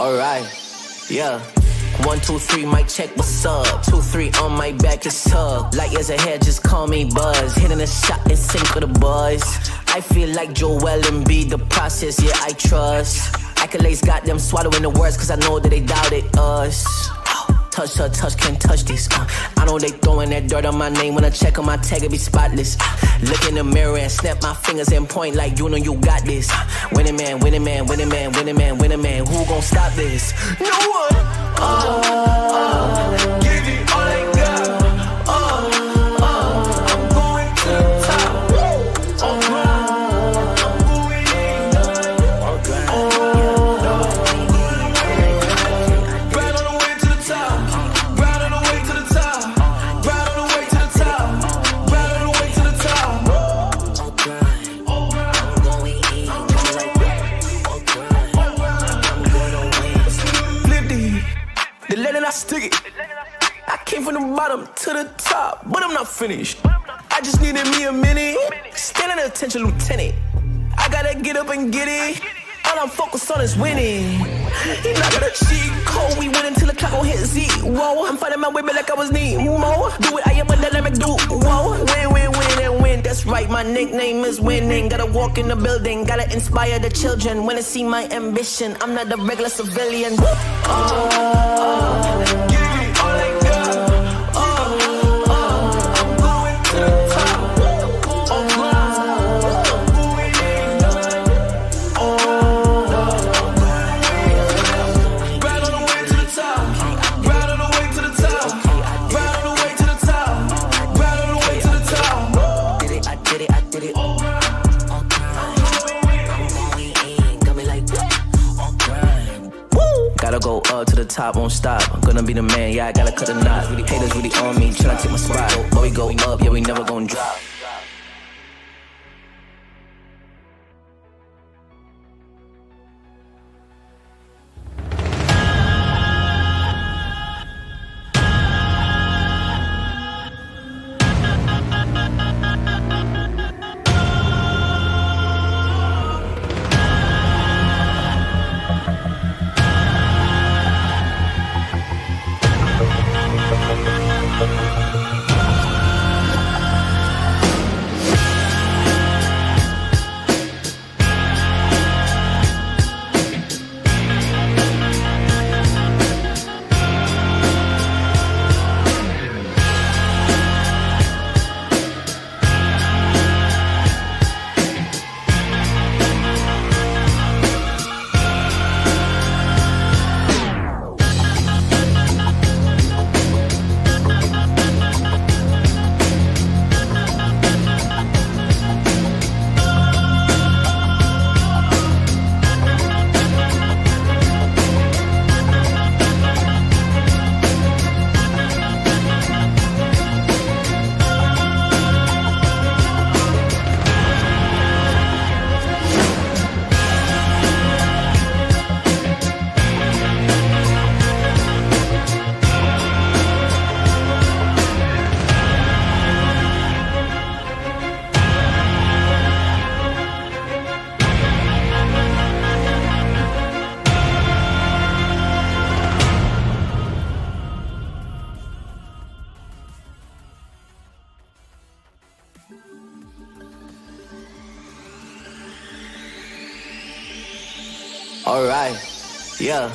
Alright, yeah. 1, 2, 3, mic check, what's up? 2, 3 on my back, it's tug. Light years ahead, just call me Buzz. Hitting a shot in sync with the buzz. I feel like Joel Embiid, the process, yeah, I trust. Accolades got them swallowing the words, cause I know that they doubted us. Touch, touch, touch, can't touch this. I know they throwing that dirt on my name. When I check on my tag, it be spotless. Look in the mirror and snap my fingers and point like you know you got this. Winning man, winning man, winning man, winning man, winning man. Who gon' stop this? No one. Give you all I got. I'm going to the top. I'm going in. Right on the way to the top. Right on the way to the top. Right on the way to the top. Right on the way to the top. I'm going in. Flip the letter, I stick it. I came from the bottom to the top, but I'm not finished. I just needed me a minute. Stand at attention, lieutenant. I gotta get up and get it. All I'm focused on is winning. He not gonna cheat code. We win until the clock gon' hit zero. I'm finding my way back like I was Nemo. Do it, I am a dynamic duo. Win, win, win, and win. That's right, my nickname is winning. Gotta walk in the building, gotta inspire the children. When they see my ambition, I'm not a regular civilian. Give me all I got. I'm going to the top. I'm going in. Right on the way to the top. Right on the way to the top. Right on the way to the top. Right on the way to the top. Did it, I did it, I did it. I'm going in. Got me like woo. Gotta go up to the top, won't stop. I'm gonna be the man, yeah, I gotta cut the knot. Really haters really on me, tryna take my spot. But we go up, yeah, we never gon' drop. Alright, yeah.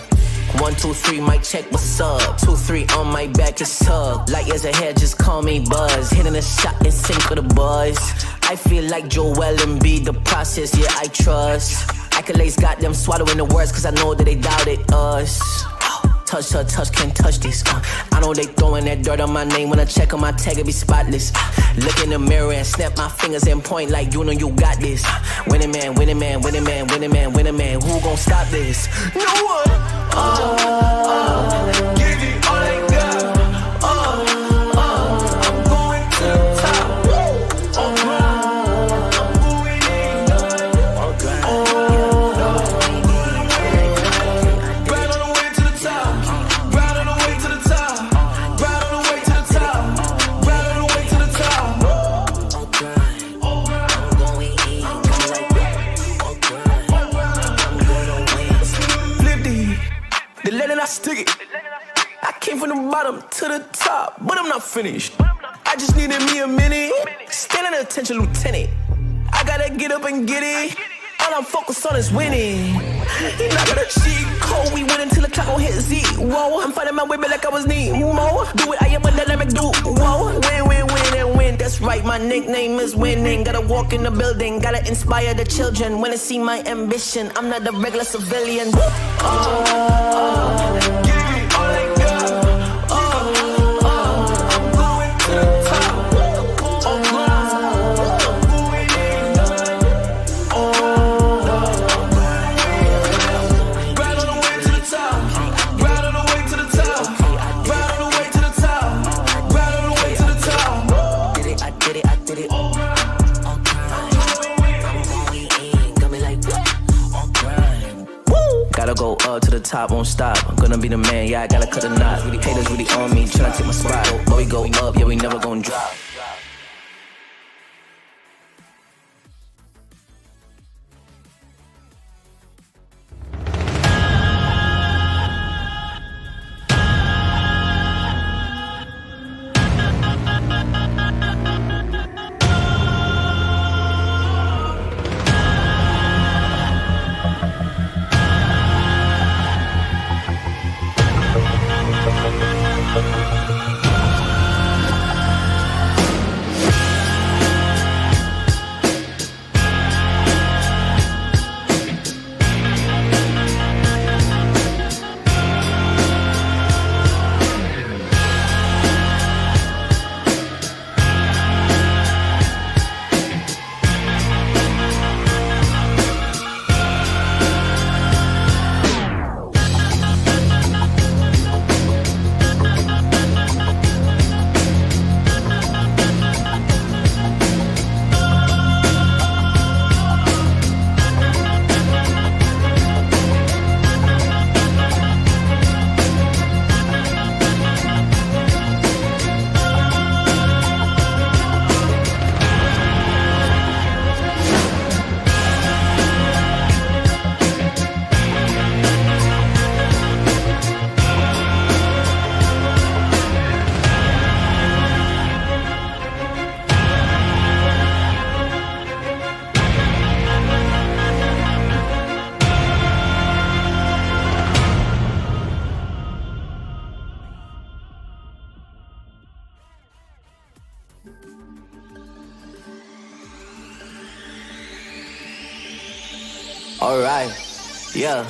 1, 2, 3, mic check, what's up? 2, 3 on my back, it's tug. Light years ahead, just call me Buzz. Hitting a shot in sync with the buzz. I feel like Joel Embiid, the process, yeah, I trust. Accolades got them swallowing the words, cause I know that they doubted us. Touch, touch, touch, can't touch this. I know they throwing that dirt on my name. When I check on my tag, it be spotless. Look in the mirror and snap my fingers and point like you know you got this. Winning man, winning man, winning man, winning man, winning man. Who gon' stop this? No one. Give you all I got. I'm going to the top. I'm going in. Right on the way to the top. Right on the way to the top. Right on the way to the top. Right on the way to the top. I'm going in. Flip the came from the bottom to the top, but I'm not finished. I just needed me a minute. Standing attention, lieutenant. I gotta get up and get it. All I'm focused on is winning. He not gonna cheat code. We win until the clock gon' hit zero. I'm finding my way back like I was Nemo. Do it, I am a dynamic duo. Win, win, win, and win. That's right, my nickname is winning. Gotta walk in the building, gotta inspire the children. Wanna see my ambition, I'm not a regular civilian. Go up to the top, won't stop. I'm gonna be the man, yeah, I gotta cut the knot. Really haters really on me, tryna take my spot. But we go up, yeah, we never gon' drop. Alright, yeah.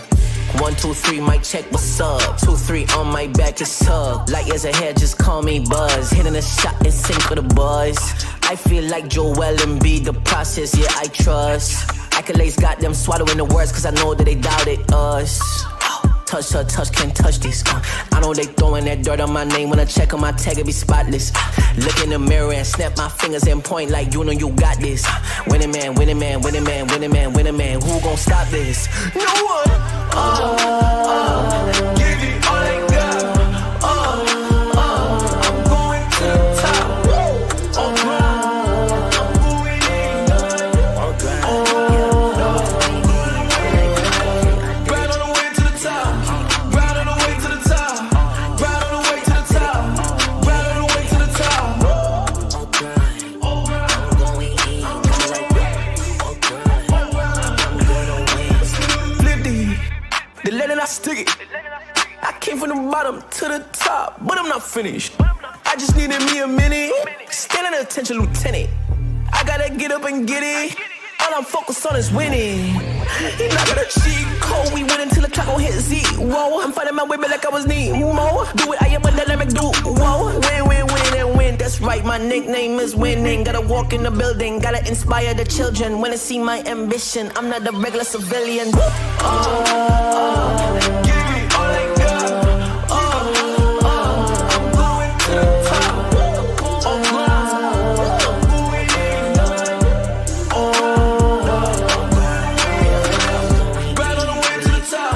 1, 2, 3, mic check, what's up? 2, 3 on my back, just tug. Light years ahead, just call me Buzz. Hitting a shot in sync with the buzz. I feel like Joel Embiid, the process, yeah, I trust. Accolades got them swallowing the words, cause I know that they doubted us. Touch her, touch, can't touch this. I know they throwing that dirt on my name. When I check on my tag, it be spotless. Look in the mirror and snap my fingers and point like you know you got this. Winning man, winning man, winning man, winning man, winning man. Who gon' stop this? No one. Give it all I got. I'm going to the top. I'm going in. Right on the way to the top. Right on the way to the top. Right on the way to the top. Right on the way to the top. I'm going in. Flip the letter I stick it. I came from the bottom to the top, but I'm not finished. I just needed me a minute. Standing attention, lieutenant. I gotta get up and get it. All I'm focused on is winning. He not gonna cheat code. We win until the clock gon' hit zero. I'm finding my way back like I was Nemo. Do it, I am a dynamic duo. Win, win, win, and win. That's right, my nickname is winning. Gotta walk in the building, gotta inspire the children. Wanna see my ambition, I'm not a regular civilian. Give it all I got. I'm going to the top. I'm going in. Right on the way to the top.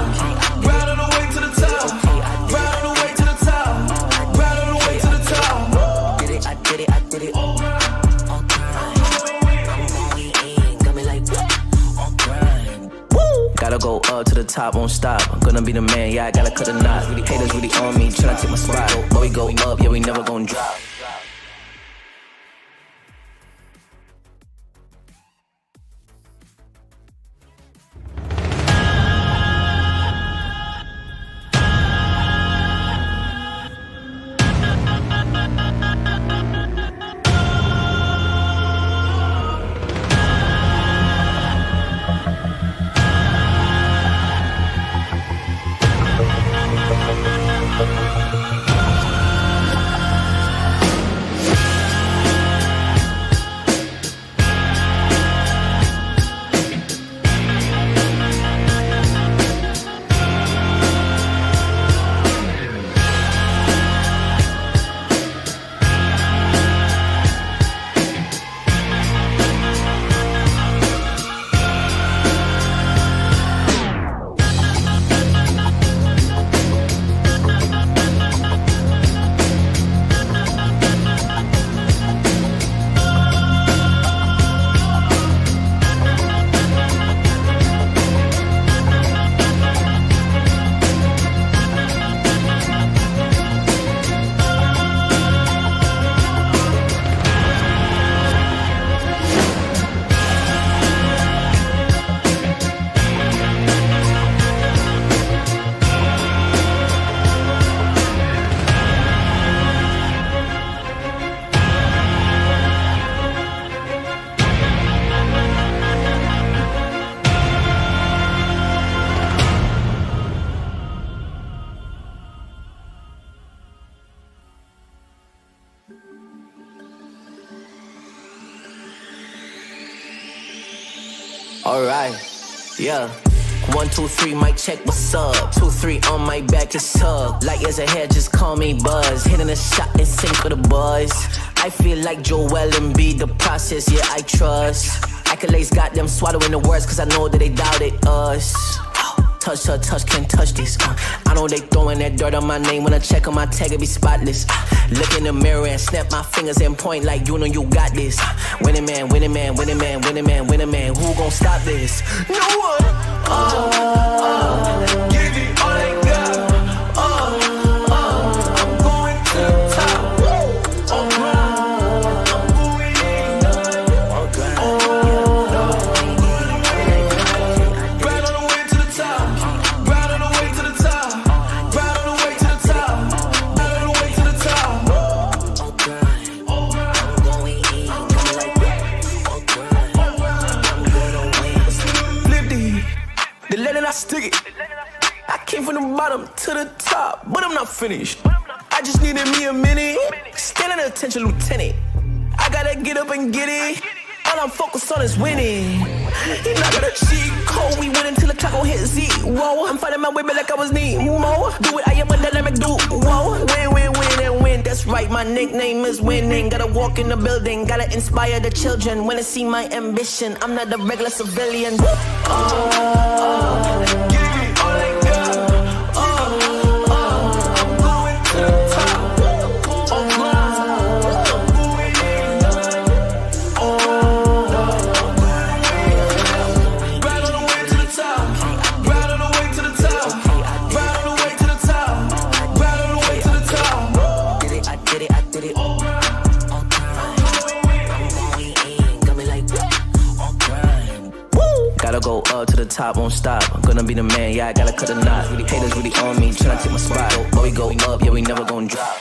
Right on the way to the top. Right on the way to the top. Right on the way to the top. Did it, I did it, I did it. I'm going in. Got me like on grind. Gotta go up to the top, won't stop. I'm gonna be the man, yeah, I gotta cut the knot. Really haters really on me, tryna take my spot. go up, yeah, we never gon' drop. Alright, yeah. 1, 2, 3, mic check, what's up? 2, 3 on my back, it's up. Light years ahead, just call me Buzz. Hitting a shot in sync with the buzz. I feel like Joel Embiid, the process, yeah, I trust. Accolades got them swallowing the words, cause I know that they doubted us. Touch, touch, touch, can't touch this. I know they throwing that dirt on my name. When I check on my tag, it be spotless. Look in the mirror and snap my fingers and point like you know you got this. Winning man, winning man, winning man, winning man, winning man. Who gon' stop this? No one. Give it all I got. I'm going to the top. I'm going in. Right on the way to the top. Right on the way to the top. Right on the way to the top. Right on the way to the top. I'm going in. I'm like I'm gonna win. Flip the letter I stick it. I came from the bottom to the top, but I'm not finished. I just needed me a minute. Standing attention, lieutenant. I gotta get up and get it. All I'm focused on is winning. You're not gonna cheat code. We win until the clock gon' hit zero. I'm fighting my way back like I was Nemo. Do it, I am a dynamic duo. Win, win, win, and win. That's right, my nickname is winning. Gotta walk in the building, gotta inspire the children. Wanna see my ambition, I'm not a regular civilian. Give it all I got. I'm going to the top. Gotta go up to the top, won't stop. I'm gonna be the man, yeah, I gotta cut a knot. Haters really on me, tryna take my spot. But we go up, yeah, we never gon' drop.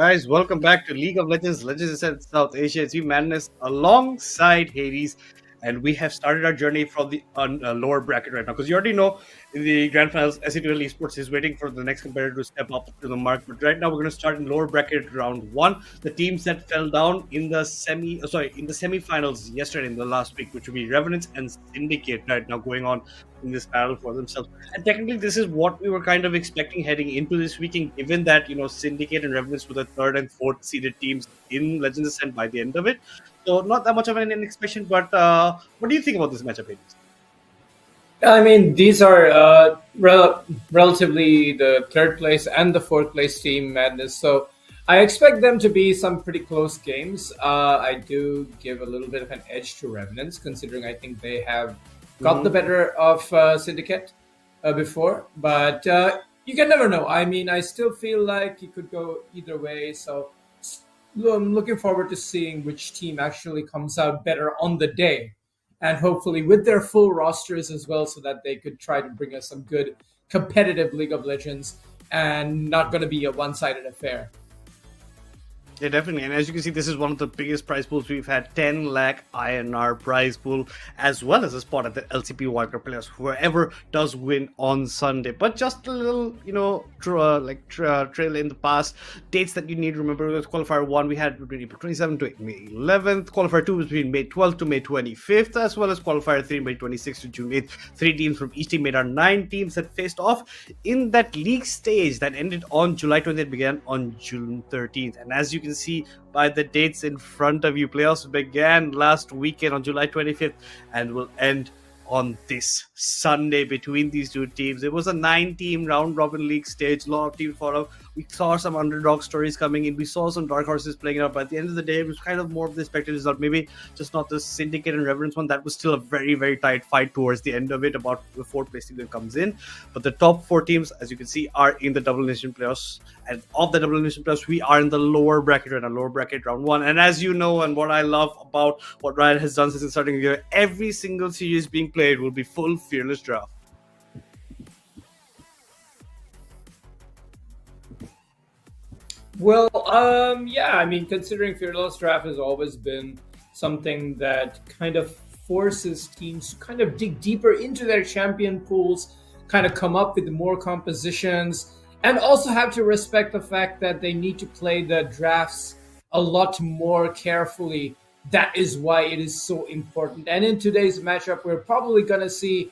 Guys, welcome back to League of Legends, Legends in South Asia. It's me, Madness, alongside Hades, and we have started our journey from the lower bracket right now. Because you already know in the grand finals, SYN Esports is waiting for the next competitor to step up to the mark. But right now, we're going to start in lower bracket round one. The teams that fell down in the semifinals yesterday in the last week, which would be Revenants and Syndicate, right now going on in this battle for themselves. And technically, this is what we were kind of expecting heading into this weekend, given that Syndicate and Revenants were the third and fourth seeded teams in Legends Ascent by the end of it. So not that much of an expectation. But what do you think about this matchup, Hades? I mean, these are relatively the third place and the fourth place team, Madness. So I expect them to be some pretty close games. I do give a little bit of an edge to Revenants, considering I think they have got the better of Syndicate before. But you can never know. I mean, I still feel like it could go either way. So I'm looking forward to seeing which team actually comes out better on the day. And hopefully with their full rosters as well, so that they could try to bring us some good competitive League of Legends and not going to be a one-sided affair. Yeah, definitely. And as you can see, this is one of the biggest prize pools. We've had 10 lakh INR prize pool, as well as a spot at the LCP wildcard playoffs, whoever does win on Sunday. But just a little, trail in the past. Dates that you need to remember. With qualifier 1, we had between April 27th to May 11th. Qualifier 2 was between May 12th to May 25th, as well as qualifier 3, May 26th to June 8th. 3 teams from each team made our 9 teams that faced off in that league stage that ended on July 20th, began on June 13th. And as you can see by the dates in front of you, playoffs began last weekend on July 25th and will end on this Sunday between these two teams. It was a 9-team round-robin league stage. A lot of teams followed. We saw some underdog stories coming in. We saw some dark horses playing out. But at the end of the day, it was kind of more of the expected result. Maybe just not the Syndicate and Reverence one. That was still a very, very tight fight towards the end of it, about the fourth place team that comes in. But the top 4 teams, as you can see, are in the double elimination playoffs. And of the double elimination playoffs, we are in the lower bracket right now, lower bracket round 1. And as you know, and what I love about what Riot has done since the starting of the year, every single series being played will be full fearless draft. Well, yeah, I mean, considering Fearless Draft has always been something that kind of forces teams to kind of dig deeper into their champion pools, kind of come up with more compositions, and also have to respect the fact that they need to play the drafts a lot more carefully. That is why it is so important. And in today's matchup, we're probably going to see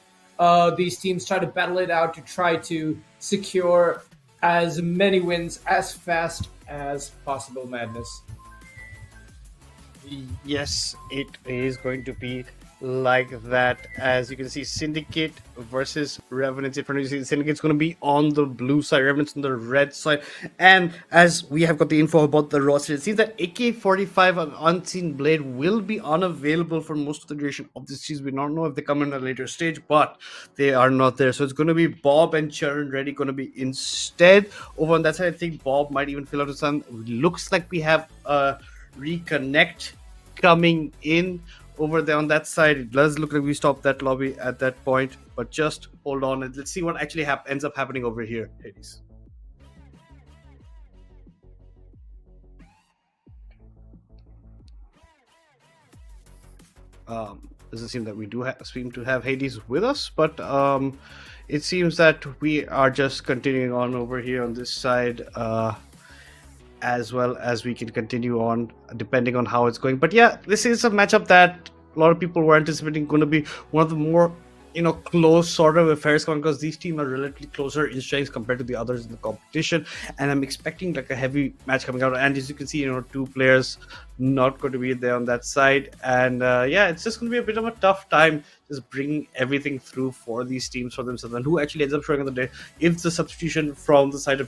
these teams try to battle it out to try to secure as many wins as fast as possible, Madness. Yes, it is going to be like that. As you can see, Syndicate versus Revenants in front of you. Syndicate's going to be on the blue side, Revenants on the red side. And as we have got the info about the roster, it seems that AK-45 and Unseen Blade will be unavailable for most of the duration of this season. We don't know if they come in a later stage, but they are not there. So it's going to be Bob and Charan Reddy going to be instead. Over on that side, I think Bob might even fill out the sun. Looks like we have a reconnect coming in over there on that side. It does look like we stopped that lobby at that point, but just hold on and let's see what actually ends up happening over here, Hades. Doesn't seem that we do seem to have Hades with us, but it seems that we are just continuing on over here on this side, as well as we can continue on depending on how it's going. But yeah, this is a matchup that a lot of people were anticipating going to be one of the more close sort of affairs, because these teams are relatively closer in strengths compared to the others in the competition, and I'm expecting like a heavy match coming out. And as you can see, 2 players not going to be there on that side, and yeah, it's just going to be a bit of a tough time just bringing everything through for these teams for themselves, and who actually ends up showing on the day if the substitution from the side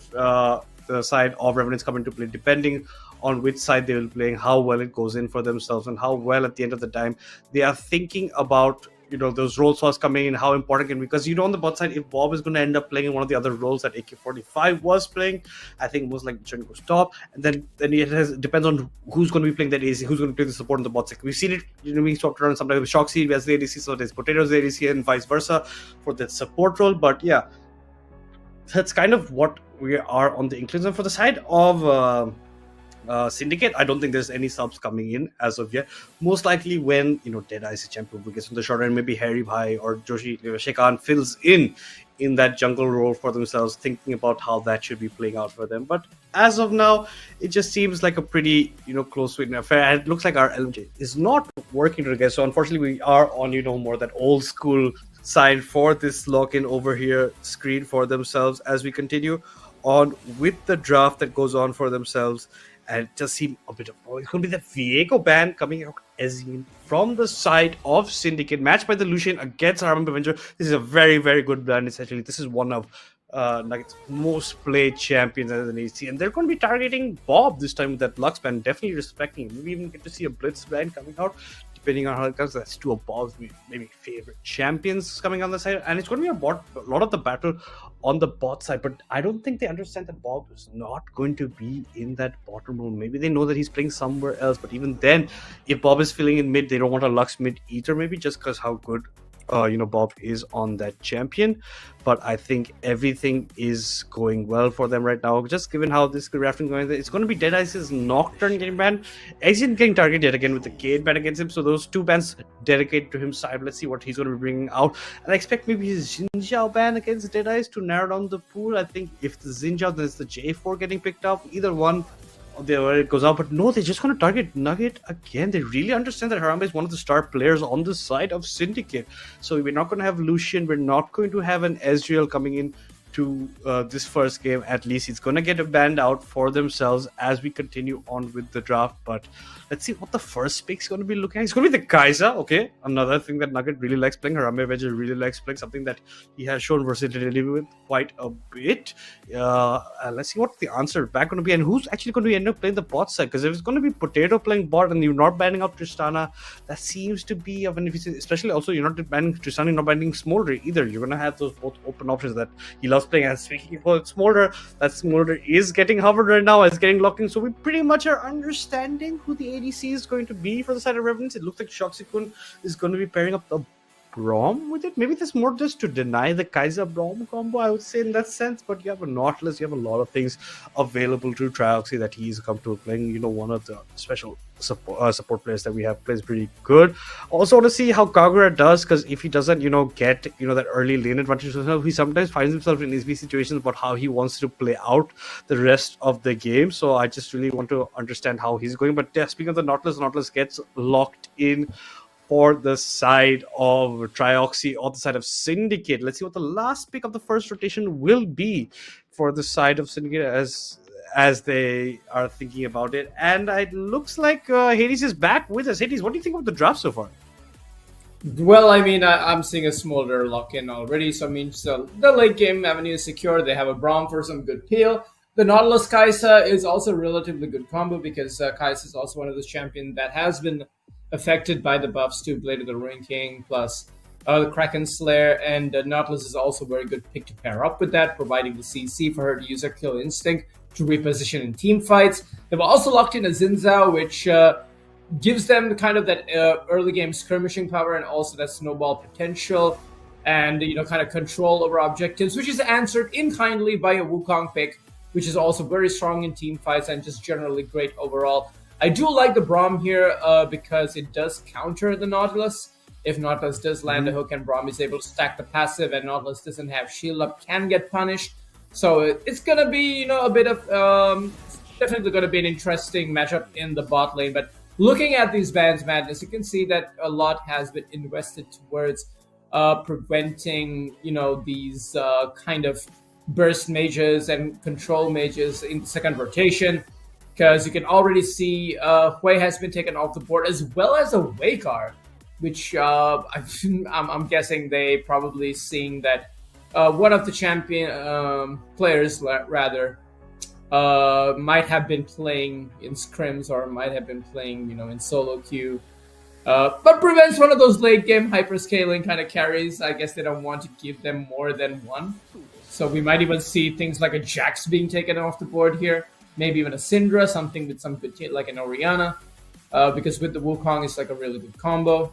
of Revenants come into play, depending on which side they will be playing, how well it goes in for themselves, and how well at the end of the time they are thinking about those role swaps coming in, how important it can be. Because on the bot side, if Bob is going to end up playing in one of the other roles that AK-45 was playing, I think most like Chen goes top, and then it depends on who's going to be playing that ADC, who's going to play the support on the bot side. We've seen it being swapped around sometimes with Shoxy as the ADC, so there's Potatoes the ADC, and vice versa for that support role. But yeah, that's kind of what we are on the inclines. And for the side of Syndicate. I don't think there's any subs coming in as of yet. Most likely when Dead Ice champion gets on the short end, maybe Harry Bhai or Joshi Shekan fills in that jungle role for themselves, thinking about how that should be playing out for them. But as of now, it just seems like a pretty close win affair, and it looks like our LMJ is not working together. So unfortunately, we are on more that old school side for this lock-in over here screen for themselves as we continue on with the draft that goes on for themselves. And it just seemed a bit of it's going to be the Viego ban coming out SYN from the side of Syndicate, matched by the Lucian against Armament Avenger. This is a very, very good ban. Essentially, this is one of Nuggets' most played champions as an AC, and they're going to be targeting Bob this time with that Lux ban. Definitely respecting him. Maybe even get to see a Blitz ban coming out, depending on how it comes. That's two of Bob's maybe favorite champions coming on the side, and it's going to be a lot of the battle on the bot side. But I don't think they understand that Bob is not going to be in that bottom room. Maybe they know that he's playing somewhere else, but even then, if Bob is filling in mid, they don't want a Lux mid either, maybe just because how good Bob is on that champion. But I think everything is going well for them right now, just given how this drafting going. It's going to be Dead Ice's Nocturne getting banned, Asian getting targeted yet again with the Gate ban against him. So those two bans dedicated to him side. Let's see what he's going to be bringing out, and I expect maybe his Xinjiao ban against Dead Ice to narrow down the pool. I think if the Xinjiao, then it's the J4 getting picked up. Either one where it goes out, but no, they're just going to target Nugget again. They really understand that Harambe is one of the star players on the side of Syndicate, so we're not going to have Lucian, we're not going to have an Ezreal coming in to this first game. At least it's going to get a banned out for themselves as we continue on with the draft. But let's see what the first pick's going to be looking at. It's going to be the Kaiser. Okay, another thing that Nugget really likes playing, Harambe Veger really likes playing, something that he has shown versatility with quite a bit. Let's see what the answer back going to be, and who's actually going to end up playing the bot side. Because if it's going to be Potato playing bot and you're not banning out Tristana, that seems to be of an efficiency. Especially also you're not banning Tristana, you're not banning Smolder either. You're going to have those both open options that he loves playing. And speaking for Smolder, that Smolder is getting hovered right now, is getting locked in. So we pretty much are understanding who the ADC is going to be for the side of Revenants. It looks like Shoxikun is going to be pairing up the Braum with it. Maybe that's more just to deny the Kaiser Braum combo, I would say, in that sense. But you have a Nautilus, you have a lot of things available to Trioxy that he's comfortable playing. One of the special support players that we have plays pretty good. Also want to see how Kagura does, because if he doesn't get that early lane advantage himself, he sometimes finds himself in easy situations about how he wants to play out the rest of the game. So I just really want to understand how he's going. But speaking of the Nautilus gets locked in for the side of Trioxy or the side of Syndicate. Let's see what the last pick of the first rotation will be for the side of Syndicate as they are thinking about it. And it looks like Hades is back with us. Hades, what do you think of the draft so far? Well, I mean, I'm seeing a Smolder lock-in already. So, I mean, the late game avenue is secure. They have a Braum for some good peel. The Nautilus Kaisa is also a relatively good combo because Kaisa is also one of those champions that has been affected by the buffs to Blade of the Ruin King plus the Kraken Slayer, and Nautilus is also a very good pick to pair up with that, providing the CC for her to use her Kill Instinct to reposition in team fights. They've also locked in a Xin Zhao, which gives them kind of that early game skirmishing power and also that snowball potential and kind of control over objectives, which is answered in kindly by a Wukong pick, which is also very strong in team fights and just generally great overall. I do like the Braum here because it does counter the Nautilus. If Nautilus does land a hook and Braum is able to stack the passive and Nautilus doesn't have shield up, can get punished. So it's going to be, a bit of, definitely going to be an interesting matchup in the bot lane. But looking at these bans, Madness, you can see that a lot has been invested towards preventing, these kind of burst mages and control mages in the second rotation. Because you can already see Hui has been taken off the board, as well as a Waker, which I'm guessing they probably seeing that one of the champion players, rather, might have been playing in scrims or might have been playing, in solo queue. But prevents one of those late game hyperscaling kind of carries. I guess they don't want to give them more than one. So we might even see things like a Jax being taken off the board here. Maybe even a Syndra, something with some good hit like an Orianna. Because with the Wukong, it's like a really good combo.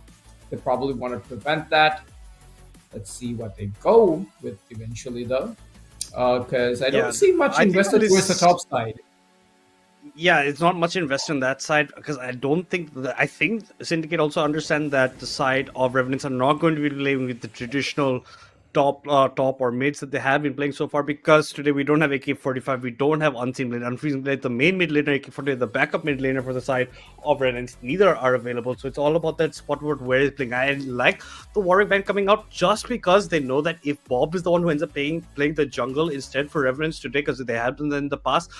They probably want to prevent that. Let's see what they go with eventually, though. Because I don't see much invested towards the top side. Yeah, it's not much invest on that side because I think Syndicate also understand that the side of Revenants are not going to be playing with the traditional top or mids that they have been playing so far, because today we don't have AK-45, we don't have Unseen Blade. Unfreezing Blade, the main mid laner, AK-48, the backup mid laner for the side of Revenants, neither are available. So it's all about that spot where is playing. I like the Warwick ban coming out just because they know that if Bob is the one who ends up playing the jungle instead for Revenants today, because they have done that in the past,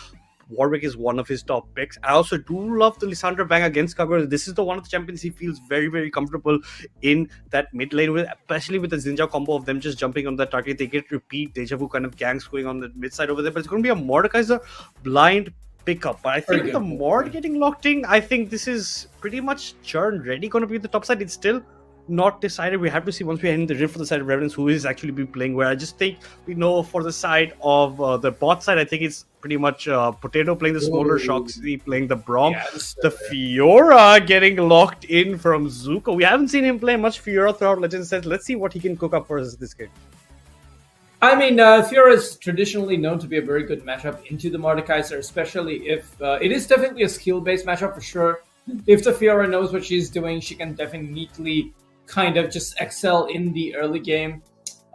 Warwick is one of his top picks. I also do love the Lissandra bang against Kagura. This is the one of the champions he feels very, very comfortable in that mid lane with, especially with the Zinja combo of them just jumping on that target. They get repeat deja vu kind of ganks going on the mid side over there, but it's going to be a Mordekaiser blind pickup. But I think with the Mord getting locked in, I think this is pretty much churn ready going to be the top side. It's still not decided. We have to see once we head in the rift for the side of Revenants who is actually be playing where. I just think we know for the side of the bot side, I think it's pretty much Potato playing the Smolder, Shoxy playing the Braum, the Fiora getting locked in from Zuko. We haven't seen him play much Fiora throughout Legends Set. Let's see what he can cook up for us this game. I mean, Fiora is traditionally known to be a very good matchup into the Mordekaiser, especially if it is definitely a skill-based matchup for sure. If the Fiora knows what she's doing, she can definitely kind of just excel in the early game.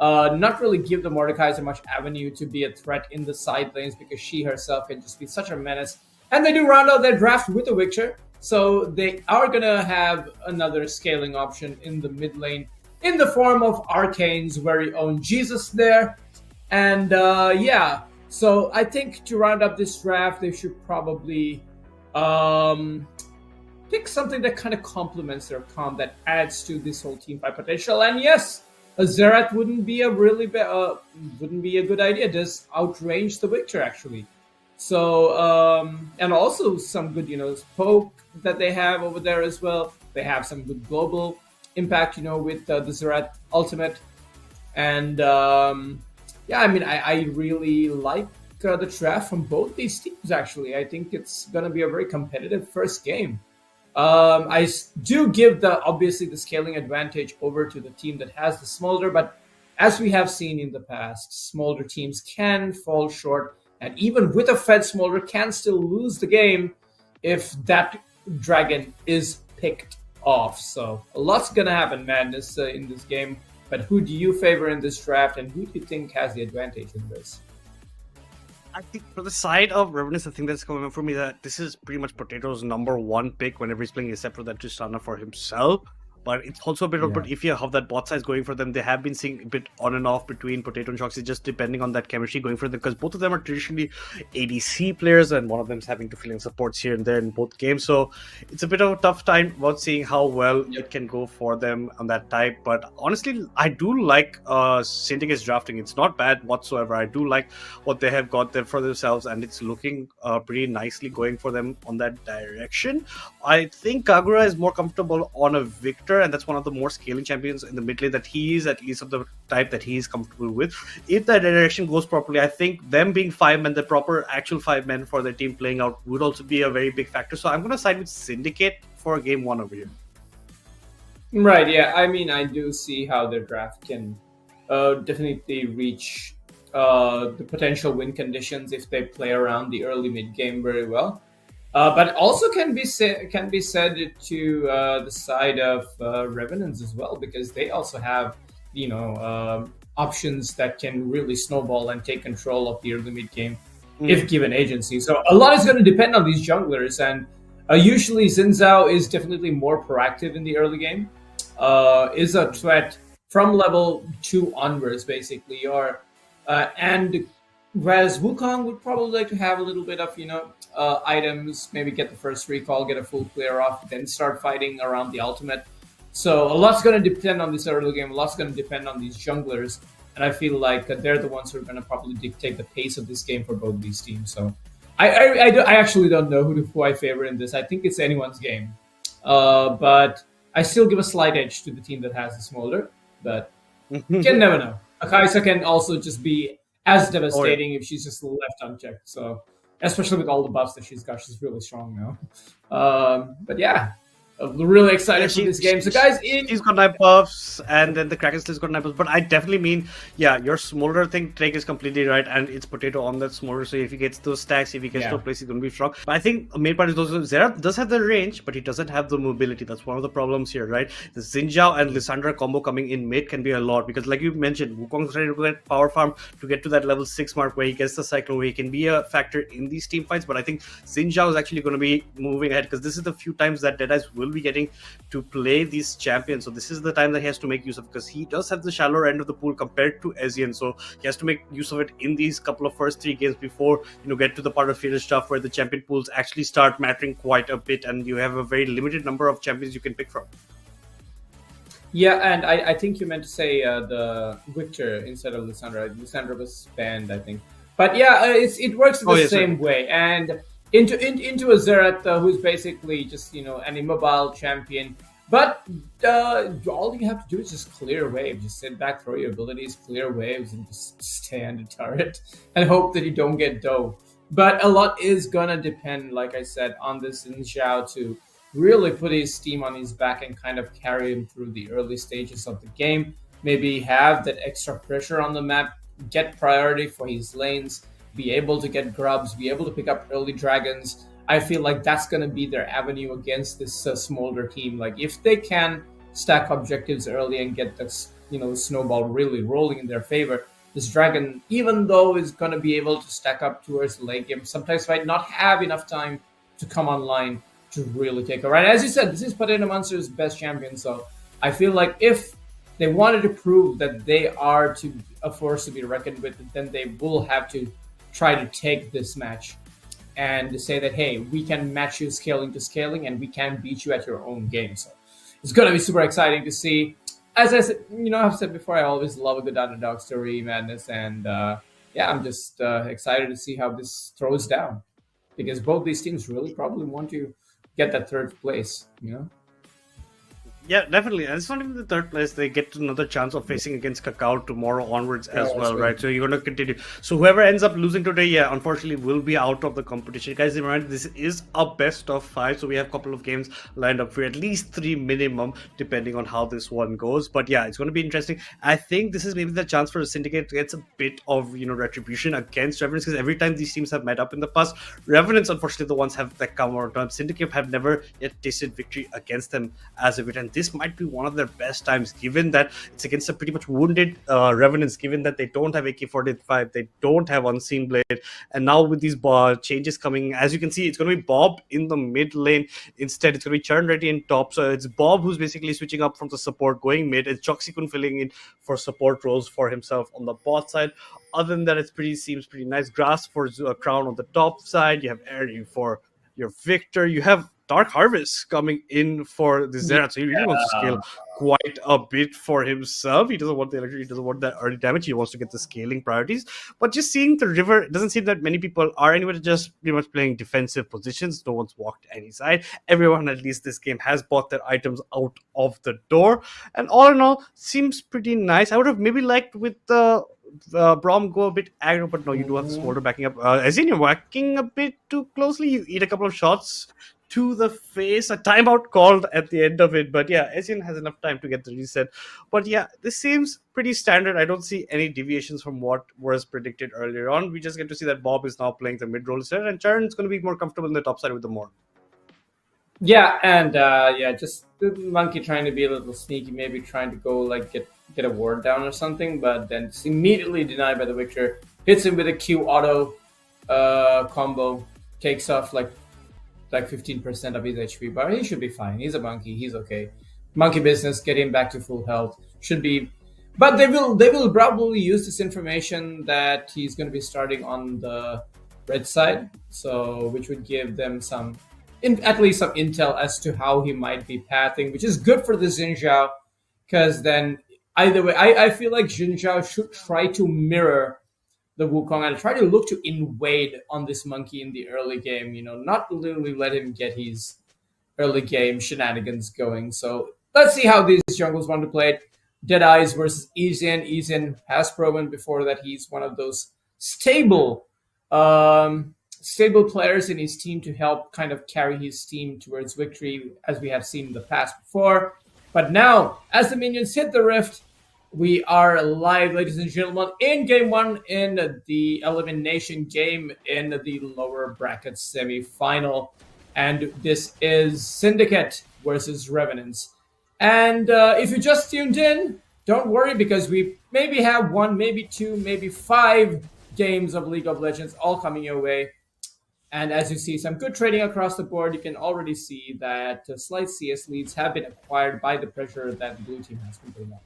Not really give the Mordekaiser much avenue to be a threat in the side lanes because she herself can just be such a menace. And they do round out their draft with a Witcher, so they are going to have another scaling option in the mid lane in the form of Arcane's very own Jesus there. And yeah, so I think to round up this draft, they should probably pick something that kind of complements their comp, that adds to this whole team fight potential. And yes, a Xerath wouldn't be a good idea. It does outrange the Witcher actually. So and also some good poke that they have over there as well. They have some good global impact with the Xerath ultimate. And yeah, I mean I really like the draft from both these teams actually. I think it's gonna be a very competitive first game. I do give obviously the scaling advantage over to the team that has the Smolder, but as we have seen in the past, Smolder teams can fall short, and even with a fed Smolder can still lose the game if that dragon is picked off. So a lot's gonna happen, Madness, in this game. But who do you favor in this draft, and who do you think has the advantage in this? I think for the side of Revenants, the thing that's coming up for me that this is pretty much Potato's number one pick whenever he's playing, except for that Tristana for himself. But it's also a bit of iffy how that bot side is going for them. They have been seeing a bit on and off between Potato and Shoxy, just depending on that chemistry going for them, because both of them are traditionally ADC players, and one of them is having to fill in supports here and there in both games. So it's a bit of a tough time about seeing how well it can go for them on that type. But honestly, I do like Syndicate's drafting. It's not bad whatsoever. I do like what they have got there for themselves, and it's looking pretty nicely going for them on that direction. I think Kagura is more comfortable on a Victor, and that's one of the more scaling champions in the mid lane that he is, at least of the type that he is comfortable with. If that direction goes properly, I think them being 5 men, the proper actual 5 men for their team playing out, would also be a very big factor. So I'm going to side with Syndicate for game 1 over here. Right, yeah. I mean, I do see how their draft can definitely reach the potential win conditions if they play around the early mid game very well. But also can be said to the side of Revenants as well, because they also have options that can really snowball and take control of the early mid game if given agency. So a lot is going to depend on these junglers, and usually Xin Zhao is definitely more proactive in the early game. Is a threat from level 2 onwards, basically, and whereas Wukong would probably like to have a little bit of items, maybe get the first recall, get a full clear off, then start fighting around the ultimate. So a lot's going to depend on this early game. A lot's going to depend on these junglers, and I feel like they're the ones who are going to probably dictate the pace of this game for both these teams. So I actually don't know who I favor in this. I think it's anyone's game, but I still give a slight edge to the team that has the Smolder. But you can never know. Akaisa can also just be as devastating if she's just left unchecked. So especially with all the buffs that she's got, she's really strong now. But yeah, I'm really excited Yeah, for this game. So, guys, she's got 9 buffs, and then the Kraken still's got 9 buffs. But I definitely mean, yeah, your smolder thing, Drake is completely right, and it's potato on that smolder. So if he gets those stacks, if he gets to a place, he's gonna be strong. But I think a main part is also Zera does have the range, but he doesn't have the mobility. That's one of the problems here, right? The Xinjiao and Lissandra combo coming in mid can be a lot because, like you mentioned, Wukong's trying to get power farm to get to that level 6 mark where he gets the cyclone, where he can be a factor in these team fights. But I think Xinjiao is actually going to be moving ahead because this is the few times that Deadeyes will be getting to play these champions. So this is the time that he has to make use of, because he does have the shallower end of the pool compared to SYN. So he has to make use of it in these couple of first 3 games before get to the part of feeder stuff where the champion pools actually start mattering quite a bit, and you have a very limited number of champions you can pick from. Yeah, and I think you meant to say the Victor instead of Lissandra. Lissandra was banned, I think. But yeah, it works the same way. And into a Xerath who's basically just an immobile champion. But all you have to do is just clear waves. Just sit back, throw your abilities, clear waves, and just stay under turret and hope that you don't get dove. But a lot is gonna depend, like I said, on this Xiao to really put his team on his back and kind of carry him through the early stages of the game. Maybe have that extra pressure on the map, get priority for his lanes, be able to get grubs, be able to pick up early dragons. I feel like that's going to be their avenue against this Smolder team. Like if they can stack objectives early and get the snowball really rolling in their favor, this dragon, even though is going to be able to stack up towards the late game, sometimes might not have enough time to come online to really take over. And as you said, this is Potato Monster's best champion, so I feel like if they wanted to prove that they are a force to be reckoned with, then they will have to try to take this match and to say that, hey, we can match you scaling to scaling and we can beat you at your own game. So it's going to be super exciting to see. As I said, I've said before, I always love a good underdog story, Madness, and I'm just excited to see how this throws down, because both these teams really probably want to get that third place, Yeah, definitely. And it's not even the third place. They get another chance of facing against Cacao tomorrow onwards as well, right? So you're going to continue. So whoever ends up losing today, unfortunately will be out of the competition. Guys, remember, this is a best of 5. So we have a couple of games lined up for at least 3 minimum, depending on how this one goes. But yeah, it's going to be interesting. I think this is maybe the chance for the Syndicate to get a bit of, retribution against Revenants, because every time these teams have met up in the past, Revenants, unfortunately, the ones have that come on time. Syndicate have never yet tasted victory against them as of it. And this might be one of their best times, given that it's against a pretty much wounded Revenants, given that they don't have AK-45, they don't have Unseen Blade, and now with these changes coming, as you can see, it's going to be Bob in the mid lane instead. It's going to be Churn Ready in top, so it's Bob who's basically switching up from the support going mid. It's Choxikun filling in for support roles for himself on the bot side. Other than that, seems pretty nice. Grass for Crown on the top side. You have Eri for your Victor. You have Dark Harvest coming in for the Xerath, so he really wants to scale quite a bit for himself. He doesn't want the electric, he doesn't want that early damage, he wants to get the scaling priorities. But just seeing the river, it doesn't seem that many people are anywhere, just pretty much playing defensive positions. No one's walked any side. Everyone, at least this game, has bought their items out of the door. And all in all, seems pretty nice. I would have maybe liked with the Brom go a bit aggro, but no, you do have the Smolder backing up. As in, you're whacking a bit too closely. You eat a couple of shots to the face, a timeout called at the end of it. But yeah, SYN has enough time to get the reset. But yeah, this seems pretty standard. I don't see any deviations from what was predicted earlier on. We just get to see that Bob is now playing the mid role instead, and Charon's going to be more comfortable in the top side with the Morn. Yeah, and just the Monkey trying to be a little sneaky, maybe trying to go like get a ward down or something, but then it's immediately denied by the Victor. Hits him with a Q auto combo, takes off like 15% of his HP, but he should be fine. He's a monkey, he's okay. Monkey business, get him back to full health. Should be, but they will probably use this information that he's going to be starting on the red side, so which would give them at least some intel as to how he might be pathing, which is good for the Xinjiao, because then either way, I feel like Xinjiao should try to mirror the Wukong and try to look to invade on this monkey in the early game, not literally let him get his early game shenanigans going. So let's see how these jungles want to play it. Deadeyes versus SYN. SYN has proven before that he's one of those stable stable players in his team to help kind of carry his team towards victory, as we have seen in the past before. But now, as the minions hit the rift, we are live, ladies and gentlemen, in game one in the elimination game in the lower bracket semi-final. And this is Syndicate versus Revenants. And if you just tuned in, don't worry, because we maybe have one, maybe two, maybe 5 games of League of Legends all coming your way. And as you see some good trading across the board, you can already see that slight CS leads have been acquired by the pressure that the blue team has been putting on.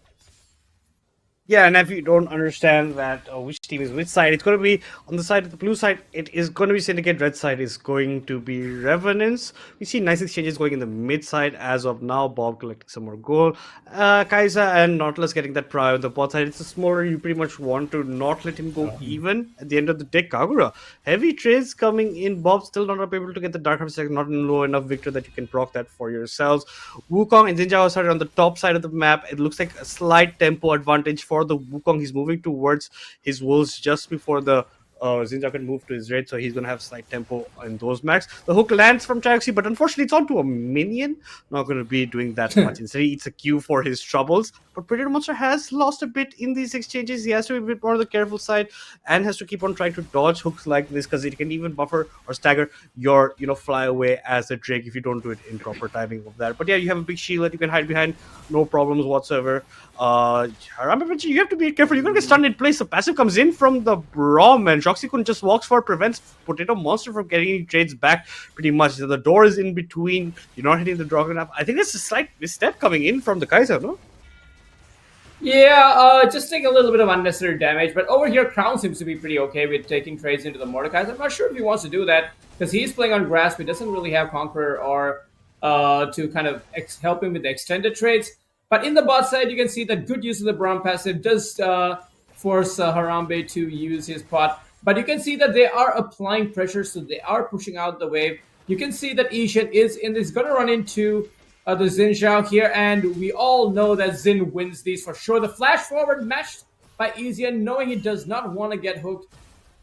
Yeah, and if you don't understand that which team is which side, it's going to be on the side of the blue side, it is going to be Syndicate. Red side is going to be Revenants. We see nice exchanges going in the mid side as of now. Bob collecting some more gold. Kaiser and Nautilus getting that prio on the bot side. It's a smaller, you pretty much want to not let him go even at the end of the day. Kagura, heavy trades coming in. Bob still not able to get the Dark Harvest, not in low enough victor that you can proc that for yourselves. Wukong and Jinjao started on the top side of the map. It looks like a slight tempo advantage for the Wukong. He's moving towards his wolves just before the Zinja can move to his raid, so he's going to have slight tempo in those max. The hook lands from Traxi, but unfortunately it's onto a minion. Not going to be doing that much. Instead, he eats a Q for his troubles. But Predator Monster has lost a bit in these exchanges. He has to be a bit more on the careful side and has to keep on trying to dodge hooks like this, because it can even buffer or stagger your, fly away as a Drake if you don't do it in proper timing of that. But yeah, you have a big shield that you can hide behind, no problems whatsoever. Harambe, you have to be careful. You're going to get stunned in place. The passive comes in from the Braum, and Shoxikun just walks forward, prevents Potato Monster from getting any trades back pretty much. The door is in between. You're not hitting the dragon up. I think there's a slight misstep coming in from the Kaiser, no? Yeah, just take a little bit of unnecessary damage. But over here, Crown seems to be pretty okay with taking trades into the Mordecai. I'm not sure if he wants to do that, because he's playing on grass. He doesn't really have Conqueror or to kind of help him with the extended trades. But in the bot side, you can see that good use of the Braum passive does force Harambe to use his pot. But you can see that they are applying pressure, so they are pushing out the wave. You can see that Ishan is going to run into the Xin Zhao here, and we all know that Xin wins these for sure. The flash forward matched by Isian, knowing he does not want to get hooked.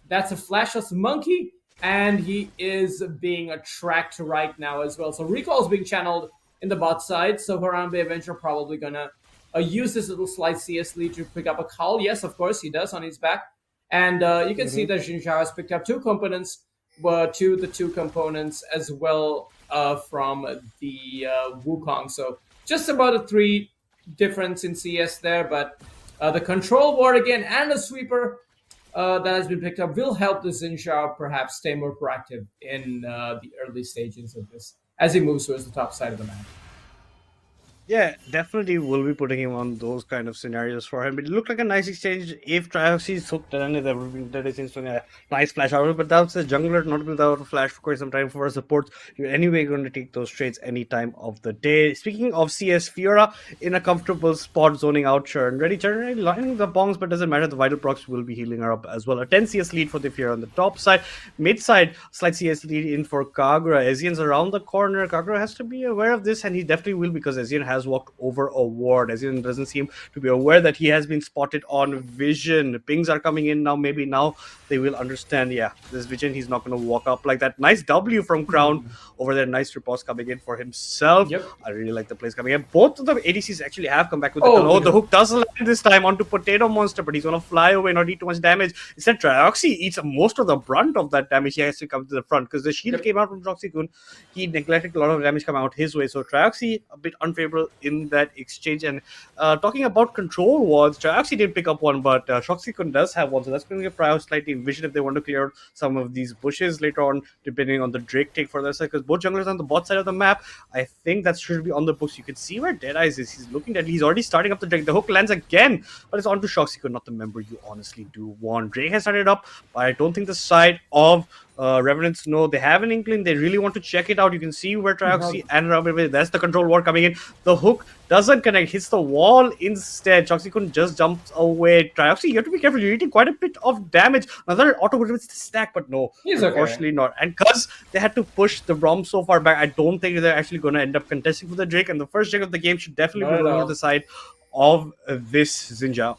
That's a flashless monkey, and he is being tracked right now as well. So recall is being channeled in the bot side, so Harambe eventually probably gonna use this little slight CS lead to pick up a call. Yes, of course, he does on his back. And you can see that Xin Zhao has picked up 2 components, the 2 components as well from the Wukong. So just about a 3 difference in CS there, but the control ward again and a sweeper that has been picked up will help the Xin Zhao perhaps stay more proactive in the early stages of this as he moves towards the top side of the map. Yeah, definitely will be putting him on those kind of scenarios for him. It looked like a nice exchange. If Trioxy hooked that is a nice flash out, but that's a jungler not without a flash for quite some time for a support. You're anyway going to take those trades any time of the day. Speaking of CS, Fiora in a comfortable spot, zoning out Churn. Ready Churn lining the bongs, but doesn't matter. The vital procs will be healing her up as well. A 10 CS lead for the Fiora on the top side. Mid side, slight CS lead in for Kagura. Ezian's around the corner. Kagura has to be aware of this, and he definitely will, because Ezian has walked over a ward. Ezian doesn't seem to be aware that he has been spotted on vision. Pings are coming in now. Maybe now they will understand. Yeah, this vision, he's not going to walk up like that. Nice W from Crown over there. Nice riposte coming in for himself. Yep. I really like the plays coming in. Both of the ADCs actually have come back with the hook does land this time onto Potato Monster, but he's going to fly away, not eat too much damage. Instead, Trioxy eats most of the brunt of that damage. He has to come to the front because the shield came out from Troxy-kun. He neglected a lot of damage come out his way. So Trioxy a bit unfavorable in that exchange. And talking about control wards, Trioxy didn't pick up one, but Troxy-kun does have one. So that's going to give Prio slightly vision if they want to clear some of these bushes later on, depending on the Drake take for their side. Because both junglers on the bot side of the map, I think that should be on the books. You can see where Deadeyes is. He's looking at, he's already starting up the Drake. The hook lands again, but it's onto Shoxikun, not the member you honestly do want. Drake has started up, but I don't think the side of Revenants know. They have an inkling. They really want to check it out. You can see where Trioxy and Ramen, that's the control ward coming in. The hook doesn't connect, hits the wall instead. Shoxikun just jumps away. Trioxy, you have to be careful. You're eating quite a bit of damage. Another auto would stack, but no, unfortunately not. And because they had to push the Braum so far back, I don't think they're actually going to end up contesting for the Drake. And the first Drake of the game should definitely be going to the side of this Xin Zhao.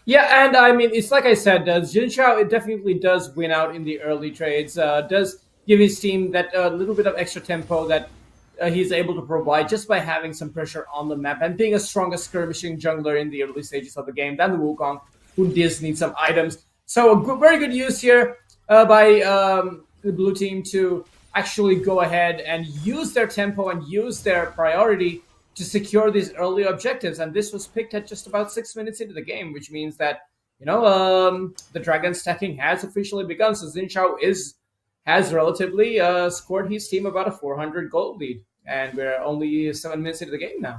Yeah, and I mean, it's like I said, Jin Shao, it definitely does win out in the early trades. Does give his team that little bit of extra tempo that he's able to provide just by having some pressure on the map and being a stronger skirmishing jungler in the early stages of the game than the Wukong, who does need some items. So very good use here by the blue team to actually go ahead and use their tempo and use their priority to secure these early objectives. And this was picked at just about 6 minutes into the game, which means that the dragon stacking has officially begun. So Zinchao has relatively scored his team about a 400 gold lead, and we're only 7 minutes into the game now.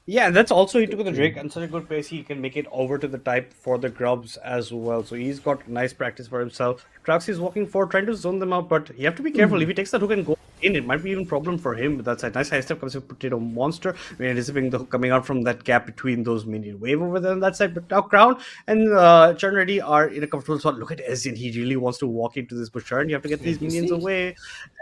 Yeah, and that's also he took the Drake and such a good pace he can make it over to the type for the grubs as well. So he's got nice practice for himself. Traxi is walking forward, trying to zone them out, but you have to be careful. If he takes that hook and go in, it might be even problem for him. But that's a nice high step comes with Potato Monster. We're anticipating the hook coming out from that gap between those minion wave over there on that side. But now Crown and Churn Ready are in a comfortable spot. Look at Ezin. He really wants to walk into this bush turn. You have to get these minions away.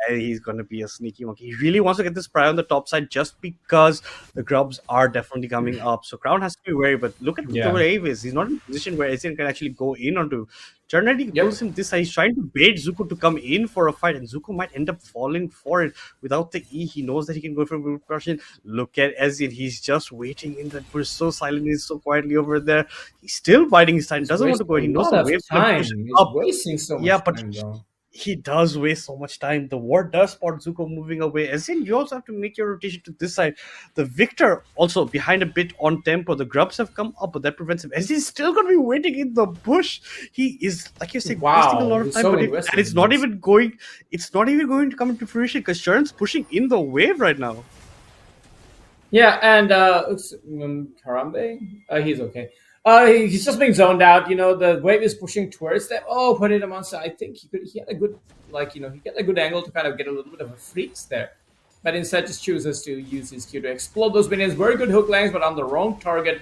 And he's going to be a sneaky monkey. He really wants to get this pry on the top side just because the grubs are definitely coming up. So Crown has to be wary. But look at where Ave is. He's not in a position where Ezin can actually go in onto. Chernedy pulls him this side. He's trying to bait Zuko to come in for a fight, and Zuko might end up falling for it. Without the E, he knows that he can go for a Prussian. Look at Ezin. He's just waiting in that bush so silently, so quietly over there. He's still biding his time. Doesn't want to go. He knows the waves can push him up. Wasting so much time, though. He does waste so much time. The ward does spot Zuko moving away. As in, you also have to make your rotation to this side. The Victor also behind a bit on tempo. The grubs have come up, but that prevents him. As he's still going to be waiting in the bush. He is, like you say, wasting a lot of time. So and it's not even going. It's not even going to come into fruition because Sharon's pushing in the wave right now. Yeah, and Harambe, he's okay. He's just being zoned out. The wave is pushing towards them. Oh, put him on side. I think he had a good, he got a good angle to kind of get a little bit of a freaks there. But instead just chooses to use his Q to explode those minions. Very good hook lengths, but on the wrong target.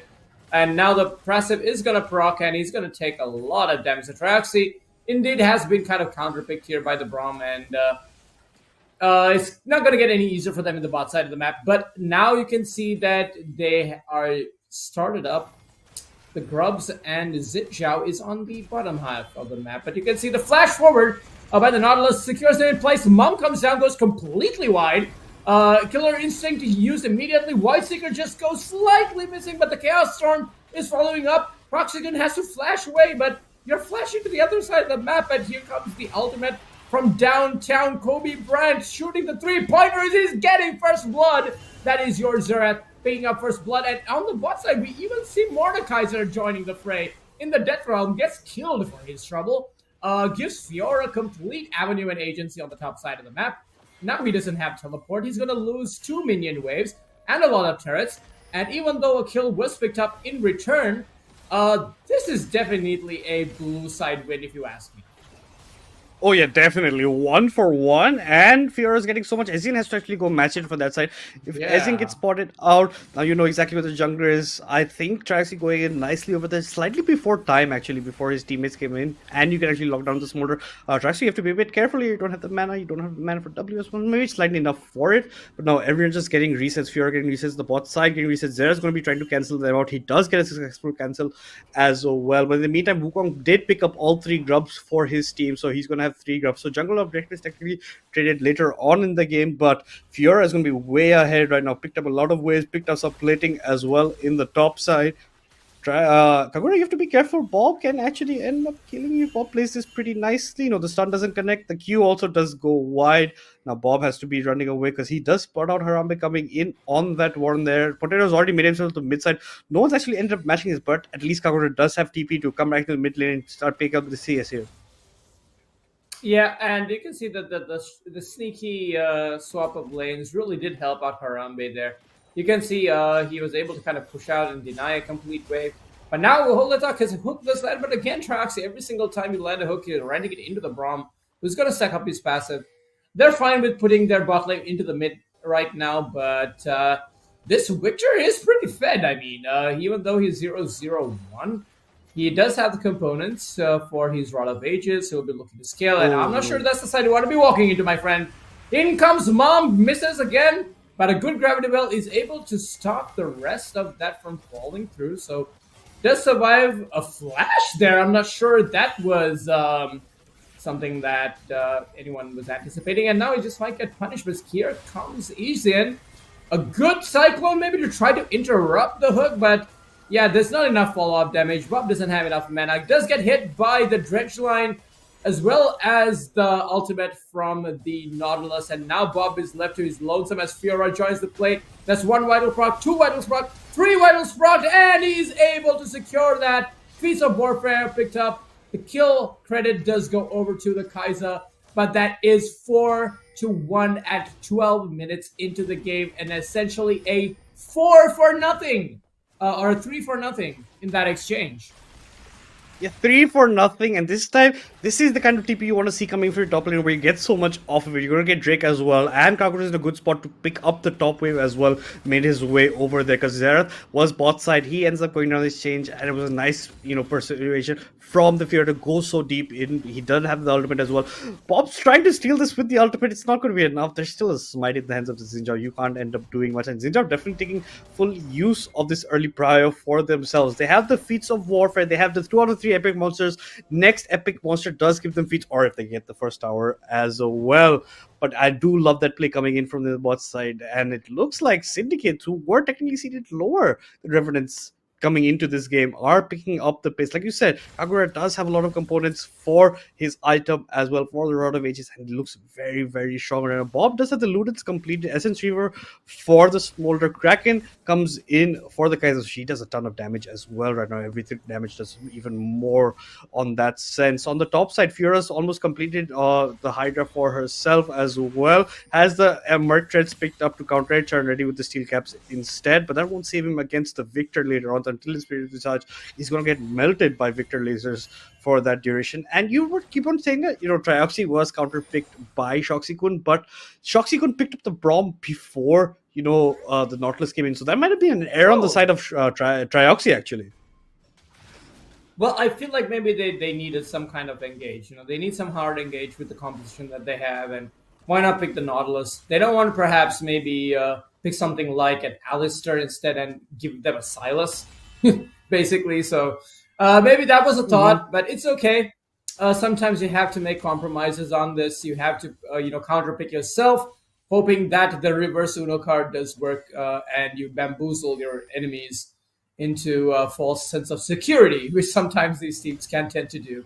And now the passive is going to proc, and he's going to take a lot of damage. The Traxi indeed has been kind of counterpicked here by the Braum, and it's not going to get any easier for them in the bot side of the map. But now you can see that they are started up. The Grubs and Zitjiao is on the bottom half of the map. But you can see the flash forward by the Nautilus secures them in place. Mum comes down, goes completely wide. Killer Instinct used immediately. White Seeker just goes slightly missing, but the Chaos Storm is following up. Proxygen has to flash away, but you're flashing to the other side of the map, and here comes the ultimate from downtown. Kobe Bryant shooting the three-pointers. He's getting first blood. That is your Zerath picking up first blood. And on the bot side, we even see Mordekaiser joining the fray. In the Death Realm, gets killed for his trouble. Gives Fiora complete avenue and agency on the top side of the map. Now he doesn't have teleport. He's going to lose 2 minion waves and a lot of turrets. And even though a kill was picked up in return, this is definitely a blue side win if you ask me. Oh yeah, definitely. 1-for-1, and Fiora's getting so much. Ezin has to actually go match it for that side. If Ezin gets spotted out, now you know exactly where the jungler is. I think Traxi going in nicely over there, slightly before time actually, before his teammates came in, and you can actually lock down the smolder. Traxi, you have to be a bit careful. You don't have the mana. You don't have the mana for W as well. Maybe slightly enough for it, but now everyone's just getting resets. Fiora getting resets, the bot side getting resets. Zera's going to be trying to cancel them out. He does get a successful cancel as well. But in the meantime, Wukong did pick up all 3 grubs for his team, so he's going to have 3 grubs. So Jungle of Directness technically traded later on in the game, but Fiora is going to be way ahead right now. Picked up a lot of waves, picked up some plating as well in the top side. Kagura, you have to be careful. Bob can actually end up killing you. Bob plays this pretty nicely. The stun doesn't connect. The Q also does go wide. Now Bob has to be running away because he does spot out Harambe coming in on that warren there. Potato's already made himself to the mid side. No one's actually ended up matching his, but at least Kagura does have TP to come back to the mid lane and start picking up the CS here. Yeah, and you can see that the sneaky swap of lanes really did help out Harambe there. You can see he was able to kind of push out and deny a complete wave. But now Holatak has hooked this land, but again, Traxi, every single time you land a hook, you're rending it into the Braum, who's going to stack up his passive. They're fine with putting their bot lane into the mid right now, but this Victor is pretty fed. I mean, even though he's 0-0-1, he does have the components for his Rod of Ages. He'll be looking to scale, and I'm not sure that's the side you want to be walking into, my friend. In comes Mom, misses again, but a good Gravity Well is able to stop the rest of that from falling through. So does survive a flash there. I'm not sure that was something that anyone was anticipating. And now he just might get punished. But here comes SYN. A good Cyclone maybe to try to interrupt the hook, but yeah, there's not enough follow-up damage. Bob doesn't have enough mana. He does get hit by the Dredge line as well as the ultimate from the Nautilus, and now Bob is left to his lonesome as Fiora joins the plate. That's 1 Vital Proc, 2 Vital Proc, 3 Vital Proc, and he's able to secure that. Feats of Warfare picked up. The kill credit does go over to the Kaiser, but that is 4-1 at 12 minutes into the game, and essentially a 4-0 or 3-0 in that exchange. Yeah, 3-0, and this time, this is the kind of TP you want to see coming from your top lane where you get so much off of it. You're going to get Drake as well, and Kagura is in a good spot to pick up the top wave as well, made his way over there, because Xerath was bot side. He ends up going down this change, and it was a nice, persuasion from the Fear to go so deep in. He doesn't have the ultimate as well. Bob's trying to steal this with the ultimate. It's not going to be enough. There's still a smite in the hands of the Xinjiao. You can't end up doing much, and Xinjiao definitely taking full use of this early prior for themselves. They have the feats of warfare. They have the 2 out of 3 epic monsters. Next epic monster does give them feats, or if they get the first tower as well. But I do love that play coming in from the bot side, and it looks like Syndicate, who were technically seated lower, the Revenants coming into this game, are picking up the pace. Like you said, Kagura does have a lot of components for his item as well, for the Rod of Ages, and he looks very, very strong. And Bob does have the Ludens completed. Essence Reaver for the Smolder. Kraken comes in for the Kaiser. She does a ton of damage as well right now. Everything damage does even more on that sense. On the top side, Fiora's almost completed the Hydra for herself as well. Has the Merc Treads picked up to counter it, and ready with the Steel Caps instead, but that won't save him against the Victor later on. Until his Spirit Visage, he's going to get melted by Victor lasers for that duration. And you would keep on saying that, Trioxy was counter-picked by Shoxy-kun, but Shoxy-kun picked up the Braum before, the Nautilus came in. So that might have been an error on the side of Trioxy, actually. Well, I feel like maybe they needed some kind of engage. They need some hard engage with the composition that they have, and why not pick the Nautilus? They don't want to perhaps maybe pick something like an Alistair instead and give them a Silas, basically. So maybe that was a thought, but it's okay. Sometimes you have to make compromises on this. You have to, counter pick yourself, hoping that the reverse Uno card does work, and you bamboozle your enemies into a false sense of security, which sometimes these teams can tend to do.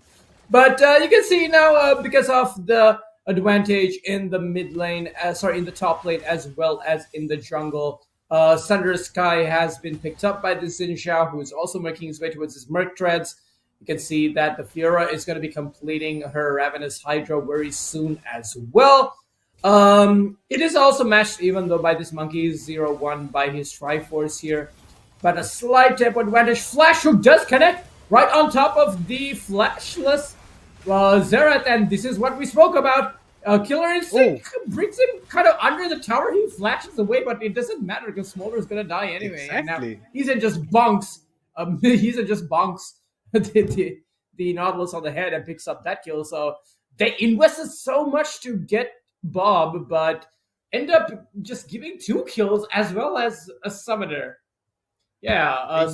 But you can see now, because of the advantage in the mid lane, in the top lane as well as in the jungle, Thunder Sky has been picked up by the Xinjiao, who is also making his way towards his Merc Treads. You can see that the Fiora is going to be completing her Ravenous Hydra very soon as well. It is also matched even though by this Monkey 0-1 by his Triforce here. But a slight tempo advantage. Flash Hook does connect right on top of the flashless Xerath, and this is what we spoke about. Killer Instinct brings him kind of under the tower. He flashes away, but it doesn't matter because Smolder is going to die anyway. Exactly. And now He's just bonks the Nautilus on the head and picks up that kill. So they invested so much to get Bob, but end up just giving 2 kills as well as a summoner. I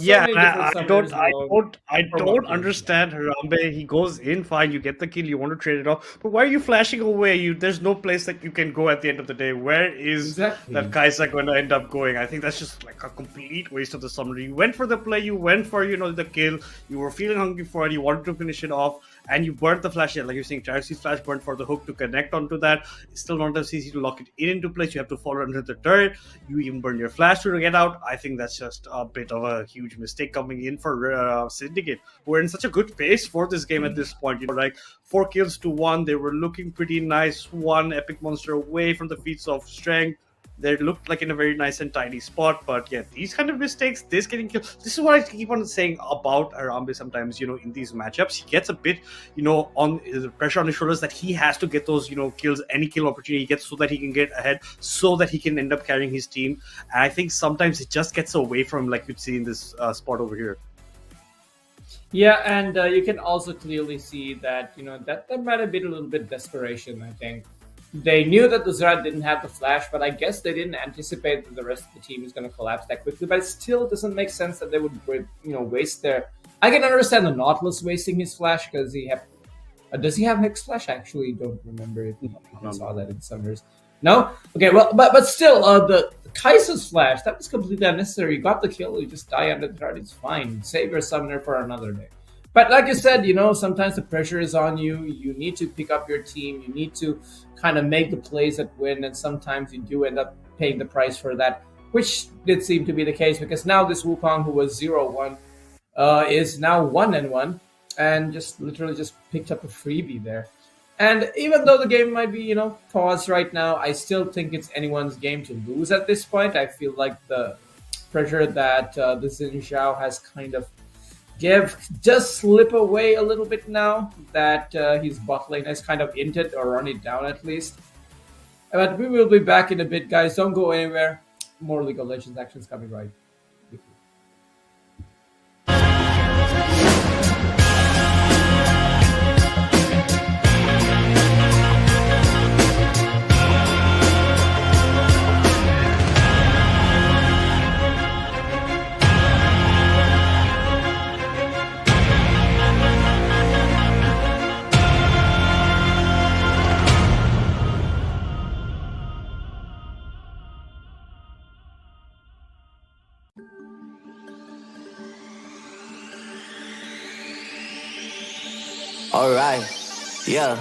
don't understand Harambe. He goes in fine, you get the kill, you want to trade it off, but why are you flashing away? There's no place that you can go at the end of the day. Where is that Kai'Sa going to end up going? I think that's just like a complete waste of the summoner. You went for the play, you went for the kill, you were feeling hungry for it, you wanted to finish it off, and you burnt the flash. Like you're saying, Traxxas flash burnt for the hook to connect onto that. It's still not as easy to lock it into place. You have to follow under the turret. You even burn your flash to get out. I think that's just a bit of a huge mistake coming in for Syndicate. We're in such a good pace for this game at this point. 4 kills to 1. They were looking pretty nice. 1 epic monster away from the feats of strength. They looked like in a very nice and tidy spot, but yeah, these kind of mistakes, this getting killed, this is what I keep on saying about Harambe sometimes, in these matchups. He gets a bit, on the pressure on his shoulders that he has to get those, kills, any kill opportunity he gets so that he can get ahead, so that he can end up carrying his team. And I think sometimes it just gets away from him, like you'd see in this spot over here. Yeah, and you can also clearly see that, that might have been a little bit desperation, I think. They knew that the Zerat didn't have the flash, but I guess they didn't anticipate that the rest of the team is going to collapse that quickly. But it still doesn't make sense that they would, waste their. I can understand the Nautilus wasting his flash because he have. Does he have Hex Flash? I actually don't remember if I saw that in Summers. No? Okay, well, but still, the Kai'Sa's flash, that was completely unnecessary. You got the kill, you just die under the card, it's fine. Save your summoner for another day. But like you said, sometimes the pressure is on you. You need to pick up your team. You need to kind of make the plays that win, and sometimes you do end up paying the price for that, which did seem to be the case because now this Wukong, who was 0-1, is now 1-1, and literally just picked up a freebie there. And even though the game might be, paused right now, I still think it's anyone's game to lose at this point. I feel like the pressure that the Xin Zhao has kind of just slip away a little bit now that his bot lane has kind of inted or run it down at least. But we will be back in a bit, guys. Don't go anywhere. More League of Legends actions coming right. Alright, yeah.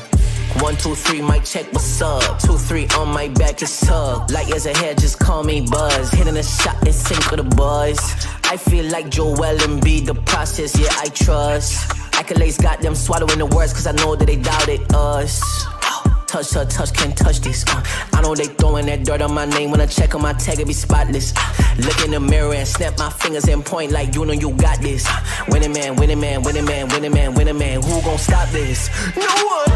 1, 2, 3, mic check, what's up? 2, 3 on my back, it's tug. Light years ahead, just call me Buzz. Hitting a shot in sync with the boys. I feel like Joel Embiid, the process, yeah, I trust. Accolades got them swallowing the words, cause I know that they doubted us. Touch, can't touch this. I know they throwing that dirt on my name. When I check on my tag, it be spotless. Look in the mirror and snap my fingers and point like you know you got this. Winning man, winning man, winning man, winning man, winning man. Who gon' stop this? No one.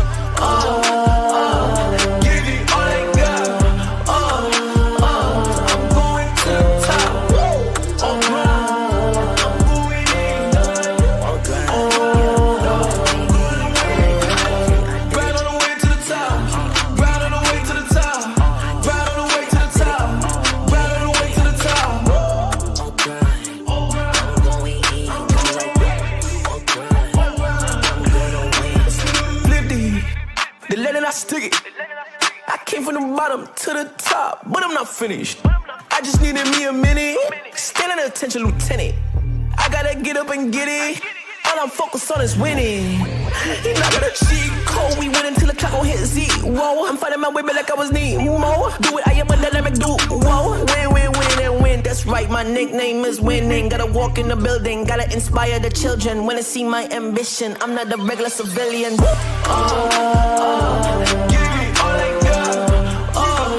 Give it all I got. I'm going to the top. I'm going in. Right on the way to the top. Right on the way to the top. Right on the way to the top. Right on the way to the top. I'm going in. Flip the letter I stick it. I came from the bottom to the top, but I'm not finished. I just needed me a minute. Standing attention, lieutenant. I gotta get up and get it. All I'm focused on is winning. He not gonna cheat code. We win until the clock gon' hit Z. Whoa, I'm fighting my way back like I was Nemo. Do it, I am a dynamic dude. Whoa, win and win. That's right, my nickname is winning. Gotta walk in the building, gotta inspire the children. When they see my ambition, I'm not a regular civilian. Give me all I got. I'm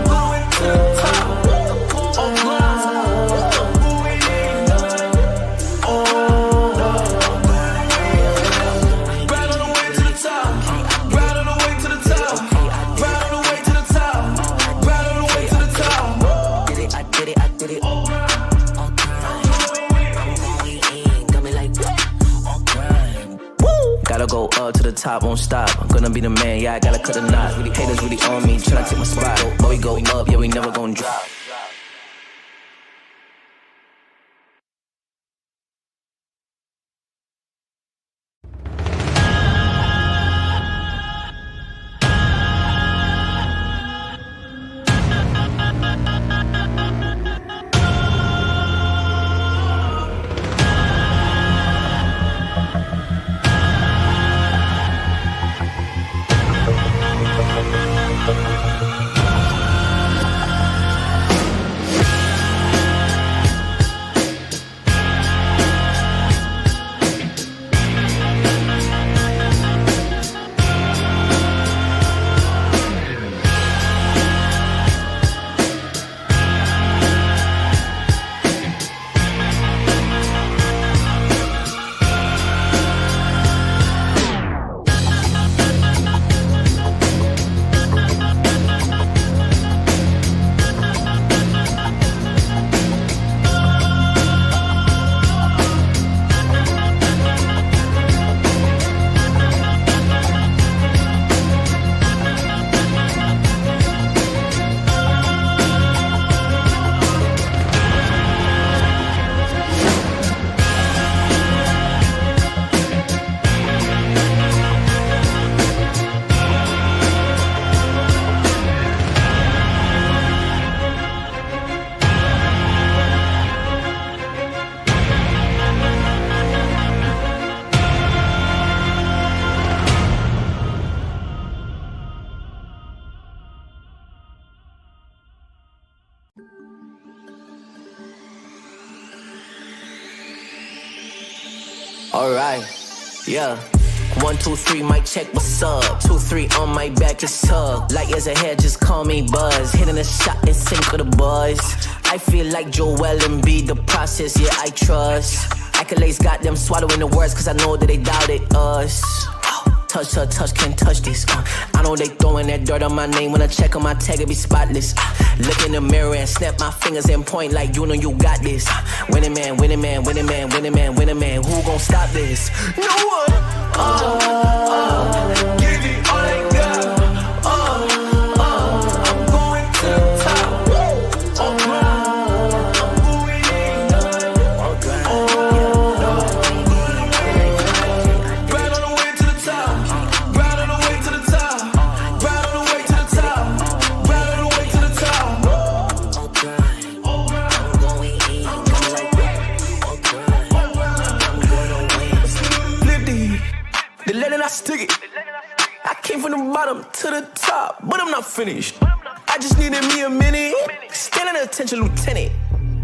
going to the top. I'm going in. Right on the way to the top. Right on the way to the top. Right on the way to the top. Right on the way to the top. Did it, I did it, I did it. I'm going in. Got me like, woo! Gotta go up to the top, won't stop. I'm gonna be the man, yeah, I gotta cut the knot. Really haters really on me, tryna take my spot. But we go up, yeah, we never gon' drop. Alright, yeah. 1, 2, 3, mic check, what's up? 2, 3 on my back, it's tug. Light years ahead, just call me Buzz. Hitting a shot and sink with the boys. I feel like Joel Embiid, the process, yeah, I trust. Accolades got them swallowing the words, cause I know that they doubted us. Touch, touch, touch, can't touch this. I know they throwing that dirt on my name. When I check on my tag, it be spotless. Look in the mirror and snap my fingers and point like you know you got this. Winning man, winning man, winning man, winning man, winning man. Who gon' stop this? No one. Give it all I got. I'm going to the top. I'm moving in. Right on the way to the top. Right on the way to the top. Right on the way to the top. Right on the way to the top. I'm going in. I'm like that. I'm gonna win. Flip the let it, I stick it. I came from the bottom to the top, but I'm not finished. I just needed me a minute. Standing at attention, lieutenant.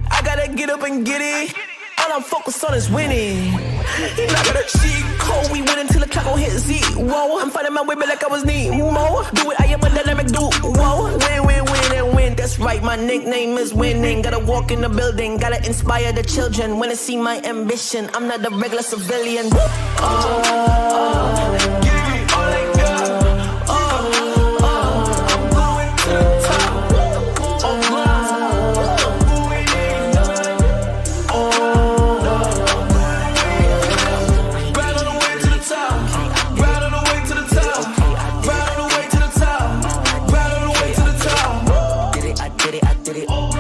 I gotta get up and get it. All I'm focused on is winning. He not gonna cheat code. We win until the clock gon' hit Z. Whoa, I'm fighting my way back like I was Nemo. Do it, I am a dynamic dude. Whoa, win, win, win, and win. That's right, my nickname is winning. Gotta walk in the building, gotta inspire the children. When they see my ambition, I'm not a regular civilian. Give me all I got. I'm going to the top. I'm moving in. Right on the way to the top. Right on the way to the top. Right on the way to the top. Right on the way to the top. Did it, I did it, I did it. I'm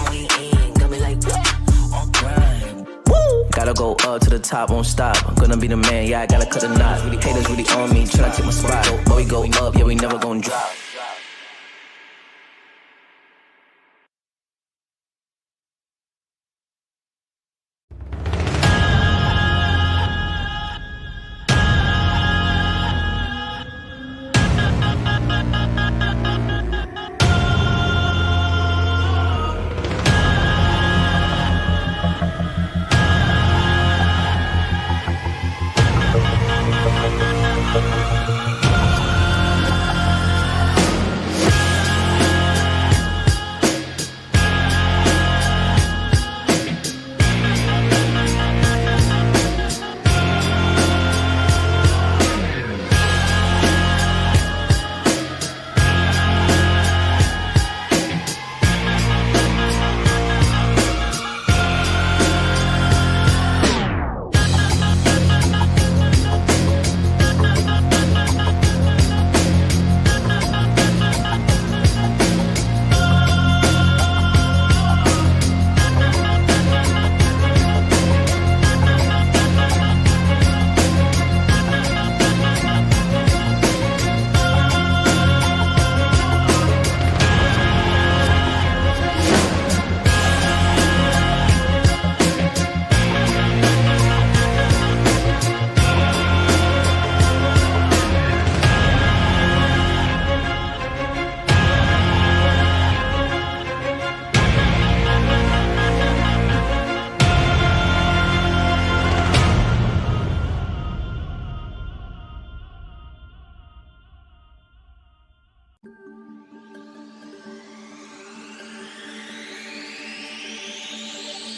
going in. Got me like, all grind. Gotta go up to the top, won't stop. I'm gonna be the man, yeah, I gotta cut the knot. Haters really on me, tryna take my spot. But we go up, yeah, we never gon' drop.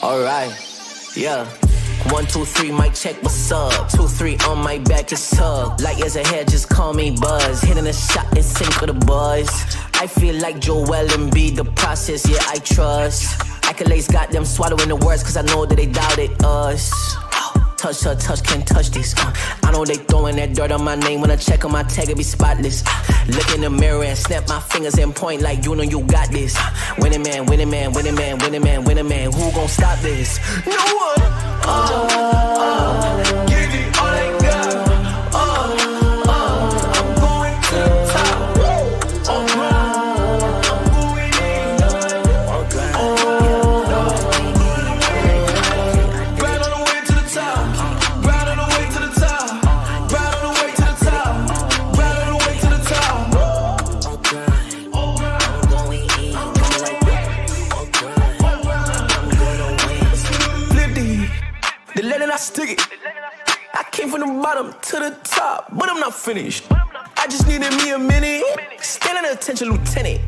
Alright, yeah. 1, 2, 3, mic check, what's up? 2, 3 on my back, it's tug. Light years ahead, just call me Buzz. Hitting a shot and sink with the boys. I feel like Joel Embiid, the process, yeah, I trust. Accolades got them swallowing the words, cause I know that they doubted us. Touch, touch, touch, can't touch this. I know they throwing that dirt on my name. When I check on my tag, it be spotless. Look in the mirror and snap my fingers and point like you know you got this. Winning man, winning man, winning man, winning man, winning man. Who gon' stop this? No one. Give it all I got. I'm going to the top. I'm moving in. Right on the way to the top. Right on the way to the top. Right on the way to the top. Right on the way to the top. I'm going in. I'm like that. I'm gonna win. Flip the Came from the bottom to the top, but I'm not finished. I just needed me a minute. Standing attention, lieutenant.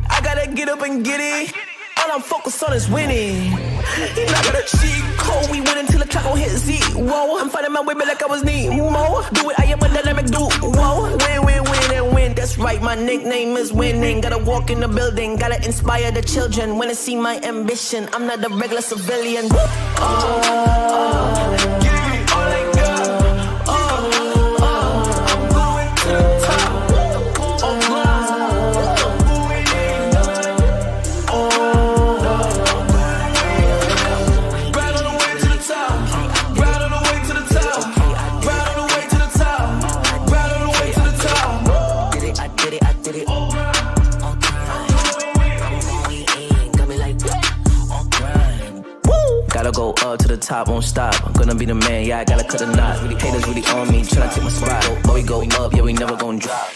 I gotta get up and get it. All I'm focused on is winning. And I got a cheat code. We win until the clock gon' hit Z. Whoa, I'm fighting my way back like I was Nemo. Do it, I am a dynamic dude. Whoa, win and win. That's right, my nickname is winning. Gotta walk in the building, gotta inspire the children. Wanna see my ambition. I'm not a regular civilian. Gotta go up to the top, won't stop. I'm gonna be the man, yeah, I gotta cut a knot. Haters really on me, tryna take my spot. But we go up, yeah, we never gon' drop.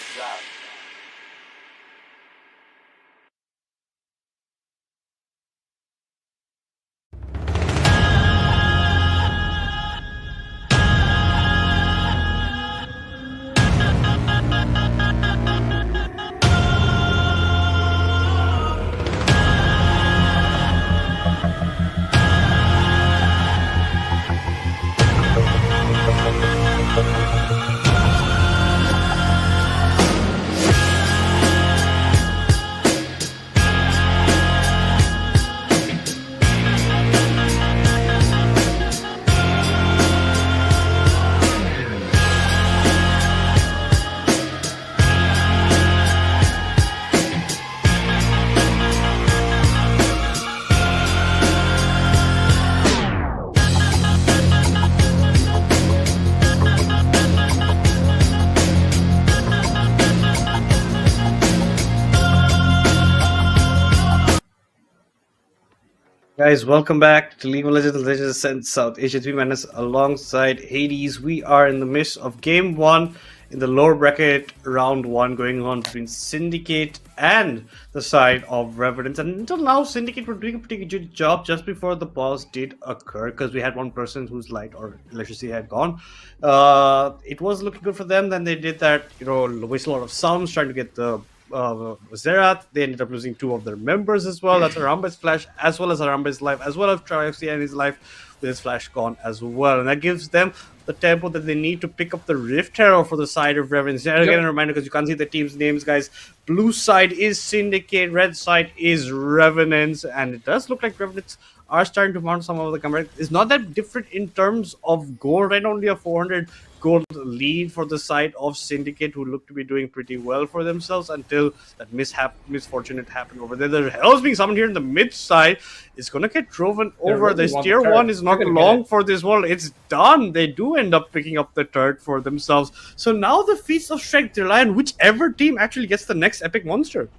Guys, welcome back to League of Legends Legends Ascent South Asia 3 Madness alongside Hades. We are in the midst of Game 1 in the lower bracket, Round 1 going on between Syndicate and the side of Revenants. And until now, Syndicate were doing a pretty good job just before the pause did occur, because we had one person whose light or electricity had gone. It was looking good for them. Then they did that, waste a lot of sums trying to get the Zerath. They ended up losing 2 of their members as well. That's Aramba's Flash as well as Aramba's life, as well as Trioxy and his life with his Flash gone as well. And that gives them the tempo that they need to pick up the Rift Arrow for the side of Revenants. And again, a reminder, because you can't see the team's names, guys. Blue side is Syndicate, red side is Revenants, and it does look like Revenants are starting to mount some of the comeback. It's not that different in terms of gold, right? Only a 400 gold lead for the side of Syndicate, who look to be doing pretty well for themselves until that misfortunate happened over there. The hell's being summoned here in the mid side. It's gonna get driven over. Really This tier 1 is not long for this world. It's done. They do end up picking up the turret for themselves. So now the feats of strength rely on whichever team actually gets the next epic monster.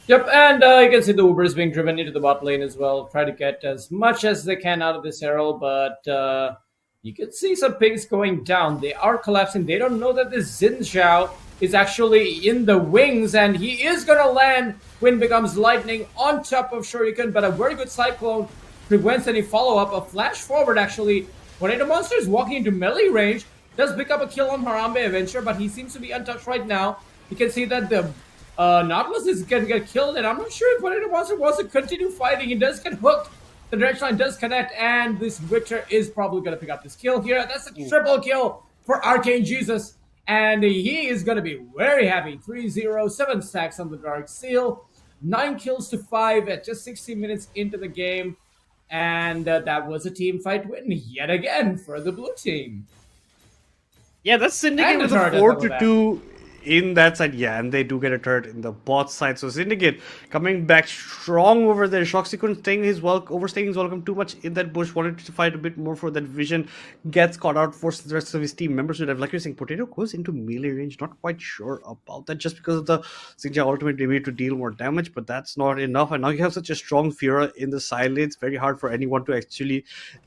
Yep, and you can see the Uber is being driven into the bot lane as well. Try to get as much as they can out of this Herald, but you can see some pings going down. They are collapsing. They don't know that this Xin Zhao is actually in the wings, and he is going to land. Wind becomes lightning on top of Shuriken, but a very good Cyclone prevents any follow-up. A flash forward, actually. Tornado Monster is walking into melee range. Does pick up a kill on Harambe Adventure, but he seems to be untouched right now. You can see that the Nautilus is going to get killed, and I'm not sure if Tornado Monster wants to continue fighting. He does get hooked. The direction line does connect, and this Witcher is probably going to pick up this kill here. That's a triple kill for Arcane Jesus, and he is going to be very happy. 3-0, 7 stacks on the Dark Seal, 9 kills to 5 at just 60 minutes into the game, and that was a team fight win yet again for the blue team. Yeah, that's Syndicate with a 4-2 in that side. Yeah, and they do get a turret in the bot side. So Syndicate coming back strong over there. Shoxy couldn't overstaying his welcome too much in that bush. Wanted to fight a bit more for that vision. Gets caught out, forces the rest of his team members to have, like you're saying, Potato goes into melee range. Not quite sure about that, just because of the Xingqiao ultimate ability to deal more damage, but that's not enough. And now you have such a strong Fiora in the side lane. It's very hard for anyone to actually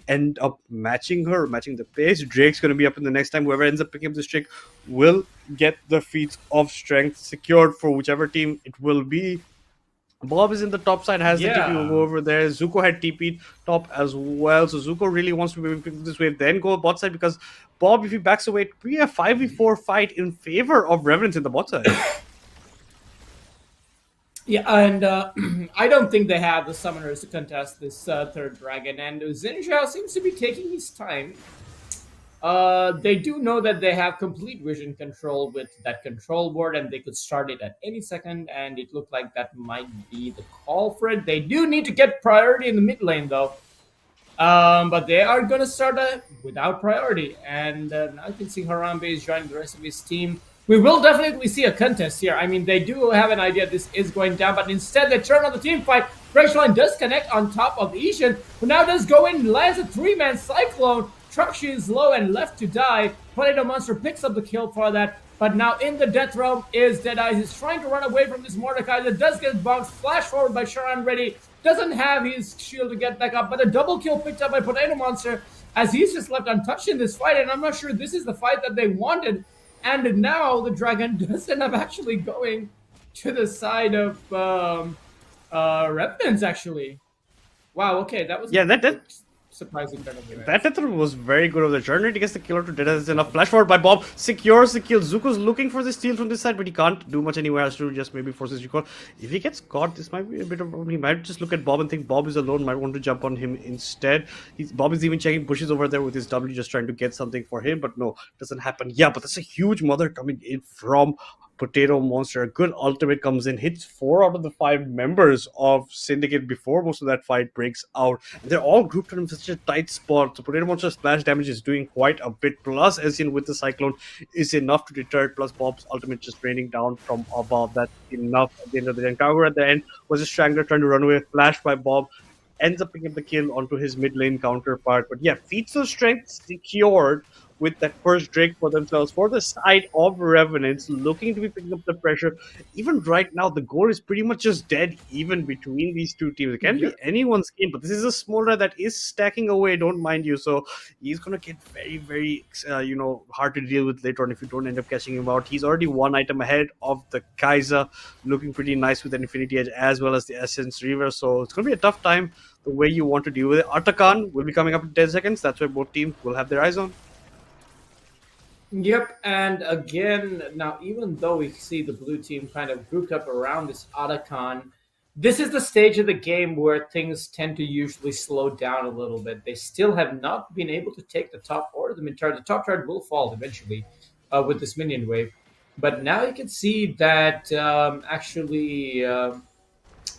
end up matching her, matching the pace. Drake's going to be up in the next time. Whoever ends up picking up this trick will get the feats of strength secured for whichever team it will be. Bob is in the top side, has the TP Yeah. over there. Zuko had TP'd top as well. So Zuko really wants to maybe pick this wave, then go bot side because Bob, if he backs away, it could be a 5v4 fight in favor of Revenants in the bot side. Yeah, and I don't think they have the summoners to contest this third dragon, and Zinjao seems to be taking his time. They do know that they have complete vision control with that control board, and they could start it at any second, and it looked like that might be the call for it. They do need to get priority in the mid lane, though. But they are going to start without priority, and now you can see Harambe is joining the rest of his team. We will definitely see a contest here. I mean, they do have an idea this is going down, but instead they turn on the team fight. Freshline does connect on top of Ishan, who now does go in, lands a 3-man Cyclone. Truxie is low and left to die. Tornado Monster picks up the kill for that. But now in the death realm is Deadeye. He's trying to run away from this Mordecai that does get bounced. Flash forward by Sharan Reddy. Doesn't have his shield to get back up. But a double kill picked up by Potato Monster as he's just left untouched in this fight. And I'm not sure this is the fight that they wanted. And now the dragon does end up actually going to the side of Revenants, actually. Wow, okay, that was surprising turn of the events. That death was very good of the journey to get the killer to dead as enough. Flash forward by Bob, secures the kill. Zuko's looking for the steal from this side, but he can't do much anywhere else to just maybe force his recall. If he gets caught, this might be a bit of a problem. He might just look at Bob and think Bob is alone, might want to jump on him instead. Bob is even checking bushes over there with his W, just trying to get something for him, but no, doesn't happen. Yeah, but that's a huge mother coming in from Potato Monster. A good ultimate comes in, hits 4 out of the 5 members of Syndicate before most of that fight breaks out. And they're all grouped in such a tight spot. So Potato Monster's splash damage is doing quite a bit. Plus SYN with the Cyclone is enough to deter it. Plus Bob's ultimate just raining down from above. That's enough at the end of the day. Tower at the end was a Strangler trying to run away. Flash by Bob. Ends up picking up the kill onto his mid lane counterpart. But yeah, feats of strength secured with that first Drake for themselves for the side of Revenants, looking to be picking up the pressure. Even right now, the goal is pretty much just dead even between these two teams. It can be anyone's game, but this is a Smolder that is stacking away, don't mind you. So he's going to get very, very, hard to deal with later on if you don't end up catching him out. He's already 1 item ahead of the Kaiser, looking pretty nice with an Infinity Edge as well as the Essence Reaver. So it's going to be a tough time the way you want to deal with it. Artakan will be coming up in 10 seconds. That's where both teams will have their eyes on. Yep, and again, now even though we see the blue team kind of grouped up around this Otacon, this is the stage of the game where things tend to usually slow down a little bit. They still have not been able to take the top or the mid turret. The top turret will fall eventually with this minion wave. But now you can see that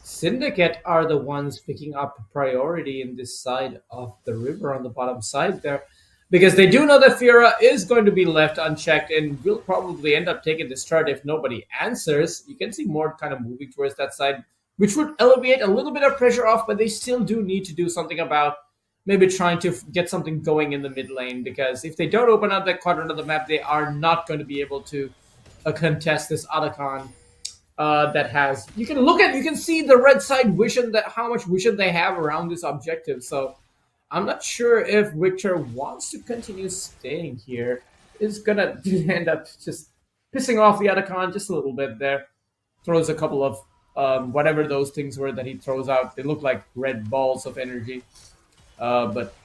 Syndicate are the ones picking up priority in this side of the river on the bottom side there. Because they do know that Fiora is going to be left unchecked and will probably end up taking this turret if nobody answers. You can see more kind of moving towards that side, which would alleviate a little bit of pressure off, but they still do need to do something about maybe trying to get something going in the mid lane, because if they don't open up that quadrant of the map, they are not going to be able to contest this Otacon that has... You can see the red side vision, that how much vision they have around this objective, so... I'm not sure if Victor wants to continue staying here. Is gonna end up just pissing off the Otacon just a little bit there. Throws a couple of whatever those things were that he throws out. They look like red balls of energy. But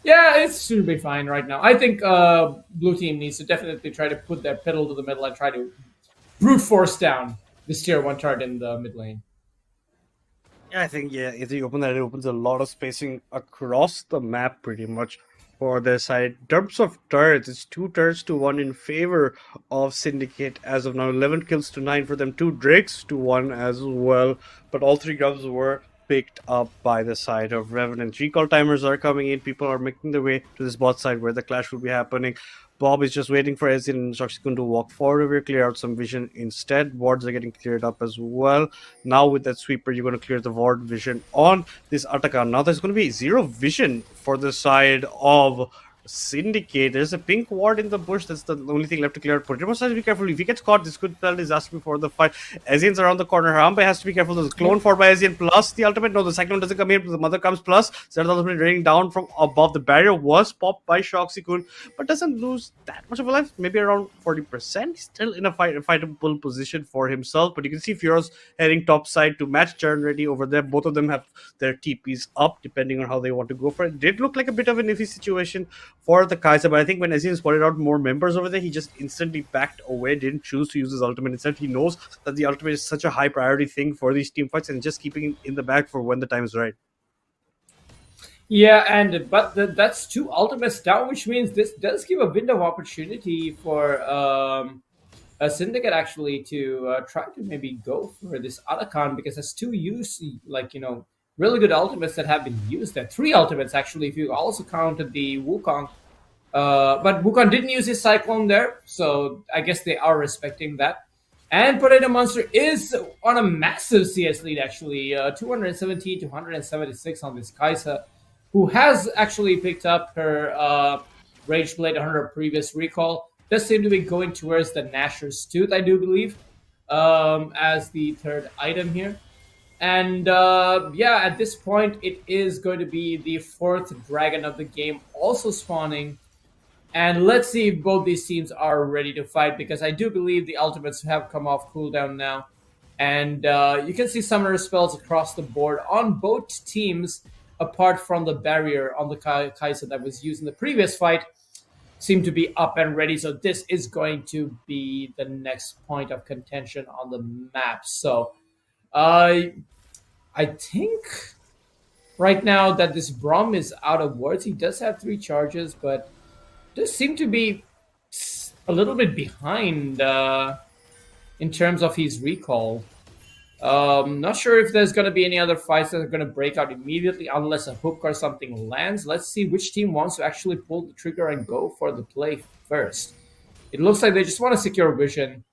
yeah, it should be fine right now. I think blue team needs to definitely try to put their pedal to the middle and try to brute force down this tier 1 turret in the mid lane. I think, if you open that, it opens a lot of spacing across the map pretty much for their side. In terms of turrets, it's 2 turrets to 1 in favor of Syndicate as of now. 11 kills to 9 for them, 2 Drakes to 1 as well. But all 3 grubs were picked up by the side of Revenant. Recall timers are coming in. People are making their way to this bot side where the clash will be happening. Bob is just waiting for SYN and Instruction to walk forward over, clear out some vision instead. Wards are getting cleared up as well. Now with that sweeper, you're going to clear the ward vision on this Otacon. Now there's going to be 0 vision for the side of Syndicate. There's a pink ward in the bush. That's the only thing left to clear. Potemos has to be careful. If he gets caught, this could spell is asking for the fight. Ezion's around the corner. Harambe has to be careful. There's a clone fought by Ezien plus the ultimate. No, the cyclone doesn't come here. The mother comes plus. Zer's ultimate raining down from above. The barrier was popped by Shoxikun, but doesn't lose that much of a life. Maybe around 40%. Still in a fightable position for himself. But you can see Fiora's heading top side to match Churn ready over there. Both of them have their TPs up depending on how they want to go for it. It did look like a bit of an iffy situation for the Kaiser, but I think when Ezien spotted out more members over there, he just instantly backed away, didn't choose to use his ultimate. Instead, he knows that the ultimate is such a high priority thing for these team fights and just keeping it in the bag for when the time is right. Yeah, that's 2 ultimates down, which means this does give a window of opportunity for a Syndicate actually to try to maybe go for this Arakan, because there's 2 use, really good ultimates that have been used there. 3 ultimates actually, if you also counted the Wukong. But Wukong didn't use his Cyclone there, so I guess they are respecting that. And Potato Monster is on a massive CS lead actually, 217 to 176 on this Kai'Sa, who has actually picked up her Rage Blade on her previous recall. Does seem to be going towards the Gnasher's Tooth, I do believe, as the 3rd item here. And at this point, it is going to be the 4th dragon of the game also spawning. And let's see if both these teams are ready to fight, because I do believe the ultimates have come off cooldown now. And you can see summoner spells across the board on both teams, apart from the barrier on the Kai'Sa that was used in the previous fight, seem to be up and ready. So this is going to be the next point of contention on the map. So I think right now that this Braum is out of words. He does have 3 charges, but does seem to be a little bit behind in terms of his recall. Not sure if there's going to be any other fights that are going to break out immediately unless a hook or something lands. Let's see which team wants to actually pull the trigger and go for the play first. It looks like they just want to secure vision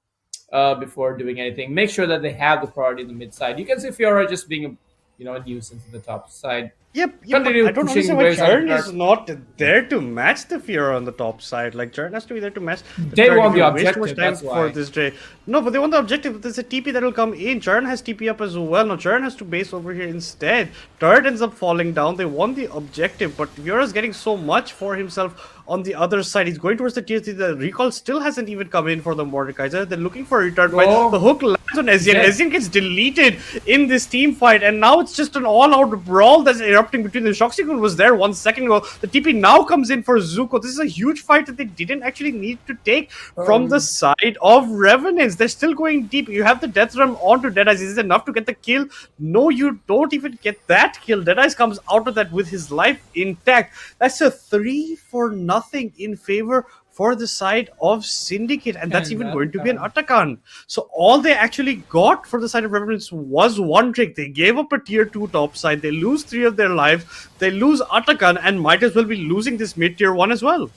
before doing anything. Make sure that they have the priority in the mid side. You can see Fiora just being a nuisance in the top side. Yep, but I don't understand why Churn is not there to match the Fiora on the top side. Like, Churn has to be there to match the They turret. want the Waste too much objective, time that's for why. this day. No, but they want the objective. There's a TP that will come in. Churn has TP up as well. No, Churn has to base over here instead. Turret ends up falling down. They want the objective, but Fiora's getting so much for himself on the other side. He's going towards the tier 3. The recall still hasn't even come in for the Mordekaiser. They're looking for a return fight. The hook lands on Ezien. Yes. Ezien gets deleted in this team fight, and now it's just an all-out brawl that's erupting between them. Shoxikun was there 1 second ago. The TP now comes in for Zuko. This is a huge fight that they didn't actually need to take from the side of Revenants. They're still going deep. You have the Death Realm onto Deadeyes. Is it enough to get the kill? No, you don't even get that kill. Deadeyes comes out of that with his life intact. That's a 3-0 in favor for the side of Syndicate, and that's even going to be an Atakan. So all they actually got for the side of Revenants was 1 trick. They gave up a tier 2 top side. They lose 3 of their lives. They lose Atakan, and might as well be losing this mid tier 1 as well.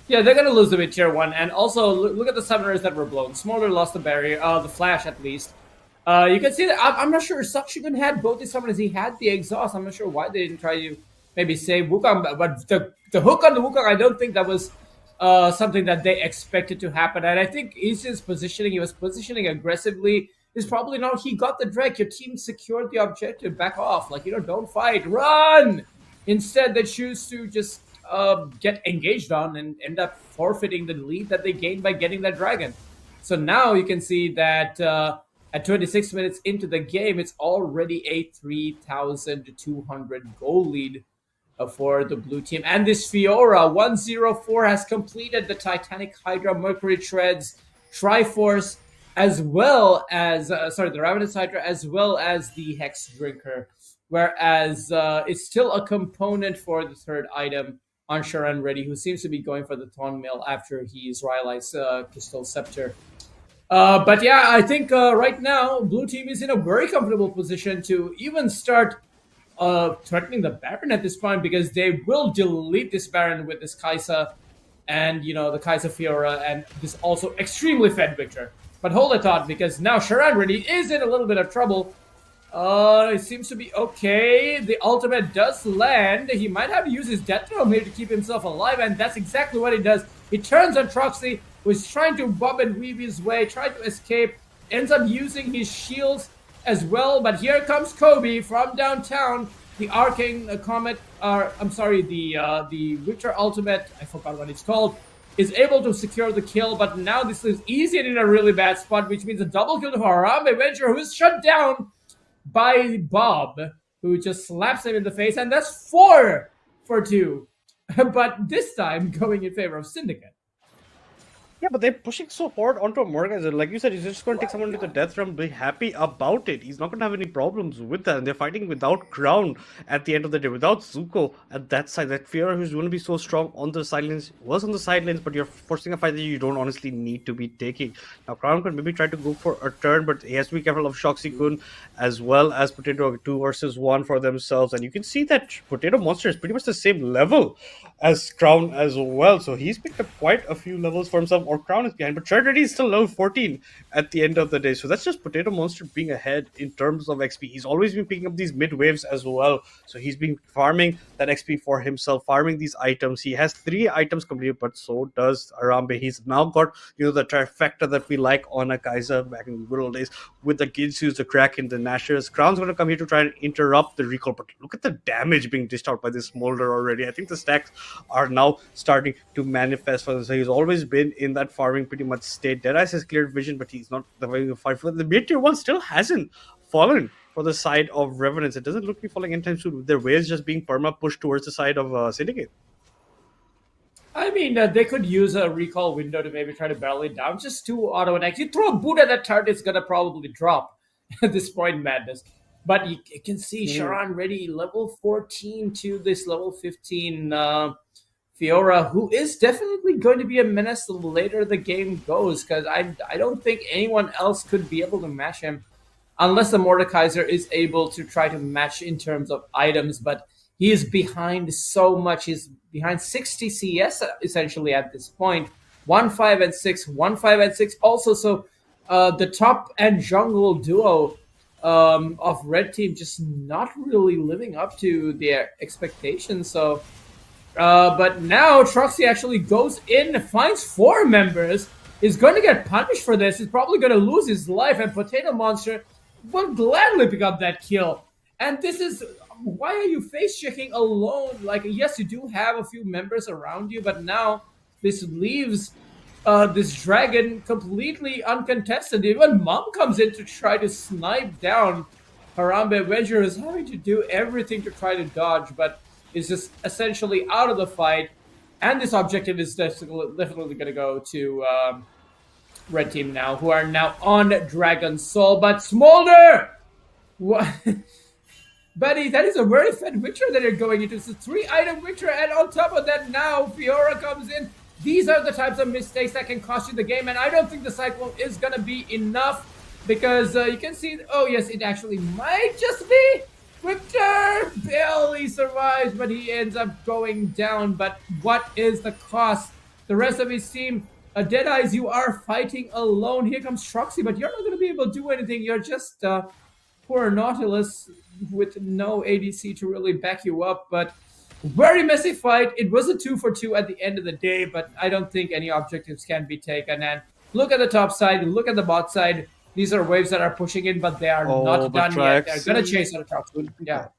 Yeah, they're going to lose the mid tier 1. And also, look at the summoners that were blown. Smolder lost the barrier, the flash at least. You can see that I'm not sure Shoxikun had both the summoners. He had the exhaust. I'm not sure why they didn't try to maybe save Wukong, but the hook on the Wukong, I don't think that was something that they expected to happen. And I think his positioning, he was positioning aggressively, is probably not. He got the Drake. Your team secured the objective. Back off. Don't fight. Run! Instead, they choose to just get engaged on and end up forfeiting the lead that they gained by getting that dragon. So now you can see that at 26 minutes into the game, it's already a 3,200 goal lead for the blue team. And this Fiora 104 has completed the Titanic Hydra Mercury Treads Triforce, as well as the Revenants Hydra, as well as the Hex Drinker. Whereas it's still a component for the 3rd item on Sharan Reddy, who seems to be going for the Thorn Mail after he's realized Crystal Scepter. But yeah, I think right now, blue team is in a very comfortable position to even start threatening the Baron at this point, because they will delete this Baron with this Kai'Sa and, the Kai'Sa Fiora and this also extremely fed Victor. But hold that thought, because now Sharan Reddy is in a little bit of trouble. It seems to be okay. The ultimate does land. He might have to use his death throw here to keep himself alive, and that's exactly what he does. He turns on Troxy, who's trying to bob and weave his way, trying to escape, ends up using his shields as well. But here comes Kobe from downtown. The Arcane Comet, the Victor Ultimate, I forgot what it's called, is able to secure the kill, but now this is easy and in a really bad spot, which means a double kill to Harambe Venture, who is shut down by Bob, who just slaps him in the face, and that's 4 for 2. But this time going in favor of Syndicate. Yeah, but they're pushing so hard onto a Morgan. Like you said, he's just going to take someone to the death realm, be happy about it. He's not going to have any problems with that. And they're fighting without Crown at the end of the day, without Zuko at that side. That Fiora, who's going to be so strong on the sidelines, was on the sidelines, but you're forcing a fight that you don't honestly need to be taking. Now, Crown could maybe try to go for a turn, but he has to be careful of Shoxy-kun as well as Potato 2 versus 1 for themselves. And you can see that Potato Monster is pretty much the same level as Crown as well. So he's picked up quite a few levels for himself. Or Crown is behind, but Treasury is still level 14 at the end of the day. So that's just Potato Monster being ahead in terms of XP. He's always been picking up these mid waves as well. So he's been farming that XP for himself, farming these items. He has 3 items completed, but so does Arambe. He's now got, the trifecta that we like on a Kaiser back in the good old days with the Ginsus, the Kraken, the Nashers. Crown's going to come here to try and interrupt the recall, but look at the damage being dished out by this Smolder already. I think the stacks are now starting to manifest for him. So he's always been in that farming pretty much state. Deadice has cleared vision, but he's not the way to fight for the mid tier 1 still hasn't fallen for the side of Revenants. It doesn't look to be falling anytime soon. Their waves just being perma pushed towards the side of Syndicate. I mean, they could use a recall window to maybe try to barrel it down. Just 2 auto attacks. You throw a boot at that turret, it's gonna probably drop at this point, Madness. But you can see Sharon ready, level 14 to this level 15 Fiora, who is definitely going to be a menace the later the game goes, because I don't think anyone else could be able to match him unless the Mordekaiser is able to try to match in terms of items, but he is behind so much. He's behind 60 CS essentially at this point. 1-5 and 6, 1-5 and 6 also. So the top and jungle duo of Red Team just not really living up to their expectations. So but now Troxy actually goes in, finds 4 members, is going to get punished for this, is probably going to lose his life, and Potato Monster will gladly pick up that kill. And this is, why are you face checking alone? Like, yes, you do have a few members around you, but now this leaves this dragon completely uncontested. Even Mom comes in to try to snipe down Harambe Venture, is having to do everything to try to dodge, but is just essentially out of the fight, and this objective is definitely going to go to Red Team now, who are now on Dragon Soul. But Smolder, what? Buddy, that is a very fed Witcher that you're going into. It's a 3-item Witcher, and on top of that, now Fiora comes in. These are the types of mistakes that can cost you the game, and I don't think the Cyclone is going to be enough, because you can see, oh yes, it actually might just be. Victor barely survives, but he ends up going down. But what is the cost? The rest of his team, Deadeyes, you are fighting alone. Here comes Troxy, but you're not going to be able to do anything. You're just poor Nautilus with no ADC to really back you up. But very messy fight. It was a 2-for-2 at the end of the day, but I don't think any objectives can be taken. And look at the top side, look at the bot side. These are waves that are pushing in, but they are not done yet. They're going to chase on the top. Yeah.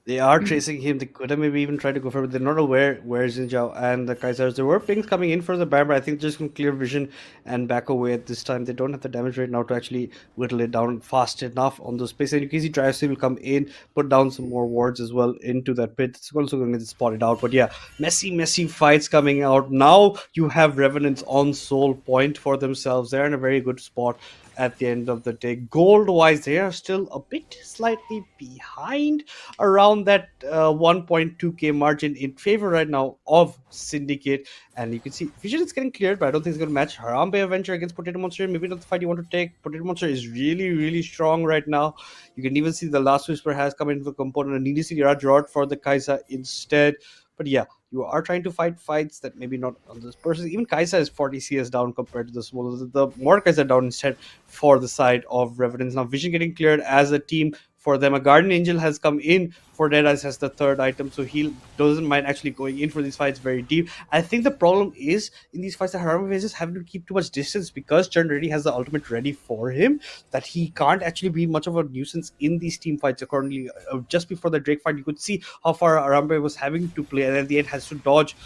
They are chasing him. They could have maybe even tried to go for it, but they're not aware where Xinjiao and the Kaisers. There were pings coming in for the Bam, but I think just can clear vision and back away at this time. They don't have the damage rate now to actually whittle it down fast enough on those space. And you can see Drive will come in, put down some more wards as well into that pit. It's also going to get spotted out. But yeah, messy fights coming out. Now you have Revenants on soul point for themselves. They're in a very good spot at the end of the day. Gold wise, they are still a bit slightly behind around that 1.2k margin in favor right now of Syndicate. And you can see vision is getting cleared, but I don't think it's going to match Harambe Adventure against Potato Monster. Maybe not the fight you want to take. Potato Monster is really strong right now. You can even see the last whisper has come into the component and need to see Raj Rod for the Kaisa instead. But yeah, you are trying to fight fights that maybe not on this person. Even Kaisa is 40 CS down compared to the smaller. The more Kaisa down instead for the side of Revenants. Now Vision getting cleared as a team for them. A Guardian Angel has come in for Deadeyes as the third item, so he doesn't mind actually going in for these fights very deep. I think the problem is in these fights that Harambe faces having to keep too much distance because Churn already has the ultimate ready for him, that he can't actually be much of a nuisance in these team fights. Accordingly, just before the Drake fight, you could see how far Harambe was having to play, and at the end has to dodge,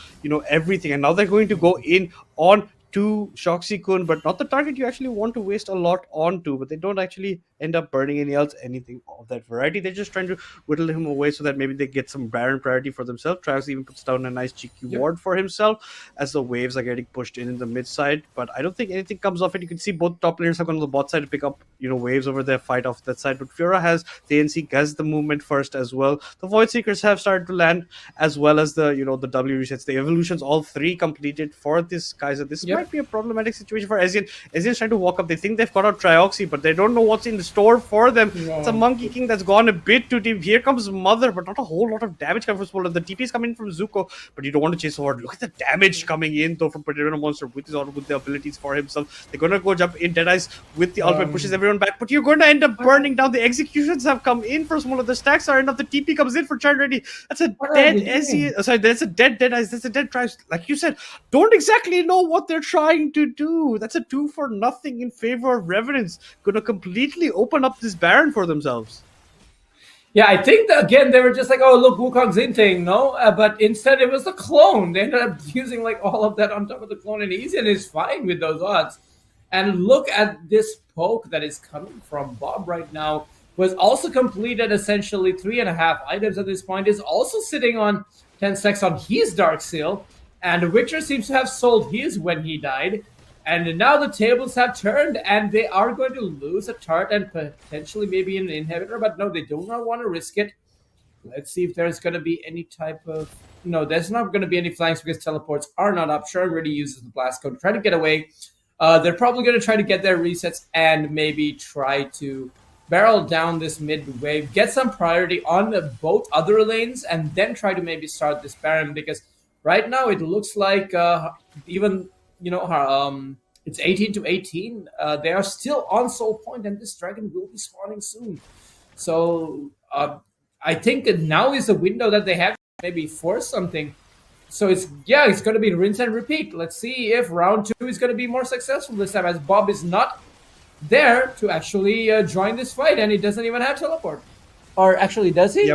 everything. And now they're going to go in on to Shoxi-kun, but not the target you actually want to waste a lot onto. But they don't actually end up burning anything of that variety. They're just trying to whittle him away so that maybe they get some Baron priority for themselves. Travis even puts down a nice GQ ward for himself as the waves are getting pushed in the mid side. But I don't think anything comes off it. You can see both top players have gone on the bot side to pick up, waves over their fight off that side. But Fiora has the ANC, has the movement first as well. The Void Seekers have started to land, as well as the the W resets, the evolutions, all three completed for this Kaiser. This might be a problematic situation for SYN. SYN's trying to walk up. They think they've got out Trioxy, but they don't know what's in the store for them. It's a Monkey King that's gone a bit too deep. Here comes Mother, but not a whole lot of damage coming from Spoiler. The TP is coming from Zuko, but you don't want to chase forward. Look at the damage coming in though from Predator Monster with the abilities for himself. They're gonna go jump in. Deadeyes with the ultimate pushes everyone back, but you're going to end up burning down. The executions have come in for Smaller. The stacks are enough. The TP comes in for Churn ready. That's a dead SE. Sorry, that's a dead Deadeyes. That's a dead Tribes. Like you said, don't exactly know what they're trying to do. That's a 2-for-0 in favor of Revenants. Gonna completely open up this Baron for themselves. Yeah, I think that, again, they were just like, oh, look, Wukong's inting, no? But instead it was the clone. They ended up using like all of that on top of the clone, and Easy is fine with those odds. And look at this poke that is coming from Bob right now. Was also completed essentially 3.5 items at this point. Is also sitting on 10 stacks on his Dark Seal. And Witcher seems to have sold his when he died. And now the tables have turned, and they are going to lose a Tart and potentially maybe an inhibitor. But no, they do not want to risk it. Let's see if there's going to be any type of... No, there's not going to be any flanks because teleports are not up. Sherm already uses the blast code to try to get away. They're probably going to try to get their resets and maybe try to barrel down this mid wave, get some priority on both other lanes, and then try to maybe start this Baron, because right now it looks like even, it's 18-18. They are still on soul point, and this dragon will be spawning soon. So I think that now is the window that they have to maybe force something. So it's going to be rinse and repeat. Let's see if round 2 is going to be more successful this time, as Bob is not there to actually join this fight, and he doesn't even have teleport. Or actually, does he? Yeah,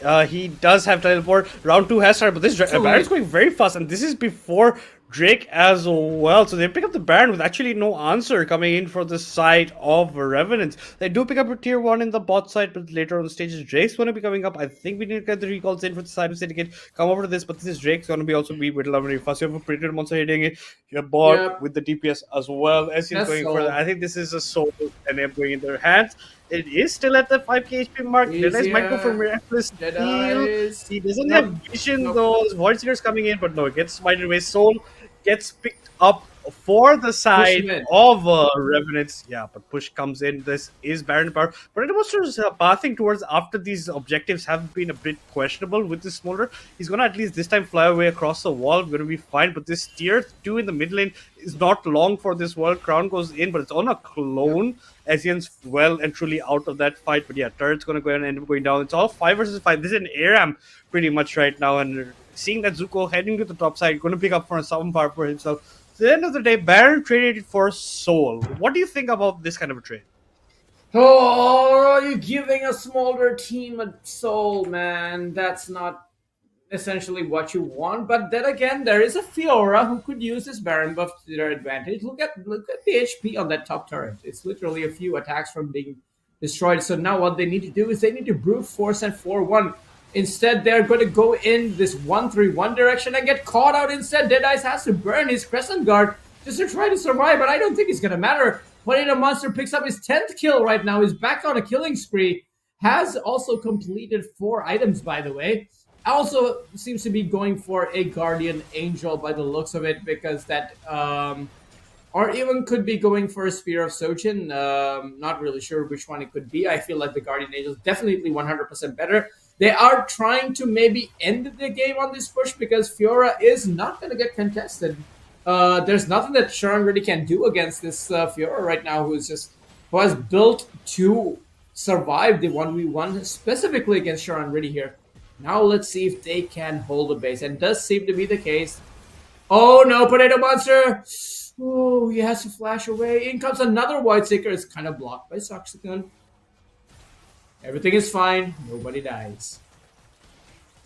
but he does have teleport. Round 2 has started, but this Baron is going very fast, and this is before Drake as well. So they pick up the Baron with actually no answer coming in for the side of Revenants. They do pick up a tier 1 in the bot side, but later on the stages, Drake's going to be coming up. I think we need to get the recalls in for the side of Syndicate. Come over to this, but this is Drake's going to be also be whittled very fast. You have a Predator Monster hitting it. You have bot with the DPS as well. As he's going further, I think this is a soul and they're going in their hands. It is still at the 5k HP mark. Deadeyes might go for Miraculous Heal. He doesn't have vision though. Void Seeker's coming in, but no, it gets smited away. Soul gets picked up for the side of Revenants. Yeah, but push comes in. This is Baron power. But Monster's pathing towards after these objectives have been a bit questionable with this Smolder. He's going to at least this time fly away across the wall. Going to be fine. But this tier 2 in the mid lane is not long for this World Crown goes in, but it's on a clone. SYN's well and truly out of that fight. But yeah, Turret's going to go and end up going down. It's all 5 versus 5. This is an ARAM pretty much right now. And seeing that Zuko heading to the top side, going to pick up for some power for himself. At the end of the day, Baron traded it for Soul. What do you think about this kind of a trade? Oh, you're giving a smaller team a Soul, man. That's not essentially what you want. But then again, there is a Fiora who could use this Baron buff to their advantage. Look at the HP on that top turret. It's literally a few attacks from being destroyed. So now what they need to do is they need to brute force and 4-1. Instead, they're going to go in this 1-3-1 direction and get caught out instead. Deadeyes has to burn his Crescent Guard just to try to survive, but I don't think it's going to matter. Predator Monster picks up his 10th kill right now. He's back on a killing spree. Has also completed 4 items, by the way. Also seems to be going for a Guardian Angel by the looks of it, because that... or even could be going for a Spear of Sojin. Not really sure which one it could be. I feel like the Guardian Angel is definitely 100% better. They are trying to maybe end the game on this push because Fiora is not going to get contested. There's nothing that Sharon really can do against this Fiora right now, who has built 2 survived the 1v1 specifically against Sharon Riddy here. Now let's see if they can hold the base, and does seem to be the case. Oh no, Potato Monster! Oh, he has to flash away. In comes another White Seeker. It's kind of blocked by Soxicon. Everything is fine. Nobody dies.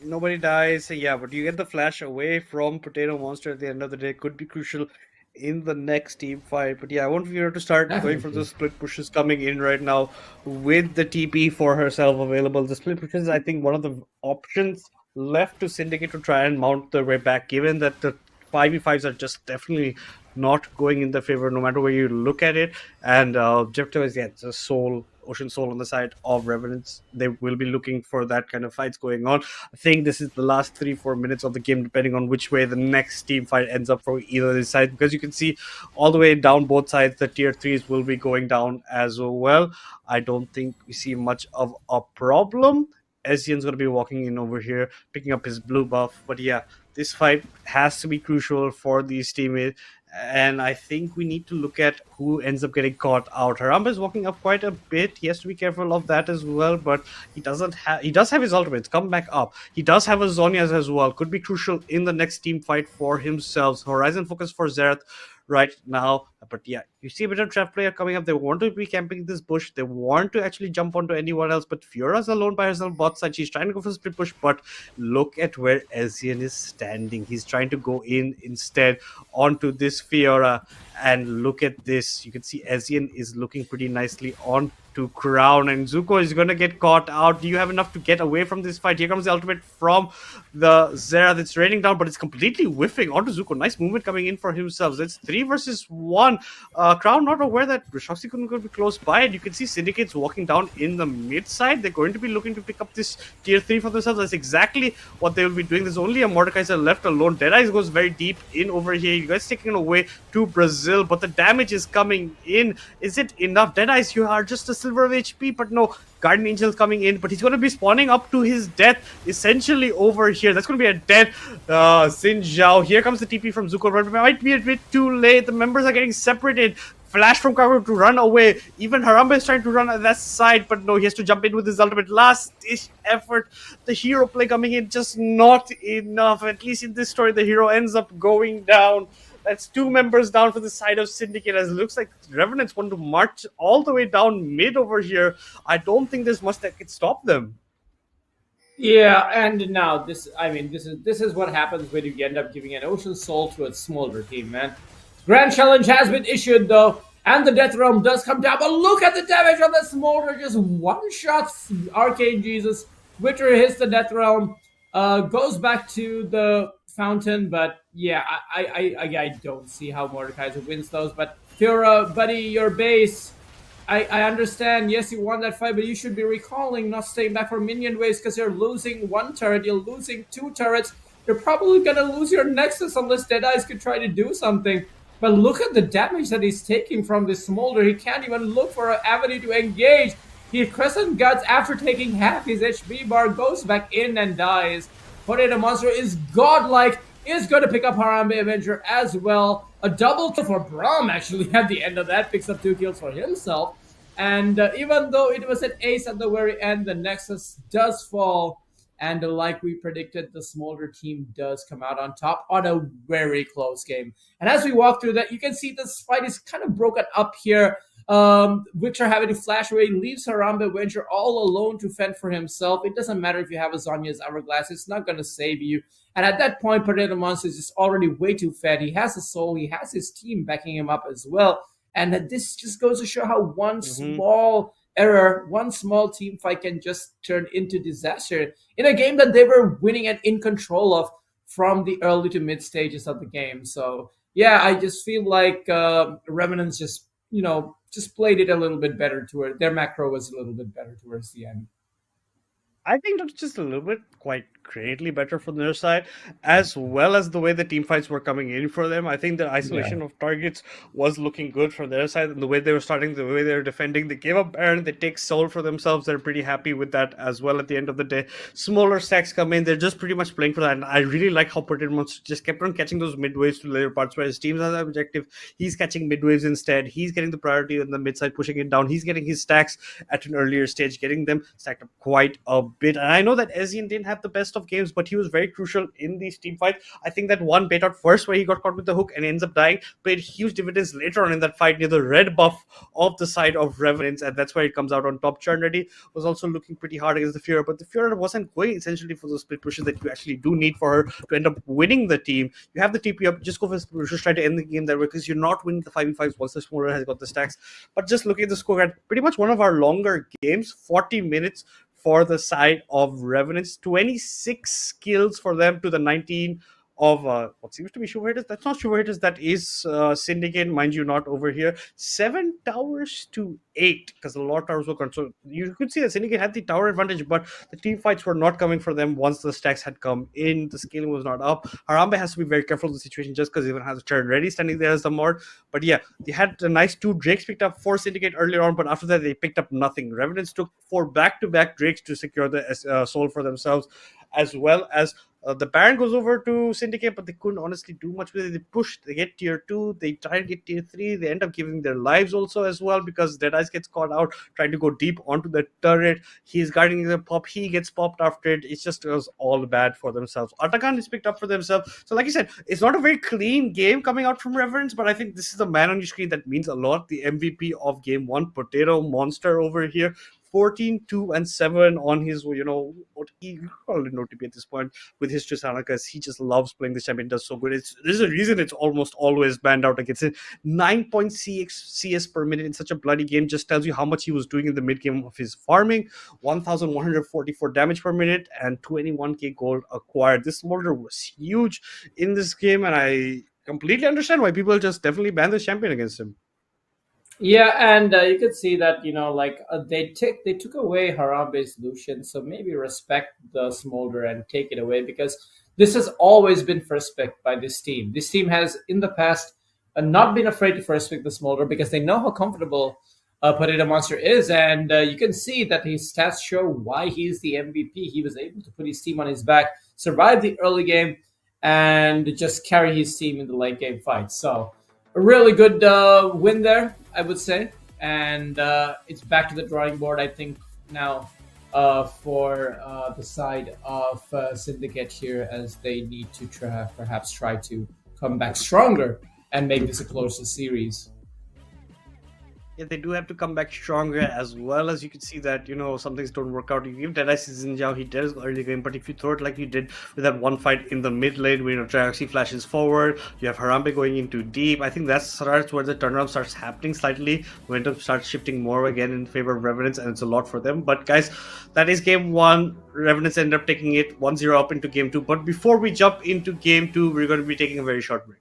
Nobody dies, yeah, but you get the flash away from Potato Monster at the end of the day. Could be crucial in the next team fight. But yeah, I want Fiora to start going for Definitely. the split pushes coming in right now with the TP for herself available. The split pushes, I think, one of the options left to Syndicate to try and mount their way back, given that the 5v5s are just definitely not going in their favor no matter where you look at it. And Jefto is, yeah, it's a Ocean Soul on the side of Revenants. They will be looking for that kind of fights going on. I think this is the last 3-4 minutes of the game, depending on which way the next team fight ends up for either this side, because you can see all the way down both sides, the tier 3s will be going down as well. I don't think we see much of a problem. SYN's going to be walking in over here, picking up his blue buff. But yeah, this fight has to be crucial for these teammates, and I think we need to look at who ends up getting caught out. Harambe is walking up quite a bit. He has to be careful of that as well, but he does have his ultimates come back up. He does have a Zhonya's as well. Could be crucial in the next team fight for himself. Horizon focus for Xerath right now. But yeah, you see a bit of trap player coming up. They want to be camping this bush. They want to actually jump onto anyone else. But Fiora's alone by herself bot side. She's trying to go for split push, but look at where SYN is standing. He's trying to go in instead onto this Fiora. And look at this. You can see SYN is looking pretty nicely on to Crown, and Zuko is gonna get caught out. Do you have enough to get away from this fight? Here comes the ultimate from the Xerath that's raining down, but it's completely whiffing onto Zuko. Nice movement coming in for himself. It's 3 versus 1. Crown not aware that Shoxy couldn't be close by, and you can see Syndicate's walking down in the mid side. They're going to be looking to pick up this tier 3 for themselves. That's exactly what they will be doing. There's only a Mordekaiser left alone. Deadeye goes very deep in over here. You guys taking it away to Brazil, but the damage is coming in. Is it enough? Deadeyes, you are just a silver of HP, but no. Guardian Angel's coming in, but he's going to be spawning up to his death essentially over here. That's going to be a dead Xin Zhao. Here comes the TP from Zuko, but it might be a bit too late. The members are getting separated. Flash from Karu to run away. Even Harambe is trying to run at that side, but no, he has to jump in with his ultimate. Last-ish effort. The hero play coming in, just not enough. At least in this story, the hero ends up going down. That's 2 members down for the side of Syndicate, as it looks like Revenants want to march all the way down mid over here. I don't think there's much that could stop them. Yeah, and now this is what happens when you end up giving an Ocean Soul to a Smolder team, man. Grand Challenge has been issued though, and the Death Realm does come down, but look at the damage on the Smolder, just one shot Arcane Jesus. Witcher hits the Death Realm, goes back to the fountain, but yeah, I don't see how Mordekaiser wins those, but Fiora, buddy, your base. I understand, yes, you won that fight, but you should be recalling not staying back for minion waves because you're losing 1 turret, you're losing 2 turrets, you're probably gonna lose your Nexus unless Deadeyes could try to do something. But look at the damage that he's taking from this Smolder. He can't even look for an avenue to engage. He Crescent Guts, after taking half his HP bar, goes back in and dies. Potato Monster is godlike, is going to pick up Harambe Avenger as well. A double kill for Braum actually at the end of that, picks up 2 kills for himself. And even though it was an ace at the very end, the Nexus does fall. And like we predicted, the Smolder team does come out on top on a very close game. And as we walk through that, you can see this fight is kind of broken up here. Witcher having to flash away, leaves Harambe Avenger all alone to fend for himself. It doesn't matter if you have a Zhonya's Hourglass, it's not going to save you. And at that point, Potato Monster is just already way too fed. He has a soul, he has his team backing him up as well. And this just goes to show how one small error, one small team fight can just turn into disaster in a game that they were winning and in control of from the early to mid stages of the game. So yeah, I just feel like Revenants just played it a little bit better their macro was a little bit better towards the end. I think that's just a little bit quite greatly better from their side, as well as the way the team fights were coming in for them. I think the isolation of targets was looking good from their side, and the way they were starting, the way they were defending, they gave up Baron, they take Soul for themselves. They're pretty happy with that as well at the end of the day. Smaller stacks come in, they're just pretty much playing for that. And I really like how Putin just kept on catching those mid waves to later parts where his teams have that objective. He's catching mid waves instead. He's getting the priority on the mid side, pushing it down. He's getting his stacks at an earlier stage, getting them stacked up quite a bit. And I know that SYN didn't have the best of games, but he was very crucial in these team fights. I think that one bait out first where he got caught with the hook and ends up dying paid huge dividends later on in that fight near the red buff of the side of Revenants, and that's where it comes out on top. Churnity was also looking pretty hard against the Fuhrer, but the Fuhrer wasn't going essentially for those split pushes that you actually do need for her to end up winning the team. You have the TP up, just go for split pushes, try to end the game that way, because you're not winning the 5v5s once the Smolder has got the stacks. But just looking at the scorecard, pretty much one of our longer games, 40 minutes for the side of Revenants, 26 kills for them to the 19 of what seems to be Sugar Hitters. That's not Sugar Hitters, that is Syndicate, mind you, not over here. 7 towers to 8, because a lot of towers were controlled. You could see that Syndicate had the tower advantage, but the team fights were not coming for them once the stacks had come in. The scaling was not up. Harambe has to be very careful of the situation just because he even has a turn ready standing there as the mod. But yeah, they had a nice 2 Drakes picked up for Syndicate earlier on, but after that they picked up nothing. Revenants took 4 back-to-back Drakes to secure the soul for themselves, as well as the Baron goes over to Syndicate, but they couldn't honestly do much with it. They pushed, they get tier 2, they try to get tier 3, they end up giving their lives also as well, because Deadeyes gets caught out trying to go deep onto the turret. He's guarding the pop, he gets popped after it. It just was all bad for themselves. Atakan is picked up for themselves. So like you said, it's not a very clean game coming out from Reverence, but I think this is the man on your screen that means a lot. The MVP of game 1, Potato Monster over here. 14, 2, and 7 on his, what he call it OTP at this point with his Tristana, because he just loves playing this champion. Does so good. There's a reason it's almost always banned out against it. 9.6 CS per minute in such a bloody game just tells you how much he was doing in the mid game of his farming. 1,144 damage per minute and 21k gold acquired. This Smolder was huge in this game, and I completely understand why people just definitely banned this champion against him. Yeah, and you could see that they took away Harambe's Lucian, so maybe respect the Smolder and take it away, because this has always been first pick by this team. This team has in the past not been afraid to first pick the Smolder because they know how comfortable Potato Monster is, and you can see that his stats show why he's the MVP. He was able to put his team on his back, survive the early game, and just carry his team in the late game fight. So a really good win there, I would say, and it's back to the drawing board, I think, now for the side of Syndicate here, as they need to perhaps try to come back stronger and make this a closer series. Yeah, they do have to come back stronger, as well as you can see that, some things don't work out. You give Deadeyes his Zinjao, he does early game, but if you throw it like you did with that one fight in the mid lane, where Triaxi flashes forward, you have Harambe going into deep, I think that's where the turnaround starts happening slightly. Momentum starts shifting more again in favor of Revenants, and it's a lot for them. But guys, that is game 1. Revenants end up taking it 1-0 up into game 2. But before we jump into game 2, we're going to be taking a very short break.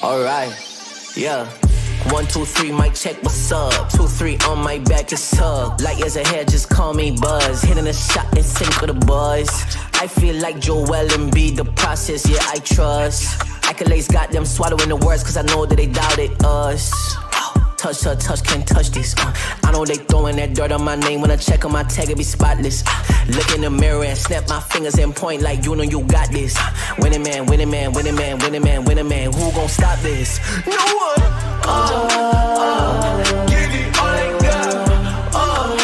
Alright, yeah. 1, 2, 3, mic check, what's up? 2, 3 on my back, just hug. Light years ahead, just call me Buzz. Hitting a shot and sink with the boys. I feel like Joel Embiid, the process, yeah, I trust. Accolades got them swallowing the words, cause I know that they doubted us. Touch her, touch, can't touch this. I know they throwing that dirt on my name. When I check on my tag, it be spotless. Look in the mirror and snap my fingers and point like you know you got this. Winning man, winning man, winning man, winning man, winning man. Who gon' stop this? No one. Give it all I got. I'm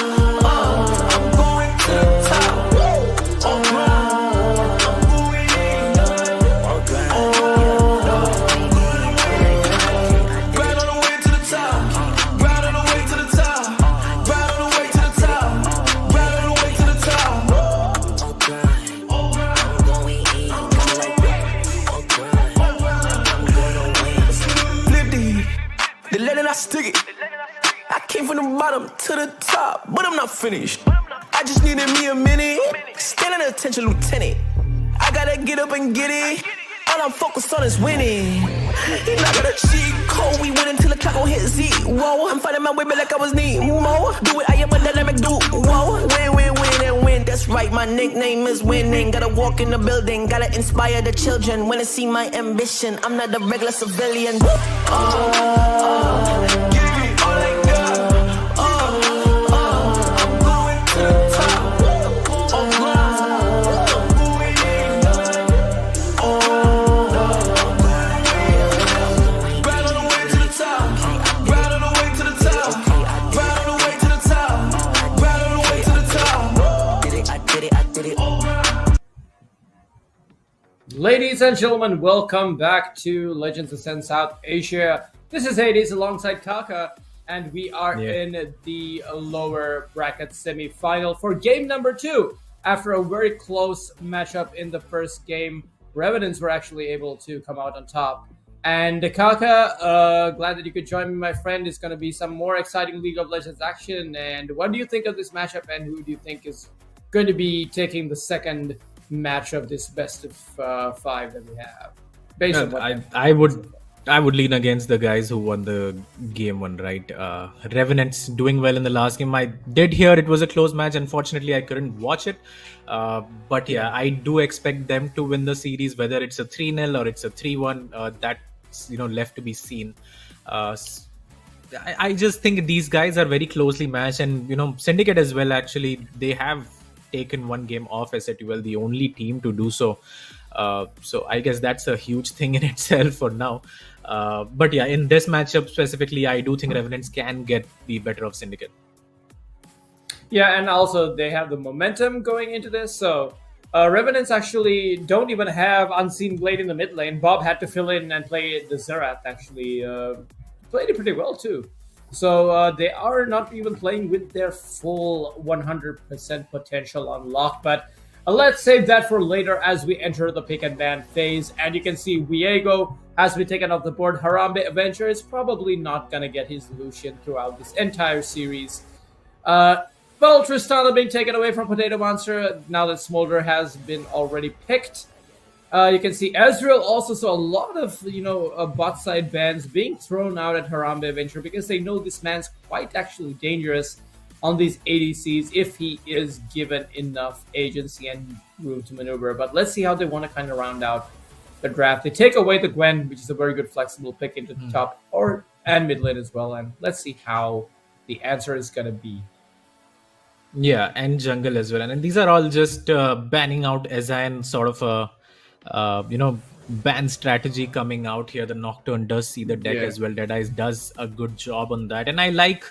going to the top. I'm going right on the way to the top. Right on the way to the top. Right on the way to the top. Right on the way to the top. I'm going in. Flip the letter I stick it. I came from the bottom to the top, but I'm not finished. I just needed me a minute. Standing attention, lieutenant. I gotta get up and get it. All I'm focused on is winning. And I got a cheat code. We win until the clock gon' hit Z. Whoa, I'm fighting my way back like I was Nemo. Do it, I am a dynamic dude. Whoa, win, win, win, and win. That's right, my nickname is winning. Gotta walk in the building, gotta inspire the children. When they see my ambition, I'm not a regular civilian. Give me all I got. I'm going to the top. Right on the way to the top. Right on the way to the top. Right on the way to the top. Right on the way to the top. Did it, I did it, I did it. Ladies and gentlemen, welcome back to Legends of SYN South Asia. This is Hades alongside Kaka, and we are in the lower bracket semi-final for game number 2. After a very close matchup in the first game, Revenants were actually able to come out on top. And Kaka, glad that you could join me, my friend. It's going to be some more exciting League of Legends action. And what do you think of this matchup, and who do you think is going to be taking the second match of this best of 5 that we have? Based on what I would lean against the guys who won the game 1, right? Revenants doing well in the last game. I did hear it was a close match. Unfortunately, I couldn't watch it. But yeah, I do expect them to win the series, whether it's a 3-0 or it's a 3-1. That's left to be seen. I just think these guys are very closely matched, and Syndicate as well. Actually, they have taken one game off as well, the only team to do so. So I guess that's a huge thing in itself for now. But yeah, in this matchup specifically, I do think Revenants can get the better of Syndicate. Yeah, and also they have the momentum going into this. So Revenants actually don't even have Unseen Blade in the mid lane. Bob had to fill in and play the Zerath, actually. Played it pretty well too. So they are not even playing with their full 100% potential unlocked. But let's save that for later as we enter the pick and ban phase. And you can see Viego has been taken off the board. Harambe Avenger is probably not going to get his Lucian throughout this entire series. Well, Tristana being taken away from Potato Monster now that Smolder has been already picked. You can see Ezreal also saw a lot of, bot side bans being thrown out at Harambe Avenger because they know this man's quite actually dangerous on these ADCs if he is given enough agency and room to maneuver. But let's see how they want to kind of round out the draft. They take away the Gwen, which is a very good flexible pick into the top and mid lane as well. And let's see how the answer is going to be. Yeah, and jungle as well. And these are all just banning out SYN sort of a, ban strategy coming out here. The Nocturne does see the deck as well. Deadeyes does a good job on that. And I like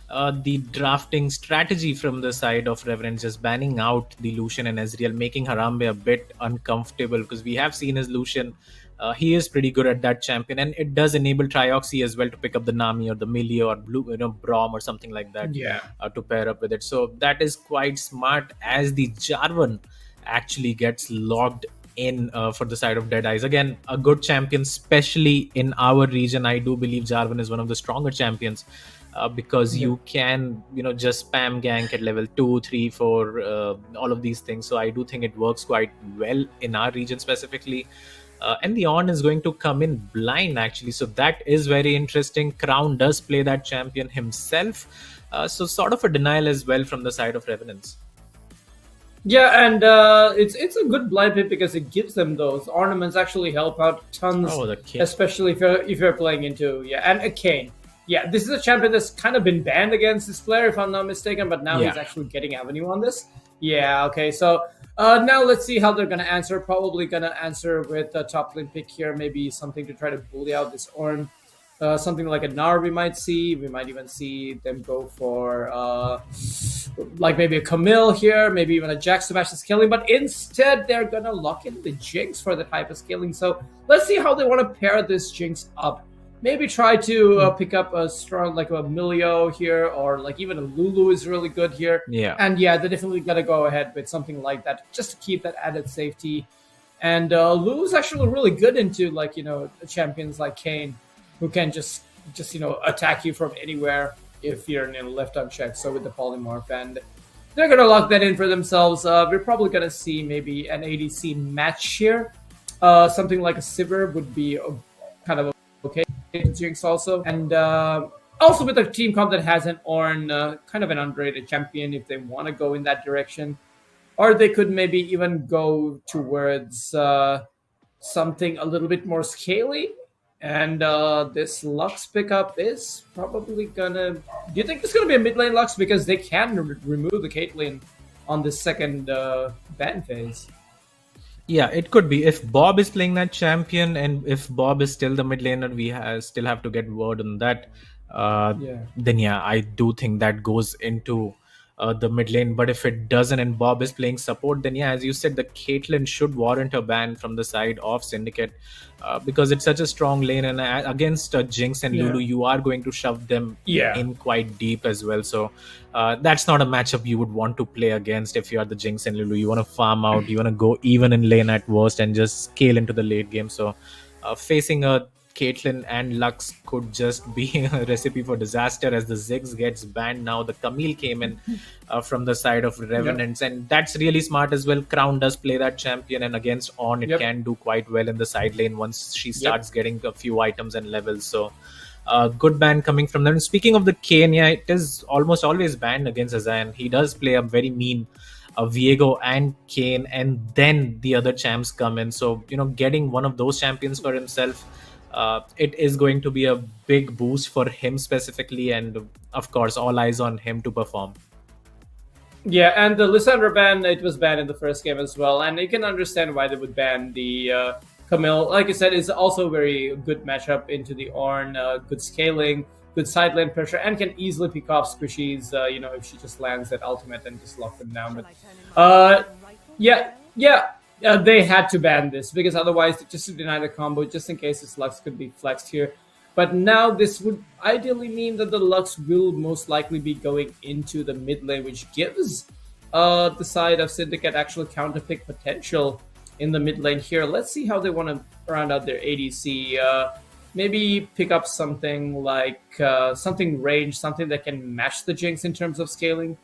the drafting strategy from the side of Revenant, just banning out the Lucian and Ezreal, making Harambe a bit uncomfortable because we have seen his Lucian. He is pretty good at that champion, and it does enable Trioxy as well to pick up the Nami or the Millie or Blue, Braum or something like that to pair up with it. So that is quite smart as the Jarvan actually gets logged in for the side of Deadeyes. Again, a good champion, especially in our region. I do believe Jarvan is one of the stronger champions because you can, just spam gank at level 2, 3, 4, all of these things. So I do think it works quite well in our region specifically. And the On is going to come in blind, actually. So that is very interesting. Crown does play that champion himself. So sort of a denial as well from the side of Revenants. Yeah, and it's a good blind pick because it gives them those ornaments. Actually, help out tons, Oh, the King. especially if you're playing into and a Kane. Yeah, this is a champion that's kind of been banned against this player, if I'm not mistaken, but now he's actually getting avenue on this. Yeah, okay, so now let's see how they're gonna answer. Probably gonna answer with a top lane pick here, maybe something to try to bully out this Ornn. Something like a Gnar we might see. We might even see them go for like maybe a Camille here, maybe even a Jax to match the scaling. But instead, they're gonna lock in the Jinx for the type of scaling. So let's see how they want to pair this Jinx up. Maybe try to pick up a strong like a Milio here, or like even a Lulu is really good here. Yeah. And yeah, they're definitely gonna go ahead with something like that just to keep that added safety. And Lulu's actually really good into like champions like Kane, who can just attack you from anywhere if you're left unchecked. So with the polymorph, and they're gonna lock that in for themselves. We're probably gonna see maybe an ADC match here. Something like a Sivir would be kind of okay to Jinx also, and also with a team comp that has an Ornn, kind of an underrated champion if they want to go in that direction, or they could maybe even go towards something a little bit more scaly. And this Lux pickup is probably gonna. Do you think it's gonna be a mid lane Lux, because they can remove the Caitlyn on the second ban phase? Yeah, it could be. If Bob is playing that champion, and if Bob is still the mid laner, we still have to get word on that. Then yeah, I do think that goes into the mid lane. But if it doesn't and Bob is playing support, then yeah, as you said, the Caitlyn should warrant a ban from the side of Syndicate, because it's such a strong lane, and against Jinx and Lulu, you are going to shove them in quite deep as well. So that's not a matchup you would want to play against if you are the Jinx and Lulu. You want to farm out, you want to go even in lane at worst and just scale into the late game. So facing a Caitlyn and Lux could just be a recipe for disaster, as the Ziggs gets banned now. The Camille came in from the side of Revenants, and that's really smart as well. Crown does play that champion, and against On, it can do quite well in the side lane once she starts getting a few items and levels. So good ban coming from them. Speaking of the Kayn, yeah, it is almost always banned against Azan. He does play a very mean Viego and Kayn, and then the other champs come in. So, getting one of those champions for himself, it is going to be a big boost for him specifically, and of course all eyes on him to perform. Yeah, and the Lissandra ban, it was banned in the first game as well, and you can understand why they would ban the Camille. Like I said, it's also a very good matchup into the Ornn, good scaling, good side lane pressure, and can easily pick off squishies, if she just lands that ultimate and just lock them down. But they had to ban this, because otherwise, just to deny the combo, just in case this Lux could be flexed here. But now this would ideally mean that the Lux will most likely be going into the mid lane, which gives the side of Syndicate actually counterpick potential in the mid lane here. Let's see how they want to round out their ADC. Maybe pick up something like something range, something that can match the Jinx in terms of scaling.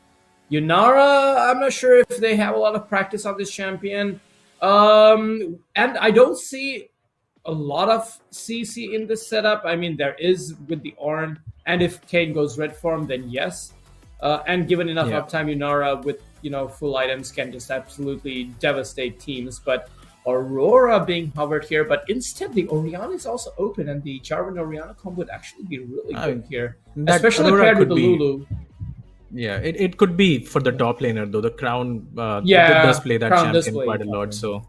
Yunara, I'm not sure if they have a lot of practice on this champion. And I don't see a lot of CC in this setup. I mean, there is with the Ornn, and if Kayn goes red form, then yes. And given enough uptime, Yunara with full items can just absolutely devastate teams. But Aurora being hovered here, but instead the Orianna is also open, and the Jarvan Orianna combo would actually be really good here, especially paired with the Lulu. Yeah, it could be for the top laner though. The Crown does play that champion quite a lot, so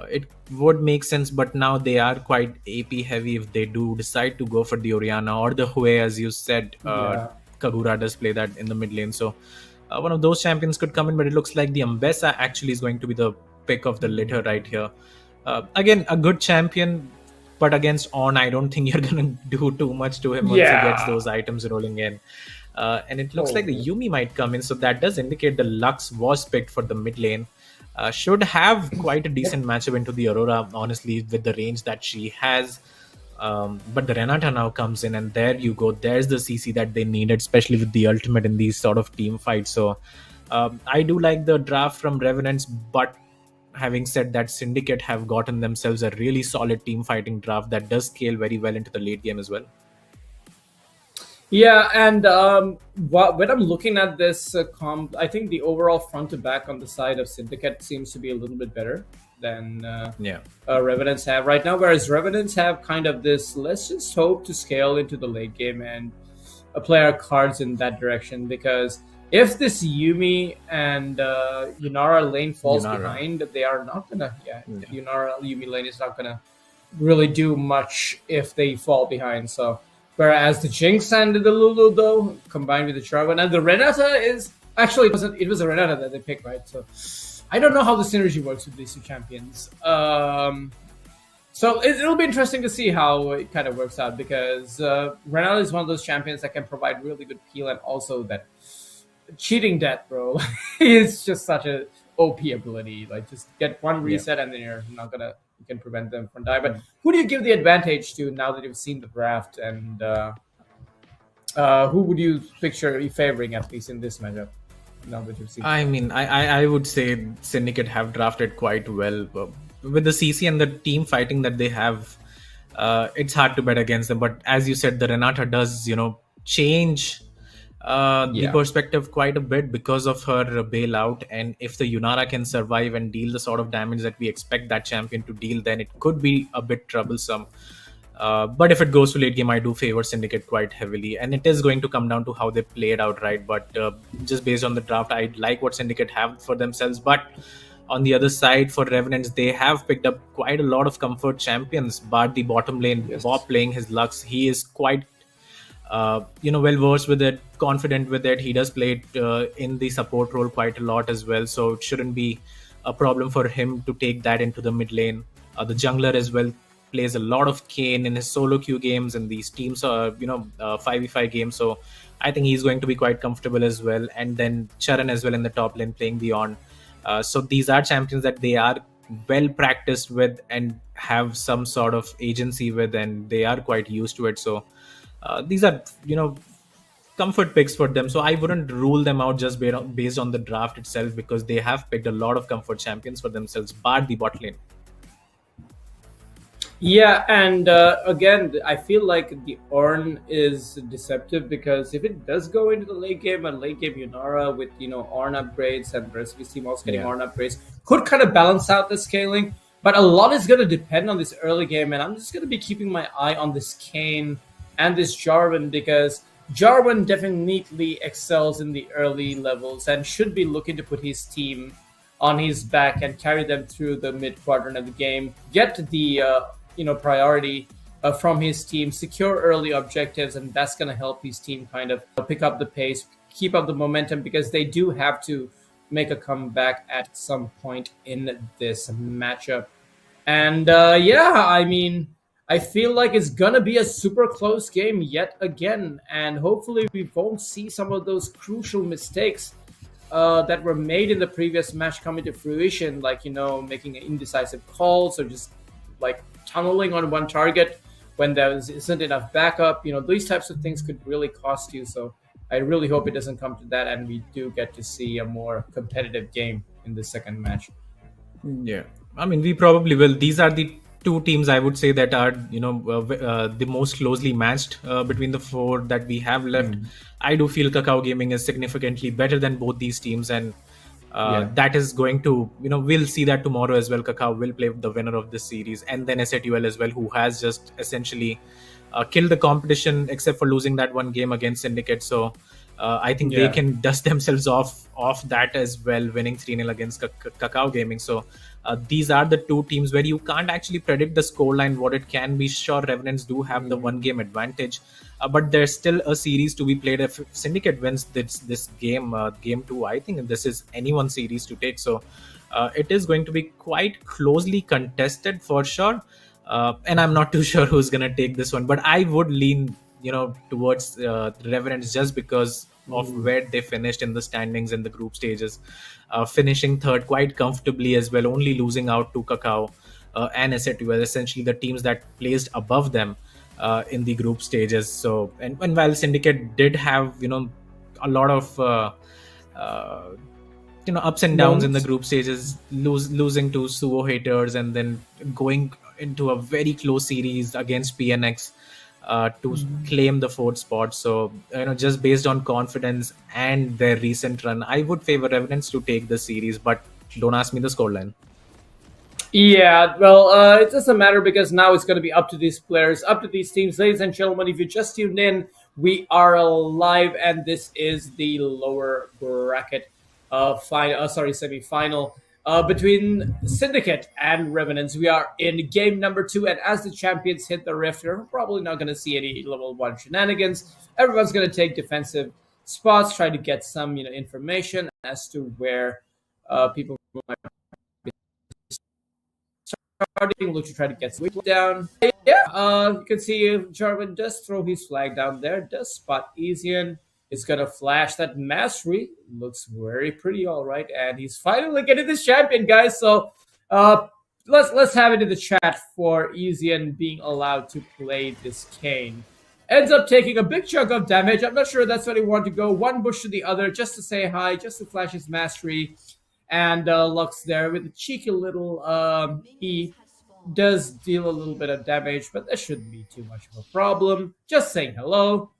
it would make sense. But now they are quite AP heavy if they do decide to go for the Orianna or the Hue, as you said. Kagura does play that in the mid lane, so one of those champions could come in. But it looks like the Ambessa actually is going to be the pick of the litter right here. Again, a good champion, but against On, I don't think you're gonna do too much to him once he gets those items rolling in. And it looks like the Yuumi might come in, so that does indicate the Lux was picked for the mid lane. Should have quite a decent matchup into the Aurora, honestly, with the range that she has. But the Renata now comes in, and there you go. There's the CC that they needed, especially with the ultimate in these sort of team fights. So I do like the draft from Revenants, but having said that, Syndicate have gotten themselves a really solid team fighting draft that does scale very well into the late game as well. Yeah, and when I'm looking at this comp, I think the overall front to back on the side of Syndicate seems to be a little bit better than Revenants have right now. Whereas Revenants have kind of this, let's just hope to scale into the late game and play our cards in that direction. Because if this Yumi and Yunara lane falls behind, they are not gonna. Yunara Yumi lane is not gonna really do much if they fall behind. So. Whereas the Jinx and the Lulu, though, combined with the Jarvan and the Renata is actually it was a Renata that they picked, right? So I don't know how the synergy works with these two champions. So it'll be interesting to see how it kind of works out because Renata is one of those champions that can provide really good peel and also that cheating death, bro. It's just such a OP ability. Like just get one reset and then you're not gonna. You can prevent them from dying. But who do you give the advantage to now that you've seen the draft? And who would you picture favoring, at least in this matchup? Now that you've seen I mean, I would say Syndicate have drafted quite well. With the CC and the team fighting that they have, it's hard to bet against them. But as you said, the Renata does, change the perspective quite a bit because of her bailout. And if the Yunara can survive and deal the sort of damage that we expect that champion to deal, then it could be a bit troublesome. But if it goes to late game, I do favor Syndicate quite heavily. And it is going to come down to how they play it out, right? But just based on the draft, I like what Syndicate have for themselves. But on the other side, for Revenants, they have picked up quite a lot of comfort champions. But the bottom lane, Bob playing his Lux, he is quite well versed with it, confident with it. He does play it in the support role quite a lot as well, so it shouldn't be a problem for him to take that into the mid lane. The jungler as well plays a lot of Kayn in his solo queue games, and these teams are 5v5 games, so I think he's going to be quite comfortable as well. And then Charan as well in the top lane playing Beyond. So these are champions that they are well practiced with and have some sort of agency with, and they are quite used to it. So these are, comfort picks for them. So I wouldn't rule them out just based on the draft itself, because they have picked a lot of comfort champions for themselves, bar the bot lane. Yeah, and again, I feel like the Ornn is deceptive because if it does go into the late game and late game Yunara with, Ornn upgrades and the rest of his team also getting Ornn upgrades, could kind of balance out the scaling. But a lot is going to depend on this early game, and I'm just going to be keeping my eye on this Kayn and this Jarvan, because Jarvan definitely excels in the early levels and should be looking to put his team on his back and carry them through the mid quadrant of the game, get the priority from his team, secure early objectives, and that's going to help his team kind of pick up the pace, keep up the momentum, because they do have to make a comeback at some point in this matchup. And I feel like it's going to be a super close game yet again, and hopefully we won't see some of those crucial mistakes that were made in the previous match coming to fruition, like, making indecisive calls or just like tunneling on one target when there isn't enough backup. These types of things could really cost you. So I really hope it doesn't come to that, and we do get to see a more competitive game in the second match. Yeah, I mean, we probably will. These are the two teams I would say that are the most closely matched between the four that we have left. I do feel Kakao Gaming is significantly better than both these teams, and that is going to, we'll see that tomorrow as well. Kakao will play the winner of this series, and then SATL as well, who has just essentially killed the competition except for losing that one game against Syndicate. So I think they can dust themselves off that as well, winning 3-0 against Kakao Gaming. So these are the two teams where you can't actually predict the scoreline, what it can be. Sure, Revenants do have the one game advantage, but there's still a series to be played. If Syndicate wins this game, game 2, I think this is anyone's series to take. So it is going to be quite closely contested for sure. And I'm not too sure who's going to take this one, but I would lean towards Revenants just because of where they finished in the standings in the group stages, finishing third quite comfortably as well, only losing out to Kakao and SATL, essentially the teams that placed above them in the group stages. So and while Syndicate did have a lot of ups and downs in the group stages, losing to Suo haters, and then going into a very close series against PNX to claim the fourth spot. So just based on confidence and their recent run, I would favor Revenants to take the series, but don't ask me the scoreline. Yeah, well, it doesn't matter because now it's going to be up to these players, up to these teams. Ladies and gentlemen, if you just tuned in, we are live, and this is the lower bracket semi-final between Syndicate and Revenants. We are in game number 2, and as the champions hit the rift, you're probably not going to see any level 1 shenanigans. Everyone's going to take defensive spots, try to get some information as to where people might starting, look to try to get Switch down. Yeah, you can see Jarvan does throw his flag down there, does spot Ezian. It's gonna flash that mastery. Looks very pretty, all right, and he's finally getting this champion, guys. So let's have it in the chat for Ezian being allowed to play this Kayn. Ends up taking a big chunk of damage. I'm not sure that's where he wanted to go. One bush to the other, just to say hi, just to flash his mastery. And Lux there with a cheeky little E does deal a little bit of damage, but that shouldn't be too much of a problem. Just saying hello.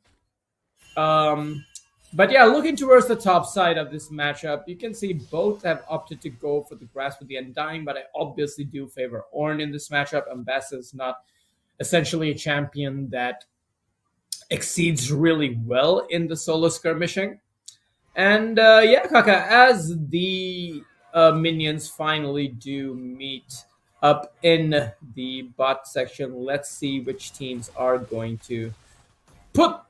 But yeah, looking towards the top side of this matchup, you can see both have opted to go for the Grasp of the Undying, but I obviously do favor Ornn in this matchup. Ambassador is not essentially a champion that exceeds really well in the solo skirmishing. And yeah, Kaka, as the minions finally do meet up in the bot section, let's see which teams are going to look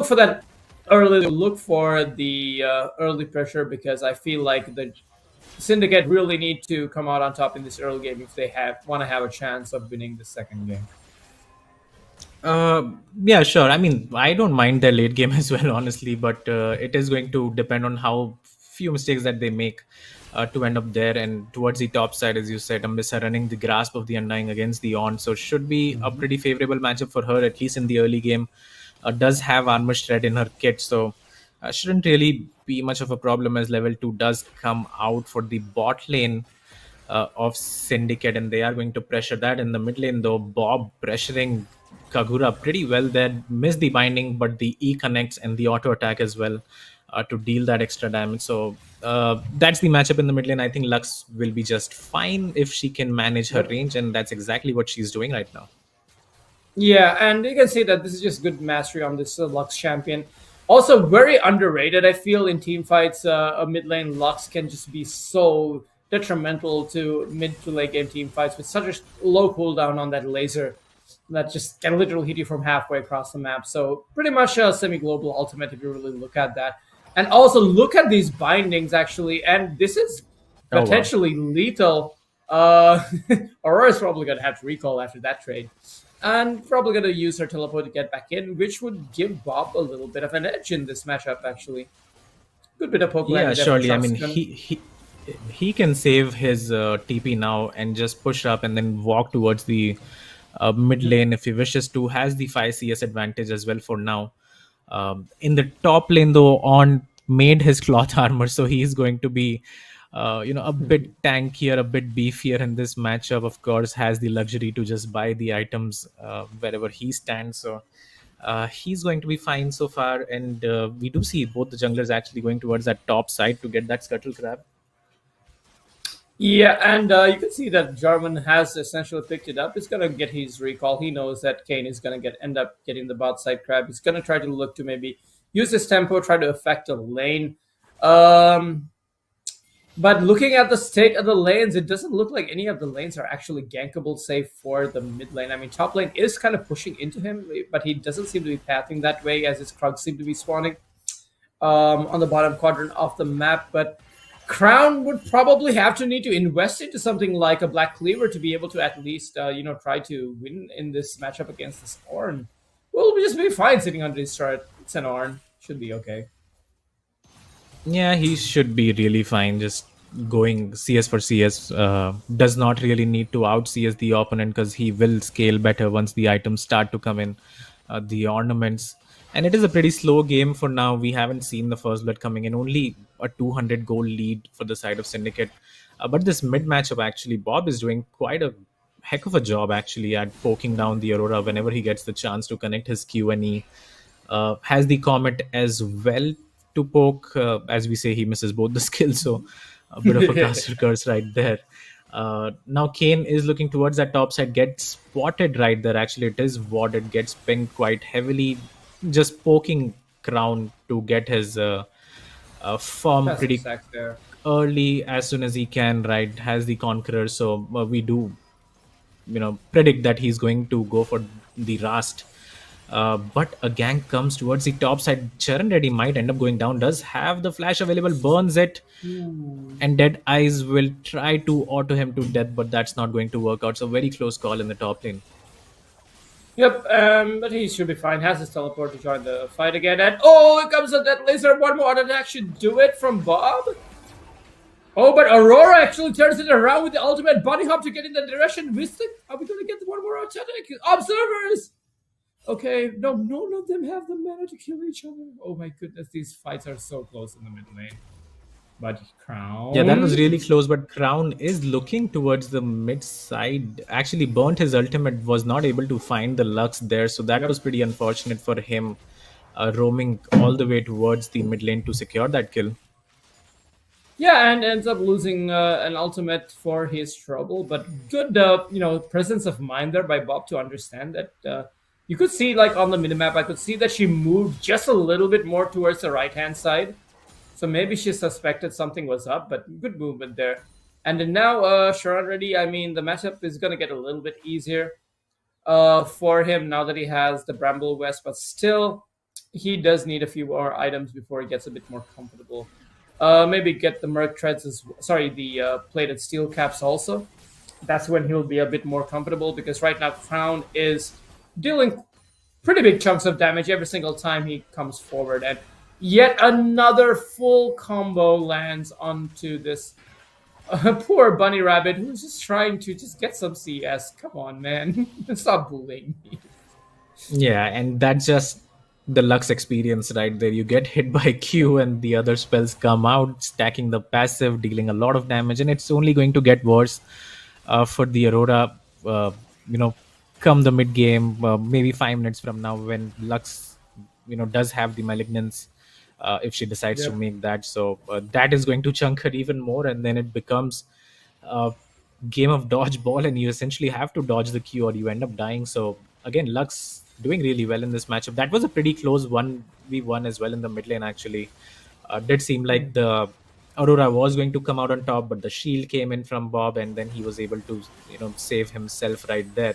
for that early pressure, because I feel like the Syndicate really need to come out on top in this early game if they want to have a chance of winning the second game. Yeah, sure. I mean, I don't mind their late game as well, honestly, but it is going to depend on how few mistakes that they make to end up there. And towards the top side, as you said, Ambissa running the Grasp of the Undying against the Ornn, so should be a pretty favorable matchup for her, at least in the early game. Does have armor shred in her kit, so shouldn't really be much of a problem, as level 2 does come out for the bot lane of Syndicate, and they are going to pressure that. In the mid lane, though, Bob pressuring Kagura pretty well there, missed the binding, but the E connects and the auto attack as well to deal that extra damage. So that's the matchup in the mid lane. I think Lux will be just fine if she can manage her range, and that's exactly what she's doing right now. Yeah, and you can see that this is just good mastery on this Lux champion. Also very underrated, I feel, in team fights. A mid lane Lux can just be so detrimental to mid to late game team fights with such a low cooldown on that laser that just can literally hit you from halfway across the map. So pretty much a semi-global ultimate if you really look at that. And also look at these bindings, actually, and this is potentially lethal. Aurora's probably going to have to recall after that trade. And probably going to use her teleport to get back in, which would give Bob a little bit of an edge in this matchup, actually. Good bit of poke. Yeah, surely. I mean, he can save his TP now and just push up and then walk towards the mid lane if he wishes to. Has the 5 CS advantage as well for now. In the top lane, though, Ornn made his cloth armor, so he's going to be a bit tankier, a bit beefier in this matchup. Of course, has the luxury to just buy the items wherever he stands. So he's going to be fine so far. And we do see both the junglers actually going towards that top side to get that scuttle crab. Yeah, and you can see that Jarvan has essentially picked it up. He's going to get his recall. He knows that Kayn is going to end up getting the bot side crab. He's going to try to look to maybe use his tempo, try to affect a lane. But looking at the state of the lanes, it doesn't look like any of the lanes are actually gankable, save for the mid lane. I mean, top lane is kind of pushing into him, but he doesn't seem to be pathing that way, as his Krugs seem to be spawning on the bottom quadrant of the map. But Crown would probably have to need to invest into something like a Black Cleaver to be able to at least, try to win in this matchup against this Ornn. We'll just be fine sitting under his start. It's an Ornn. Should be okay. Yeah, he should be really fine. Just going CS for CS does not really need to out CS the opponent, because he will scale better once the items start to come in. The ornaments And it is a pretty slow game for now. We haven't seen the first blood coming in. Only a 200 goal lead for the side of Syndicate. But this mid matchup, actually, Bob is doing quite a heck of a job actually at poking down the Aurora whenever he gets the chance to connect his Q and E. Has the Comet as well to poke. As we say, he misses both the skills, so a bit of a caster curse right there. Now Kane is looking towards that top side, gets spotted right there. Actually, it is warded, gets pinged quite heavily, just poking Crown to get his form Passive pretty sack there. early as soon as he can. Right, has the Conqueror, so we do predict that he's going to go for the Rast. But a gank comes towards the top side. Charan Reddy might end up going down. Does have the flash available, burns it, and Dead Eyes will try to auto him to death, but that's not going to work out. So very close call in the top lane. Yep, but he should be fine. Has his teleport to join the fight again. And oh, it comes a that laser. One more attack should do it from Bob. Oh, but Aurora actually turns it around with the ultimate bunny hop to get in the direction. Mystic, are we going to get one more attack? Observers! Okay, no, none of them have the mana to kill each other. Oh my goodness, these fights are so close in the mid lane. But Crown... Yeah, that was really close, but Crown is looking towards the mid side. Actually, burnt his ultimate, was not able to find the Lux there, so that was pretty unfortunate for him, roaming all the way towards the mid lane to secure that kill. Yeah, and ends up losing an ultimate for his trouble, but good, presence of mind there by Bob to understand that you could see, like, on the minimap, I could see that she moved just a little bit more towards the right-hand side. So maybe she suspected something was up, but good movement there. And then now, Sharon Reddy, I mean, the matchup is going to get a little bit easier for him now that he has the Bramble West, but still, he does need a few more items before he gets a bit more comfortable. Maybe get the Merc Treads, the plated steel caps also. That's when he'll be a bit more comfortable, because right now Crown is dealing pretty big chunks of damage every single time he comes forward. And yet another full combo lands onto this poor bunny rabbit who's just trying to just get some CS. Come on, man. Stop bullying me. Yeah, and that's just the Lux experience right there. You get hit by Q and the other spells come out, stacking the passive, dealing a lot of damage, and it's only going to get worse for the Aurora, come the mid game, maybe 5 minutes from now when Lux, does have the Malignance, if she decides to make that. So that is going to chunk her even more, and then it becomes a game of dodgeball, and you essentially have to dodge the Q or you end up dying. So again, Lux doing really well in this matchup. That was a pretty close 1v1 as well in the mid lane, actually. Did seem like the Aurora was going to come out on top, but the shield came in from Bob, and then he was able to, save himself right there.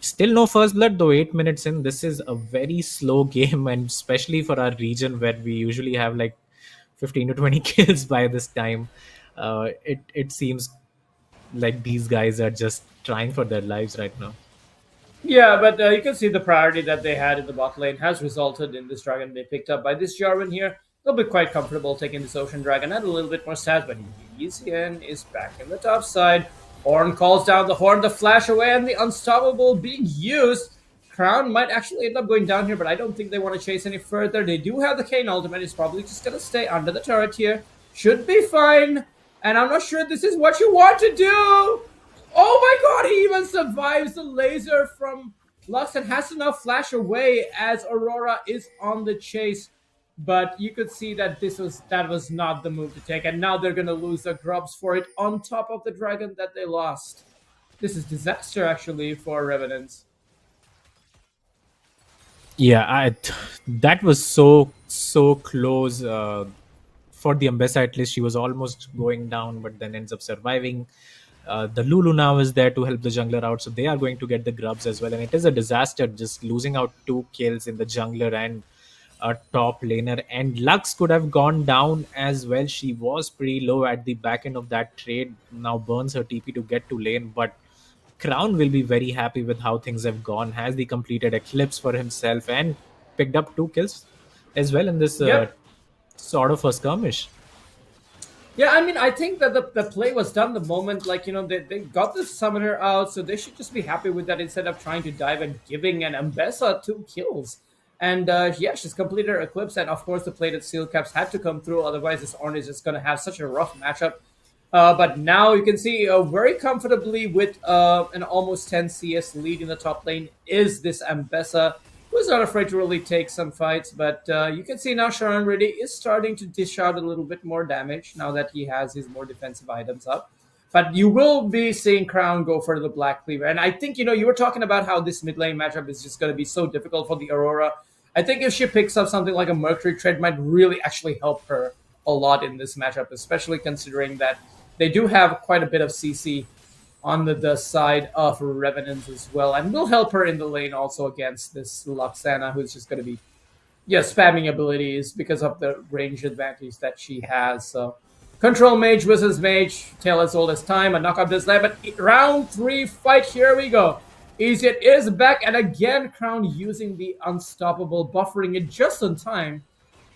Still no first blood, though 8 minutes in. This is a very slow game, and especially for our region where we usually have like 15 to 20 kills by this time. It seems like these guys are just trying for their lives right now. Yeah, but you can see the priority that they had in the bot lane has resulted in this dragon they picked up by this Jarvan here. They'll be quite comfortable taking this Ocean Dragon and a little bit more sad, but SYN is back in the top side. Horn calls down the Horn, the flash away, and the Unstoppable being used. Crown might actually end up going down here, but I don't think they want to chase any further. They do have the Kane ultimate. He's probably just going to stay under the turret here. Should be fine. And I'm not sure this is what you want to do. Oh my god, he even survives the laser from Lux and has to now flash away as Aurora is on the chase. But you could see that that was not the move to take, and now they're going to lose their grubs for it on top of the dragon that they lost. This is disaster, actually, for Revenants. Yeah, that was so close. For the Ambessa, at least she was almost going down, but then ends up surviving. The Lulu now is there to help the jungler out, so they are going to get the grubs as well. And it is a disaster just losing out 2 kills in the jungler and a top laner. And Lux could have gone down as well. She was pretty low at the back end of that trade. Now burns her TP to get to lane, but Crown will be very happy with how things have gone. Has the completed Eclipse for himself and picked up 2 kills as well in this sort of a skirmish. Yeah, I mean, I think that the play was done the moment, they got the summoner out, so they should just be happy with that instead of trying to dive and giving an Ambessa 2 kills. And yeah, she's completed her Eclipse, and of course the plated seal caps had to come through. Otherwise, this Ornn is just going to have such a rough matchup. But now you can see very comfortably with an almost 10 CS lead in the top lane is this Ambessa, who's not afraid to really take some fights. But you can see now Sharan Reddy is starting to dish out a little bit more damage now that he has his more defensive items up. But you will be seeing Crown go for the Black Cleaver. And I think, you were talking about how this mid lane matchup is just going to be so difficult for the Aurora. I think if she picks up something like a Mercury Tread might really actually help her a lot in this matchup, especially considering that they do have quite a bit of CC on the side of Revenants as well, and will help her in the lane also against this Luxana, who's just going to be spamming abilities because of the range advantage that she has. So control mage versus mage, tale as old as time, a knockout this land, but round 3 fight, here we go. Easiet is back, and again Crown using the unstoppable, buffering it just in time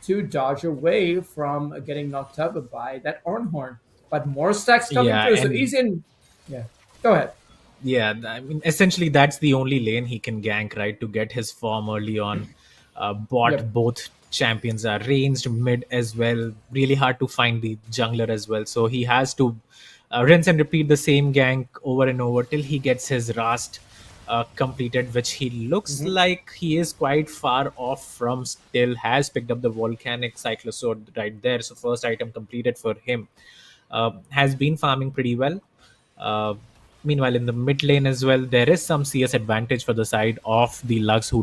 to dodge away from getting knocked up by that Ornhorn. But more stacks coming Yeah, through, so and Easiet, yeah, go ahead. yeah, I mean, essentially that's the only lane he can gank, right, to get his form early on. Bot, Yep. both champions are ranged, mid as well. Really hard to find the jungler as well. So he has to rinse and repeat the same gank over and over till he gets his Rast completed, which he looks Mhm. like he is quite far off from still. Has picked up the volcanic cyclosword right there. So first item completed for him. Has been farming pretty well. Uh, Meanwhile, in the mid lane as well, there is some CS advantage for the side of the Lux, who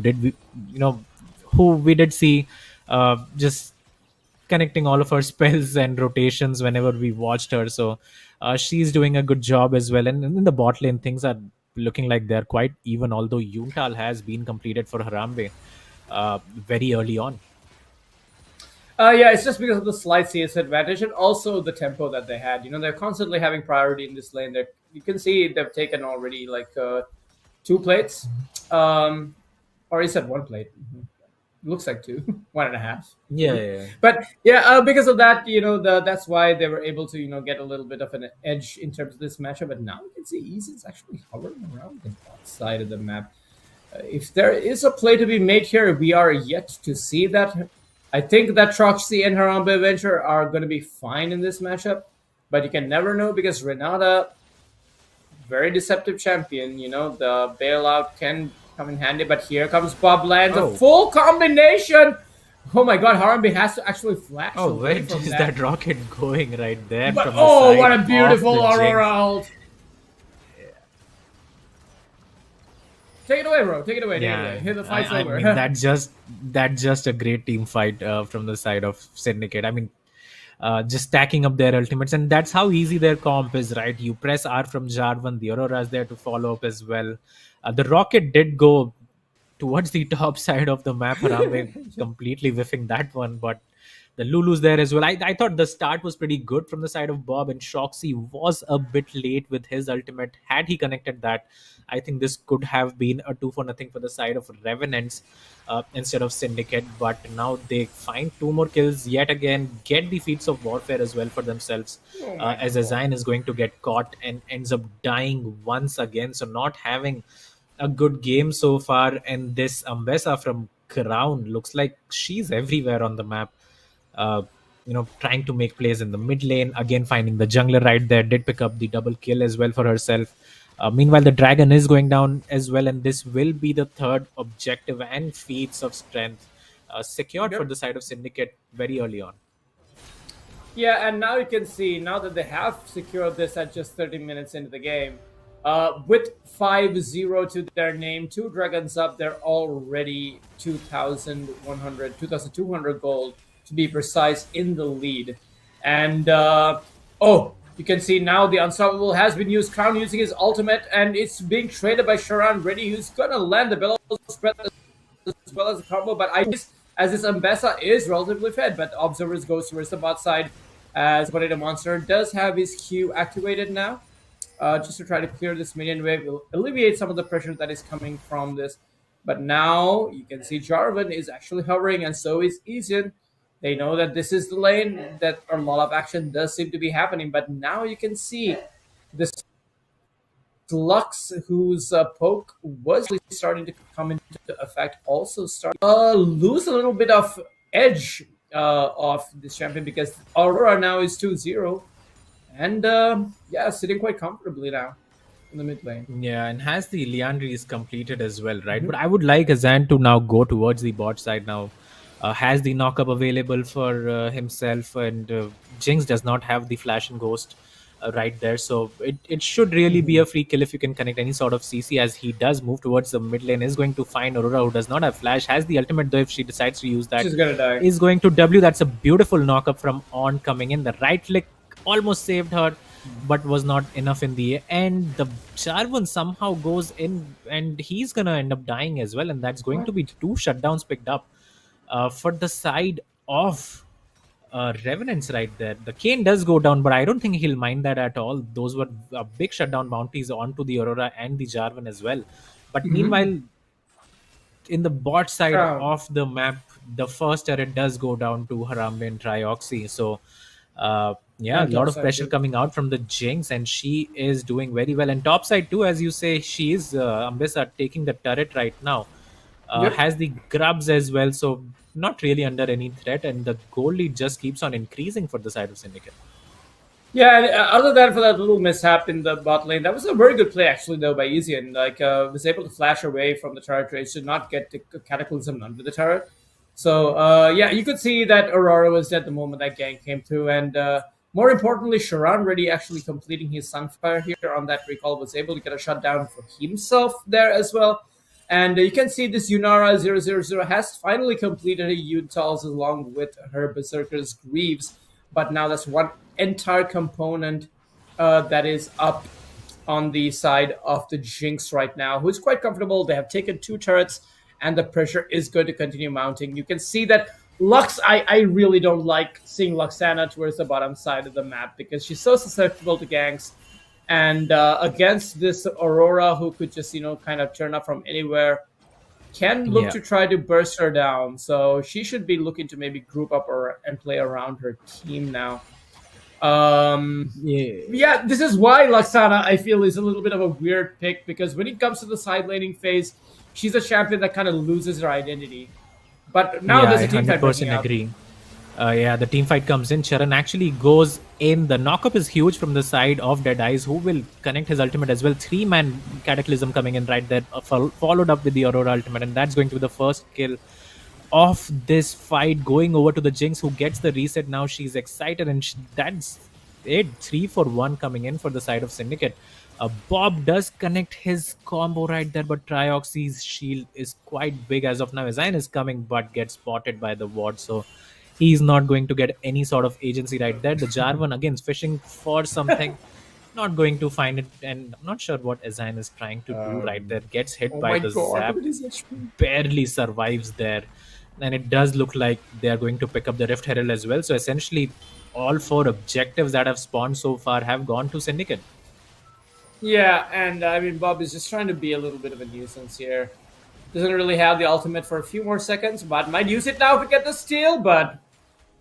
we did see just connecting all of her spells and rotations whenever we watched her. So she's doing a good job as well. And in the bot lane, things are looking like they're quite even, although Yuntal has been completed for Harambe very early on. Yeah, it's just because of the slight CS advantage and also the tempo that they had. They're constantly having priority in this lane. That you can see they've taken already like 2 plates, or is that 1 plate? Looks like two, 1.5. Yeah, yeah, yeah. But yeah, because of that, that's why they were able to get a little bit of an edge in terms of this matchup. But now you can see Easy's actually hovering around the bot side of the map. If there is a play to be made here, we are yet to see that. I think that Troxy and Harambe Adventure are going to be fine in this matchup, but you can never know because Renata, very deceptive champion. The bailout can come in handy, but here comes Bob lands a Oh. full combination. Oh my God, Harambe has to actually flash Oh, away where from is that. that rocket going right there But from the oh, side what a of beautiful the Jinx? Aurora ult. Take it away, bro. Take it away. Take it away. Here, the fight's I over. mean that's just a great team fight from the side of Syndicate. I mean, just stacking up their ultimates, and that's how easy their comp is, right? You press R from Jarvan, the Aurora is there to follow up as well. The rocket did go towards the top side of the map. Harambe completely whiffing that one, but the Lulu's there as well. I thought the start was pretty good from the side of Bob, and Shoxy was a bit late with his ultimate. Had he connected that, I think this could have been a 2-for-0 for the side of Revenants instead of Syndicate. But now they find 2 more kills yet again, get the feats of warfare as well for themselves, Oh my as God. Azine is going to get caught and ends up dying once again. So not having a good game so far, and this Ambessa from Crown looks like she's everywhere on the map. Uh, Trying to make plays in the mid lane, again finding the jungler right there, did pick up the double kill as well for herself. Meanwhile, the dragon is going down as well, and this will be the third objective and feats of strength secured for Yep. the side of Syndicate very early on. Yeah, and now you can see, now that they have secured this at just 30 minutes into the game, with 5-0 to their name, 2 dragons up, they're already 2,100, 2,200 gold to be precise in the lead. And, you can see now the Unstoppable has been used, Crown using his ultimate, and it's being traded by Sharan Reddy, who's going to land the Bellows spread as well as the combo, but as this Ambessa is relatively fed, but Observers goes towards the bot side as Potato Monster does have his Q activated now, just to try to clear this minion wave, will alleviate some of the pressure that is coming from this. But now you can see Jarvan is actually hovering, and so is Easian. They know that this is the lane that a lot of action does seem to be happening, but now you can see this Lux, whose poke was really starting to come into effect, also started lose a little bit of edge of this champion because Aurora now is 2-0, and yeah, sitting quite comfortably now in the mid lane. Yeah, and has the Leandries completed as well, right? But I would like Azan to now go towards the bot side now. Has the knockup available for himself, and Jinx does not have the flash and ghost right there. So it should really be a free kill if you can connect any sort of CC, as he does move towards the mid lane. Is going to find Aurora, who does not have flash, has the ultimate though if she decides to use that. She's gonna die. Is going to W. That's a beautiful knockup from On coming in. The right click almost saved her, but was not enough in the end. The Jarvan somehow goes in, and he's gonna end up dying as well, and that's going to be two shutdowns picked up for the side of Revenants right there. The Kane does go down, but I don't think he'll mind that at all. Those were big shutdown bounties onto the Aurora and the Jarvan as well. But meanwhile, in the bot side Oh. of the map, the first turret does go down to Harambe and Trioxy. So, yeah, a And lot top of side pressure too. coming out from the Jinx, and she is doing very well. And top side too, as you say, she is Ambessa taking the turret right now. Yep. Has the grubs as well, so not really under any threat. And the goal lead just keeps on increasing for the side of Syndicate. Yeah, and other than for that little mishap in the bot lane, that was a very good play actually though by Easy, and like was able to flash away from the turret race to not get the cataclysm under the turret. So yeah, you could see that Aurora was dead the moment that gang came through, and more importantly, Sharan really actually completing his Sunfire here on that recall was able to get a shutdown for himself there as well. And you can see this Yunara 000 has finally completed her Utahs along with her Berserker's Greaves, but now that's one entire component that is up on the side of the Jinx right now, who's quite comfortable. They have taken two turrets, and the pressure is going to continue mounting. You can see that Lux, I really don't like seeing Luxana towards the bottom side of the map because she's so susceptible to ganks. And against this Aurora, who could just, kind of turn up from anywhere, can look Yeah. to try to burst her down. So she should be looking to maybe group up and play around her team now. Yeah. Yeah, this is why Luxana, I feel, is a little bit of a weird pick because when it comes to the side laning phase, she's a champion that kind of loses her identity. But now Yeah, there's I a team fight breaking 100% out. agree. Yeah, the team fight comes in. Charan actually goes in. The knockup is huge from the side of Dead Eyes, who will connect his ultimate as well. 3-man Cataclysm coming in right there, followed up with the Aurora ultimate, and that's going to be the first kill of this fight, going over to the Jinx, who gets the reset now. She's excited, and that's it. 3-for-1 coming in for the side of Syndicate. Bob does connect his combo right there, but Trioxy's shield is quite big as of now. Zayn is coming, but gets spotted by the ward, so he's not going to get any sort of agency right there. The Jarvan again is fishing for something, not going to find it, and I'm not sure what Zayn is trying to do right there. Gets hit Oh by my the god, zap, look at his HP. barely survives there, and it does look like they are going to pick up the Rift Herald as well. So essentially, all 4 objectives that have spawned so far have gone to Syndicate. Yeah, and I mean, Bob is just trying to be a little bit of a nuisance here. Doesn't really have the ultimate for a few more seconds, but might use it now to get the steal, but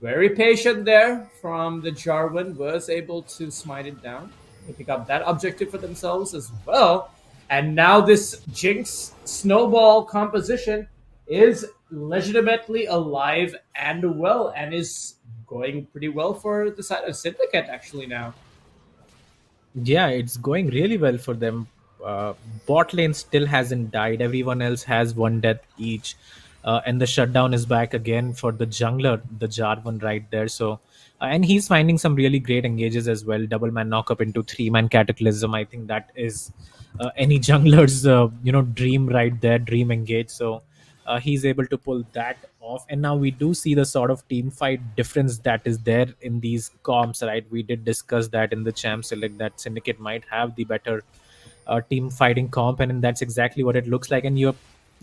very patient there from the Jarvan, was able to smite it down. They pick up that objective for themselves as well. And now this Jinx snowball composition is legitimately alive and well, and is going pretty well for the side of Syndicate actually now. Yeah, it's going really well for them. Bot lane still hasn't died. Everyone else has 1 death each. And the shutdown is back again for the jungler, the Jarvan right there. So, and he's finding some really great engages as well. Double man knock up into 3-man Cataclysm. I think that is any jungler's dream right there, dream engage. So he's able to pull that off, and now we do see the sort of team fight difference that is there in these comps, right? We did discuss that in the champ select, that Syndicate might have the better team fighting comp, and that's exactly what it looks like. And you're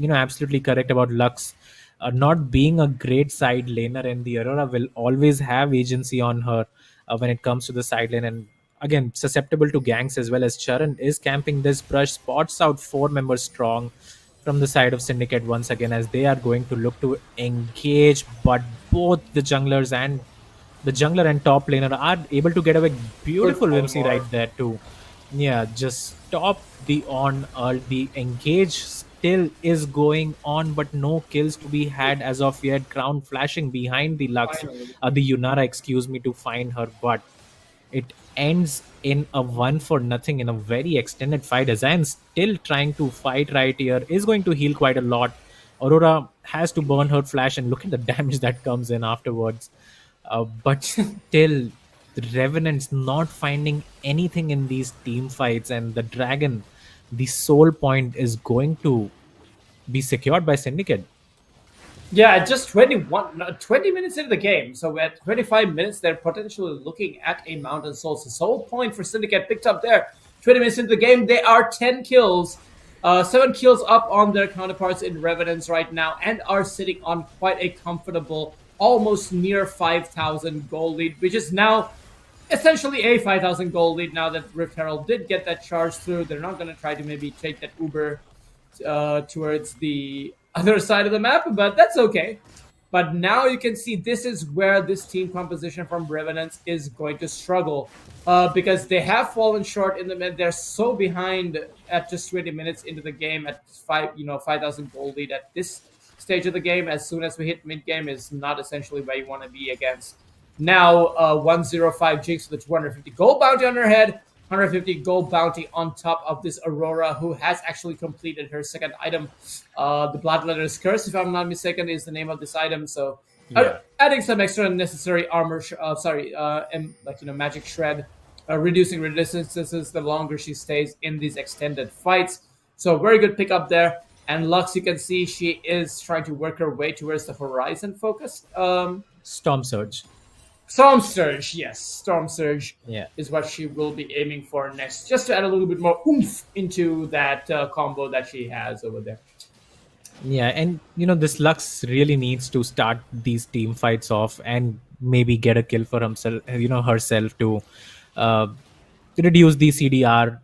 absolutely correct about Lux not being a great side laner, and the Aurora will always have agency on her when it comes to the side lane, and again susceptible to ganks as well. As Charan is camping this brush, spots out 4 members strong from the side of Syndicate once again, as they are going to look to engage, but both the jungler and top laner are able to get away. Good Beautiful call, Whimsy right Marv. there too. Yeah, just stop the on. The engage still is going on, but no kills to be had as of yet. Crown flashing behind the Lux, Finally. the Yunara, excuse me, to find her, but it ends in a one for nothing in a very extended fight. Azan still trying to fight right here, is going to heal quite a lot. Aurora has to burn her flash, and look at the damage that comes in afterwards. But still, the Revenants not finding anything in these team fights, and the Dragon, the soul point, is going to be secured by Syndicate. Yeah, just 21, no, 20 minutes into the game. So at 25 minutes, they're potentially looking at a Mountain Soul. So soul point for Syndicate picked up there. 20 minutes into the game, they are 10 kills. 7 kills up on their counterparts in Revenants right now, and are sitting on quite a comfortable, almost near 5,000 goal lead, which is now essentially a 5,000 goal lead now that Rift Herald did get that charge through. They're not going to try to maybe take that Uber towards the other side of the map, but that's okay. But now you can see this is where this team composition from Revenants is going to struggle because they have fallen short in the mid. They're so behind at just 20 minutes into the game at 5,000 gold lead at this stage of the game. As soon as we hit mid game, is not essentially where you want to be against. Now 105 Jinx with a 250 gold bounty on her head. 150 gold bounty on top of this Aurora, who has actually completed her second item. The Bloodletter's Curse, if I'm not mistaken, is the name of this item. So, adding some extra necessary armor, magic shred, reducing resistances the longer she stays in these extended fights. So, very good pickup there. And Lux, you can see she is trying to work her way towards the horizon focus. Storm Surge. Storm Surge, yes. Storm Surge Yeah. is what she will be aiming for next, just to add a little bit more oomph into that combo that she has over there. Yeah, and this Lux really needs to start these team fights off and maybe get a kill for himself, herself to uh, reduce the CDR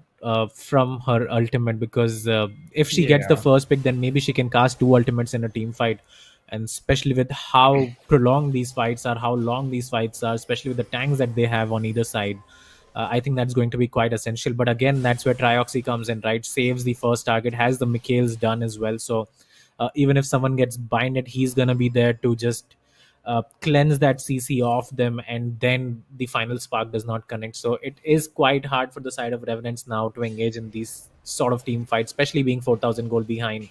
from her ultimate, because if she gets the Yeah. first pick, then maybe she can cast two ultimates in a team fight. And especially with how prolonged these fights are, how long these fights are, especially with the tanks that they have on either side, I think that's going to be quite essential. But again, that's where Trioxy comes in, right? Saves the first target, has the Mikhail's done as well. So even if someone gets binded, he's going to be there to just cleanse that CC off them, and then the final spark does not connect. So it is quite hard for the side of Revenants now to engage in these sort of team fights, especially being 4,000 gold behind.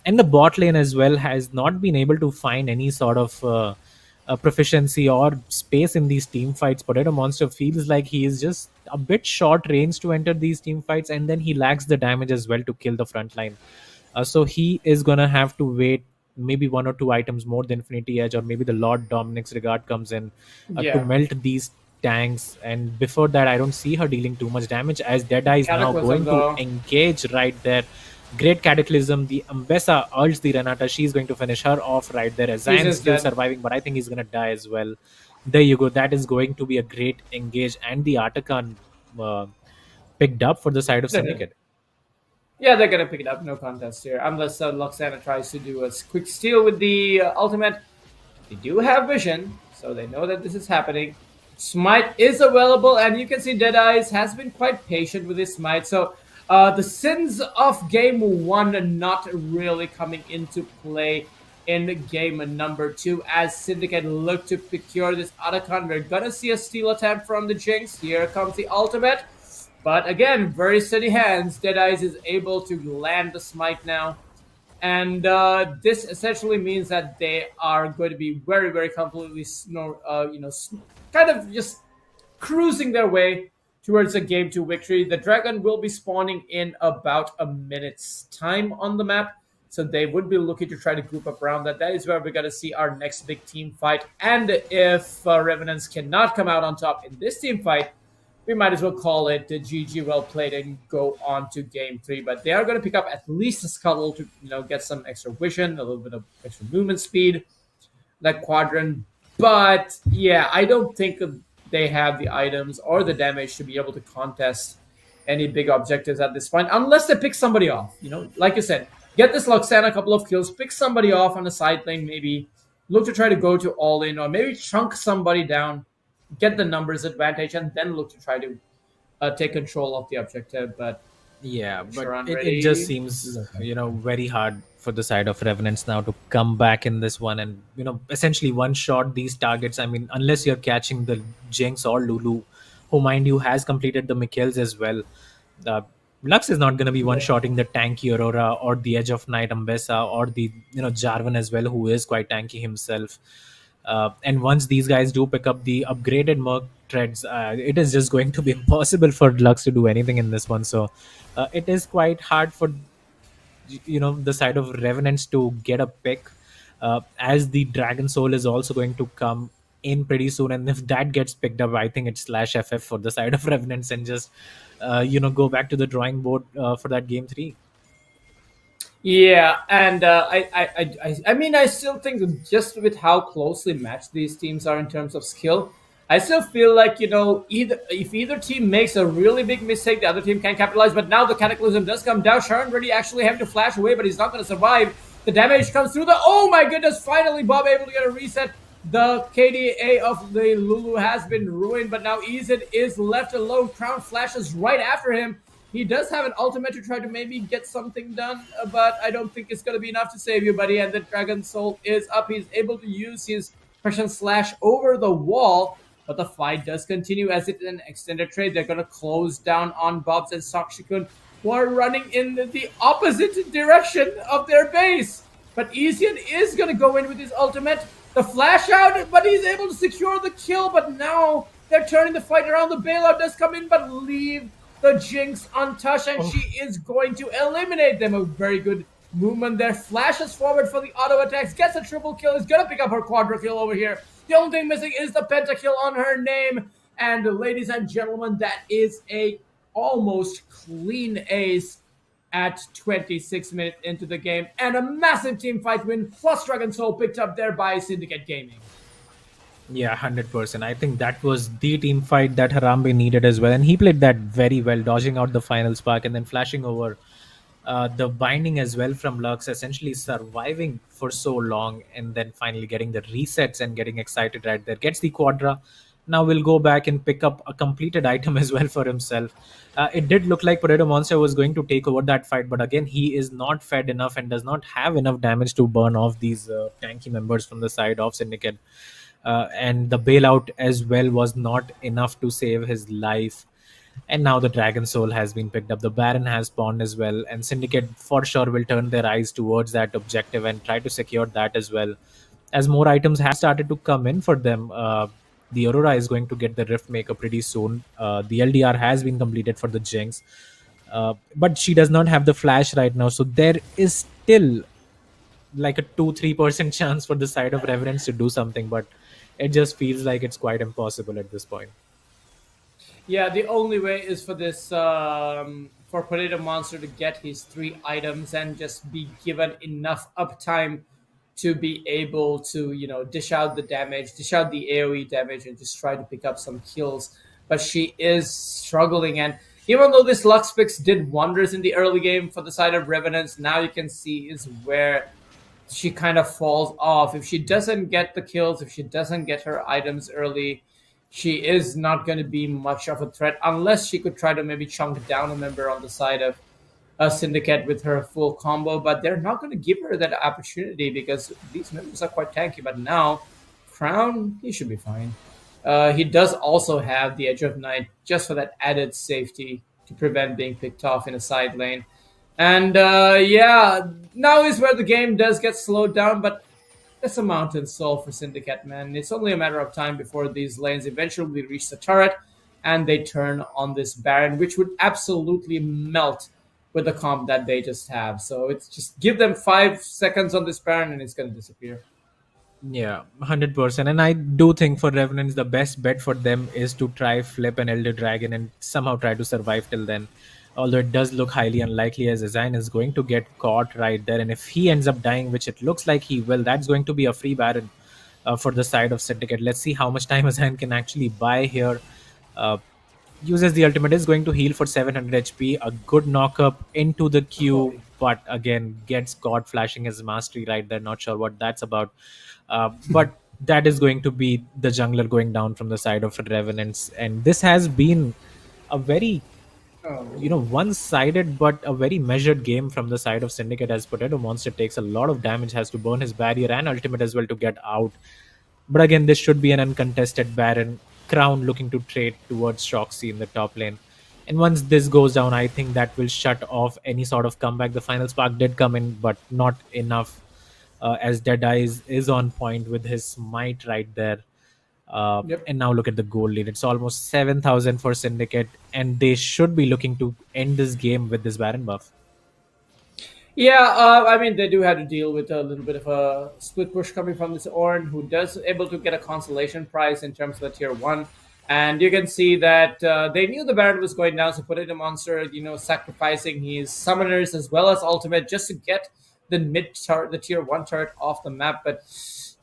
And the bot lane as well has not been able to find any sort of proficiency or space in these team fights. Potato Monster feels like he is just a bit short range to enter these team fights, and then he lacks the damage as well to kill the front line. So he is gonna have to wait maybe one or two items more, the Infinity Edge, or maybe the Lord Dominic's Regard comes in to Yeah. melt these tanks. And before that, I don't see her dealing too much damage, as Deadeye is now Cataclysm, going to though. engage right there. Great Cataclysm. The Ambessa urges the Renata. She's going to finish her off right there. Azan just still dead. surviving, but I think he's going to die as well. There you go. That is going to be a great engage. And the Artakan picked up for the side of They did. Syndicate. Yeah, they're going to pick it up. No contest here. Unless Luxana tries to do a quick steal with the ultimate. They do have vision, so they know that this is happening. Smite is available, and you can see Deadeyes has been quite patient with his Smite. So the sins of game one not really coming into play in game number two, as Syndicate look to procure this Otacon. We're gonna see a steal attempt from the Jinx. Here comes the ultimate. But again, very steady hands. Deadeyes is able to land the Smite now. And this essentially means that they are going to be very, very comfortably, kind of just cruising their way towards a game two victory. The Dragon will be spawning in about a minute's time on the map. So they would be looking to try to group up around that. That is where we're going to see our next big team fight. And if Revenants cannot come out on top in this team fight, we might as well call it the GG well played and go on to game three. But they are going to pick up at least a scuttle to get some extra vision, a little bit of extra movement speed, that quadrant. But yeah, I don't think they have the items or the damage to be able to contest any big objectives at this point, unless they pick somebody off. Like you said, get this Luxana a couple of kills, pick somebody off on the side lane, maybe look to try to go to all in, or maybe chunk somebody down, get the numbers advantage, and then look to try to take control of the objective. But Yeah, if but Sharon it just ready, seems, he's okay. very hard for the side of Revenants now to come back in this one and, essentially one shot these targets. I mean, unless you're catching the Jinx or Lulu, who, mind you, has completed the Mikhails as well. Uh, Lux is not going to be one Yeah. shotting the tanky Aurora or the Edge of Night Ambessa or the, Jarvan as well, who is quite tanky himself. And once these guys do pick up the upgraded Merc treads, it is just going to be impossible for Lux to do anything in this one. So it is quite hard for the side of Revenants to get a pick, as the Dragon Soul is also going to come in pretty soon. And if that gets picked up, I think it's slash FF for the side of Revenants and just go back to the drawing board for that game 3. Yeah, and I mean, I still think that just with how closely matched these teams are in terms of skill, I still feel like either team makes a really big mistake, the other team can capitalize. But now the Cataclysm does come down. Sharon really actually having to flash away, but he's not going to survive. The damage comes through the. Oh my goodness! Finally, Bob able to get a reset. The KDA of the Lulu has been ruined, but now Ezid is left alone. Crown flashes right after him. He does have an ultimate to try to maybe get something done, but I don't think it's going to be enough to save you, buddy. And the Dragon Soul is up. He's able to use his Pression Slash over the wall, but the fight does continue as it's an extended trade. They're going to close down on Bobs and Sakshikun, who are running in the opposite direction of their base. But Isian is going to go in with his ultimate. The flash out, but he's able to secure the kill. But now they're turning the fight around. The bailout does come in, but leave the Jinx untouched, and she is going to eliminate them. A very good movement there. Flashes forward for the auto attacks, gets a triple kill, is going to pick up her quadra kill over here. The only thing missing is the pentakill on her name. And ladies and gentlemen, that is a almost clean ace at 26 minutes into the game, and a massive team fight win plus Dragon Soul picked up there by Syndicate Gaming. Yeah, 100%. I think that was the team fight that Harambe needed as well. And he played that very well, dodging out the final spark and then flashing over the binding as well from Lux, essentially surviving for so long and then finally getting the resets and getting excited right there. Gets the quadra. Now we'll go back and pick up a completed item as well for himself. It did look like Potato Monster was going to take over that fight, but again, he is not fed enough and does not have enough damage to burn off these tanky members from the side of Syndicate. And the bailout as well was not enough to save his life. And now the Dragon Soul has been picked up. The Baron has spawned as well, and Syndicate for sure will turn their eyes towards that objective and try to secure that as well. As more items have started to come in for them, the Aurora is going to get the Rift Maker pretty soon. The LDR has been completed for the Jinx, but she does not have the flash right now, so there is still like a 2-3% chance for the side of Reverence to do something, but it just feels like it's quite impossible at this point. Yeah, the only way is for this for Potato Monster to get his 3 items and just be given enough uptime to be able to, dish out the damage, dish out the AoE damage, and just try to pick up some kills. But she is struggling, and even though this Lux picks did wonders in the early game for the side of Revenants, now you can see is where she kind of falls off. If she doesn't get the kills, if she doesn't get her items early, she is not going to be much of a threat unless she could try to maybe chunk down a member on the side of a Syndicate with her full combo. But they're not going to give her that opportunity because these members are quite tanky. But now, Crown, he should be fine. He does also have the Edge of Night just for that added safety to prevent being picked off in a side lane. And now is where the game does get slowed down, but it's a mountain soul for Syndicate, man. It's only a matter of time before these lanes eventually reach the turret and they turn on this Baron, which would absolutely melt with the comp that they just have. So it's just give them 5 seconds on this Baron and it's going to disappear. Yeah, 100%. And I do think for Revenants, the best bet for them is to try flip an Elder Dragon and somehow try to survive till then. Although it does look highly unlikely as SYN is going to get caught right there. And if he ends up dying, which it looks like he will, that's going to be a free Baron for the side of Syndicate. Let's see how much time SYN can actually buy here. Uses the ultimate, is going to heal for 700 HP. A good knock-up into the queue, but again, gets caught flashing his mastery right there. Not sure what that's about. But that is going to be the jungler going down from the side of Revenants. And this has been a very Oh, one-sided but a very measured game from the side of Syndicate, as Potato Monster takes a lot of damage, has to burn his barrier and ultimate as well to get out. But again, this should be an uncontested Baron. Crown looking to trade towards Shoxy in the top lane. And once this goes down, I think that will shut off any sort of comeback. The final spark did come in, but not enough, as Deadeye is on point with his smite right there. yep. And now look at the goal lead. It's almost 7,000 for Syndicate, and they should be looking to end this game with this Baron buff. Yeah, I mean they do have to deal with a little bit of a split push coming from this Ornn, who does able to get a consolation prize in terms of the tier one, and you can see that they knew the Baron was going down, so put it in monster, sacrificing his summoners as well as ultimate just to get the the tier one turret off the map. But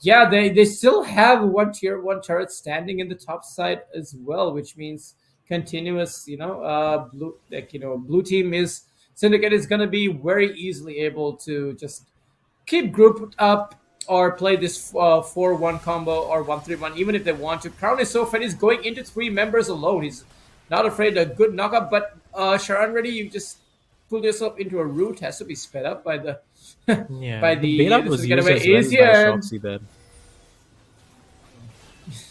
yeah, they still have one tier one turret standing in the top side as well, which means continuous, blue team is Syndicate is going to be very easily able to just keep grouped up or play this 4-1 combo or 1-3-1, even if they want to. Crown is so fed, he's going into three members alone. He's not afraid of a good knockup, but Sharan ready, you just pull yourself into a root, has to be sped up by the Yeah, by the the bailout this is was gonna used be as well easier. by And Shoxy there.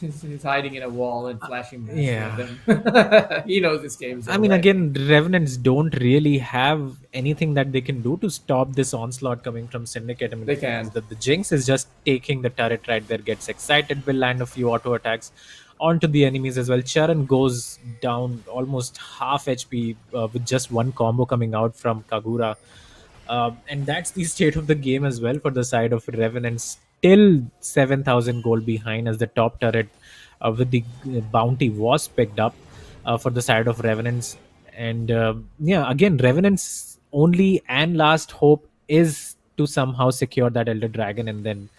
he's hiding in a wall and flashing masks Yeah. at them. He knows this game is I over, mean, I think. again, Revenants don't really have anything that they can do to stop this onslaught coming from Syndicate. I mean, They can. the Jinx is just taking the turret right there, gets excited, will land a few auto attacks onto the enemies as well. Charan goes down almost half HP with just one combo coming out from Kagura. And that's the state of the game as well for the side of Revenants. Still 7,000 gold behind as the top turret with the bounty was picked up for the side of Revenants. And yeah, again, Revenants' only and last hope is to somehow secure that Elder Dragon and then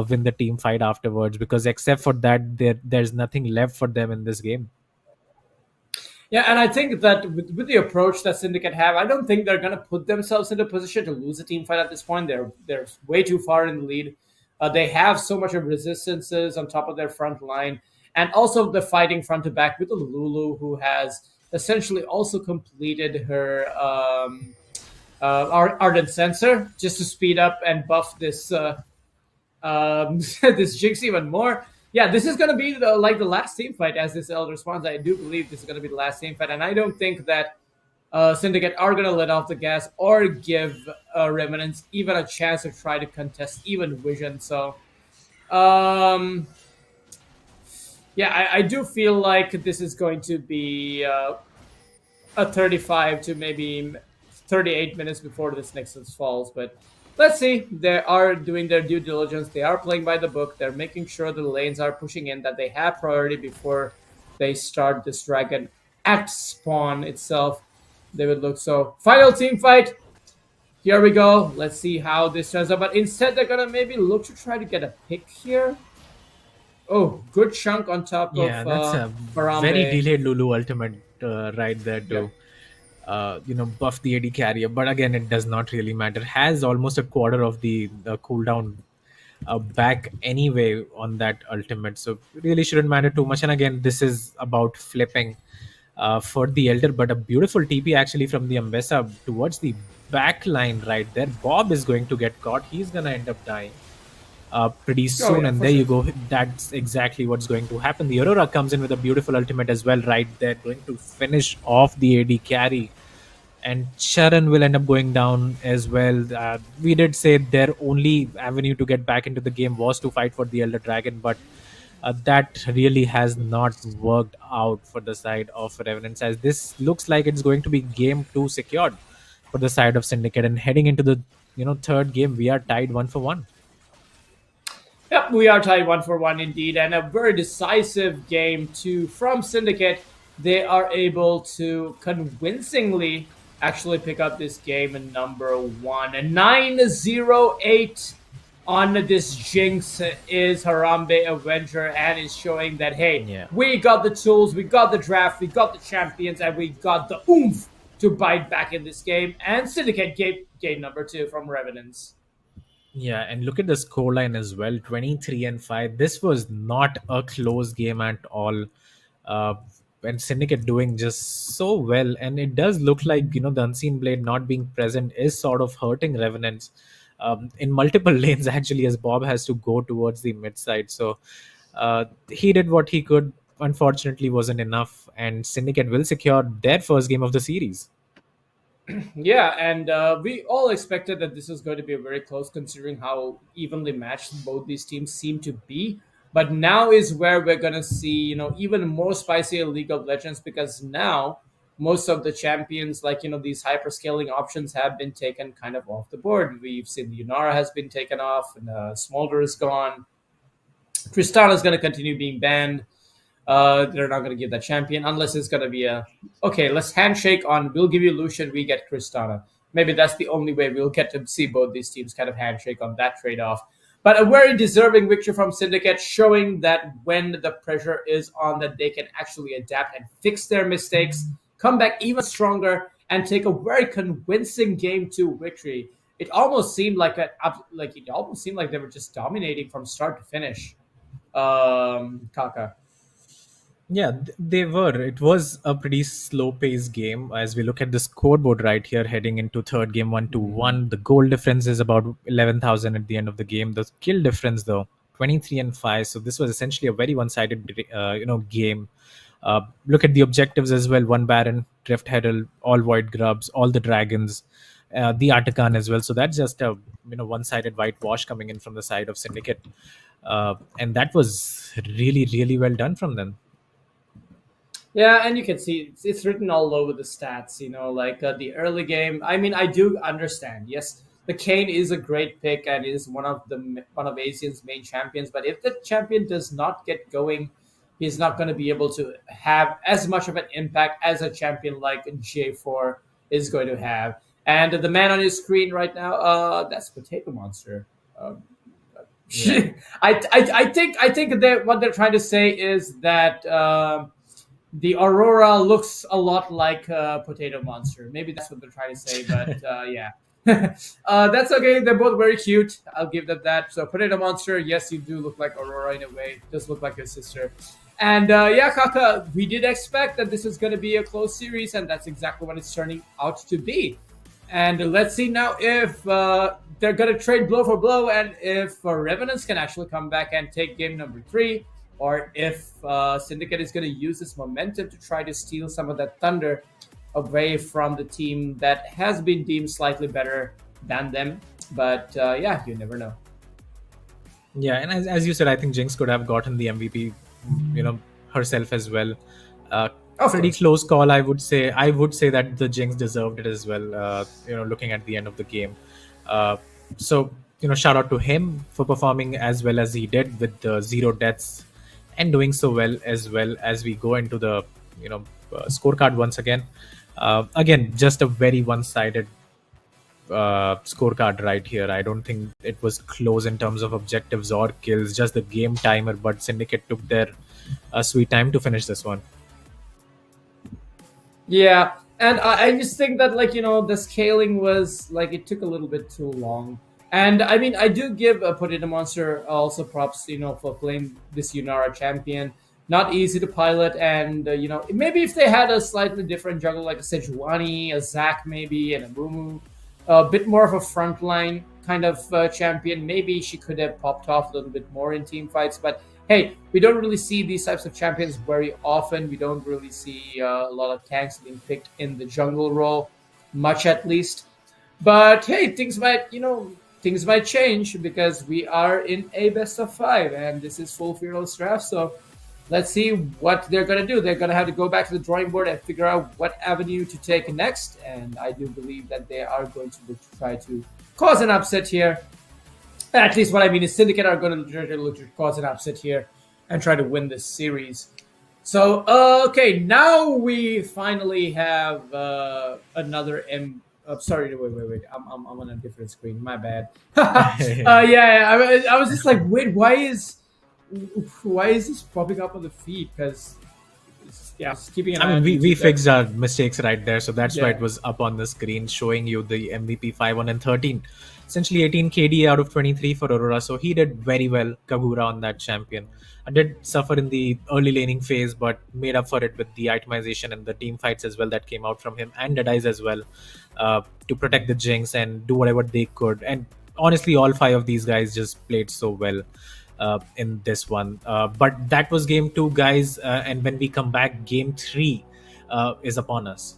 win the team fight afterwards. Because except for that, there's nothing left for them in this game. Yeah, and I think that with the approach that Syndicate have, I don't think they're going to put themselves in a position to lose a team fight at this point. They're way too far in the lead. They have so much of resistances on top of their front line, and also the fighting front to back with the Lulu, who has essentially also completed her Ardent Sensor just to speed up and buff this this Jinx even more. Yeah, this is going to be the last team fight as this Elder spawns. I do believe this is going to be the last team fight, and I don't think that Syndicate are going to let off the gas or give Revenants even a chance to try to contest even Vision. So, um, yeah, I do feel like this is going to be a 35 to maybe 38 minutes before this Nexus falls. But let's see. They are doing their due diligence. They are playing by the book. They're making sure the lanes are pushing in, that they have priority before they start this dragon at spawn itself. They would look so. Final team fight. Here we go. Let's see how this turns out. But instead, they're going to maybe look to try to get a pick here. Oh, good chunk on top Yeah, of that's a very Harambe. delayed Lulu ultimate right there to buff the AD carrier. But again, it does not really matter. Has almost a quarter of the cooldown back anyway on that ultimate, so really shouldn't matter too much. And again, this is about flipping for the Elder, but a beautiful TP actually from the Ambessa towards the back line right there. Bob is going to get caught. He's gonna end up dying pretty Oh, soon, yeah, and for there sure. you go. That's exactly what's going to happen. The Aurora comes in with a beautiful ultimate as well right there, going to finish off the AD carry, and Sharon will end up going down as well. We did say their only avenue to get back into the game was to fight for the Elder Dragon, but that really has not worked out for the side of Revenants, as this looks like it's going to be game two secured for the side of Syndicate. And heading into the third game, we are tied 1-1. Yep, we are tied 1-1 indeed, and a very decisive game too from Syndicate. They are able to convincingly actually pick up this game in number one. And 9-0-8 on this Jinx is Harambe Avenger, and is showing that hey, Yeah. we got the tools, we got the draft, we got the champions, and we got the oomph to bite back in this game. And Syndicate game number two from Revenants. Yeah, and look at the scoreline as well, 23-5. This was not a close game at all. Uh, and Syndicate doing just so well. And it does look like, the Unseen Blade not being present is sort of hurting Revenants in multiple lanes, actually, as Bob has to go towards the mid side. So he did what he could. Unfortunately, wasn't enough. And Syndicate will secure their first game of the series. Yeah, and we all expected that this was going to be very close, considering how evenly matched both these teams seem to be. But now is where we're going to see, even more spicier League of Legends, because now most of the champions, like these hyperscaling options, have been taken kind of off the board. We've seen Lunara has been taken off, and Smolder is gone. Tristana is going to continue being banned. They're not going to give that champion unless it's going to be okay, let's handshake on, we'll give you Lucian, we get Tristana. Maybe that's the only way we'll get to see both these teams kind of handshake on that trade-off. But a very deserving victory from Syndicate, showing that when the pressure is on, that they can actually adapt and fix their mistakes, come back even stronger, and take a very convincing game 2 victory. It almost seemed like they were just dominating from start to finish. Kaka. Yeah, they were. It was a pretty slow-paced game. As we look at the scoreboard right here, heading into third game, 1-1. The goal difference is about 11,000 at the end of the game. The kill difference, though, 23-5. So this was essentially a very one-sided, game. Look at the objectives as well. 1 Baron, Drift Herald, all Void Grubs, all the Dragons, the Artican as well. So that's just a one-sided whitewash coming in from the side of Syndicate, and that was really, really well done from them. Yeah, and you can see it's written all over the stats, like the early game. I mean, I do understand. Yes, the Kane is a great pick and is one of ASEAN's main champions. But if the champion does not get going, he's not going to be able to have as much of an impact as a champion like J4 is going to have. And the man on his screen right now, that's Potato Monster. Yeah. I think that what they're trying to say is that. The Aurora looks a lot like Potato Monster. Maybe that's what they're trying to say, but yeah. That's okay. They're both very cute. I'll give them that. So Potato Monster, yes, you do look like Aurora in a way. Does look like your sister. And yeah, Kaka, we did expect that this was going to be a close series, and that's exactly what it's turning out to be. And let's see now if they're going to trade blow for blow, and if Revenants can actually come back and take game number 3. Or if Syndicate is going to use this momentum to try to steal some of that thunder away from the team that has been deemed slightly better than them. But yeah, you never know. Yeah, and as you said, I think Jinx could have gotten the MVP, herself as well. Pretty close call, I would say. I would say that the Jinx deserved it as well. Looking at the end of the game, so shout out to him for performing as well as he did with the 0 deaths. And doing so well as we go into the scorecard once again. Again, just a very one-sided scorecard right here. I don't think it was close in terms of objectives or kills, just the game timer. But Syndicate took their sweet time to finish this one. Yeah, and I just think that the scaling was it took a little bit too long. And I mean, I do give Potato Monster also props, for playing this Lunara champion. Not easy to pilot, and maybe if they had a slightly different juggle like a Sejuani, a Zac maybe, and a Mumu, a bit more of a frontline kind of champion, maybe she could have popped off a little bit more in team fights. But hey, we don't really see these types of champions very often. We don't really see a lot of tanks being picked in the jungle role, much at least. But hey, things might change because we are in a best of 5 and this is full fearless draft. So let's see what they're going to do. They're going to have to go back to the drawing board and figure out what avenue to take next. And I do believe that they are going to look to try to cause an upset here. At least what I mean is Syndicate are going to look to cause an upset here and try to win this series. So, okay, now we finally have another sorry, wait. I'm on a different screen. My bad. Yeah, I was just like, wait, why is this popping up on the feed? Because Yeah, just keeping an I eye mean, on we YouTube there. fixed our mistakes right there, so that's why Yeah. it was up on the screen showing you the MVP 5-1 and 13. Essentially 18 KD out of 23 for Aurora, so he did very well, Kagura, on that champion. I did suffer in the early laning phase, but made up for it with the itemization and the team fights as well that came out from him, and Deadies as well, to protect the Jinx and do whatever they could. And honestly, all 5 of these guys just played so well in this one. But that was game 2, guys. And when we come back, game 3 is upon us.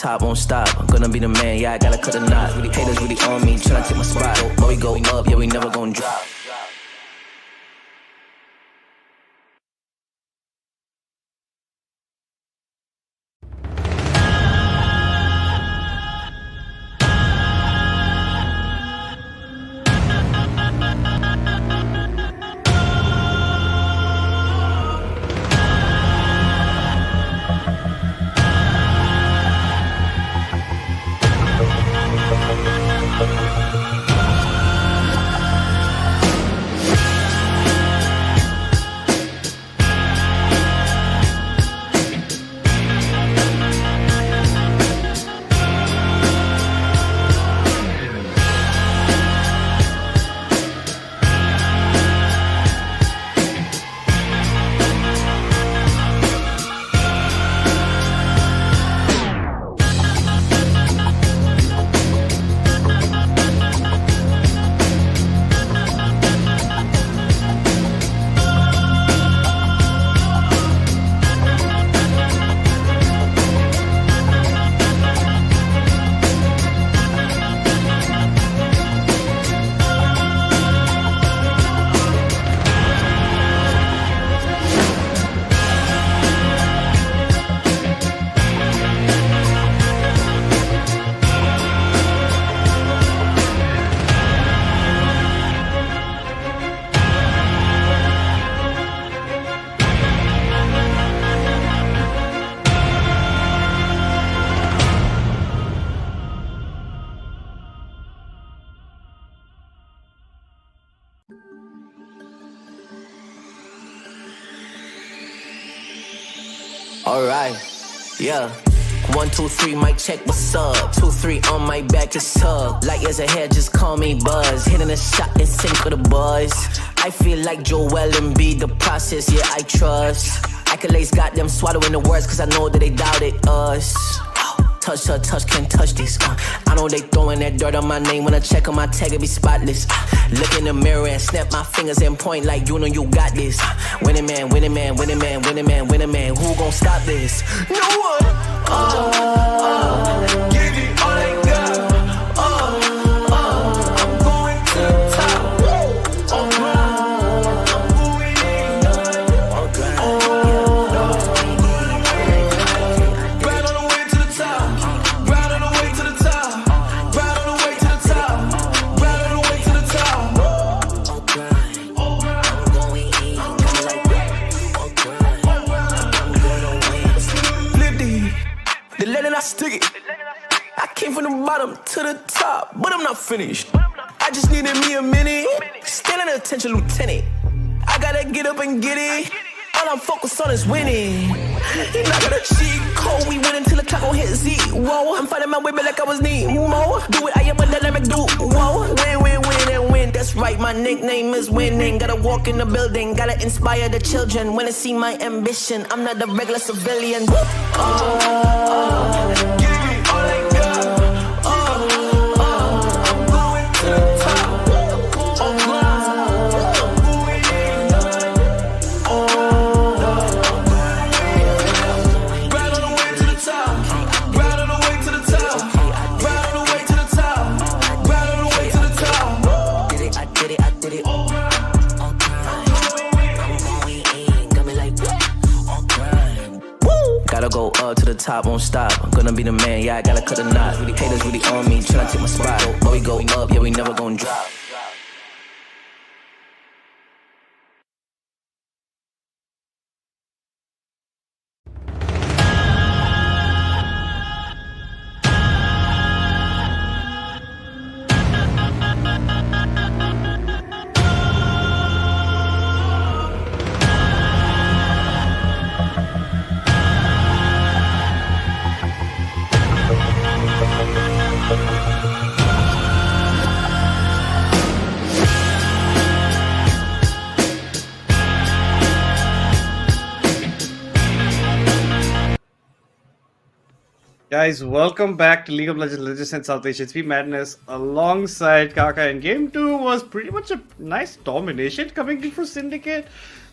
top, won't stop. I'm gonna be the man, yeah, I gotta cut a knot. Really haters really on me, tryna take my spot. But we go up, yeah, we never gon' drop. Alright, yeah. 1, 2, 3, mic check, what's up? 2, 3 on my back, just tug. Light years ahead, just call me Buzz. Hitting a shot in sync with the buzz. I feel like Joel Embiid, the process, yeah, I trust. Accolades got them swallowing the words, cause I know that they doubted us. Touch her, touch, can't touch this. I know they throwing that dirt on my name. When I check on my tag, it be spotless. Look in the mirror and snap my fingers and point like you know you got this. Winning man, winning man, winning man, winning man, winning man. Who gon' stop this? No one. Give it all I got. I'm going to the top. I'm going in. Right on the way to the top. Right on the way to the top. Right on the way to the top. Right on the way to the top. I'm going in. Flip the letter I stick it. I came from the bottom to the top, but I'm not finished. I just needed me a minute. Still an attention, lieutenant. I gotta get up and get it. All I'm focused on is winning. You're not gonna cheat code. We win until the clock gon' hit zero. I'm finding my way back like I was Nemo. Do it, I am a dynamic duo. Win, win, win, and win. That's right, my nickname is winning. Gotta walk in the building, gotta inspire the children. Wanna see my ambition, I'm not a regular civilian. Give me all I got. I'm going to the top. Right on the way to the top. Right on the way to the top. Right on the way to the top. Right on the way to the top. Did it, I did it, I did it. I'm going in, got me like on grind. Woo! Gotta go up to the top, won't stop. I'm gonna be the man, yeah, I gotta cut a knot. Really haters really on me, tryna take my spot. But we go up, yeah, we never gon' drop. Guys, welcome back to League of Legends Legends and South Asia. It's me, Madness, alongside Kaka. And Game 2 was pretty much a nice domination coming in for Syndicate.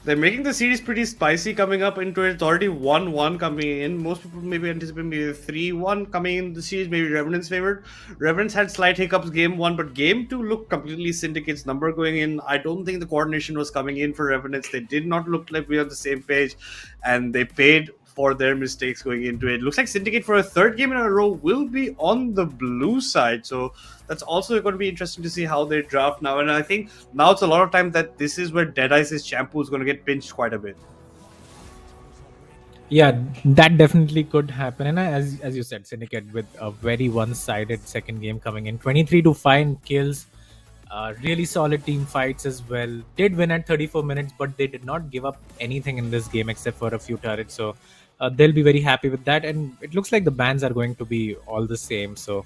They're making the series pretty spicy coming up into it. It's already 1-1 coming in. Most people maybe anticipate maybe 3-1 coming in the series, maybe Revenants favored. Revenants had slight hiccups game 1, but game 2 looked completely Syndicate's number going in. I don't think the coordination was coming in for Revenants. They did not look like we were on the same page, and they paid for their mistakes going into it. Looks like Syndicate for a third game in a row will be on the blue side. So that's also going to be interesting to see how they draft now. And I think now it's a lot of time that this is where Deadeye's shampoo is going to get pinched quite a bit. Yeah, that definitely could happen. And as you said, Syndicate with a very one-sided second game coming in, 23-5 kills. Really solid team fights as well. Did win at 34 minutes, but they did not give up anything in this game except for a few turrets. So they'll be very happy with that. And it looks like the bans are going to be all the same. So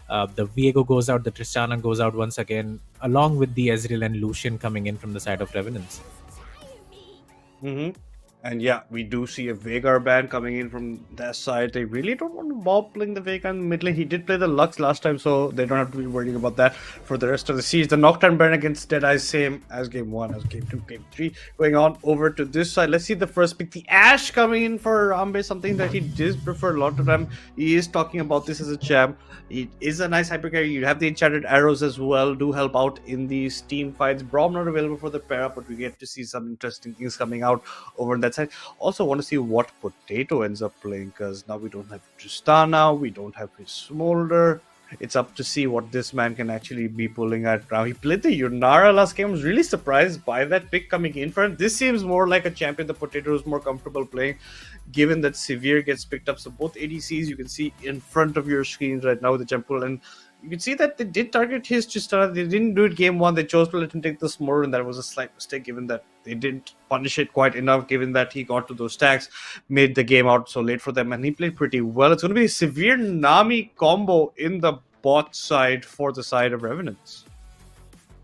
the Viego goes out, the Tristana goes out once again, along with the Ezreal and Lucian coming in from the side of Revenants. Mm-hmm. And yeah, we do see a Veigar ban coming in from that side. They really don't want to Bob playing the Veigar in mid lane. He did play the Lux last time, so they don't have to be worrying about that for the rest of the series. The Nocturne ban against Deadeye, same as game 1, as game 2, game 3. Going on over to this side. Let's see the first pick. The Ashe coming in for Rambe, something that he does prefer a lot of time. He is talking about this as a champ. It is a nice hyper carry. You have the enchanted arrows as well, do help out in these team fights. Braum not available for the pair up, but we get to see some interesting things coming out over on that side. Also want to see what Potato ends up playing, because now we don't have Tristana, we don't have his Smolder. It's up to see what this man can actually be pulling at now. He played the Yunara last game. I was really surprised by that pick coming in for him. This seems more like a champion the Potato is more comfortable playing, given that Severe gets picked up. So both ADCs you can see in front of your screens right now with the jump pull, and you can see that they did target his Tristana. They didn't do it game 1. They chose to let him take the Smolder, and that was a slight mistake given that they didn't punish it quite enough, given that he got to those stacks, made the game out so late for them, and he played pretty well. It's going to be a Severe Nami combo in the bot side for the side of Revenants.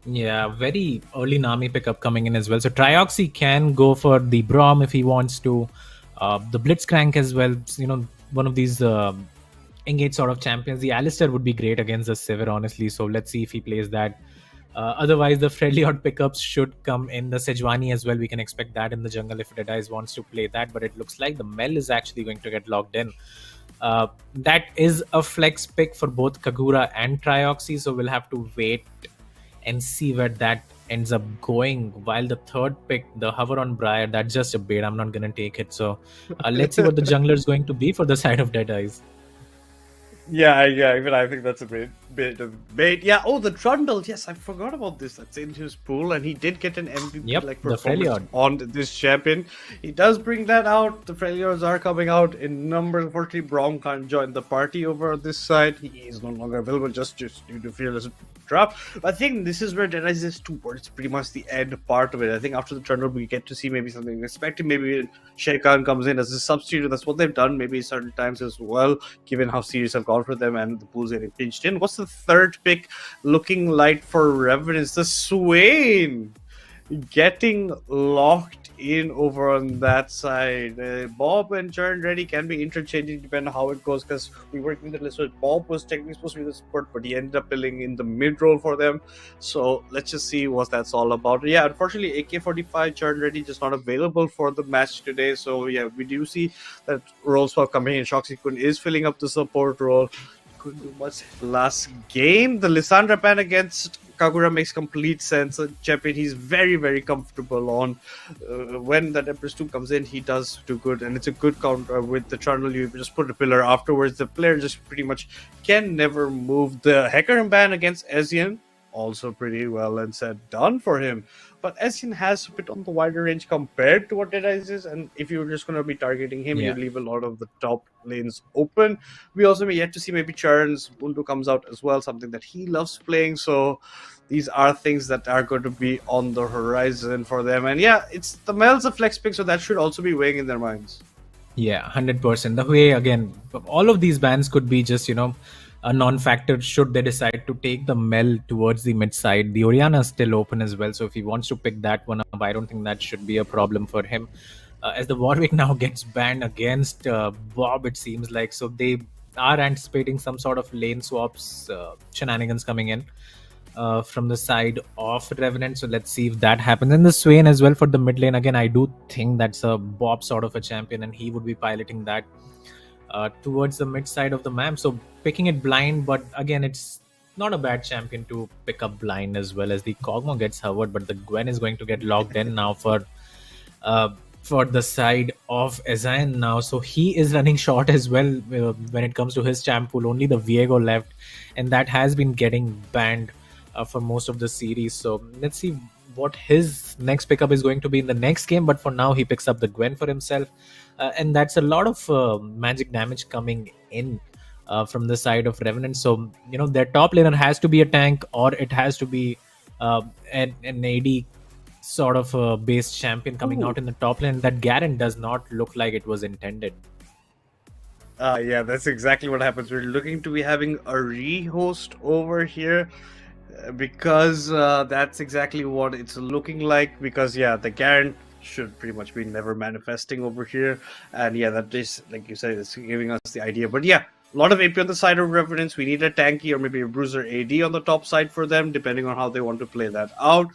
Yeah, very early Nami pickup coming in as well. So Trioxy can go for the Braum if he wants to. The Blitzcrank as well, one of these engage sort of champions. The Alistair would be great against the Sivir, honestly. So let's see if he plays that. Otherwise, the friendly odd pickups should come in. The Sejuani as well. We can expect that in the jungle if Deadies wants to play that. But it looks like the Mel is actually going to get locked in. That is a flex pick for both Kagura and Trioxy. So we'll have to wait and see where that ends up going. While the third pick, the Hover on Briar, that's just a bait. I'm not going to take it. So let's see what the jungler is going to be for the side of Deadies. Yeah, even I think that's a bit of bait. Yeah, the Trundle. Yes, I forgot about this. That's in his pool, and he did get an MVP performance on this champion. He does bring that out. The Freljords are coming out in numbers. Unfortunately, Braum can't join the party over on this side. He is no longer available just due to Fearless drop. But I think this is where Deadies is towards pretty much the end part of it. I think after the Trundle, we get to see maybe something expected. Maybe Shay Khan comes in as a substitute. That's what they've done maybe certain times as well, given how serious have gone for them and the pool's getting pinched in. What's the third pick looking like for Revenants? The Swain getting locked in over on that side. Bob and Churn Ready can be interchanging depending on how it goes, because we were in the list where Bob was technically supposed to be the support, but he ended up playing in the mid role for them. So let's just see what that's all about. Yeah, unfortunately AK-45 Churn Ready just not available for the match today. So yeah, we do see that role swap coming in. Shoxikun is filling up the support role. Couldn't do much last game. The Lissandra ban against Kagura makes complete sense. A champion he's very, very comfortable on. When that Empress 2 comes in, he does do good, and it's a good counter with the Trundle. You just put a pillar afterwards. The player just pretty much can never move. The Hecarim ban against SYN, also pretty well and said done for him. But SYN has a bit on the wider range compared to what Deadies is, and if you're just going to be targeting him, you leave a lot of the top lanes open. We also may yet to see maybe Churn's Bundu comes out as well, something that he loves playing. So these are things that are going to be on the horizon for them. And yeah, it's the Mel's a flex pick, so that should also be weighing in their minds. Yeah, 100%. The way, again, all of these bans could be just, a non-factor should they decide to take the Mel towards the mid side. The Orianna is still open as well, so if he wants to pick that one up, I don't think that should be a problem for him. As the Warwick now gets banned against Bob, it seems like, so they are anticipating some sort of lane swaps shenanigans coming in. from the side of Revenant. So let's see if that happens. And the SYN as well for the mid lane. Again, I do think that's a Bob sort of a champion, and he would be piloting that towards the mid side of the map. So picking it blind, but again, it's not a bad champion to pick up blind as well, as the Kog'Maw gets hovered, but the Gwen is going to get logged in now for the side of SYN now. So he is running short as well when it comes to his champ pool. Only the Viego left, and that has been getting banned for most of the series. So let's see what his next pickup is going to be in the next game. But for now, he picks up the Gwen for himself, and that's a lot of magic damage coming in from the side of Revenant. So their top laner has to be a tank, or it has to be an AD sort of a base champion coming out in the top lane. That Garen does not look like it was intended. Yeah, that's exactly what happens. We're looking to be having a rehost over here because that's exactly what it's looking like. Because yeah, the Garen should pretty much be never manifesting over here, and yeah, that is, like you said, it's giving us the idea. But yeah, a lot of AP on the side of Revenants. We need a tanky or maybe a bruiser AD on the top side for them, depending on how they want to play that out.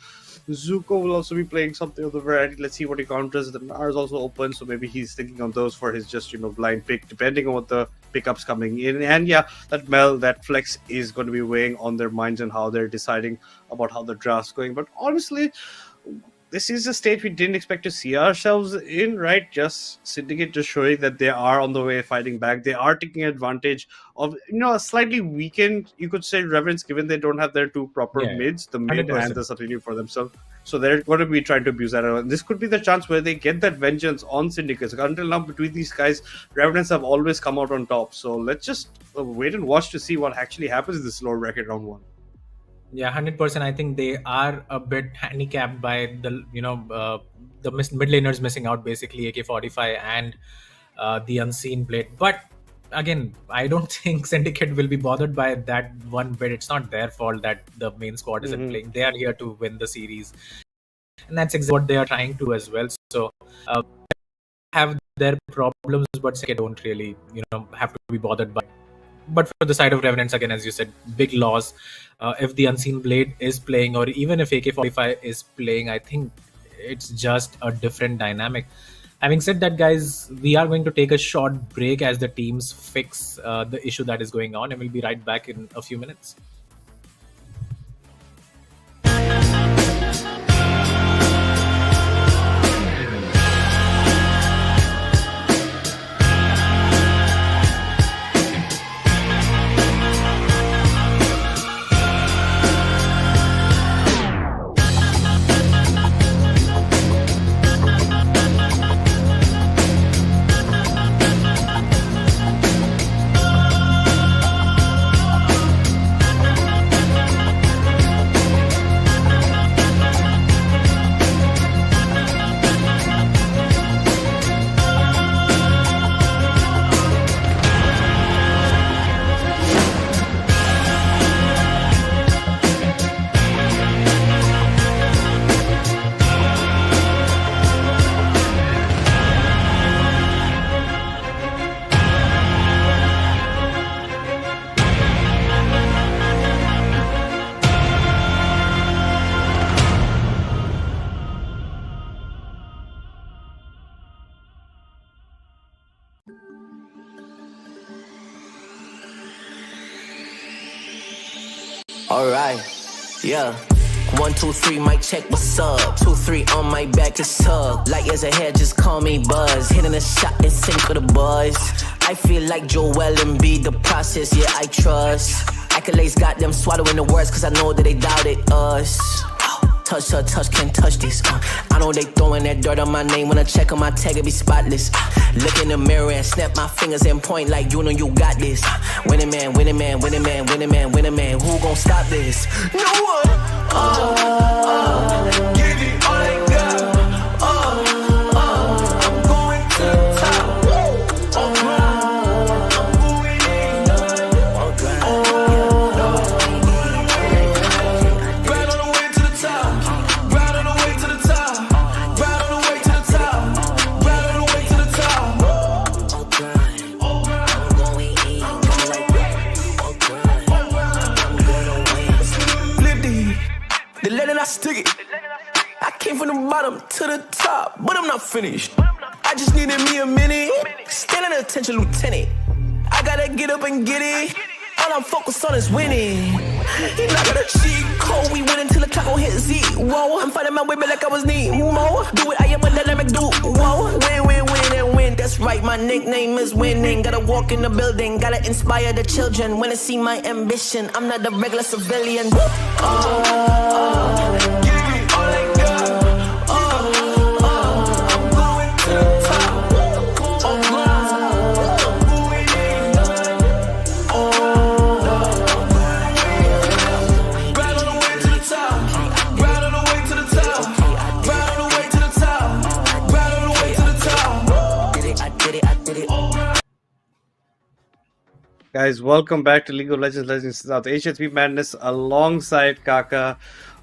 Zuko will also be playing something of the variety. Let's see what he counters. The Gnar is also open, so maybe he's thinking on those for his just blind pick, depending on what the pickups coming in. And yeah, that Mel, that Flex is going to be weighing on their minds and how they're deciding about how the draft's going. But honestly, this is a stage we didn't expect to see ourselves in, right? Just Syndicate just showing that they are on the way fighting back. They are taking advantage of, a slightly weakened, you could say, Revenants, given they don't have their two proper mids, the mid 100%. And the substitute for themselves. So they're going to be trying to abuse that. And this could be the chance where they get that vengeance on Syndicate. Until now, between these guys, Revenants have always come out on top. So let's just wait and watch to see what actually happens in this lower bracket round 1. Yeah, 100%. I think they are a bit handicapped by the mid laners missing out, basically AK-45 and the Unseen Blade. But again, I don't think Syndicate will be bothered by that one bit. It's not their fault that the main squad isn't playing. They are here to win the series, and that's exactly what they are trying to as well. So have their problems, but Syndicate don't really have to be bothered by. But for the side of Revenants, again, as you said, big loss. If the Unseen Blade is playing, or even if AK-45 is playing, I think it's just a different dynamic. Having said that, guys, we are going to take a short break as the teams fix the issue that is going on, and we'll be right back in a few minutes. Alright, yeah. 1, 2, 3, mic check, what's up? 2, 3 on my back, it's tug. Light years ahead, just call me Buzz. Hitting a shot and sink with the buzz. I feel like Joel Embiid, the process, yeah, I trust. Accolades got them swallowing the words, cause I know that they doubted us. Touch her, touch, can't touch this. I know they throwing that dirt on my name. When I check on my tag, it be spotless. Look in the mirror and snap my fingers and point like you know you got this. Winning man, winning man, winning man, winning man, winning man. Who gon' stop this? No one. Give it all I got. I'm going to the top. I'm going in. Right on the way to the top. Right on the way to the top. Right on the way to the top. Right on the way to the top. I'm going in. Lift the The letter I stick it. I came from the bottom to the top, but I'm not finished. I just needed me a minute. Standing attention, lieutenant. I gotta get up and get it. All I'm focused on is winning. He not got a cheat code. We win until the clock gon' hit zero. I'm fighting my way back like I was Nemo. Do it, I am a dynamic duo. Win, win, win, and win. That's right, my nickname is winning. Gotta walk in the building, gotta inspire the children. When they see my ambition, I'm not a regular civilian. Guys, welcome back to League of Legends South HSP Madness alongside Kaka.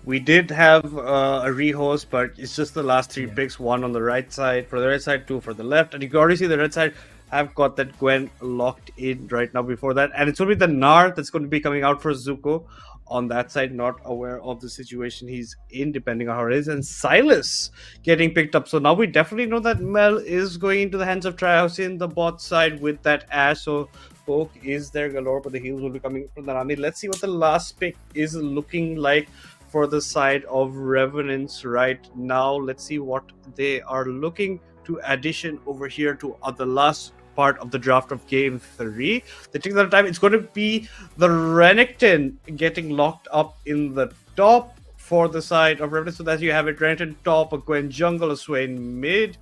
We did have a rehost, but it's just the last three picks. One on the right side, for the right side, two for the left. And you can already see the red side have got that Gwen locked in right now before that. And it's only the Gnar that's going to be coming out for Zuko on that side, not aware of the situation he's in, depending on how it is. And Silas getting picked up. So now we definitely know that Mel is going into the hands of Trihouse in the bot side with that Ash. So poke is there galore, but the heals will be coming from the Nami. Let's see what the last pick is looking like for the side of Revenants right now. Let's see what they are looking to addition over here to the last part of the draft of game 3. They take their time. It's going to be the Renekton getting locked up in the top for the side of Revenants. So that you have it, Renekton top, a Gwen jungle, a Swain mid,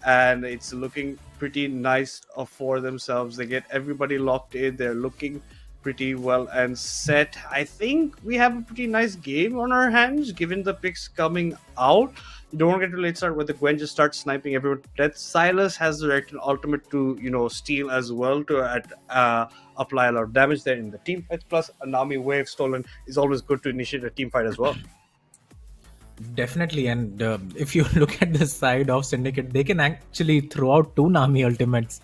and it's looking pretty nice for themselves. They get everybody locked in. They're looking pretty well and set. I think we have a pretty nice game on our hands given the picks coming out. You don't want to get to late start where the Gwen just starts sniping everyone. That Silas has the direct ultimate to steal as well to apply a lot of damage there in the team fight. Plus a Nami wave stolen is always good to initiate a team fight as well. Definitely, and if you look at the side of Syndicate, they can actually throw out 2 Nami ultimates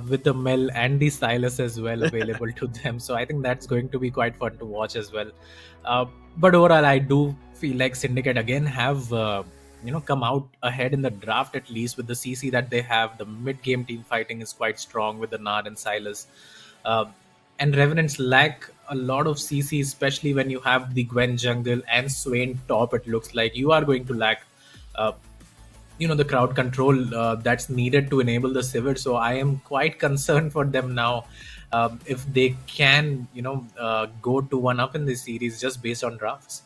with the Mel and the Silas as well available to them. So I think that's going to be quite fun to watch as well. But overall, I do feel like Syndicate again have come out ahead in the draft, at least with the CC that they have. The mid-game team fighting is quite strong with the Nard and Silas. And Revenants lack a lot of CC, especially when you have the Gwen jungle and Swain top. It looks like you are going to lack, the crowd control that's needed to enable the Sivir. So I am quite concerned for them now if they can, go to 1-up in this series just based on drafts.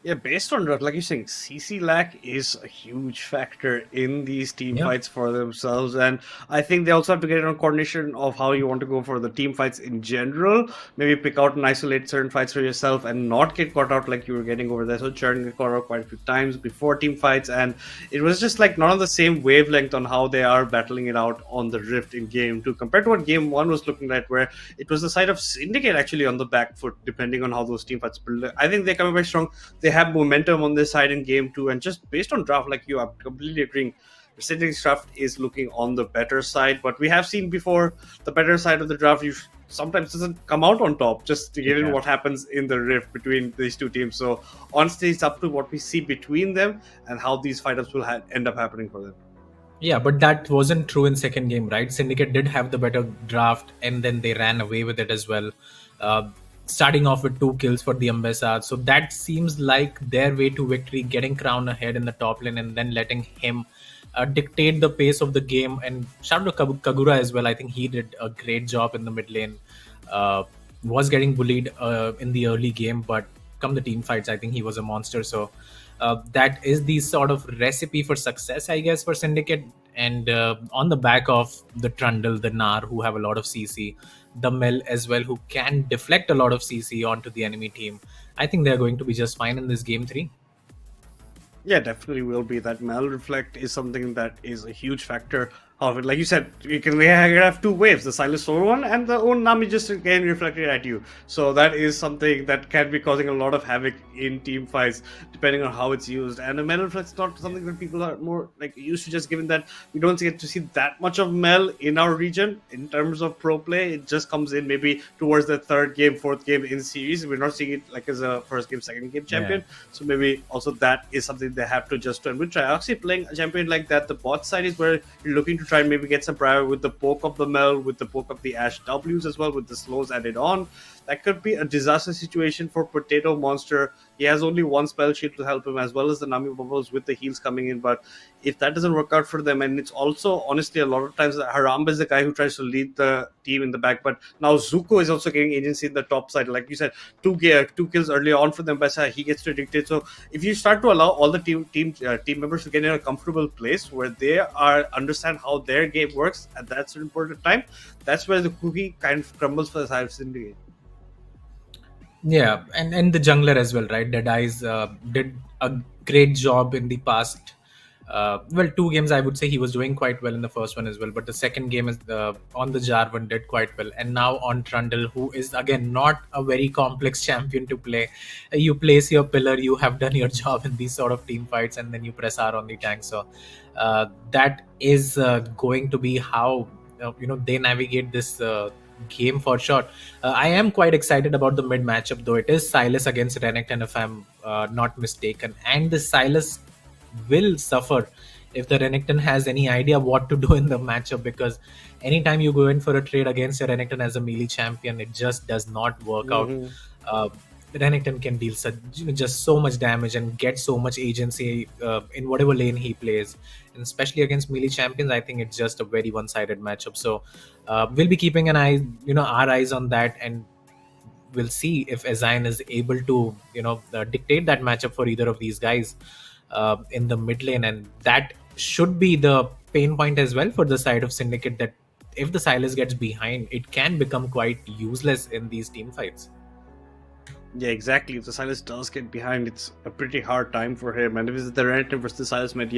Yeah, based on like you're saying, CC lack is a huge factor in these team fights for themselves. And I think they also have to get on coordination of how you want to go for the team fights in general. Maybe pick out and isolate certain fights for yourself and not get caught out like you were getting over there. So Churn got caught out quite a few times before team fights. And it was just like not on the same wavelength on how they are battling it out on the Rift in game 2 compared to what game 1 was looking like, where it was the side of Syndicate actually on the back foot, depending on how those team fights build. I think they're coming very strong. They have momentum on this side in game 2, and just based on draft, like you are completely agreeing, the Syndicate's draft is looking on the better side. But we have seen before the better side of the draft sometimes doesn't come out on top, just given what happens in the rift between these two teams. So honestly, it's up to what we see between them and how these fight-ups will end up happening for them. Yeah, but that wasn't true in second game, right? Syndicate did have the better draft, and then they ran away with it as well. Starting off with 2 kills for the Ambassador. So that seems like their way to victory, getting Crown ahead in the top lane and then letting him dictate the pace of the game. And shout out to Kagura as well. I think he did a great job in the mid lane. Was getting bullied in the early game, but come the team fights, I think he was a monster. So that is the sort of recipe for success, I guess, for Syndicate. And on the back of the Trundle, the Gnar, who have a lot of CC, the Mel as well, who can deflect a lot of CC onto the enemy team, I think they're going to be just fine in this game 3. Yeah, definitely will be. That Mel Reflect is something that is a huge factor of it. Like you said, you can have two waves, the Silas solo one and the own Nami just again reflected at you. So that is something that can be causing a lot of havoc in team fights, depending on how it's used. And the Mel reflects not something that people are more like used to, just given that we don't get to see that much of Mel in our region in terms of pro play. It just comes in maybe towards the third game, fourth game in series. We're not seeing it like as a first game, second game champion. So maybe also that is something they have to adjust to. And with Trioxy playing a champion like that, the bot side is where you're looking to try and maybe get some prior with the poke of the Mel, with the poke of the Ash Ws as well, with the slows added on. That could be a disaster situation for Potato Monster. He has only one spell shield to help him, as well as the Nami bubbles with the heals coming in. But if that doesn't work out for them, and it's also honestly a lot of times Haramba is the guy who tries to lead the team in the back. But now Zuko is also getting agency in the top side. Like you said, two kills early on for them, but he gets to dictate. So if you start to allow all the team members to get in a comfortable place where they are understand how their game works at that certain point of time, that's where the cookie kind of crumbles for the side of Syndicate. Yeah, and the jungler as well, right? Dead Eyes did a great job in the past. Well, 2 games I would say he was doing quite well in the first one as well, but the second game is on the Jarvan did quite well, and now on Trundle, who is again not a very complex champion to play. You place your pillar, you have done your job in these sort of team fights, and then you press R on the tank. So that is going to be how they navigate this game for sure. I am quite excited about the mid matchup, though. It is Sylas against Renekton, if I'm not mistaken, and the Sylas will suffer if the Renekton has any idea what to do in the matchup, because anytime you go in for a trade against a Renekton as a melee champion, it just does not work out. Renekton can deal just so much damage and get so much agency in whatever lane he plays, and especially against melee champions. I think it's just a very one-sided matchup. So we'll be keeping an eye, our eyes on that, and we'll see if SYN is able to, dictate that matchup for either of these guys in the mid lane, and that should be the pain point as well for the side of Syndicate. That if the Sylas gets behind, it can become quite useless in these team fights. Yeah, exactly. If the Sylas does get behind, it's a pretty hard time for him. And if it's the Renekton versus the Sylas mid,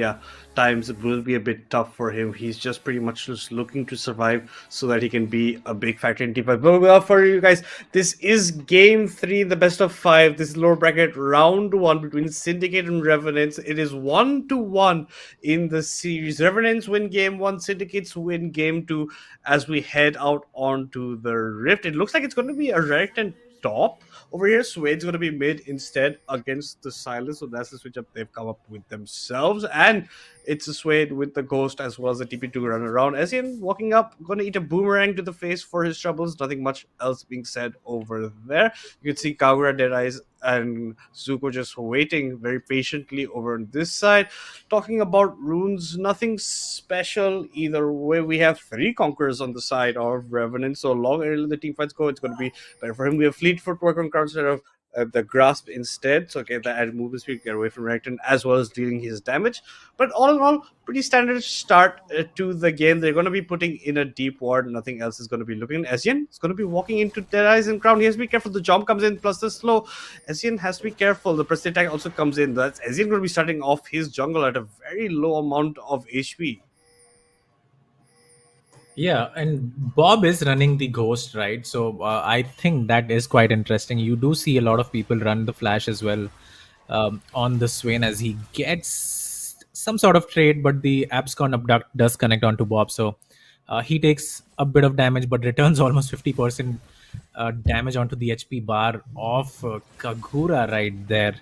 times it will be a bit tough for him. He's just pretty much just looking to survive so that he can be a big factor in team fight. But well, for you guys, this is game 3, the best of 5. This is lower bracket round 1 between Syndicate and Revenants. It is 1-1 in the series. Revenants win game 1, Syndicates win game 2 as we head out onto the Rift. It looks like it's going to be a Renekton top over here. Swade's going to be mid instead against the Sylas, so that's the switch up they've come up with themselves. And it's a Swade with the Ghost as well as the TP2 run around. SYN walking up, going to eat a boomerang to the face for his troubles. Nothing much else being said over there. You can see Kagura, Deadeyes, and Zuko just waiting very patiently over on this side. Talking about runes, nothing special either way. We have 3 conquerors on the side of Revenant, so long the team fights go, it's going to be better for him. We have fleet footwork on Crown instead of the grasp instead, so get that added movement speed, get away from Renekton as well as dealing his damage. But all in all, pretty standard start to the game. They're going to be putting in a deep ward. Nothing else is going to be looking. SYN is going to be walking into Deadeyes and Crown. He has to be careful. The jump comes in plus the slow. SYN has to be careful. The press attack also comes in. That's SYN going to be starting off his jungle at a very low amount of HP. Yeah, and Bob is running the Ghost, right? So I think that is quite interesting. You do see a lot of people run the Flash as well on the Swain as he gets some sort of trade, but the Abscon Abduct does connect onto Bob. So he takes a bit of damage, but returns almost 50% damage onto the HP bar of Kagura right there.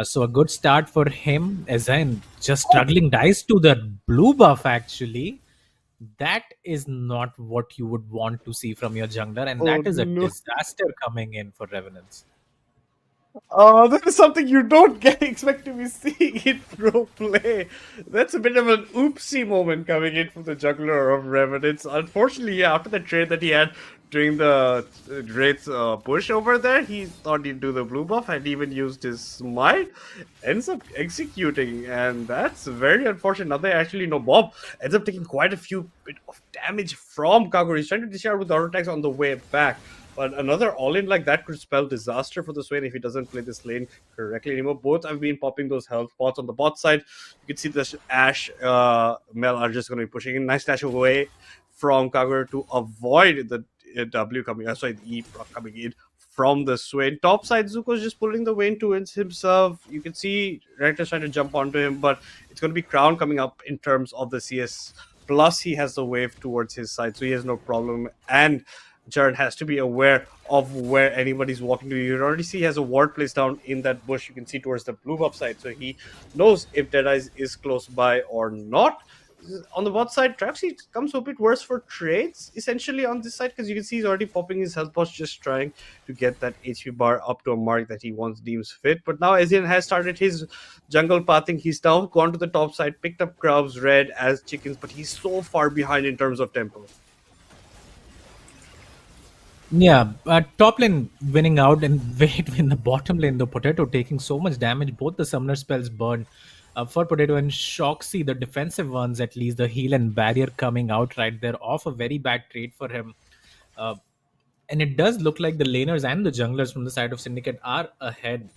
So a good start for him. SYN just struggling dice to the blue buff actually. That is not what you would want to see from your jungler, and that is a disaster coming in for Revenants. That is something you don't expect to be seeing in pro play. That's a bit of an oopsie moment coming in from the jungler of Revenants. Unfortunately, after the trade that he had during the Wraith's push over there, he thought he'd do the blue buff and even used his smite. Ends up executing, and that's very unfortunate. Now they actually know Bob ends up taking quite a few bit of damage from Kagura. He's trying to discharge with auto attacks on the way back. But another all-in like that could spell disaster for the Swain if he doesn't play this lane correctly anymore. Both have been popping those health pots on the bot side. You can see the Ashe, Mel are just going to be pushing in. Nice dash away from Kagura to avoid the W coming, sorry, the E proc coming in from the Swain. Top side, Zuko's just pulling the Vayne to himself. You can see Rector's trying to jump onto him, but it's going to be Crown coming up in terms of the CS. Plus, he has the wave towards his side, so he has no problem. And Jared has to be aware of where anybody's walking to. You can already see he has a ward placed down in that bush. You can see towards the blue buff side, so he knows if Deadeye is close by or not. On the bot side, Traxy comes a bit worse for trades, essentially, on this side, because you can see he's already popping his health pots, just trying to get that HP bar up to a mark that he once deems fit. But now SYN has started his jungle pathing. He's now gone to the top side, picked up crabs, red as chickens, but he's so far behind in terms of tempo. Yeah, top lane winning out and wait in the bottom lane, the Potato taking so much damage. Both the summoner spells burn for Potato and Shoxy, the defensive ones at least, the heal and barrier coming out right there off a very bad trade for him. And it does look like the laners and the junglers from the side of Syndicate are ahead,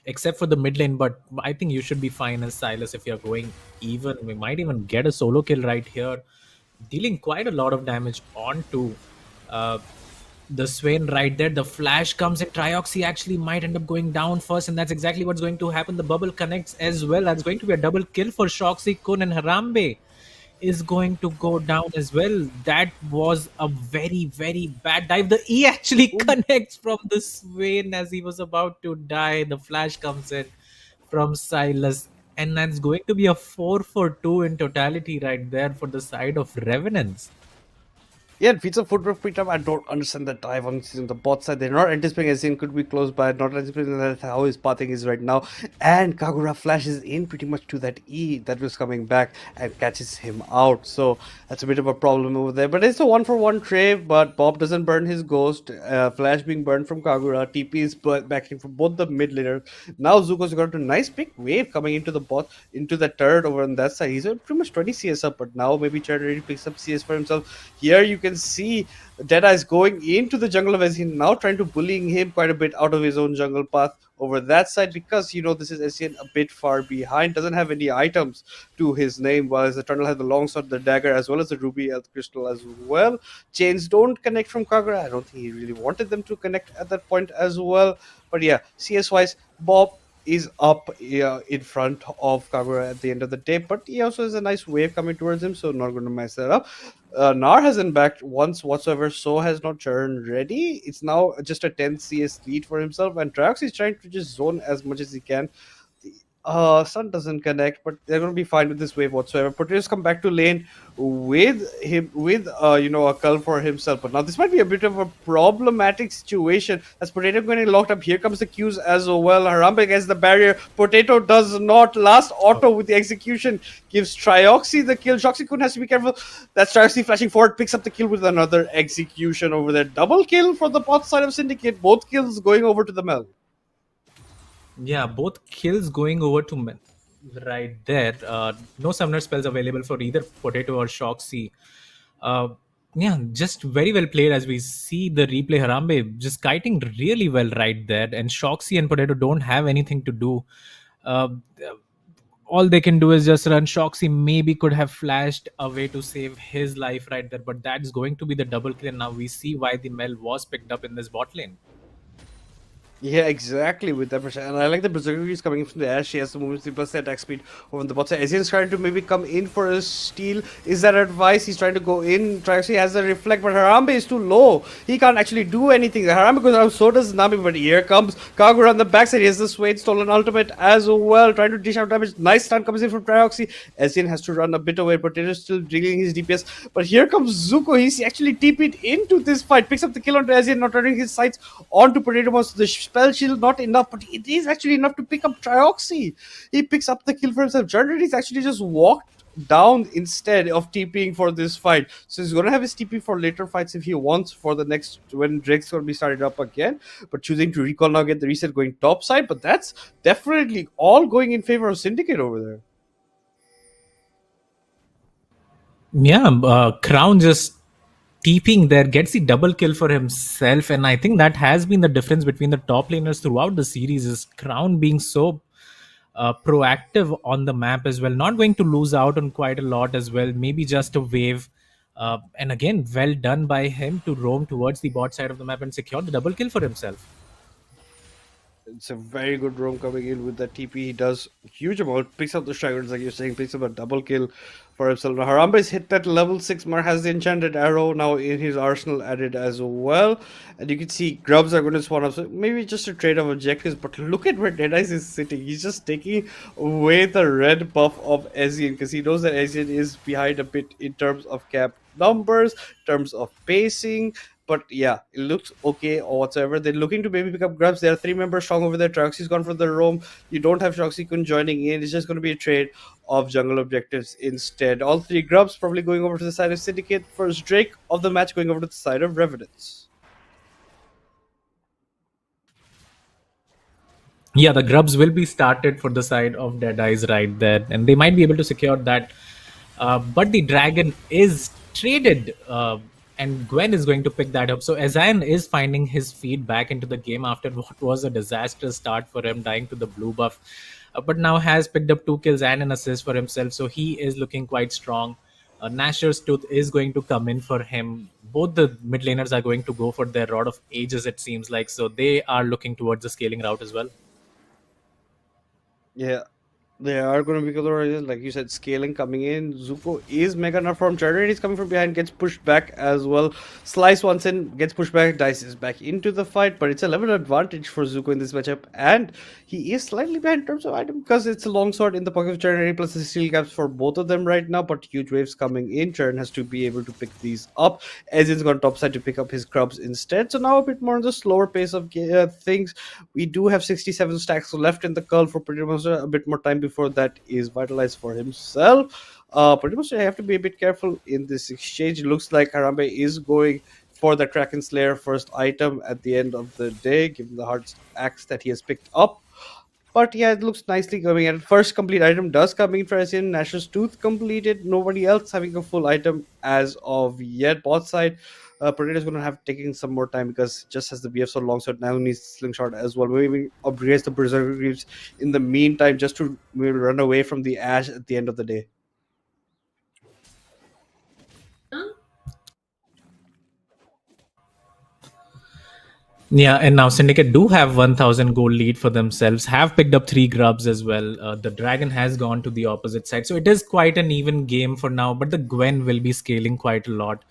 except for the mid lane. But I think you should be fine as Silas if you're going even. We might even get a solo kill right here, dealing quite a lot of damage onto uh, the Swain right there. The flash comes in. Trioxy actually might end up going down first, and that's exactly what's going to happen. The bubble connects as well. That's going to be a double kill for Shoxy, Kun, and Harambe is going to go down as well. That was a very, very bad dive. The E actually connects from the Swain as he was about to die. The flash comes in from Silas, and that's going to be a 4-for-2 in totality right there for the side of Revenants. Yeah, it feeds a footwork picked up. I don't understand the dive on the bot side. They're not anticipating SYN could be close by, not anticipating that how his pathing is right now. And Kagura flashes in pretty much to that E that was coming back and catches him out. So that's a bit of a problem over there. But it's a 1-for-1 trade, but Bob doesn't burn his ghost. Flash being burned from Kagura. TP is backing from both the mid laners. Now Zuko's got a nice big wave coming into the bot, into the turret over on that side. He's pretty much 20 CS up, but now maybe Chad already picks up CS for himself. Here you can see Deadeye's going into the jungle of SYN, now trying to bullying him quite a bit out of his own jungle path over that side, because this is SYN a bit far behind, doesn't have any items to his name, while his Eternal has the longsword, the dagger, as well as the ruby health crystal as well. Chains don't connect from Kagura. I don't think he really wanted them to connect at that point as well. But yeah, CS wise, Bob is up in front of Kagura at the end of the day, but he also has a nice wave coming towards him, so not going to mess that up. Nar hasn't backed once whatsoever, so has not Churn ready. It's now just a 10 CS lead for himself, and Trax is trying to just zone as much as he can. Sun doesn't connect, but they're going to be fine with this wave whatsoever. Potatoes come back to lane with him, with a cull for himself. But now this might be a bit of a problematic situation as Potato getting locked up. Here comes the Qs as well. Harambe gets the barrier. Potato does not. Last auto with the execution gives Trioxy the kill. Shoxy has to be careful. That's Trioxy flashing forward, picks up the kill with another execution over there. Double kill for the bot side of Syndicate. Both kills going over to the Mel. Yeah, both kills going over to men right there. No summoner spells available for either Potato or Shoxy. Yeah, just very well played as we see the replay. Harambe just kiting really well right there, and Shoxy and Potato don't have anything to do. All they can do is just run. Shoxy maybe could have flashed away to save his life right there, but that's going to be the double kill. Now we see why the Mel was picked up in this bot lane. Yeah, exactly, with that pressure. And I like the Berserker is coming in from the air. She has the movement 3% attack speed over the bot side. SYN is trying to maybe come in for a steal. Is that advice? He's trying to go in. Traxy has a reflect, but Harambe is too low. He can't actually do anything. The Harambe goes out, so does Nami, but here comes Kagura on the backside. He has the Swain stolen ultimate as well, trying to dish out damage. Nice stun comes in from Trioxy. SYN has to run a bit away. Potato is still dealing his DPS. But here comes Zuko. He's actually TP'd into this fight. Picks up the kill onto SYN, not turning his sights onto Potato Monster. The spell shield not enough, but it is actually enough to pick up Trioxy. He picks up the kill for himself. Jordan is actually just walked down instead of TPing for this fight. So he's gonna have his TP for later fights if he wants, for the next when Drake's gonna be started up again. But choosing to recall now, get the reset going top side. But that's definitely all going in favor of Syndicate over there. Yeah, Crown just TPing there, gets the double kill for himself. And I think that has been the difference between the top laners throughout the series, is Crown being so proactive on the map as well, not going to lose out on quite a lot as well, maybe just a wave. And again, well done by him to roam towards the bot side of the map and secure the double kill for himself. It's a very good roam coming in with that TP. He does huge amount, picks up the stragglers like you're saying, picks up a double kill for himself. Now Harambe's hit that level 6 mark, has the enchanted arrow now in his arsenal added as well. And you can see grubs are going to spawn up. So maybe just a trade of objectives, but look at where Deadice is sitting. He's just taking away the red buff of SYN because he knows that SYN is behind a bit in terms of cap numbers, in terms of pacing. But yeah, it looks okay or whatsoever. They're looking to maybe pick up grubs. There are 3 members strong over there. Traxy's gone for the roam. You don't have Shoxykun joining in. It's just going to be a trade of jungle objectives instead. All 3 grubs probably going over to the side of Syndicate. First Drake of the match going over to the side of Revenants. Yeah, the grubs will be started for the side of Dead Eyes right there, and they might be able to secure that. But the dragon is traded, and Gwen is going to pick that up. So Azan is finding his feet back into the game after what was a disastrous start for him, dying to the blue buff. But now has picked up 2 kills and an assist for himself, so he is looking quite strong. Nasher's Tooth is going to come in for him. Both the mid laners are going to go for their Rod of Ages, it seems like, so they are looking towards the scaling route as well. Yeah, they are going to be color, like you said, scaling coming in. Zuko is mega enough from Charter. He's coming from behind, gets pushed back as well. Slice once in, gets pushed back. Dice is back into the fight, but it's a level advantage for Zuko in this matchup. And he is slightly behind in terms of item because it's a long sword in the pocket of Charter plus the steel caps for both of them right now. But huge waves coming in. Chern has to be able to pick these up. Ezin's gone topside to pick up his grubs instead. So now a bit more on the slower pace of things. We do have 67 stacks left in the curl for pretty much a bit more time before that is vitalized for himself. Pretty much I have to be a bit careful in this exchange. It looks like Harambe is going for the Kraken Slayer first item at the end of the day, given the hard axe that he has picked up. But yeah, it looks nicely coming in. First complete item does come in for SYN. Nash's Tooth completed. Nobody else having a full item as of yet. Bot side, Predator's going to have taking some more time because just as the BF so long, so now needs slingshot as well. Maybe upgrades the Berserker Greaves in the meantime just to maybe run away from the Ash at the end of the day. Yeah, and now Syndicate do have 1000 gold lead for themselves, have picked up 3 grubs as well. The dragon has gone to the opposite side. So it is quite an even game for now, but the Gwen will be scaling quite a lot.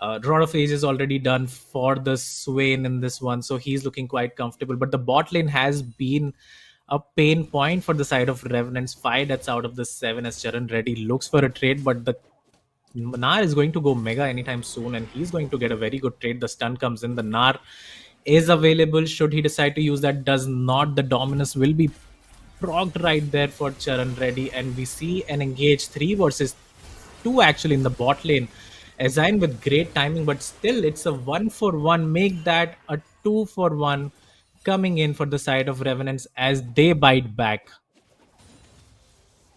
Rod of Age is already done for the Swain in this one, so he's looking quite comfortable. But the bot lane has been a pain point for the side of Revenants. 5 that's out of the 7 as Charan Reddy looks for a trade, but the Nar is going to go mega anytime soon, and he's going to get a very good trade. The stun comes in, the Nar is available should he decide to use that. Does not, the Dominus will be procced right there for Charan Reddy, and we see an engage 3 versus 2 actually in the bot lane. Azine with great timing, but still it's a 1-for-1. Make that a 2-for-1 coming in for the side of Revenants as they bite back.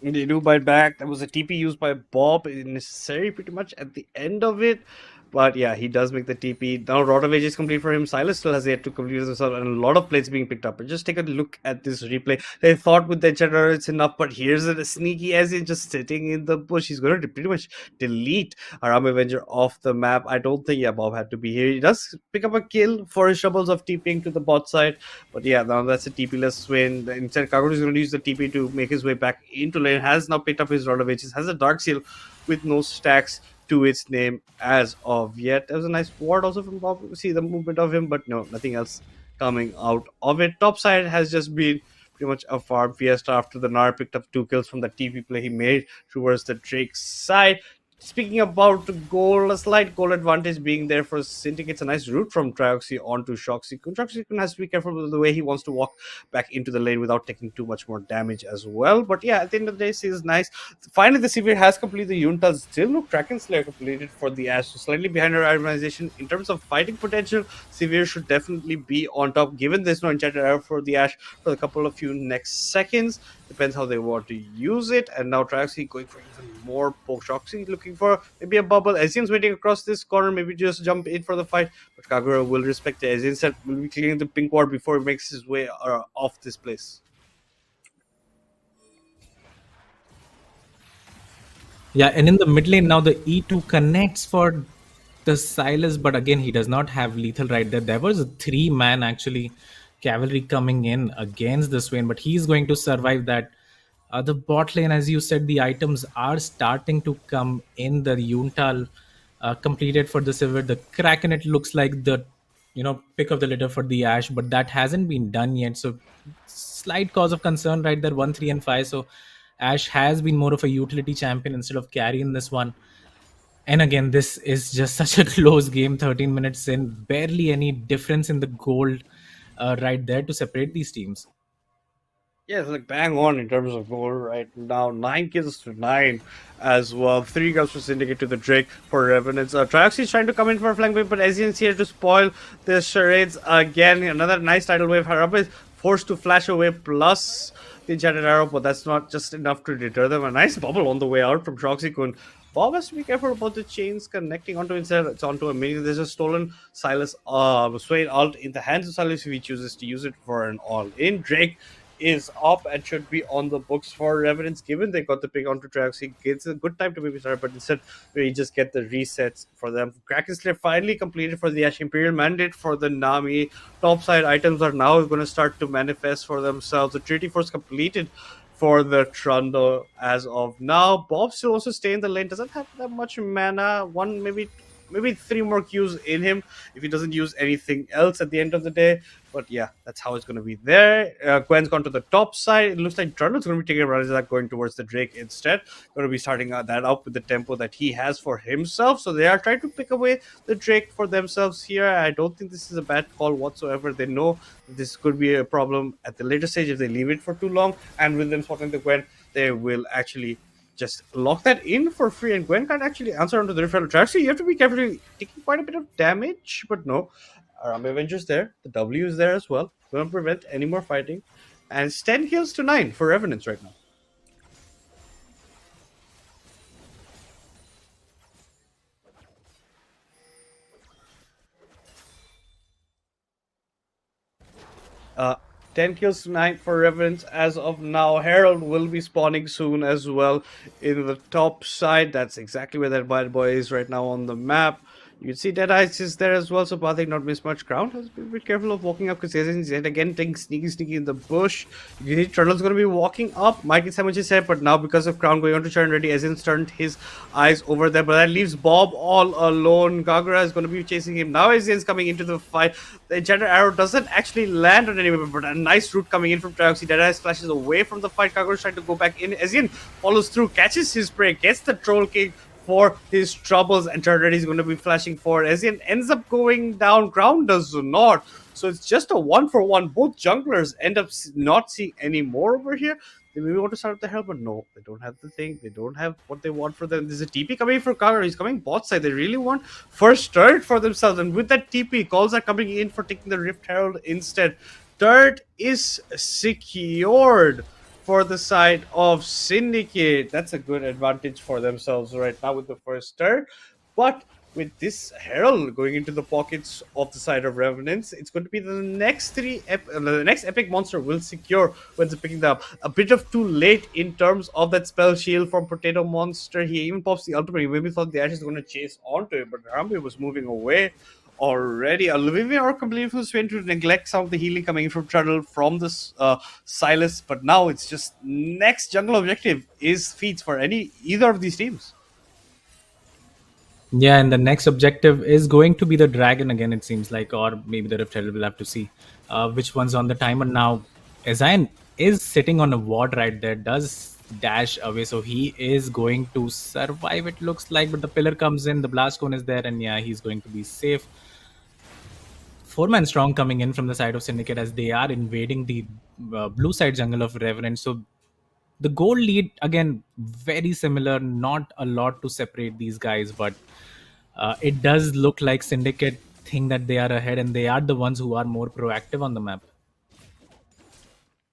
They do bite back. That was a TP used by Bob, necessary pretty much at the end of it. But yeah, he does make the TP. Now Rod of Age is complete for him. Silas still has yet to complete himself, and a lot of plates being picked up. But just take a look at this replay. They thought with the Enchanter it's enough, but here's a sneaky as he's just sitting in the bush. He's going to pretty much delete Aram Avenger off the map. I don't think Bob had to be here. He does pick up a kill for his troubles of TPing to the bot side. But yeah, now that's a TP-less win. Instead, Kagura is going to use the TP to make his way back into lane. Has now picked up his Rod of Ages. Has a Dark Seal with no stacks to its name as of yet. There was a nice ward also from Bob. See the movement of him, but no, nothing else coming out of it. Top side has just been pretty much a farm fiesta after the Nar picked up 2 kills from the TP play he made towards the Drake's side. Speaking about goal, a slight goal advantage being there for Syndicate. It's a nice route from Trioxy onto Shoxykun. Shoxykun has to be careful with the way he wants to walk back into the lane without taking too much more damage as well. But yeah, at the end of the day, this is nice. Finally, the Severe has completed the Yunta. Still no Kraken Slayer completed for the Ash. So slightly behind her organization. In terms of fighting potential, Severe should definitely be on top, given there's no Enchanted Arrow for the Ash for a couple of few next seconds. Depends how they want to use it. And now Trioxy going for even more poke. Shoxy looking for maybe a bubble. Asian's waiting across this corner, maybe just jump in for the fight. But Kagura will respect it. Asian said will be clearing the pink ward before he makes his way off this place. Yeah, and in the mid lane now, the E2 connects for the Silas, but again, he does not have lethal right there. There was a 3-man actually cavalry coming in against the Swain, but he's going to survive that. The bot lane, as you said, the items are starting to come in. The Yuntal completed for the Silver. The Kraken, it looks like the pick of the litter for the Ash, but that hasn't been done yet. So slight cause of concern right there, 1, 3, and 5. So Ash has been more of a utility champion instead of carrying this one. And again, this is just such a close game, 13 minutes in, barely any difference in the gold right there to separate these teams. Yeah, it's like bang on in terms of goal right now. 9 kills to 9 as well. 3 goes for Syndicate to the Drake for Revenants. Trioxy is trying to come in for a flank wave, but Asian's here to spoil the charades again. Another nice tidal wave. Harappa is forced to flash away, plus the enchanted arrow, but that's not just enough to deter them. A nice bubble on the way out from Troxycun. Bob has to be careful about the chains connecting onto instead. It's onto a meaning. There's a stolen Silas Swain alt in the hands of Silas if he chooses to use it for an all-in. Drake is up and should be on the books for Revenants, given they got the pick onto tracks. It's a good time to maybe start, but instead we just get the resets for them. Kraken Slayer finally completed for the Ash Imperial mandate for the Nami. Topside items are now going to start to manifest for themselves. The Treaty Force completed for the Trundle as of now. Bob still wants to stay in the lane, doesn't have that much mana. One, maybe 3 more Qs in him if he doesn't use anything else at the end of the day. But yeah, that's how it's going to be there. Gwen's gone to the top side. It looks like Trundle's going to be taking a run that going towards the Drake instead. Going to be starting that up with the tempo that he has for himself. So they are trying to pick away the Drake for themselves here. I don't think this is a bad call whatsoever. They know this could be a problem at the later stage if they leave it for too long. And with them spotting the Gwen, they will actually just lock that in for free, and Gwen can't actually answer onto the referral track. So you have to be carefully taking quite a bit of damage, but no. Arambe Avenger's there. The W is there as well. Going to prevent any more fighting. And it's 10 kills to 9 for Revenants right now. Uh, 10 kills to 9 for Revenants as of now. Herald will be spawning soon as well in the top side. That's exactly where that bad boy is right now on the map. You can see Dead Eyes is there as well, so Pathik not miss much ground. Has to be a bit careful of walking up because he's yet again taking sneaky in the bush. You see Trundle's going to be walking up. Mike is much his head, but now because of Crown going on to turn ready, Ezin turned his eyes over there, but that leaves Bob all alone. Kagura is going to be chasing him. Now Ezian's coming into the fight. The enchanted arrow doesn't actually land on anyone, but a nice route coming in from Trioxy. Dead Eyes flashes away from the fight. Kagura's trying to go back in. Ezian follows through, catches his prey, gets the Troll King for his troubles, and Turret is going to be flashing forward. Ezian ends up going down, Ground does not. So it's just a 1-for-1. Both junglers end up not seeing any more over here. They maybe want to start up the hell, but no, they don't have the thing. They don't have what they want for them. There's a TP coming for Kagura. He's coming bot side. They really want first turret for themselves. And with that TP, calls are coming in for taking the Rift Herald instead. Turret is secured for the side of Syndicate. That's a good advantage for themselves right now with the first turret. But with this Herald going into the pockets of the side of Revenants, it's going to be the next the next epic monster will secure when it's picking up. A bit of too late in terms of that spell shield from Potato Monster. He even pops the ultimate. He maybe thought the Ash is going to chase onto it, but Harambe was moving away already. Olivia are completely trying to neglect some of the healing coming in from Trundle from this Silas, but now it's just next jungle objective is feats for either of these teams. Yeah, and the next objective is going to be the dragon again, it seems like, or maybe the Rift Herald. We'll have to see which one's on the timer now. Zion is sitting on a ward right there, does dash away, so he is going to survive, it looks like, but the pillar comes in, the blast cone is there, and yeah, he's going to be safe. 4-man strong coming in from the side of Syndicate as they are invading the blue side jungle of Revenant. So the goal lead, again, very similar, not a lot to separate these guys, but it does look like Syndicate think that they are ahead and they are the ones who are more proactive on the map.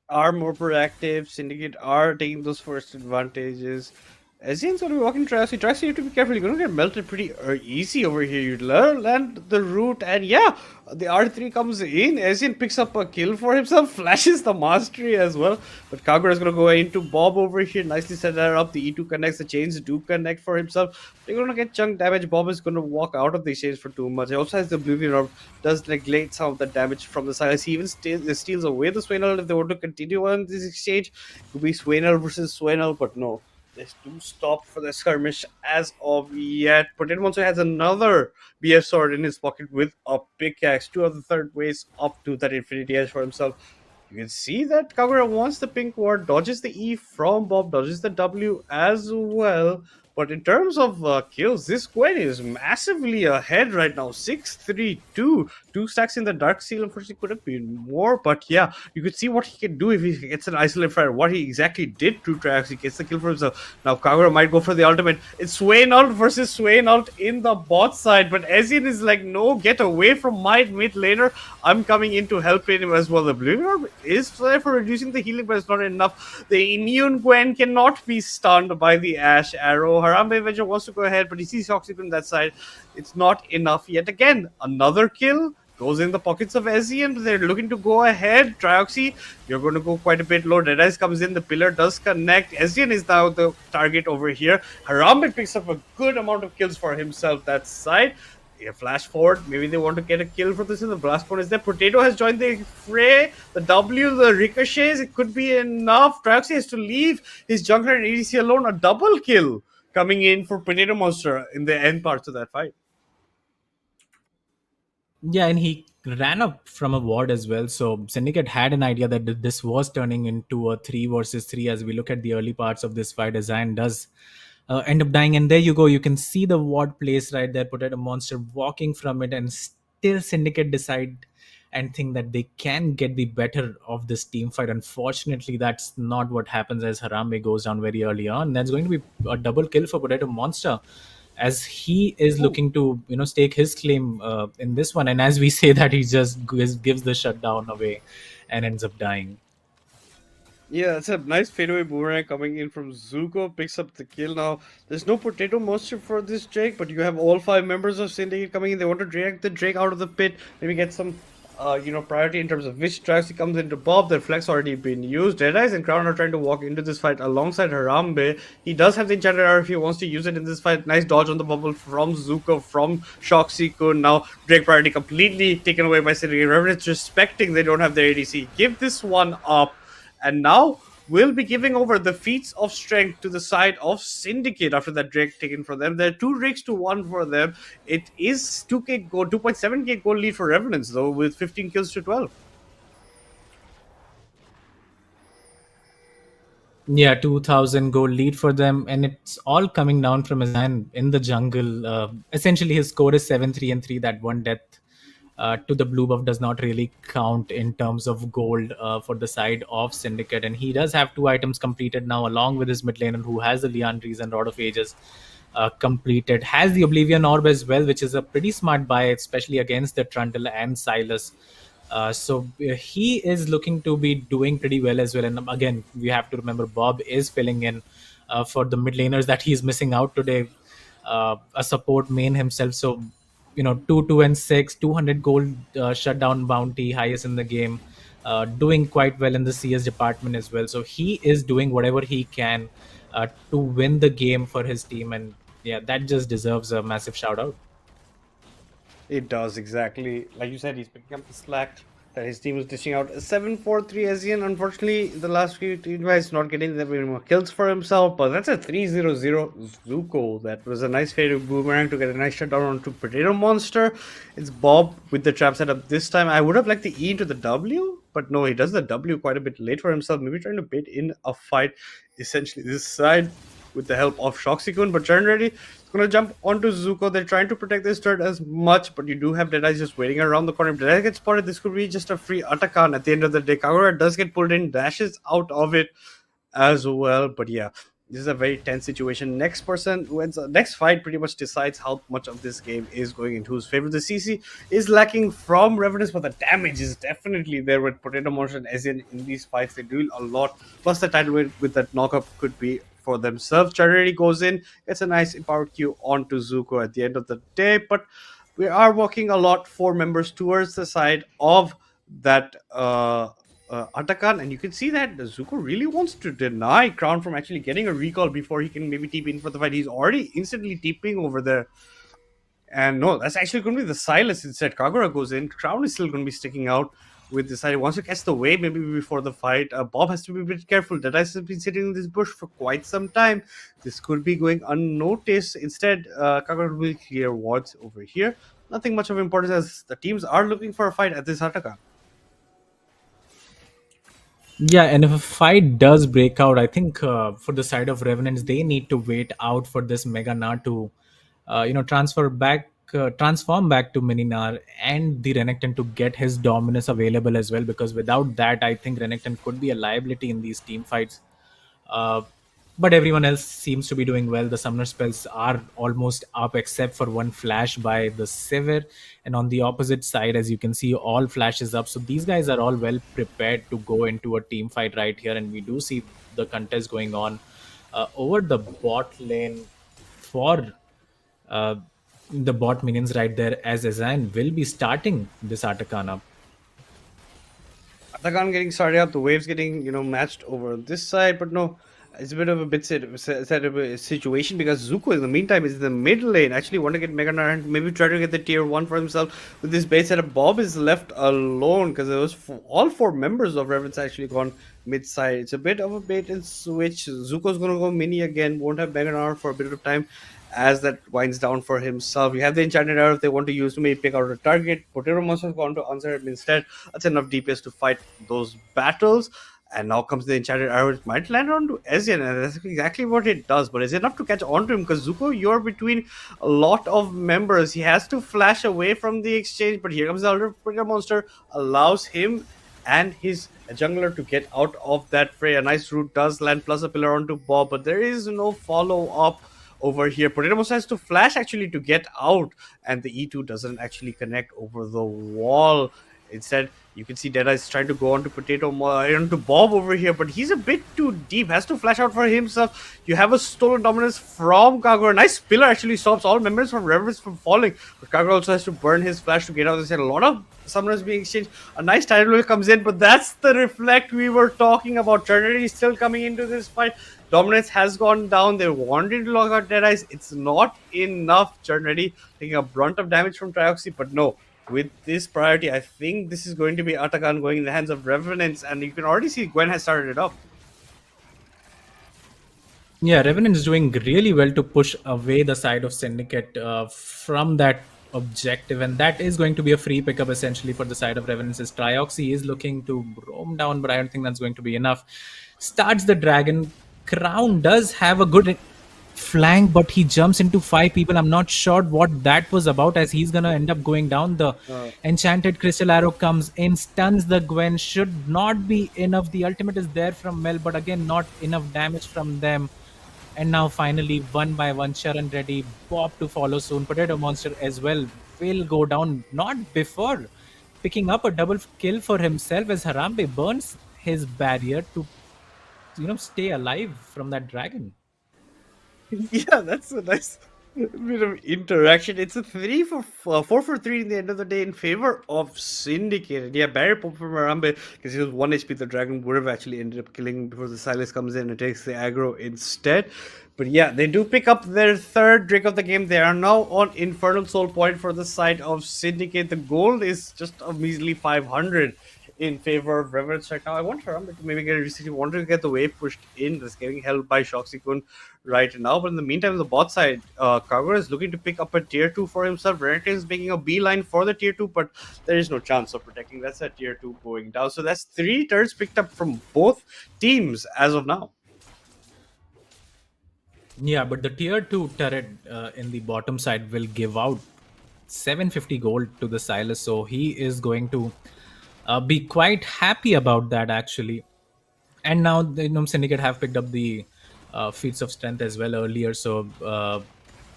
Are more proactive. Syndicate are taking those first advantages. Ezion's gonna be walking Traxy. Traxy, you have to be careful. You're gonna get melted pretty easy over here. You land the root, and yeah, the R3 comes in. Ezien picks up a kill for himself, flashes the mastery as well. But Kagura is gonna go into Bob over here. Nicely set that up. The E2 connects. The chains do connect for himself. They're gonna get chunk damage. Bob is gonna walk out of the chains for too much. He also has the Oblivion Orb. Does neglect some of the damage from the side. He even steals away the Swainel if they want to continue on this exchange. It could be Swainel versus Swainel, but no. They do stop for the skirmish as of yet. Potato Monster has another BF sword in his pocket with a pickaxe. Two of the third ways up to that Infinity Edge for himself. You can see that Kagura wants the pink ward, dodges the E from Bob, dodges the W as well. But in terms of kills, this Gwen is massively ahead right now. 6-3-2. 2 stacks in the Dark Seal. Unfortunately, could have been more. But yeah, you could see what he can do if he gets an Isolate Fire. What he exactly did to Trax. He gets the kill for himself. Now Kagura might go for the ultimate. It's Swain Ult versus Swain Ult in the bot side. But Ezien is like, no, get away from my mid laner. I'm coming in to help him as well. The Blue Orb is there for reducing the healing, but it's not enough. The immune Gwen cannot be stunned by the Ash Arrow. Harambe Avenger wants to go ahead, but he sees Toxic on that side. It's not enough yet again. Another kill goes in the pockets of Ezien. They're looking to go ahead. Trioxy, you're going to go quite a bit low. Deadice comes in. The pillar does connect. Ezien is now the target over here. Harambe picks up a good amount of kills for himself that side. Yeah, flash forward. Maybe they want to get a kill for this. In the blast point is there. Potato has joined the fray. The W, the ricochets. It could be enough. Trioxy has to leave his jungler and ADC alone. A double kill coming in for Potato Monster in the end parts of that fight. Yeah, and he ran up from a ward as well. So Syndicate had an idea that this was turning into a 3 versus 3 as we look at the early parts of this fight. As Zion does end up dying. And there you go. You can see the ward place right there. Potato Monster walking from it, and still Syndicate decide and think that they can get the better of this team fight. Unfortunately, that's not what happens as Harambe goes down very early on. That's going to be a double kill for Potato Monster, as he is looking to stake his claim in this one. And as we say that, he just gives the shutdown away and ends up dying. Yeah, it's a nice fadeaway boomerang coming in from Zuko, picks up the kill. Now, there's no Potato Monster for this Drake, but you have all 5 members of Syndicate coming in. They want to drag the Drake out of the pit, maybe get some priority in terms of which tracks he comes into. Bob, their flex already been used. Deadice and Crown are trying to walk into this fight alongside Harambe. He does have the enchanted arrow if he wants to use it in this fight. Nice dodge on the bubble from Zuko, from Shoxiku. Now Drake priority completely taken away by Syndicate. Revenants respecting they don't have their ADC. Give this one up. And now we'll be giving over the feats of strength to the side of Syndicate after that Drake taken from them. There are 2 Drakes to 1 for them. It is 2k gold, 2.7k gold lead for Revenants though, with 15 kills to 12. Yeah, 2000 gold lead for them, and it's all coming down from Azan in the jungle. Essentially, his score is 7-3-3. That one death to the blue buff does not really count in terms of gold for the side of Syndicate. And he does have 2 items completed now, along with his mid laner who has the Liandry's and Rod of Ages completed. Has the Oblivion Orb as well, which is a pretty smart buy, especially against the Trundle and Silas. So he is looking to be doing pretty well as well. And again, we have to remember Bob is filling in for the mid laners that he's missing out today. A support main himself. So 2 and 6, 200 gold shutdown bounty, highest in the game, doing quite well in the CS department as well. So he is doing whatever he can to win the game for his team, and yeah, that just deserves a massive shout out. It does, exactly. Like you said, he's picking up the slack that his team was dishing out. 7-4-3 Asian. Unfortunately, the last few team guys not getting that many more kills for himself, but that's a 3-0-0 Zuko. That was a nice fade boomerang to get a nice shutdown onto Potato Monster. It's Bob with the trap setup this time. I would have liked the E into the W, but no, he does the W quite a bit late for himself. Maybe trying to bait in a fight, essentially this side, with the help of Shoxikun, but turn ready. It's gonna jump onto Zuko. They're trying to protect this turret as much, but you do have Deadice just waiting around the corner. If Deadice gets spotted, this could be just a free Atakan at the end of the day. Kagura does get pulled in, dashes out of it as well. But yeah, this is a very tense situation. Next person who ends next fight pretty much decides how much of this game is going into whose favor. The CC is lacking from Revenants, but the damage is definitely there with Potato Monster and Ezien in these fights. They do a lot. Plus the title with that knockup could be for themselves. Charity goes in. It's a nice power Q onto Zuko at the end of the day. But we are working a lot, 4 members towards the side of that Atakan, and you can see that Zuko really wants to deny Crown from actually getting a recall before he can maybe TP in for the fight. He's already instantly TPing over there. And no, that's actually going to be the Silas instead. Kagura goes in. Crown is still going to be sticking out with the side. He wants to catch the wave maybe before the fight. Bob has to be a bit careful. Deadice has been sitting in this bush for quite some time. This could be going unnoticed. Instead, Kagura will clear wards over here. Nothing much of importance as the teams are looking for a fight at this Hataka. Yeah, and if a fight does break out, I think for the side of Revenants, they need to wait out for this Mega Nar to, transform back to Mininar and the Renekton to get his dominance available as well. Because without that, I think Renekton could be a liability in these team fights. Uh, but everyone else seems to be doing well. The summoner spells are almost up except for one flash by the Sever. And on the opposite side, as you can see, all flashes up. So these guys are all well prepared to go into a team fight right here. And we do see the contest going on over the bot lane for the bot minions right there, as SYN will be starting this Atakan up. Atakan getting started up, the waves getting matched over this side, but no, it's a bit of a set of a situation because Zuko in the meantime is in the mid lane. Actually want to get Mega Nar and maybe try to get the tier 1 for himself with this base setup. Bob is left alone because all 4 members of Revenants actually gone mid side. It's a bit of a bait and switch. Zuko's gonna go mini again, won't have Mega Nar for a bit of time as that winds down for himself. You have the enchanted arrow if they want to use to maybe pick out a target. Potato Monster's gone to answer him instead. That's enough DPS to fight those battles. And now comes the enchanted arrow. It might land onto SYN, and that's exactly what it does. But is it enough to catch onto him? Because Zuko, you're between a lot of members. He has to flash away from the exchange. But here comes the Elder Potato Monster, allows him and his jungler to get out of that fray. A nice root does land plus a pillar onto Bob, but there is no follow up over here. Potato Monster has to flash actually to get out, and the E2 doesn't actually connect over the wall. Instead, you can see Deadice trying to go onto onto Bob over here, but he's a bit too deep. Has to flash out for himself. You have a stolen dominance from Kagura. Nice pillar actually stops all members from Revenants from falling, but Kagura also has to burn his flash to get out of this. A lot of summoners being exchanged. A nice tidal wave comes in, but that's the reflect we were talking about. Trinity is still coming into this fight. Dominance has gone down. They wanted to lock out Deadice. It's not enough. Trinity taking a brunt of damage from Trioxy, but no. With this priority, I think this is going to be Atakan going in the hands of Revenants, and you can already see Gwen has started it up. Yeah, Revenant is doing really well to push away the side of Syndicate from that objective, and that is going to be a free pickup essentially for the side of Revenants. As Trioxy is looking to roam down, but I don't think that's going to be enough. Starts the dragon. Crown does have a good flank, but he jumps into 5 people. I'm not sure what that was about, as he's gonna end up going down. The enchanted crystal arrow comes in, stuns the Gwen. Should not be enough. The ultimate is there from Mel, but again not enough damage from them. And now finally, one by one, Sharon ready, Bob to follow soon. Potato Monster as well will go down, not before picking up a double kill for himself, as Harambe burns his barrier to stay alive from that dragon. Yeah, that's a nice bit of interaction. It's a 4-for-3 in the end of the day in favor of Syndicate. And yeah, Barry Pop from Arambe, because he was 1 HP, the dragon would have actually ended up killing before the Silas comes in and takes the aggro instead. But yeah, they do pick up their 3rd drink of the game. They are now on Infernal Soul Point for the side of Syndicate. The gold is just a measly 500 in favor of Revenants right now. I want Harambe to maybe get a reset. He wanted to get the wave pushed in. That's getting held by Shoxikun right now. But in the meantime, the bot side, Kagura is looking to pick up a tier 2 for himself. Renekton is making a beeline for the tier 2, but there is no chance of protecting. That's a tier 2 going down. So that's 3 turrets picked up from both teams as of now. Yeah, but the tier 2 turret in the bottom side will give out 750 gold to the Silas, so he is going to be quite happy about that actually. And now Syndicate have picked up the feats of strength as well earlier, so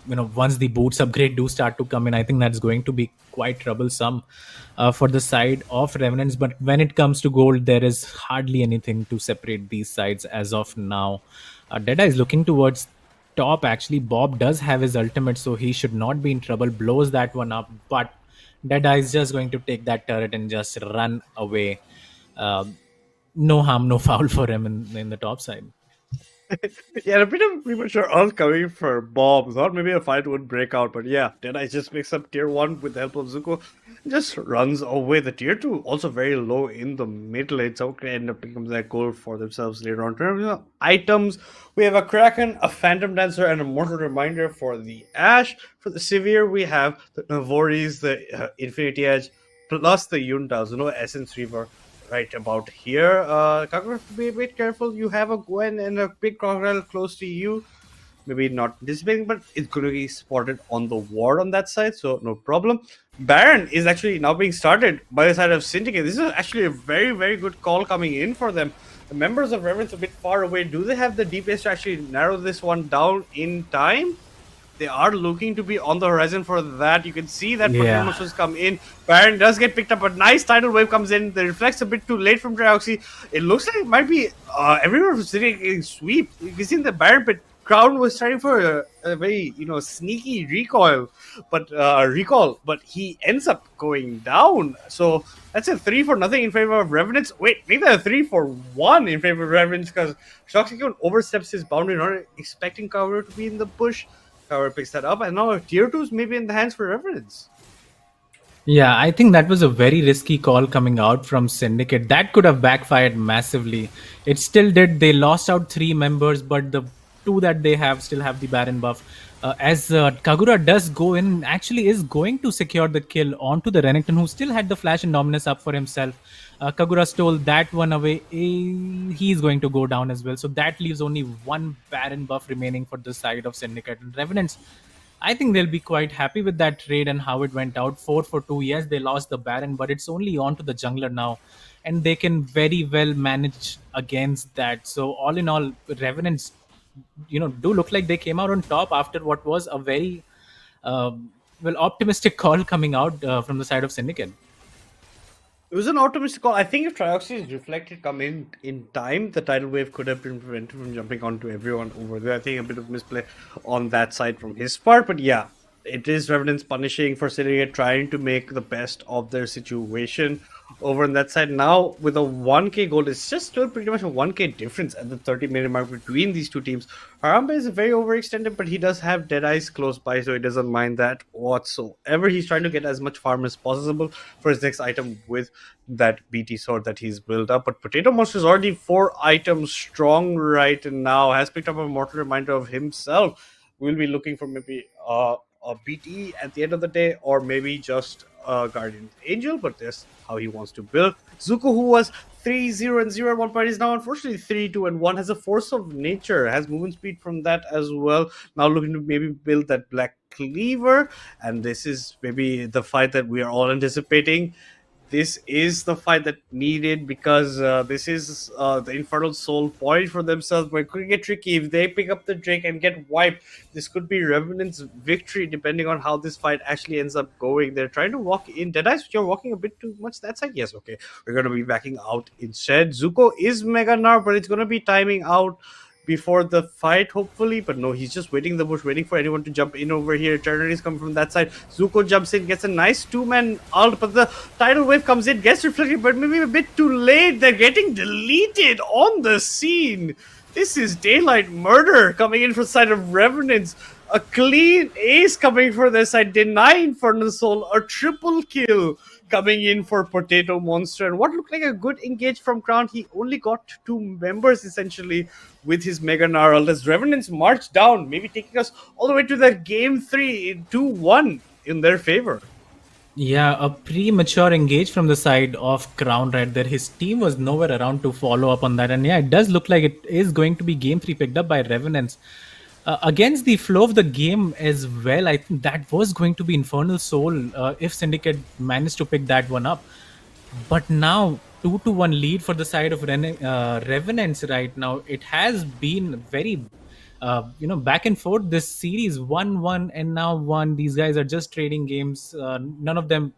once the boots upgrade do start to come in, I think that's going to be quite troublesome for the side of Revenants. But when it comes to gold, there is hardly anything to separate these sides as of now. Deadeye is looking towards top. Actually, Bob does have his ultimate, so he should not be in trouble. Blows that one up, but Deadeye is just going to take that turret and just run away. No harm, no foul for him in the top side. Yeah, a bit of premature ult coming for Bob. Thought maybe a fight would break out, but yeah, Deadeye just picks up tier 1 with the help of Zuko. Just runs away. The tier 2 also very low in the mid lane, so can end up picking that gold for themselves later on. In terms of items, we have a Kraken, a Phantom Dancer, and a Mortal Reminder for the Ashe. For the Severe, we have the Navoris, the Infinity Edge, plus the Yuntas, Essence Reaver right about here. Kagura, be a bit careful. You have a Gwen and a big crocodile close to you. Maybe not this big, but it's going to be spotted on the ward on that side, so no problem. Baron is actually now being started by the side of Syndicate. This is actually a very, very good call coming in for them. The members of Revenants a bit far away. Do they have the DPS to actually narrow this one down in time? They are looking to be on the horizon for that. You can see that Potato Monsters come in. Baron does get picked up. A nice tidal wave comes in. The reflex a bit too late from Trioxy. It looks like it might be everywhere sitting getting sweep. You can see in the Baron pit, Crown was trying for a very sneaky recall, but he ends up going down. So that's a 3-0 in favor of Revenants. Wait, maybe a 3-1 in favor of Revenants because Shoxicon oversteps his boundary, not expecting cover to be in the bush. Cover picks that up, and now tier 2s maybe in the hands for Revenants. Yeah, I think that was a very risky call coming out from Syndicate. That could have backfired massively. It still did. They lost out 3 members, but the 2 that they have still have the Baron buff. As Kagura does go in, actually is going to secure the kill onto the Renekton, who still had the Flash and Dominus up for himself. Kagura stole that one away. He's going to go down as well. So that leaves only 1 Baron buff remaining for the side of Syndicate. And Revenants, I think they'll be quite happy with that trade and how it went out. 4 for 2. Yes, they lost the Baron, but it's only on to the jungler now. And they can very well manage against that. So all in all, Revenants, do look like they came out on top after what was a very optimistic call coming out from the side of Syndicate. It was an optimistic call. I think if Trioxy's reflected come in time, the tidal wave could have been prevented from jumping onto everyone over there. I think a bit of misplay on that side from his part, but yeah, it is Revenants punishing for Syndicate, trying to make the best of their situation over on that side. Now with a 1k gold, it's just still pretty much a 1k difference at the 30-minute mark between these two teams. Harambe is very overextended, but he does have Deadeyes close by, so he doesn't mind that whatsoever. He's trying to get as much farm as possible for his next item with that BT sword that he's built up. But Potato Monster is already 4 items strong right now, has picked up a Mortal Reminder of himself. We'll be looking for maybe a BT at the end of the day, or maybe just Guardian Angel, but that's how he wants to build. Zuko, who was 3-0-0 at one point, is now unfortunately 3-2-1, has a Force of Nature, has movement speed from that as well. Now looking to maybe build that Black Cleaver, and this is maybe the fight that we are all anticipating. This is the fight that needed, because this is the Infernal Soul point for themselves, but it could get tricky if they pick up the Drake and get wiped. This could be Revenant's victory depending on how this fight actually ends up going. They're trying to walk in. Deadeye, you're walking a bit too much that side? Yes, okay. We're going to be backing out instead. Zuko is Mega Gnar, but it's going to be timing out before the fight, hopefully, but no, he's just waiting in the bush, waiting for anyone to jump in over here. Eternity is coming from that side. Zuko jumps in, gets a nice 2-man ult, but the tidal wave comes in, gets reflected, but maybe a bit too late. They're getting deleted on the scene. This is daylight murder coming in from the side of Revenants. A clean ace coming for their side, denying Infernal Soul, a triple kill coming in for Potato Monster. And what looked like a good engage from Crown, he only got 2 members essentially with his Mega Gnarl as Revenants march down, maybe taking us all the way to the game 3, 2-1 in their favor. Yeah, a premature engage from the side of Crown right there. His team was nowhere around to follow up on that. And yeah, it does look like it is going to be game 3 picked up by Revenants. Against the flow of the game as well, I think that was going to be Infernal Soul if Syndicate managed to pick that one up. But now 2-1 lead for the side of Revenants right now. It has been very back and forth. This series 1-1 and now 1. These guys are just trading games. None of them,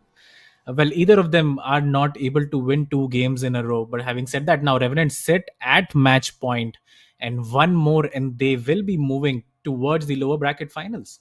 well, either of them are not able to win 2 games in a row. But having said that, now Revenants sit at match point, and one more, and they will be moving towards the lower bracket finals.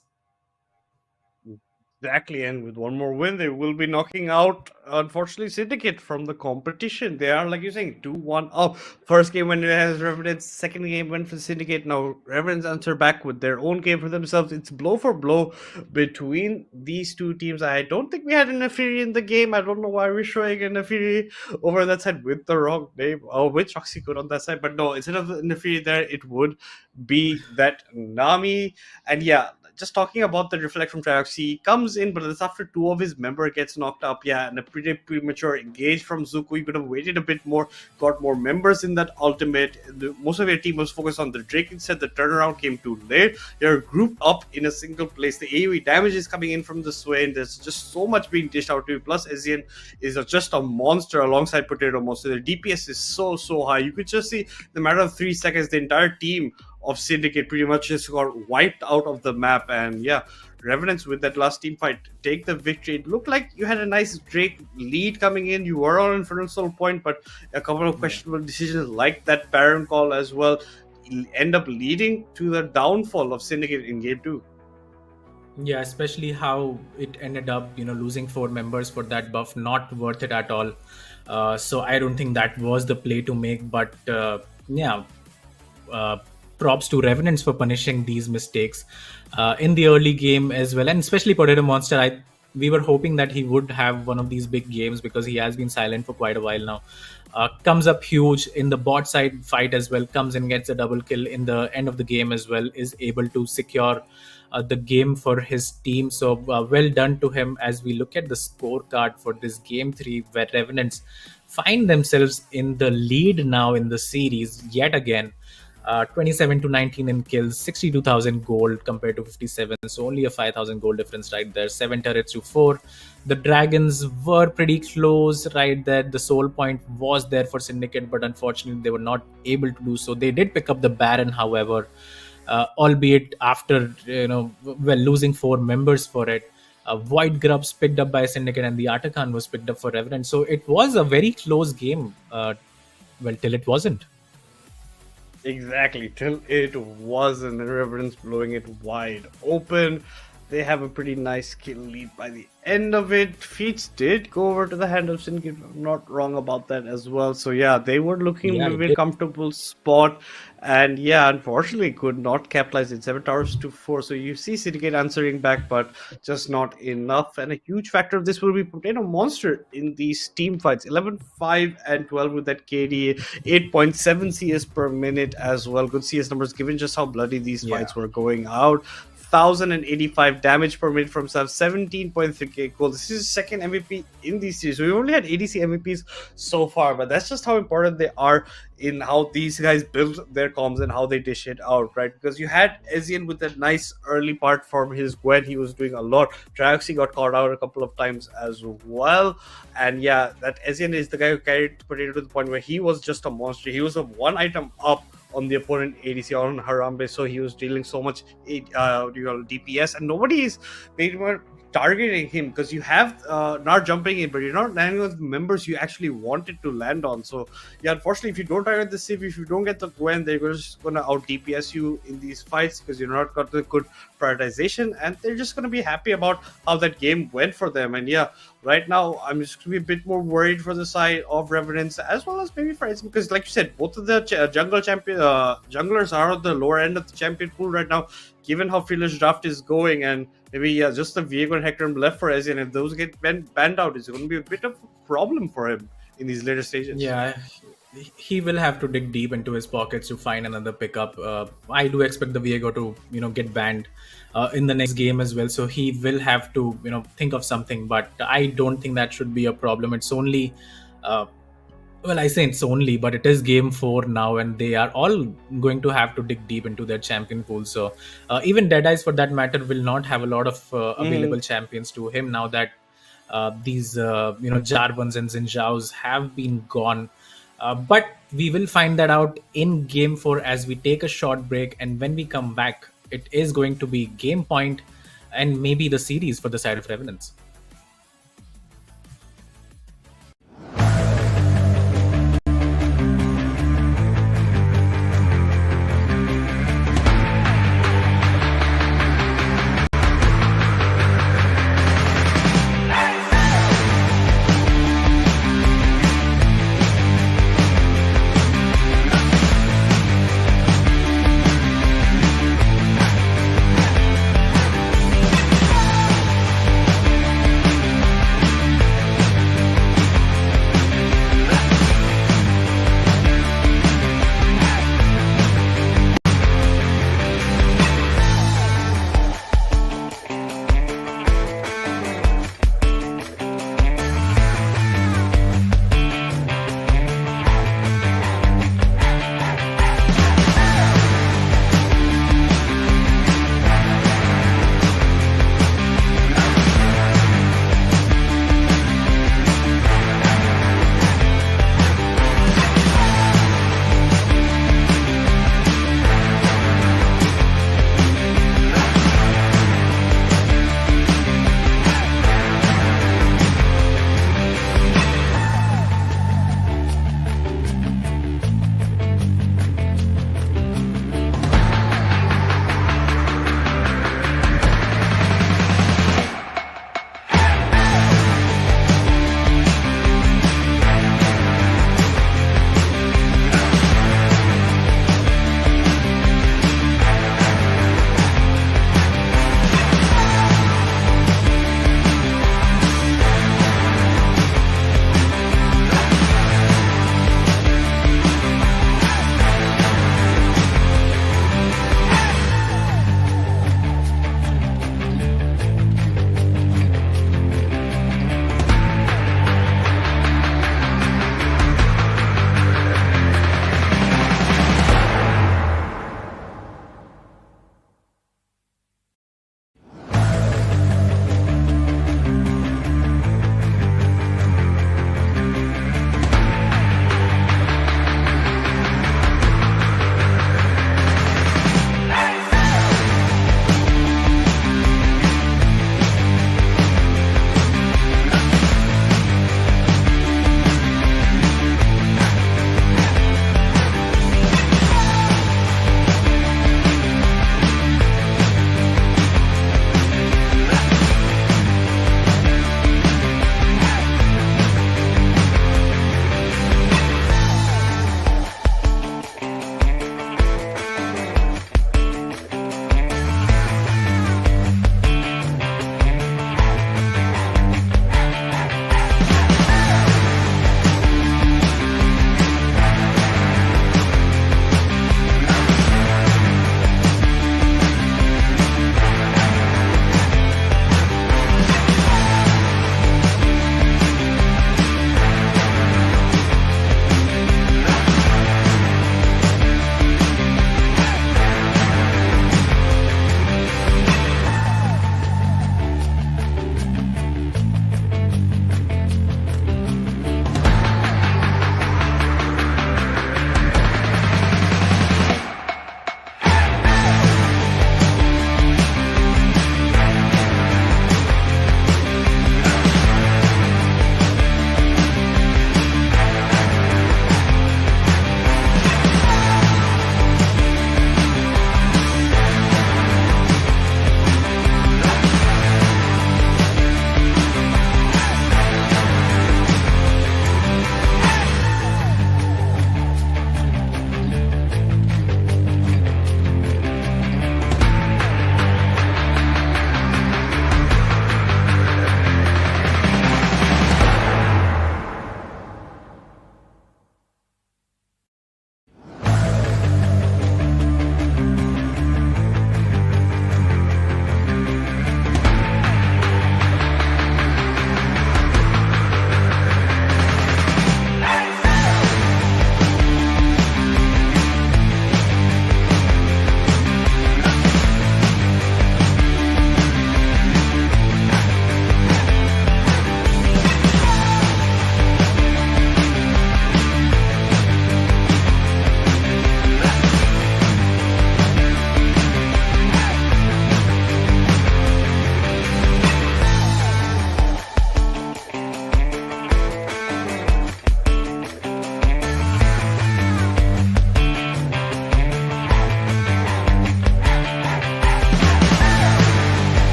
Exactly, and with one more win, they will be knocking out, unfortunately, Syndicate from the competition. They are, like you're saying, 2-1 up. First game went as Revenants, second game went for Syndicate. Now, Revenants answer back with their own game for themselves. It's blow for blow between these two teams. I don't think we had an Nefiri in the game. I don't know why we're showing a Nefiri over that side with the wrong name. Oh, with Roxycode on that side. But no, instead of Nefiri there, it would be that Nami. And yeah, just talking about the reflect from Triox, he comes in, but that's after 2 of his member gets knocked up. Yeah, and a pretty premature engage from Zuko. You could have waited a bit more, got more members in that ultimate. Most of your team was focused on the Drake. Instead, the turnaround came too late. You're grouped up in a single place. The AoE damage is coming in from the Swain. There's just so much being dished out to you. Plus, SYN is just a monster alongside Potato Monster. The DPS is so high. You could just see, in the matter of 3 seconds, the entire team of Syndicate pretty much just got wiped out of the map. And yeah, Revenants with that last team fight take the victory. It looked like you had a nice Drake lead coming in. You were on Infernal Soul point, but a couple of questionable decisions like that Baron call as well end up leading to the downfall of Syndicate in game 2. Yeah, especially how it ended up, losing 4 members for that buff, not worth it at all. So I don't think that was the play to make. But props to Revenants for punishing these mistakes in the early game as well, and especially Potato Monster. We were hoping that he would have one of these big games because he has been silent for quite a while now. Comes up huge in the bot side fight as well, comes and gets a double kill in the end of the game as well, is able to secure the game for his team. So well done to him. As we look at the scorecard for this game 3, where Revenants find themselves in the lead now in the series yet again. 27-19 in kills, 62,000 gold compared to 57, so only a 5,000 gold difference right there. 7 turrets to 4. The dragons were pretty close right there. The soul point was there for Syndicate, but unfortunately they were not able to do so. They did pick up the Baron, however, albeit after losing 4 members for it. Void Grubs picked up by Syndicate, and the Atakan was picked up for Revenant. So it was a very close game, till it wasn't. Exactly, till it wasn't. The Revenants blowing it wide open. They have a pretty nice kill lead by the end of it. Feats did go over to the hand of Syndicate. I'm not wrong about that as well. So yeah, they were looking in a very comfortable spot. And yeah, unfortunately could not capitalize it. 7 towers to 4. So you see Syndicate answering back, but just not enough. And a huge factor of this will be Potato Monster in these team fights. 11, 5, and 12 with that KDA. 8.7 CS per minute as well. Good CS numbers given just how bloody these fights were going out. 1,085 damage per minute from Sav, 17.3k gold. This is his second MVP in these series. We only had ADC MVPs so far, but that's just how important they are in how these guys build their comms and how they dish it out, right? Because you had SYN with that nice early part from his Gwen. He was doing a lot. Traxi got called out a couple of times as well. And yeah, that SYN is the guy who carried Potato to the point where he was just a monster. He was a 1 item up on the opponent ADC on Harambe, so he was dealing so much DPS, and nobody is targeting him because you have not jumping in, but you're not landing on the members you actually wanted to land on. So yeah, unfortunately, if you don't target the Civ, if you don't get the Gwen, they're just gonna out DPS you in these fights because you're not got the good prioritization, and they're just gonna be happy about how that game went for them. And yeah, right now I'm just gonna be a bit more worried for the side of Revenants as well as maybe for SYN, because like you said, both of the junglers are at the lower end of the champion pool right now, given how Fearless Draft is going. And maybe just the Viego and Hector left for SYN. If those get banned out, it's going to be a bit of a problem for him in these later stages. Yeah, he will have to dig deep into his pockets to find another pickup. I do expect the Viego to get banned in the next game as well, so he will have to think of something. But I don't think that should be a problem. It's only well, I say it's only, but it is game 4 now, and they are all going to have to dig deep into their champion pool. So even Deadeyes, for that matter, will not have a lot of available champions to him now that these Jarvans and Xin Zhaos have been gone. But we will find that out in game 4 as we take a short break, and when we come back, it is going to be game point and maybe the series for the side of Revenants.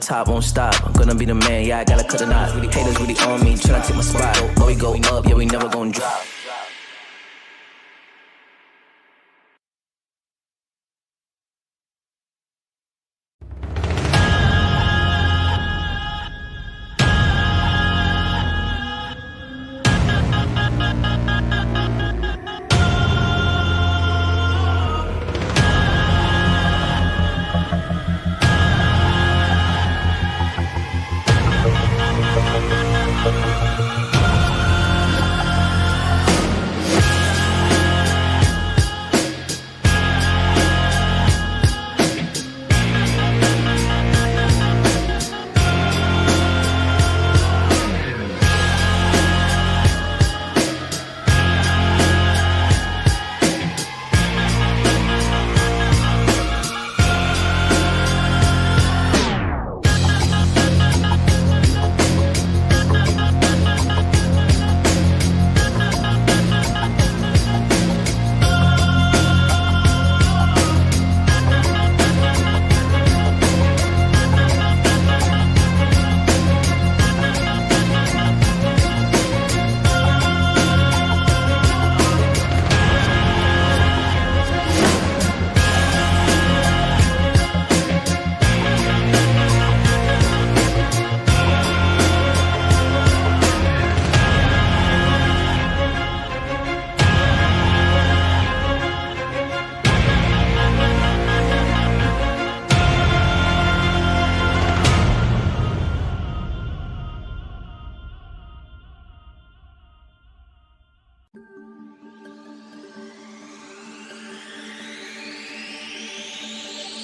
top, won't stop. I'm gonna be the man, yeah, I gotta cut the knot. Haters really on me, tryna take my spot. But we go up, yeah, we never gonna drop.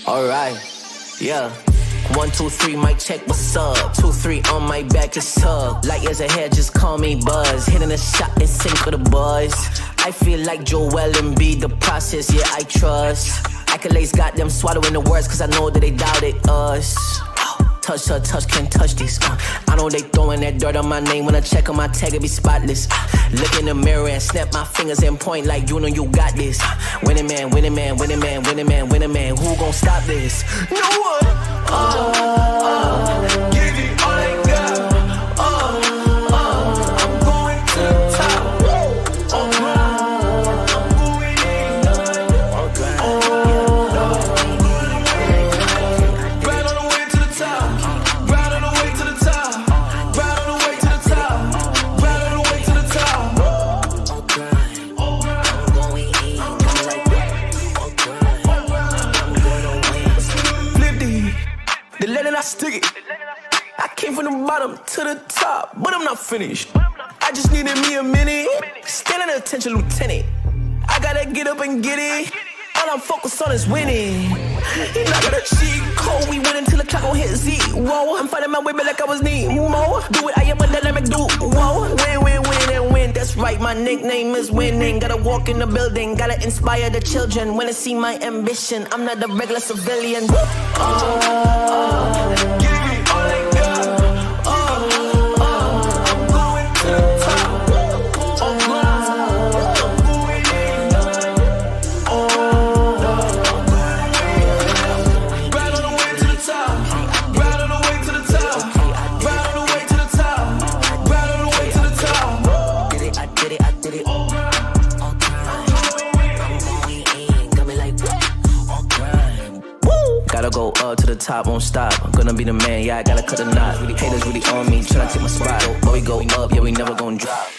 Alright, yeah. 1, 2, 3, mic check, what's up? 2, 3 on my back, just tug. Light years ahead, just call me Buzz. Hitting a shot and sink with the boys. I feel like Joel Embiid, the process, yeah, I trust. Accolades got them swallowing the words, cause I know that they doubted us. Touch her, touch, can't touch this. I know they throwing that dirt on my name. When I check on my tag, it be spotless. Look in the mirror and snap my fingers and point like you know you got this. Winning man, winning man, winning man, winning man, winning man. Who gon' stop this? No one. Give it all I got. I'm going to the top. I'm going in. Right on the way to the top. Right on the way to the top. Right on the way to the top. Right on the way to the top. I'm going in. I'm gonna win. Flip the lead and I stick it. I came from the bottom to the top, but I'm not finished. I just needed me a minute. Standing at attention, lieutenant. I gotta get up and get it. All I'm focused on is winning. You not gotta cheat code. We win until the clock gon' hit Z. Whoa, I'm fighting my way back like I was Nemo. Do it, I am a dynamic dude. Whoa, win, win, win, and win. That's right, my nickname is winning. Gotta walk in the building, gotta inspire the children. When they see my ambition, I'm not a regular civilian. Give me all I got. I'm going to the top. Gotta go up to the top, won't stop. I'm gonna be the man, yeah, I gotta cut the knot. Haters really on me, tryna take my spot. But we go up, yeah, we never gonna drop.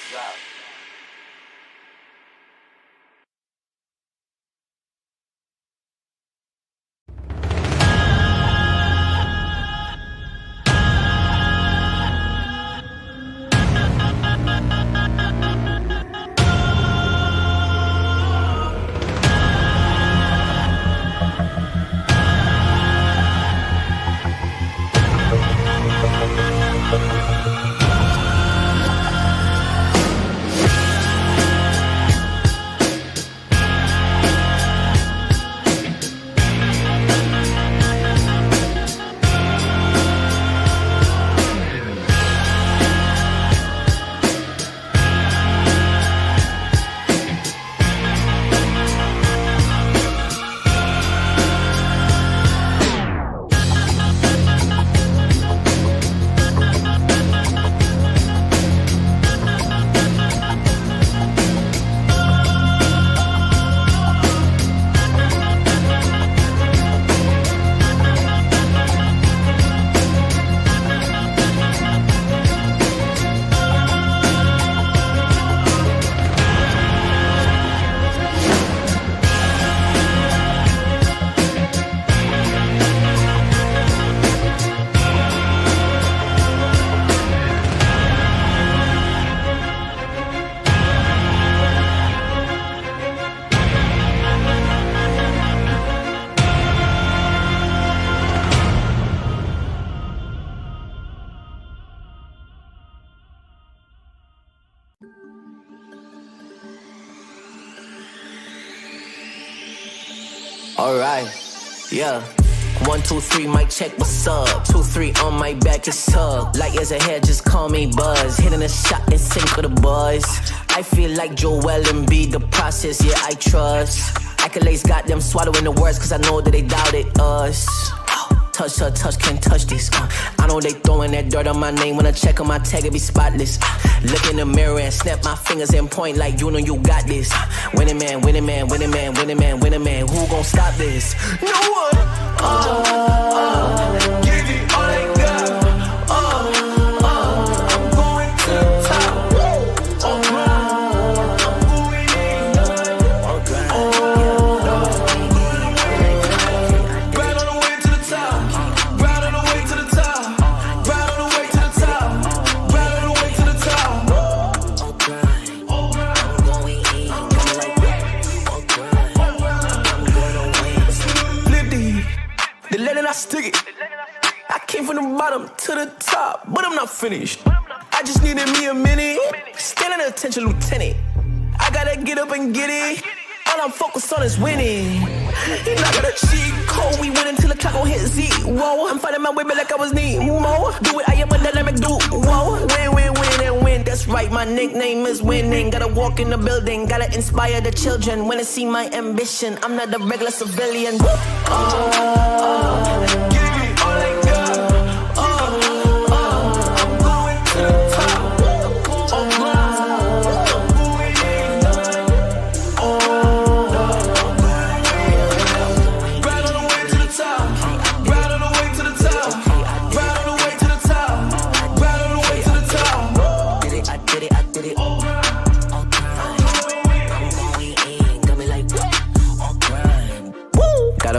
Alright, yeah. 1, 2, 3, mic check, what's up? 2, 3 on my back, it's tug. Light years ahead, just call me Buzz. Hitting a shot and sink with the boys. I feel like Joel Embiid, the process, yeah, I trust. Accolades got them swallowing the words, cause I know that they doubted us. Touch her, touch, can't touch this. I know they throwing that dirt on my name. When I check on my tag, it be spotless. Look in the mirror and snap my fingers and point like you know you got this. Winning man, winning man, winning man, winning man, winning man. Who gon' stop this? No one. Give it all I got. I'm going to the top. I stick it. I came from the bottom to the top, but I'm not finished. I just needed me a minute. Standing attention, lieutenant. I gotta get up and get it. All I'm focused on is winning. And I got a cheat code. We win until the clock gon' hit Z. Whoa, I'm fighting my way back like I was Nemo. Do it, I am a dynamic dude. Whoa, win, win, win, and win. That's right, my nickname is winning. Gotta walk in the building, gotta inspire the children. When they see my ambition, I'm not a regular civilian.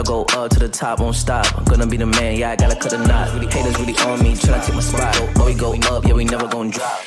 Go up to the top, won't stop. I'm gonna be the man, yeah, I gotta cut a knot. Really haters really on me, tryna take my spot. But we go up, yeah, we never gon' drop.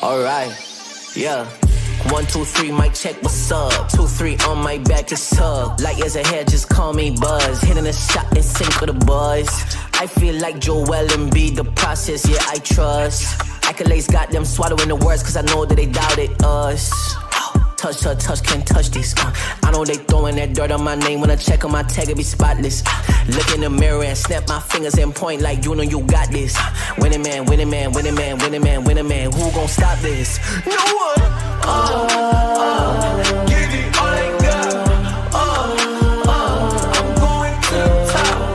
Alright, yeah. 1, 2, 3, mic check, what's up? 2, 3 on my back, it's tug. Light years ahead, just call me Buzz. Hitting a shot and sink with the boys. I feel like Joel Embiid, the process, yeah, I trust. Accolades got them swallowing the words, cause I know that they doubted us. Touch her, touch, can't touch this. I know they throwing that dirt on my name. When I check on my tag, it be spotless. Look in the mirror and snap my fingers and point like you know you got this. Winning man, winning man, winning man, winning man, winning man. Who gon' stop this? No one. Give it all I got. I'm going to the top.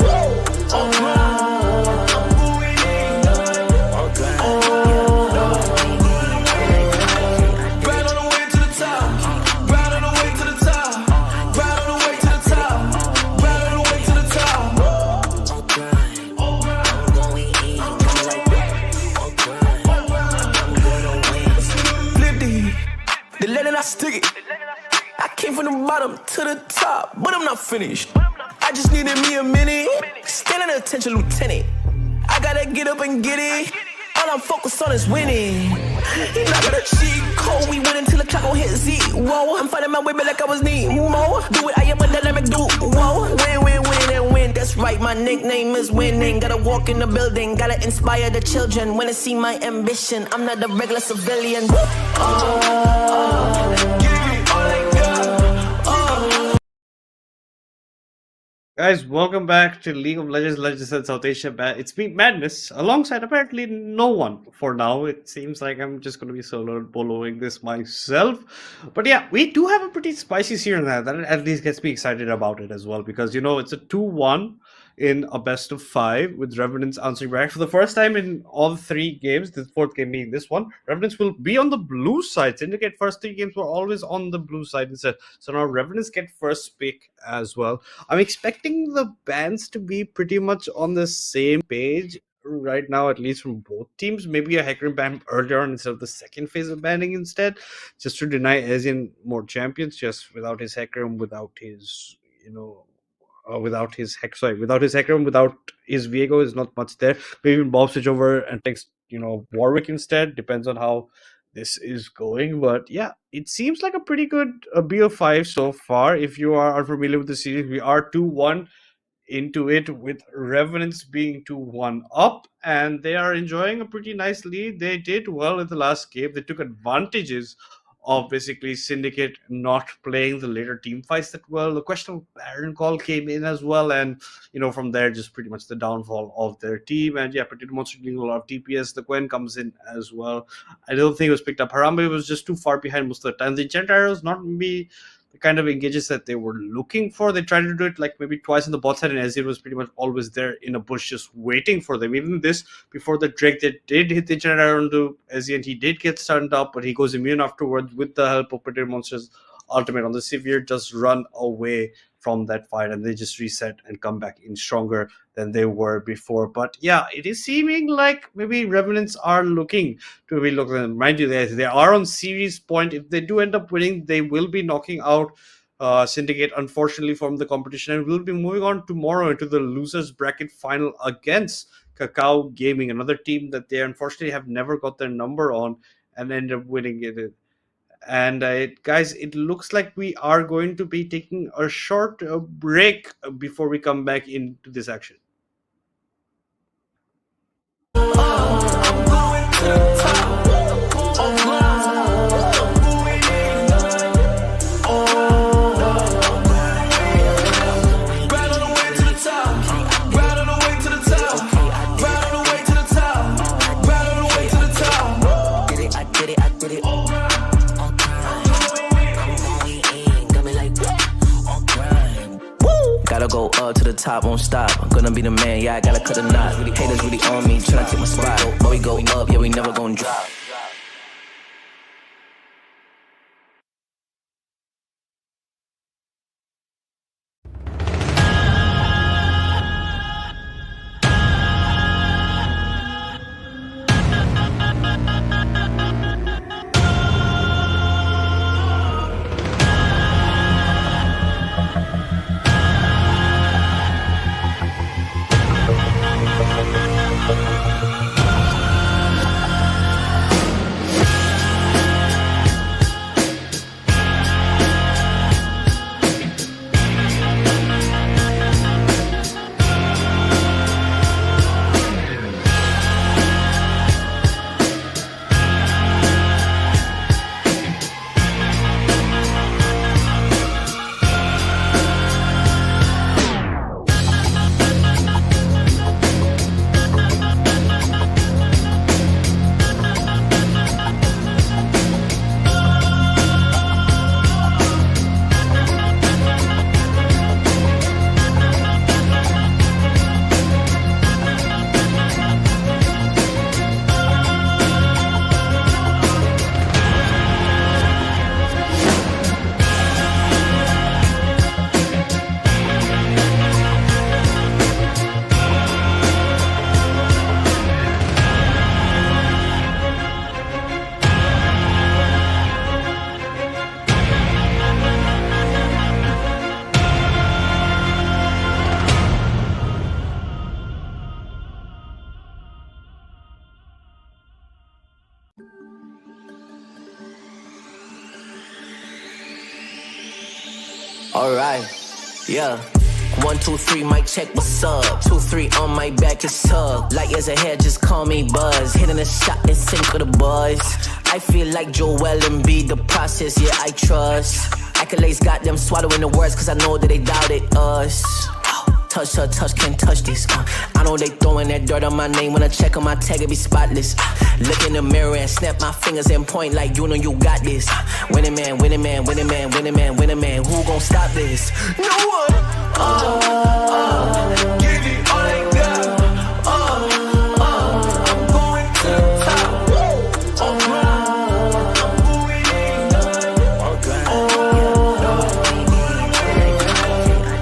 but I'm not finished. I just needed me a minute. Standing attention, lieutenant. I gotta get up and get it. All I'm focused on is winning. He not gonna cheat code. We win until the clock gon' hit Z. Whoa, I'm fighting my way back like I was Nemo. Do it, I am a dynamic dude. Whoa, win and win. That's right, my nickname is winning. Gotta walk in the building, gotta inspire the children. Wanna see my ambition. I'm not a regular civilian. Guys, welcome back to League of Legends, Legends in South Asia. It's me, Madness, alongside apparently no one for now. It seems like I'm just going to be solo boloing this myself. But yeah, we do have a pretty spicy series now. That at least gets me excited about it as well. Because, you know, it's a 2-1 in a best of 5 with Revenants answering back. For the first time in all 3 games, the 4th game being this one, Revenants will be on the blue side. Syndicate first 3 games were always on the blue side instead. So now Revenants get first pick as well. I'm expecting the bans to be pretty much on the same page right now, at least from both teams. Maybe a Hecarim ban earlier on instead of the second phase of banning instead, just to deny SYN more champions, just without his Hecarim, without his, without his Hecarim, without his Viego is not much there. Maybe Bob switch over and takes, Warwick instead. Depends on how this is going. But yeah, it seems like a pretty good BO5 so far. If you are unfamiliar with the series, we are 2-1 into it with Revenants being 2-1 up, and they are enjoying a pretty nice lead. They did well in the last game. They took advantages of basically Syndicate not playing the later team fights that well. The question of Baron call came in as well, and from there just pretty much the downfall of their team. And yeah, pretty demonstrating a lot of TPS. The Gwen comes in as well. I don't think it was picked up. Harambe was just too far behind most of the time. The Enchant Arrows not maybe the kind of engages that they were looking for. They tried to do it like maybe twice in the bot side, and Azir was pretty much always there in a bush just waiting for them. Even this, before the Drake, they did hit the Enchant Arrow onto Azir, and he did get stunned up, but he goes immune afterwards with the help of Potato Monster's ultimate on the Severe. Just run away from that fight, and they just reset and come back in stronger than they were before. But yeah, it is seeming like maybe Revenants are looking to be looking. Mind you, they are on series point. If they do end up winning, they will be knocking out Syndicate, unfortunately, from the competition, and we'll be moving on tomorrow into the losers bracket final against Cacao Gaming, another team that they unfortunately have never got their number on and end up winning it. And guys, it looks like we are going to be taking a short break before we come back into this action. Gotta go up to the top, won't stop. I'm gonna be the man, yeah, I gotta cut the knot. Haters really on me, tryna take my spot. But we go up, yeah, we never gonna drop. Alright, yeah. 1, 2, 3, mic check, what's up? 2, 3 on my back, it's up. Light years ahead, just call me Buzz. Hitting a shot and sink with the boys. I feel like Joel Embiid, the process, yeah, I trust. Accolades got them swallowing the words, cause I know that they doubted us. Touch her, touch, can't touch this. I know they throwing that dirt on my name. When I check on my tag, it be spotless. Look in the mirror and snap my fingers and point like you know you got this. Winning man, winning man, winning man, winning man, winning man. Who gon' stop this? No one. Give it all I got. I'm going to the top. I'm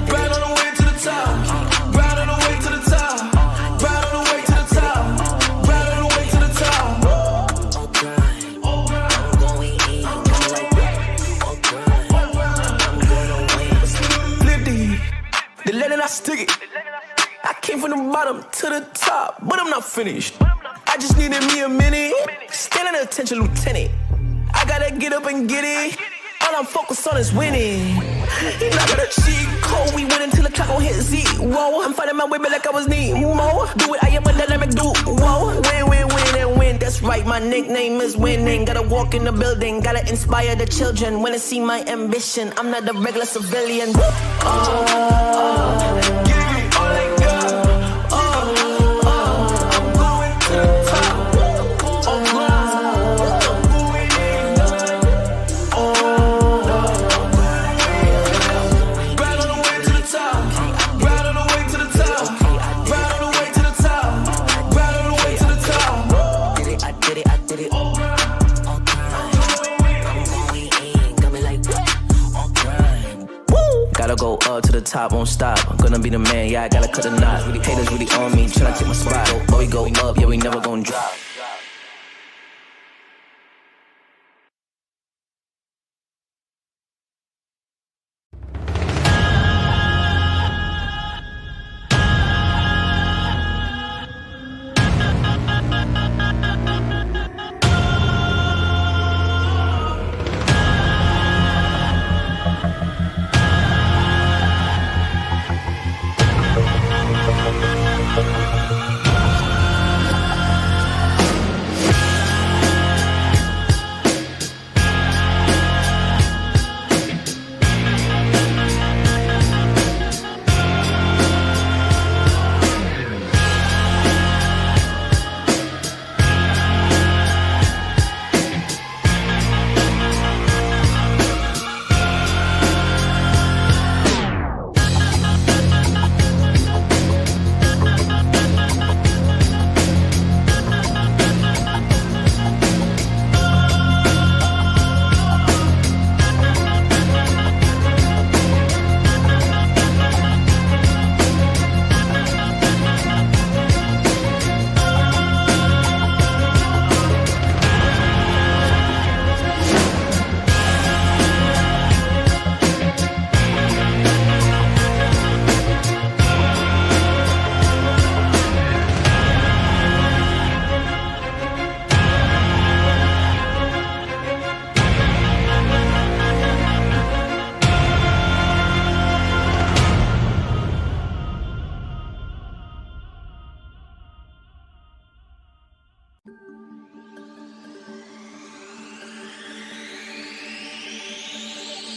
right on the way to the top. Right on the way to the top. Right on the way to the top. Right on the way to the top. I'm going in. I'm like I'm gonna win. Flip the let it I stick it. I came from the bottom to the top, but I'm not finished. I just needed me a minute. Standing attention, lieutenant. I gotta get up and get it. All I'm focused on is winning. You not got a cheat code. We win until the clock gon' hit Z. Whoa, I'm fighting my way back like I was Nemo. Do it, I am a dynamic dude. Whoa, win, win, win, and win. That's right, my nickname is winning. Gotta walk in the building, gotta inspire the children. When they see my ambition, I'm not a regular civilian. Give me all I got. I'm going to the top. Gotta go up to the top, won't stop. I'm gonna be the man, yeah, I gotta cut the knot. Really haters really on me, tryna take my spot. But we go up, yeah, we never gon' drop.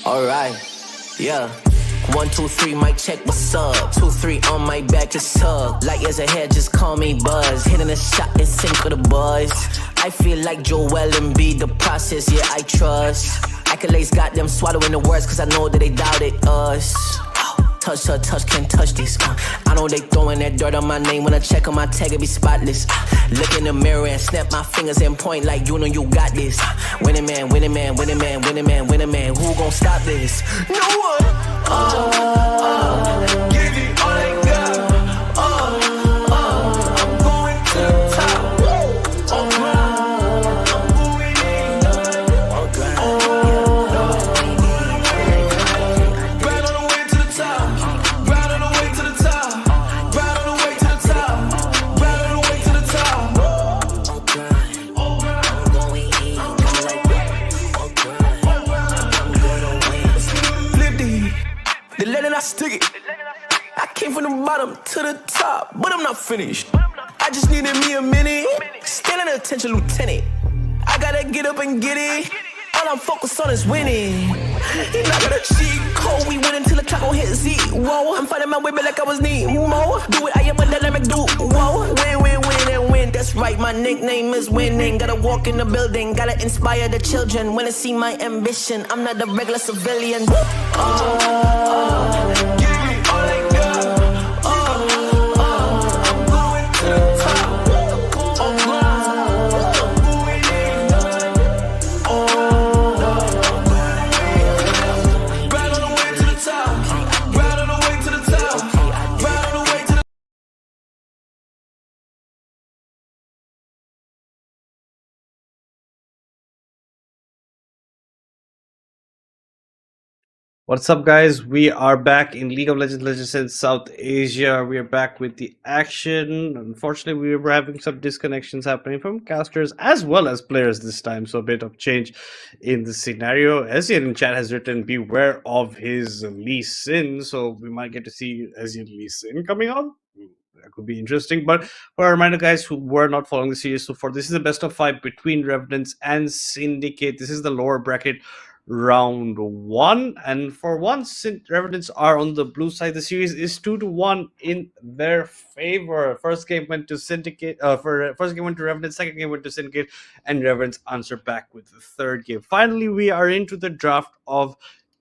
Alright, yeah. 1, 2, 3, mic check, what's up? 2, 3 on my back, it's up. Light years ahead, just call me Buzz. Hitting a shot and sink with the boys. I feel like Joel Embiid, the process, yeah, I trust. Accolades got them swallowing the words, cause I know that they doubted us. Touch her, touch, can't touch this. I know they throwing that dirt on my name. When I check on my tag, it be spotless. Look in the mirror and snap my fingers and point like you know you got this. Winning man, winning man, winning man, winning man, winning man. Who gon' stop this? No one. Give it all I got. I'm going to the top. bottom to the top, but I'm not finished. I just needed me a minute. Standing attention, lieutenant. I gotta get up and get it. All I'm focused on is winning. You not got a cheat code. We win until the clock gon' hit zero. I'm fighting my way back like I was Nemo. Do it, I am a dynamic duo. Win, win, win, and win. That's right, my nickname is winning. Gotta walk in the building, gotta inspire the children. When they see my ambition, I'm not a regular civilian. Give me all I got. I'm going to the top. What's up, guys? We are back in League of Legends in South Asia. We are back with the action. Unfortunately, we were having some disconnections happening from casters as well as players this time, so a bit of change in the scenario. SYN in chat has written, beware of his SYN, so we might get to see SYN coming on. That could be interesting. But for a reminder, guys who were not following the series so far, this is the best of 5 between Revenants and Syndicate. This is the lower bracket round 1, and for once Revenants are on the blue side. The series is 2-1 in their favor. First game went to Syndicate, first game went to Revenants, second game went to Syndicate, and Revenants answered back with the third game. Finally, we are into the draft of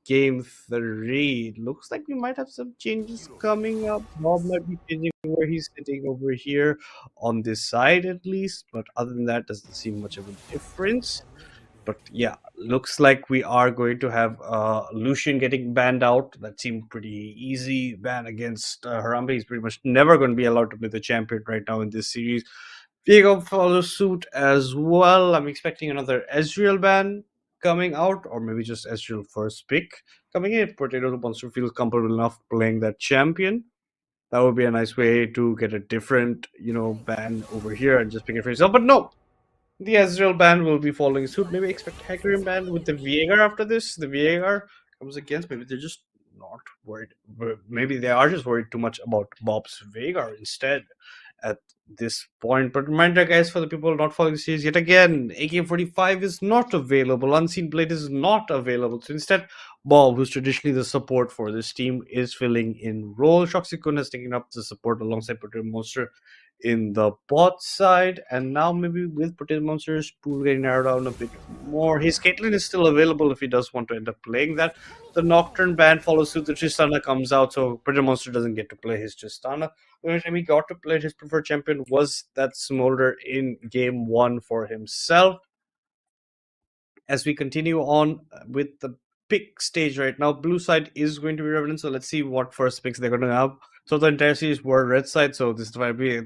Game 3. Looks like we might have some changes coming up. Bob might be changing where he's sitting over here on this side at least, but other than that, doesn't seem much of a difference. But yeah, looks like we are going to have Lucian getting banned out. That seemed pretty easy. Ban against Harambe. He's pretty much never going to be allowed to play the champion right now in this series. Viego follows suit as well. I'm expecting another Ezreal ban coming out, or maybe just Ezreal first pick coming in. If Potato Monster feels comfortable enough playing that champion, that would be a nice way to get a different, ban over here and just pick it for yourself. But no, the Ezreal ban will be following suit. Maybe expect Hecarim ban with the Veigar after this. The Veigar comes against. Maybe they're just not worried. Maybe they are just worried too much about Bob's Veigar instead at this point. But reminder, guys, for the people not following the series yet again, AK-45 is not available. Unseen Blade is not available. So instead, Bob, who's traditionally the support for this team, is filling in role. Shoxikun has taken up the support alongside Potato Monster in the bot side, and now maybe with Potato Monster's pool getting narrowed down a bit more, his Caitlyn is still available if he does want to end up playing that. The Nocturne ban follows suit. The Tristana comes out, so Potato Monster doesn't get to play his Tristana. The only time he got to play his preferred champion was that Smolder in game 1 for himself. As we continue on with the pick stage right now, blue side is going to be Revenant, so let's see what first picks they're going to have. So the entire series were red side, so this is why we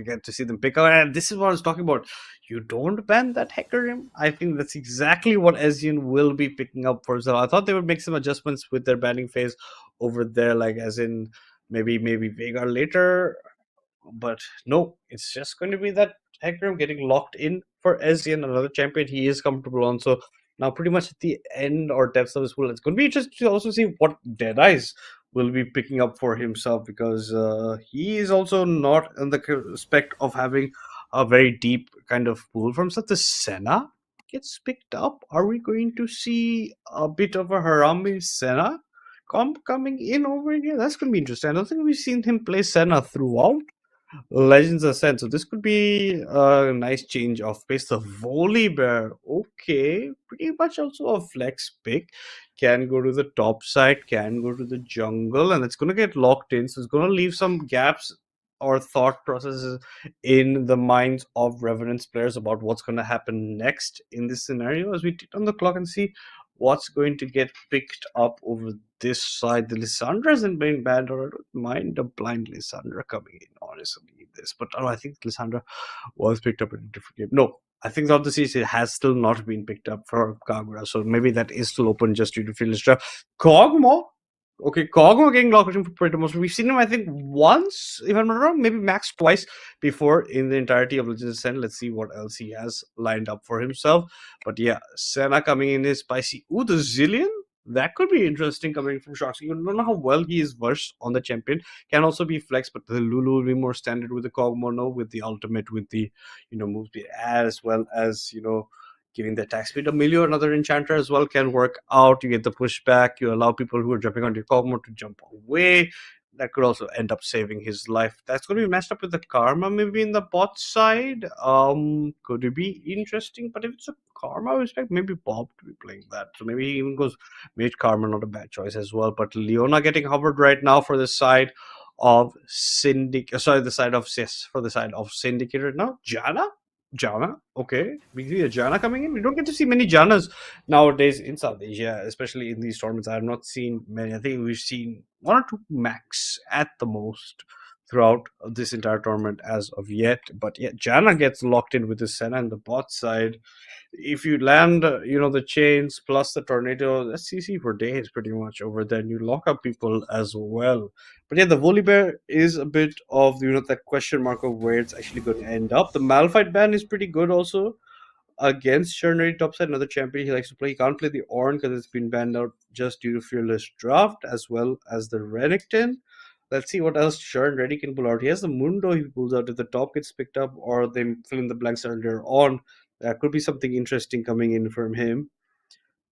get to see them pick out. And this is what I was talking about. You don't ban that Hecarim. I think that's exactly what SYN will be picking up for himself. I thought they would make some adjustments with their banning phase over there, like as in maybe Veigar later. But no, it's just going to be that Hecarim getting locked in for SYN, another champion he is comfortable on. So now pretty much at the end or depths of his pool, it's going to be interesting to also see what Deadeyes will be picking up for himself, because he is also not in the respect of having a very deep kind of pool from such. The Senna gets picked up. Are we going to see a bit of a Harambe Senna coming in over here? That's going to be interesting. I don't think we've seen him play Senna throughout Legends Ascent, so this could be a nice change of pace. The Volibear, okay, pretty much also a flex pick. Can go to the top side, can go to the jungle, and it's going to get locked in, so it's going to leave some gaps or thought processes in the minds of Revenants players about what's going to happen next in this scenario, as we tick on the clock and see what's going to get picked up over this side. The Lissandra isn't being banned, or I don't mind a blind Lissandra coming in, honestly, this. But I think Lissandra was picked up in a different game. No, I think throughout the season it has still not been picked up for Kagura, so maybe that is still open just due to fearless draft. Kog'Maw? Okay, Kog'Maw getting locked in for pretty much. We've seen him, I think, once, if I'm not wrong, maybe max twice before in the entirety of Legends Ascent. Let's see what else he has lined up for himself. But yeah, Senna coming in is spicy. Ooh, the Zillion? That could be interesting coming from Sharks. You don't know how well he is versed on the champion. Can also be flex, but the Lulu will be more standard with the Kog'Maw, with the ultimate, with the move speed, as well as giving the attack speed. Emilio, another enchanter as well, can work out. You get the pushback. You allow people who are jumping onto your Kog'Maw to jump away. That could also end up saving his life. That's going to be matched up with the Karma maybe in the bot side. Could it be interesting? But if it's a Karma, I expect maybe Bob to be playing that. So maybe he even goes Mage Karma, not a bad choice as well. But Leona getting hovered right now for the side of Syndicate. Sorry, the side of Sis for the side of Syndicate right now. Jana, okay. We see a Jana coming in. We don't get to see many Janas nowadays in South Asia, especially in these tournaments. I have not seen many. I think we've seen one or two max at the most throughout this entire tournament as of yet. But yeah, Jana gets locked in with the Senna and the bot side. If you land, the chains plus the tornado, that's CC for days pretty much over there. And you lock up people as well. But yeah, the Volibear is a bit of that question mark of where it's actually going to end up. The Malphite ban is pretty good also against Chernary topside, another champion he likes to play. He can't play the Ornn because it's been banned out just due to Fearless Draft, as well as the Renekton. Let's see what else Chern Ready can pull out. He has the Mundo he pulls out if the top gets picked up or they fill in the blanks earlier on. That could be something interesting coming in from him.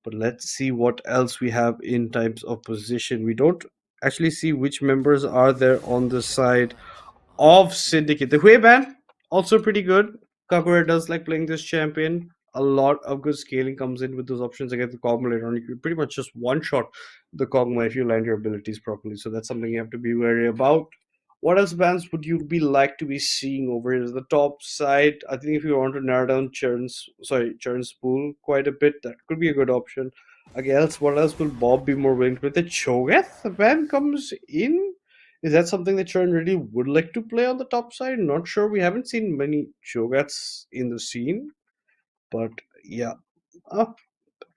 But let's see what else we have in types of position. We don't actually see which members are there on the side of Syndicate. The Hui ban, also pretty good. Kagura does like playing this champion. A lot of good scaling comes in with those options against the Kog'Maw later on. You can pretty much just one-shot the Kog'Maw if you land your abilities properly. So that's something you have to be wary about. What else bans would you be like to be seeing over here? The top side, I think if you want to narrow down Churn's pool quite a bit, that could be a good option. Again, what else will Bob be more willing to play? The Cho'Gath ban comes in. Is that something that Churn really would like to play on the top side? Not sure. We haven't seen many Cho'Gaths in the scene, but yeah. Uh,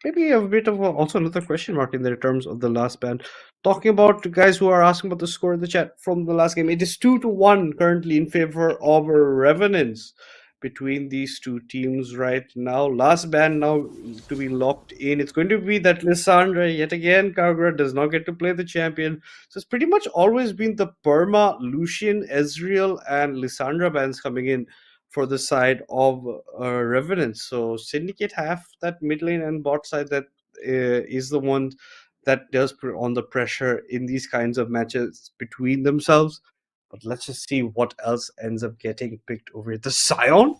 Maybe a bit of also another question mark in there in terms of the last ban. Talking about guys who are asking about the score in the chat from the last game, it is 2-1 currently in favor of Revenants between these two teams right now. Last ban now to be locked in. It's going to be that Lissandra yet again. Kagura does not get to play the champion. So it's pretty much always been the Perma, Lucian, Ezreal, and Lissandra bans coming in for the side of Revenants. So Syndicate have that mid lane and bot side that is the one that does put on the pressure in these kinds of matches between themselves. But let's just see what else ends up getting picked over here. The Scion?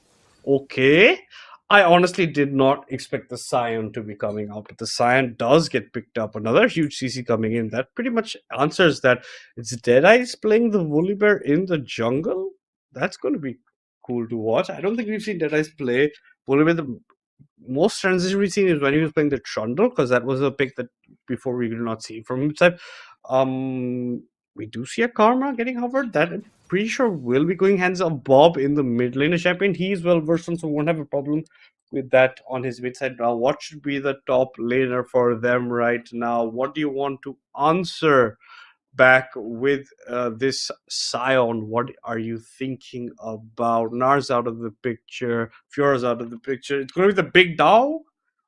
Okay. I honestly did not expect the Scion to be coming out, but the Scion does get picked up. Another huge CC coming in. That pretty much answers that. It's Deadeyes playing the Volibear in the jungle. That's going to be cool to watch. I don't think we've seen Deadeyes play Volibear. The most transition we've seen is when he was playing the Trundle, because that was a pick that before we did not see from his side. We do see a Karma getting hovered. That I'm pretty sure will be going hands of Bob in the mid lane champion. He's well versed on, so won't have a problem with that on his mid side. Now, what should be the top laner for them right now? What do you want to answer back with this Scion? What are you thinking about? Nars out of the picture, Fiora's out of the picture. It's going to be the big Dow.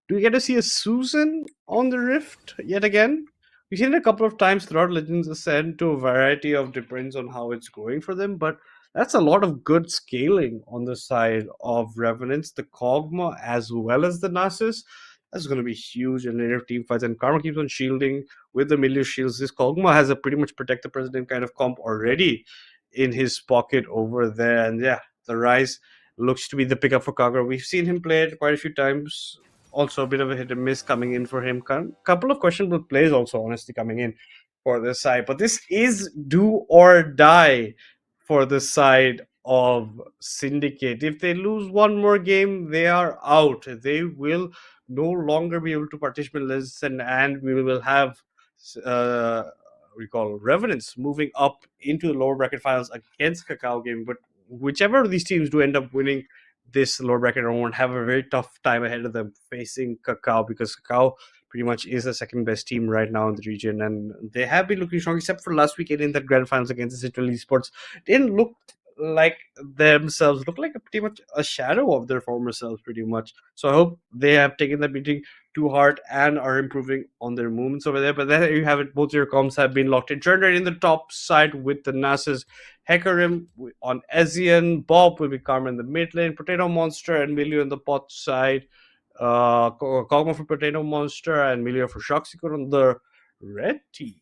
Do we get to see a Susan on the Rift yet again? We've seen it a couple of times throughout Legends Ascent to a variety of depends on how it's going for them, but that's a lot of good scaling on the side of Revenants, the Kog'Maw, as well as the Nasus. That's going to be huge in later team fights, and Karma keeps on shielding with the million shields. This Kog'Maw has a pretty much protect the president kind of comp already in his pocket over there. And yeah, the Rise looks to be the pickup for Kagura. We've seen him play it quite a few times. Also a bit of a hit and miss coming in for him. Couple of questionable plays also honestly coming in for this side. But this is do or die for the side of Syndicate. If they lose one more game, they are out. They will no longer be able to participate in Legends, and we will have we call Revenants moving up into the lower bracket finals against Cacao Game. But whichever of these teams do end up winning this lower bracket won't have a very tough time ahead of them facing Cacao, because Cacao pretty much is the second best team right now in the region, and they have been looking strong except for last weekend in that grand finals against the Citadel Esports. Didn't look like themselves, look like pretty much a shadow of their former selves pretty much. So I hope they have taken that meeting too hard and are improving on their movements over there. But there you have it. Both your comps have been locked in. Turner in the top side with the Nasus, Hecarim on SYN, Bob will be Karma in the mid lane, Potato Monster and Milio in the bot side, Kog'Maw for Potato Monster and Milio for Shoxicor on the red team.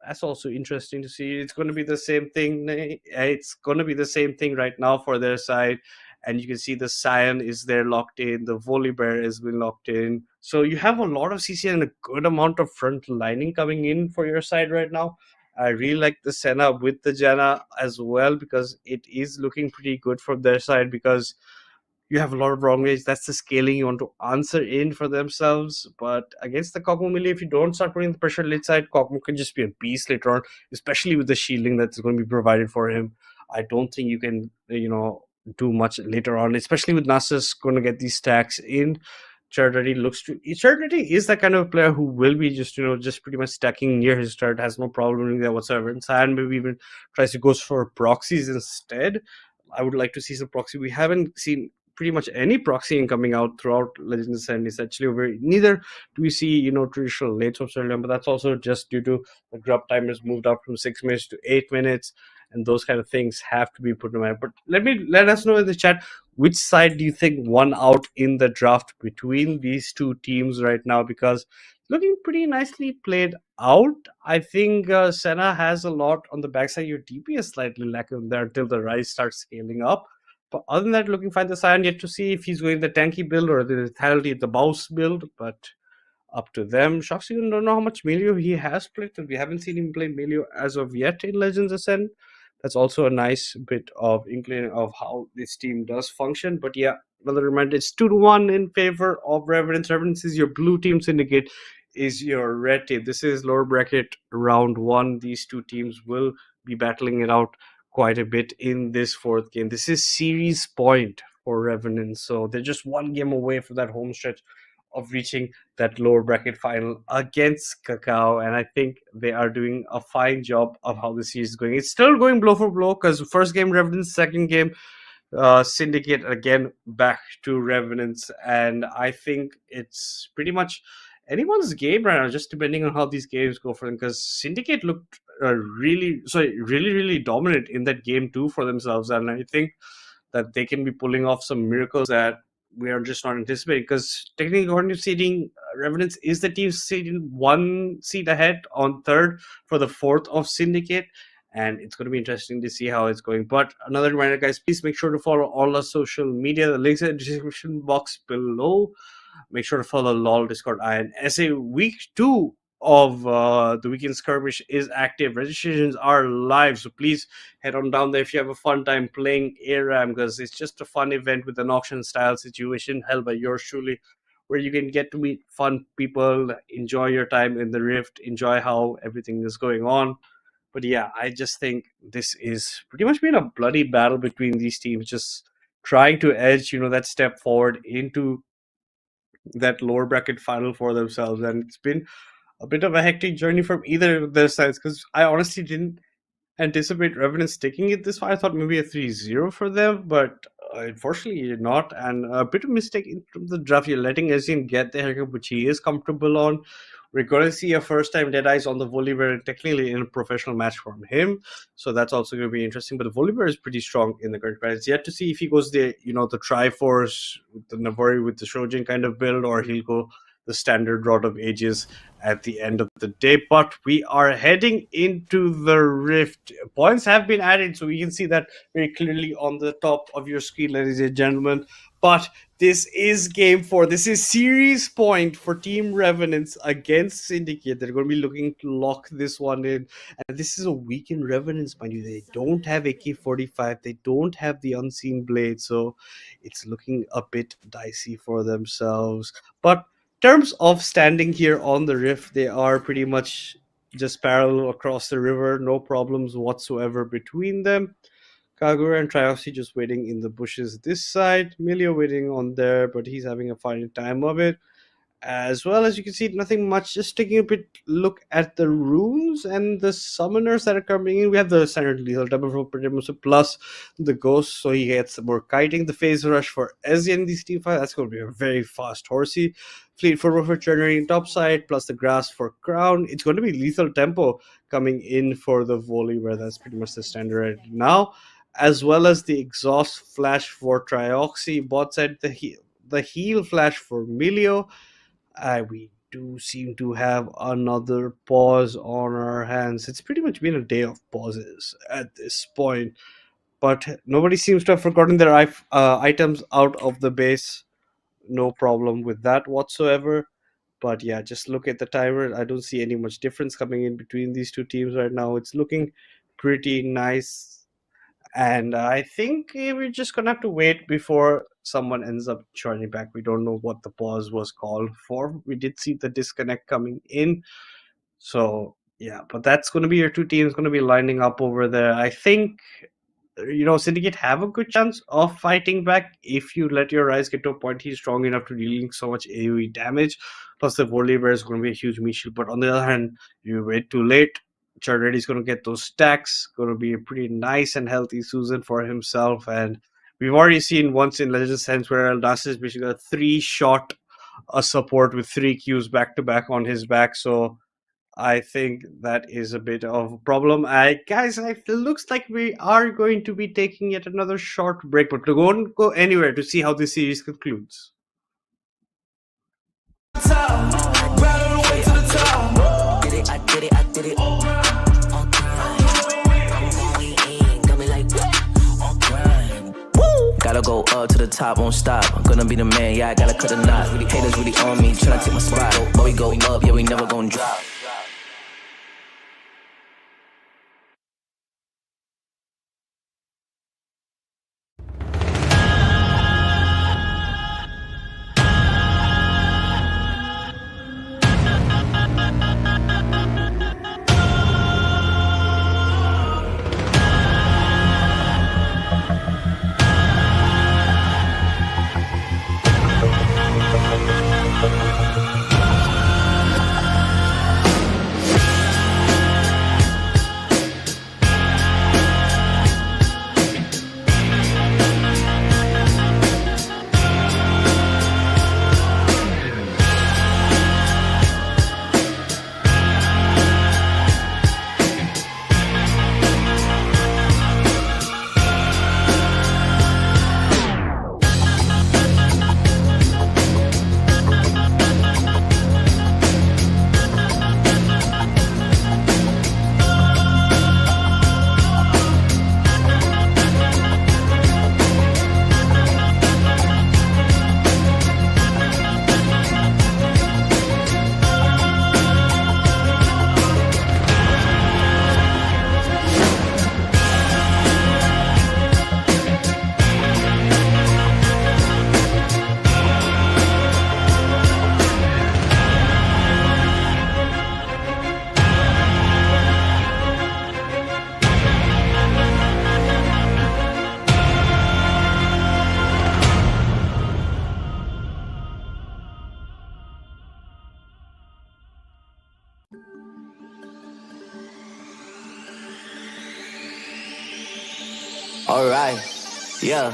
That's also interesting to see. It's going to be the same thing. It's going to be the same thing right now for their side. And you can see the SYN is there locked in. The Volibear has been locked in. So you have a lot of CC and a good amount of front lining coming in for your side right now. I really like the Senna with the Janna as well because it is looking pretty good from their side because you have a lot of wrong ways. That's the scaling you want to answer in for themselves. But against the Kog'Maw melee, if you don't start putting the pressure late side, Kog'Maw can just be a beast later on, especially with the shielding that's going to be provided for him. I don't think you can, do much later on, especially with Nasus going to get these stacks in. Chardati is that kind of player who will be just pretty much stacking near his start, has no problem doing that whatsoever. And Sand maybe even tries to go for proxies instead. I would like to see some proxy. We haven't seen pretty much any proxying coming out throughout Legends Ascend. Is actually very neither do we see traditional late swap earlier, but that's also just due to the grub timers moved up from 6 minutes to 8 minutes, and those kind of things have to be put in mind. But let us know in the chat which side do you think won out in the draft between these two teams right now, because looking pretty nicely played out. I think Senna has a lot on the backside. Your DPS slightly lacking there until the Rise starts scaling up. But other than that, looking fine. The SYN yet to see if he's going the tanky build or the lethality, the Bouse build, but up to them. Shoxy, don't know how much Melio he has played, but we haven't seen him play Melio as of yet in Legends Ascend. That's also a nice bit of inkling of how this team does function. But yeah, another reminder, it's 2-1 in favor of Revenants. Revenants is your blue team, Syndicate is your red team. This is lower bracket round 1. These two teams will be battling it out quite a bit in this fourth game. This is series point for Revenants, so they're just one game away from that home stretch of reaching that lower bracket final against Cacao, and I think they are doing a fine job of how the series is going. It's still going blow for blow because first game Revenants, second game Syndicate, again back to Revenants, and I think it's pretty much anyone's game right now, just depending on how these games go for them, because Syndicate looked really dominant in that game too for themselves, and I think that they can be pulling off some miracles that we are just not anticipating, because technically according to seeding, Revenants is the team seeding 1 seed ahead on third for the fourth of Syndicate, and it's going to be interesting to see how it's going. But another reminder, guys, please make sure to follow all our social media. The links in the description box below. Make sure to follow LOL, Discord, and SA week 2 of the weekend skirmish is active. Registrations are live, so please head on down there if you have a fun time playing ARAM, because it's just a fun event with an auction style situation held by yours truly, where you can get to meet fun people, enjoy your time in the Rift, enjoy how everything is going on. But yeah, I just think this is pretty much been a bloody battle between these teams, just trying to edge that step forward into that lower bracket final for themselves. And it's been a bit of a hectic journey from either of their sides, because I honestly didn't anticipate Revenants taking it this far. I thought maybe a 3-0 for them, but unfortunately not. And a bit of mistake in the draft. You're letting SYN get the haircut, which he is comfortable on. We're going to see a first-time Deadeyes on the Volibear, technically in a professional match from him. So that's also going to be interesting. But the Volibear is pretty strong in the current patch. It's yet to see if he goes the Triforce, the Navari with the Shojin kind of build, or he'll go the standard Rod of Ages at the end of the day. But we are heading into the Rift. Points have been added, so you can see that very clearly on the top of your screen, ladies and gentlemen. But this is game 4. This is series point for Team Revenants against Syndicate. They're going to be looking to lock this one in. And this is a weakened Revenants, mind you. They don't have AK-45. They don't have the Unseen Blade. So it's looking a bit dicey for themselves. But in terms of standing here on the Rift, they are pretty much just parallel across the river. No problems whatsoever between them. Kagura and Trioxy just waiting in the bushes this side. Milio waiting on there, but he's having a fine time of it. As well as you can see, nothing much. Just taking a bit look at the runes and the summoners that are coming in. We have the standard lethal double for Pretimusa plus the ghost, so he gets more kiting. The phase rush for SYN in these team fight. That's going to be a very fast horsey. Fleet for generating topside plus the grass for crown. It's going to be lethal tempo coming in for the volley, where that's pretty much the standard right now. As well as the exhaust flash for Trioxy. Bot side the heal flash for Milio. We do seem to have another pause on our hands. It's pretty much been a day of pauses at this point, but nobody seems to have forgotten their items out of the base. No problem with that whatsoever. But yeah, just look at the timer. I don't see any much difference coming in between these two teams right now. It's looking pretty nice. And I think we're just gonna have to wait before someone ends up joining back. We don't know what the pause was called for. We did see the disconnect coming in. So yeah, but that's gonna be your two teams gonna be lining up over there. I think Syndicate have a good chance of fighting back if you let your Rise get to a point he's strong enough to dealing so much AoE damage. Plus the Volley Bear is going to be a huge meat shield. But on the other hand, you wait too late. Charretti is going to get those stacks. Going to be a pretty nice and healthy Susan for himself. And we've already seen once in Legends Sense where Eldas is basically a 3-shot support with 3 Qs back to back on his back. So I think that is a bit of a problem. Guys, it looks like we are going to be taking yet another short break, but don't go anywhere to see how this series concludes. Gotta go up to the top, won't stop. I'm gonna be the man, yeah, I gotta cut the knot. Haters really on me, tryna take my spot. But we go up, yeah, we never gonna drop. Alright, yeah.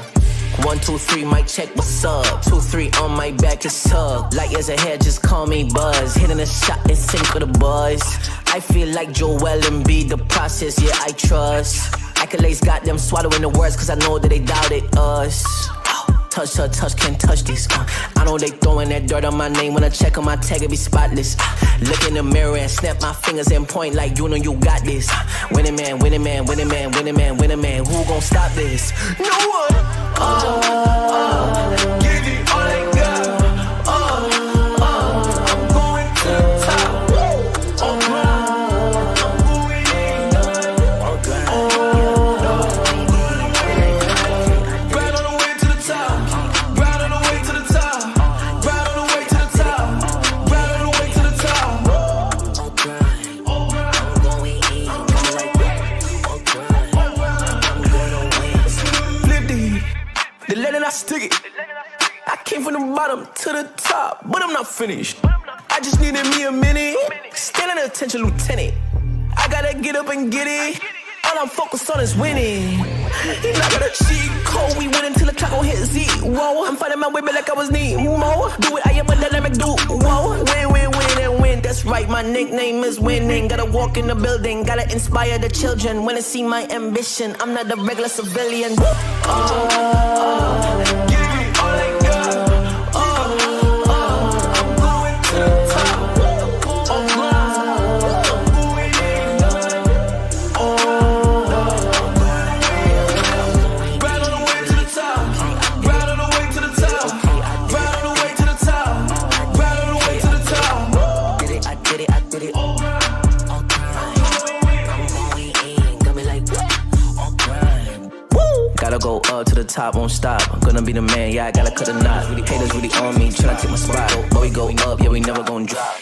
1, 2, 3, mic check, what's up? 2, 3 on my back, it's up. Light years ahead, just call me Buzz. Hitting a shot and sync with the buzz. I feel like Joel Embiid, the process, yeah, I trust. Accolades got them swallowing the words, cause I know that they doubted us. Touch, can't touch this. I know they throwing that dirt on my name. When I check on my tag, it be spotless. Look in the mirror and snap my fingers and point like you know you got this. Winning man, winning man, winning man, winning man, winning man. Who gon' stop this? No one. Give it all they got. I'm going to the top. I'm going in. Right on the way to the top. Right on the way to the top. Right on the way to the top. Right on the way to the top. I'm going in. Like that. I'm gonna win. Flip the heat. The letter I stick it. I came from the bottom to the top, but I'm not finished. I just needed me a minute. Standing attention, lieutenant. I gotta get up and get it. All I'm focused on is winning. You not got a cheat code. We win until the clock gon' hit zero. I'm fighting my way back like I was Nemo. Do it, I am a dynamic duo. Win, win, win, and win. That's right, my nickname is winning. Gotta walk in the building, gotta inspire the children. Wanna see my ambition. I'm not a regular civilian. Give me all I got. I'm going to the top. Gotta go up to the top, won't stop. I'm gonna be the man, yeah, I gotta cut a knot. Haters really on me, tryna take my spot. But we go up, yeah, we never gon' drop.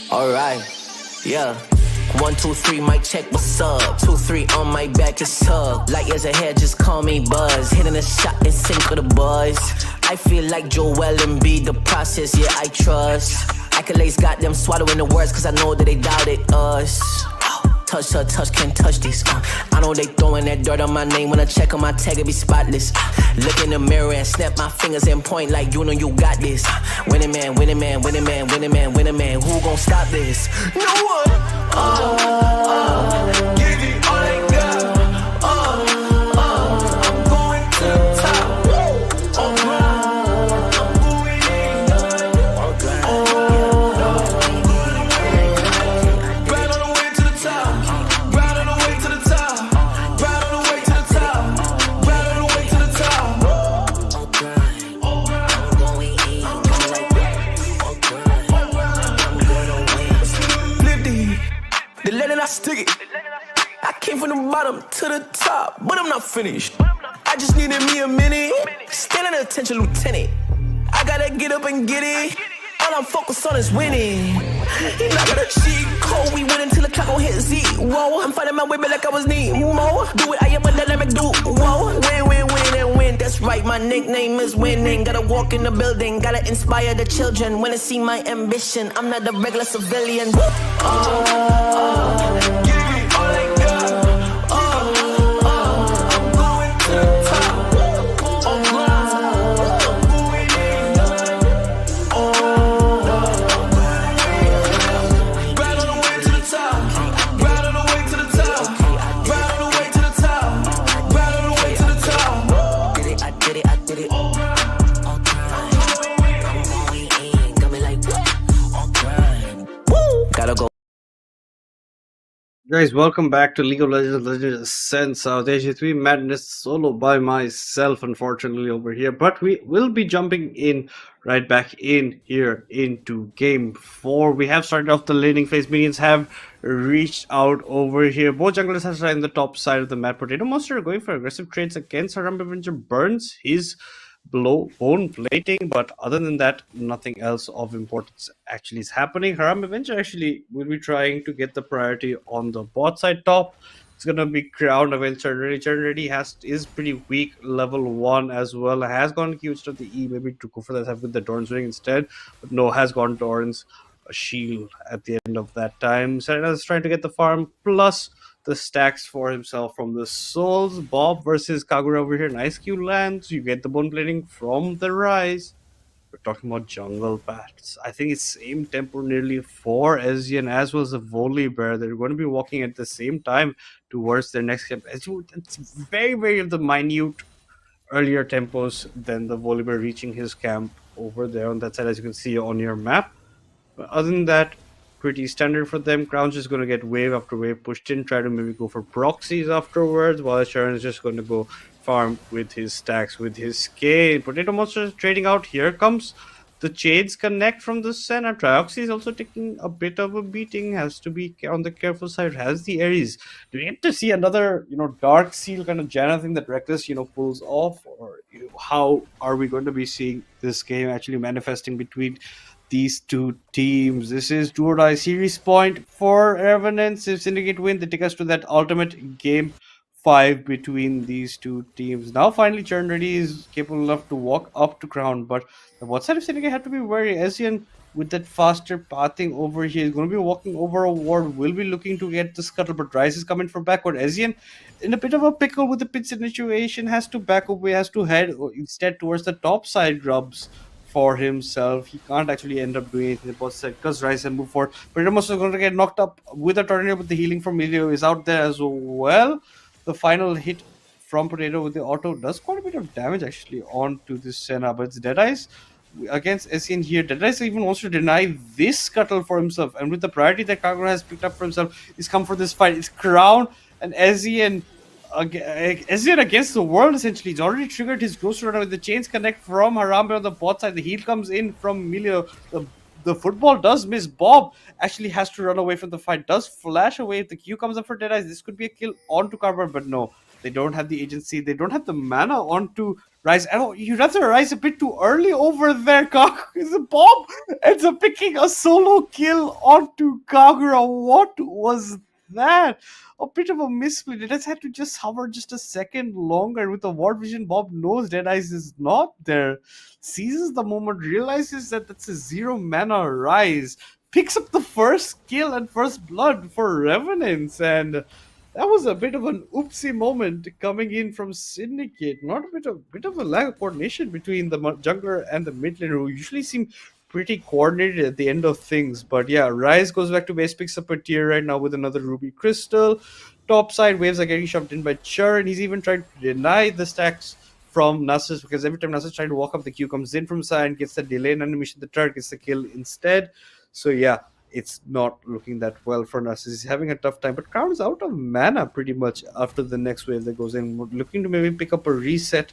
Alright, yeah. 1, 2, 3, mic check, what's up? 2, 3 on my back, just tug. Light years ahead, just call me Buzz. Hitting a shot in sync with the buzz. I feel like Joel Embiid, the process, yeah, I trust. Accolades got them swallowing the words, cause I know that they doubted us. Touch, can't touch this. I know they throwing that dirt on my name. When I check on my tag, it be spotless. Look in the mirror and snap my fingers and point like you know you got this. Winning man, winning man, winning man, winning man, winning man. Who gon' stop this? No one. Give it all I got. I'm going to the top. Stick it. I came from the bottom to the top, but I'm not finished. I just needed me a minute. Standing attention, lieutenant. I gotta get up and get it. All I'm focused on is winning. You not got a cheat code. We win until the clock gon' hit zero. I'm fighting my way back like I was Nemo. Do it, I am a dynamic duo. Win, win, win, and win. That's right, my nickname is winning. Gotta walk in the building, gotta inspire the children. Wanna see my ambition. I'm not a regular civilian. Guys, welcome back to League of Legends Legends Ascent South Asia 3 Madness solo by myself, unfortunately, over here. But we will be jumping in right back in here into game 4. We have started off the laning phase. Minions have reached out over here. Both junglers are in the top side of the map. Potato Monster going for aggressive trades against Haram Avenger. Burns his bone plating, but other than that, nothing else of importance actually is happening. Haram Avenger actually will be trying to get the priority on the bot side top. It's gonna be Crown Avenger. Ready is pretty weak, level 1 as well. Has gone Q of the E, maybe to go for that with the Dorn's ring instead, but no, has gone Dorn's shield at the end of that time. Serena is trying to get the farm plus the stacks for himself from the souls. Bob versus Kagura over here. Nice Q lands. You get the bone plating from the Rise. We're talking about jungle bats. I think it's same tempo nearly for SYN as well as the Volley Bear. They're going to be walking at the same time towards their next camp. It's very, very of the minute earlier tempos than the Volley Bear reaching his camp over there on that side, as you can see on your map. But other than that, pretty standard for them. Crown's just going to get wave after wave pushed in, try to maybe go for proxies afterwards, while Sharon is just going to go farm with his stacks, with his scale. Potato Monster is trading out. Here comes the Chains Connect from the center. Trioxy is also taking a bit of a beating, has to be on the careful side, has the Ares. Do we get to see another, Dark Seal kind of Janna thing that Reckless, pulls off? Or how are we going to be seeing this game actually manifesting between these two teams? This is do or die series point for Revenants. If Syndicate win, they take us to that ultimate game 5 between these two teams. Now finally Churn Ready is capable enough to walk up to Crown, but the what side of Syndicate had to be wary. SYN with that faster pathing over here is going to be walking over a ward, will be looking to get the scuttle, but Rise is coming from backward. SYN in a bit of a pickle with the pit situation, has to back away, has to head instead towards the top side grubs for himself. He can't actually end up doing anything about set because Rise and move forward. But almost going to get knocked up with a tornado, but the healing from Milio is out there as well. The final hit from Potato with the auto does quite a bit of damage actually onto this Senna, but it's Deadeyes against SYN here. Deadeyes even wants to deny this scuttle for himself, and with the priority that Kagura has picked up for himself, he's come for this fight. It's Crown and SYN against the world, essentially. He's already triggered his Ghost Runner with the Chains Connect from Harambe on the bot side. The heal comes in from Milio. The football does miss. Bob actually has to run away from the fight. Does flash away. If the Q comes up for Deadeyes, this could be a kill onto Carbon, but no. They don't have the agency. They don't have the mana onto Rise. You rather Rise a bit too early over there. Bob ends up picking a solo kill onto Kagura. What was that? A bit of a missplit. Deadeyes had to just hover just a second longer. With the ward vision, Bob knows Deadeyes is not there. Seizes the moment, realizes that that's a 0 mana Rise. Picks up the first kill and first blood for Revenants, and that was a bit of an oopsie moment coming in from Syndicate. Not a bit of a lack of coordination between the jungler and the mid laner, who usually seem pretty coordinated at the end of things. But yeah, Rise goes back to base, picks up a tier right now with another Ruby Crystal. Top side waves are getting shoved in by Churn. He's even trying to deny the stacks from Nasus, because every time Nasus trying to walk up, the Q comes in from side, gets the delay in animation, the turret gets the kill instead. So yeah, it's not looking that well for Nasus. He's having a tough time, but Crown is out of mana pretty much after the next wave that goes in. We're looking to maybe pick up a reset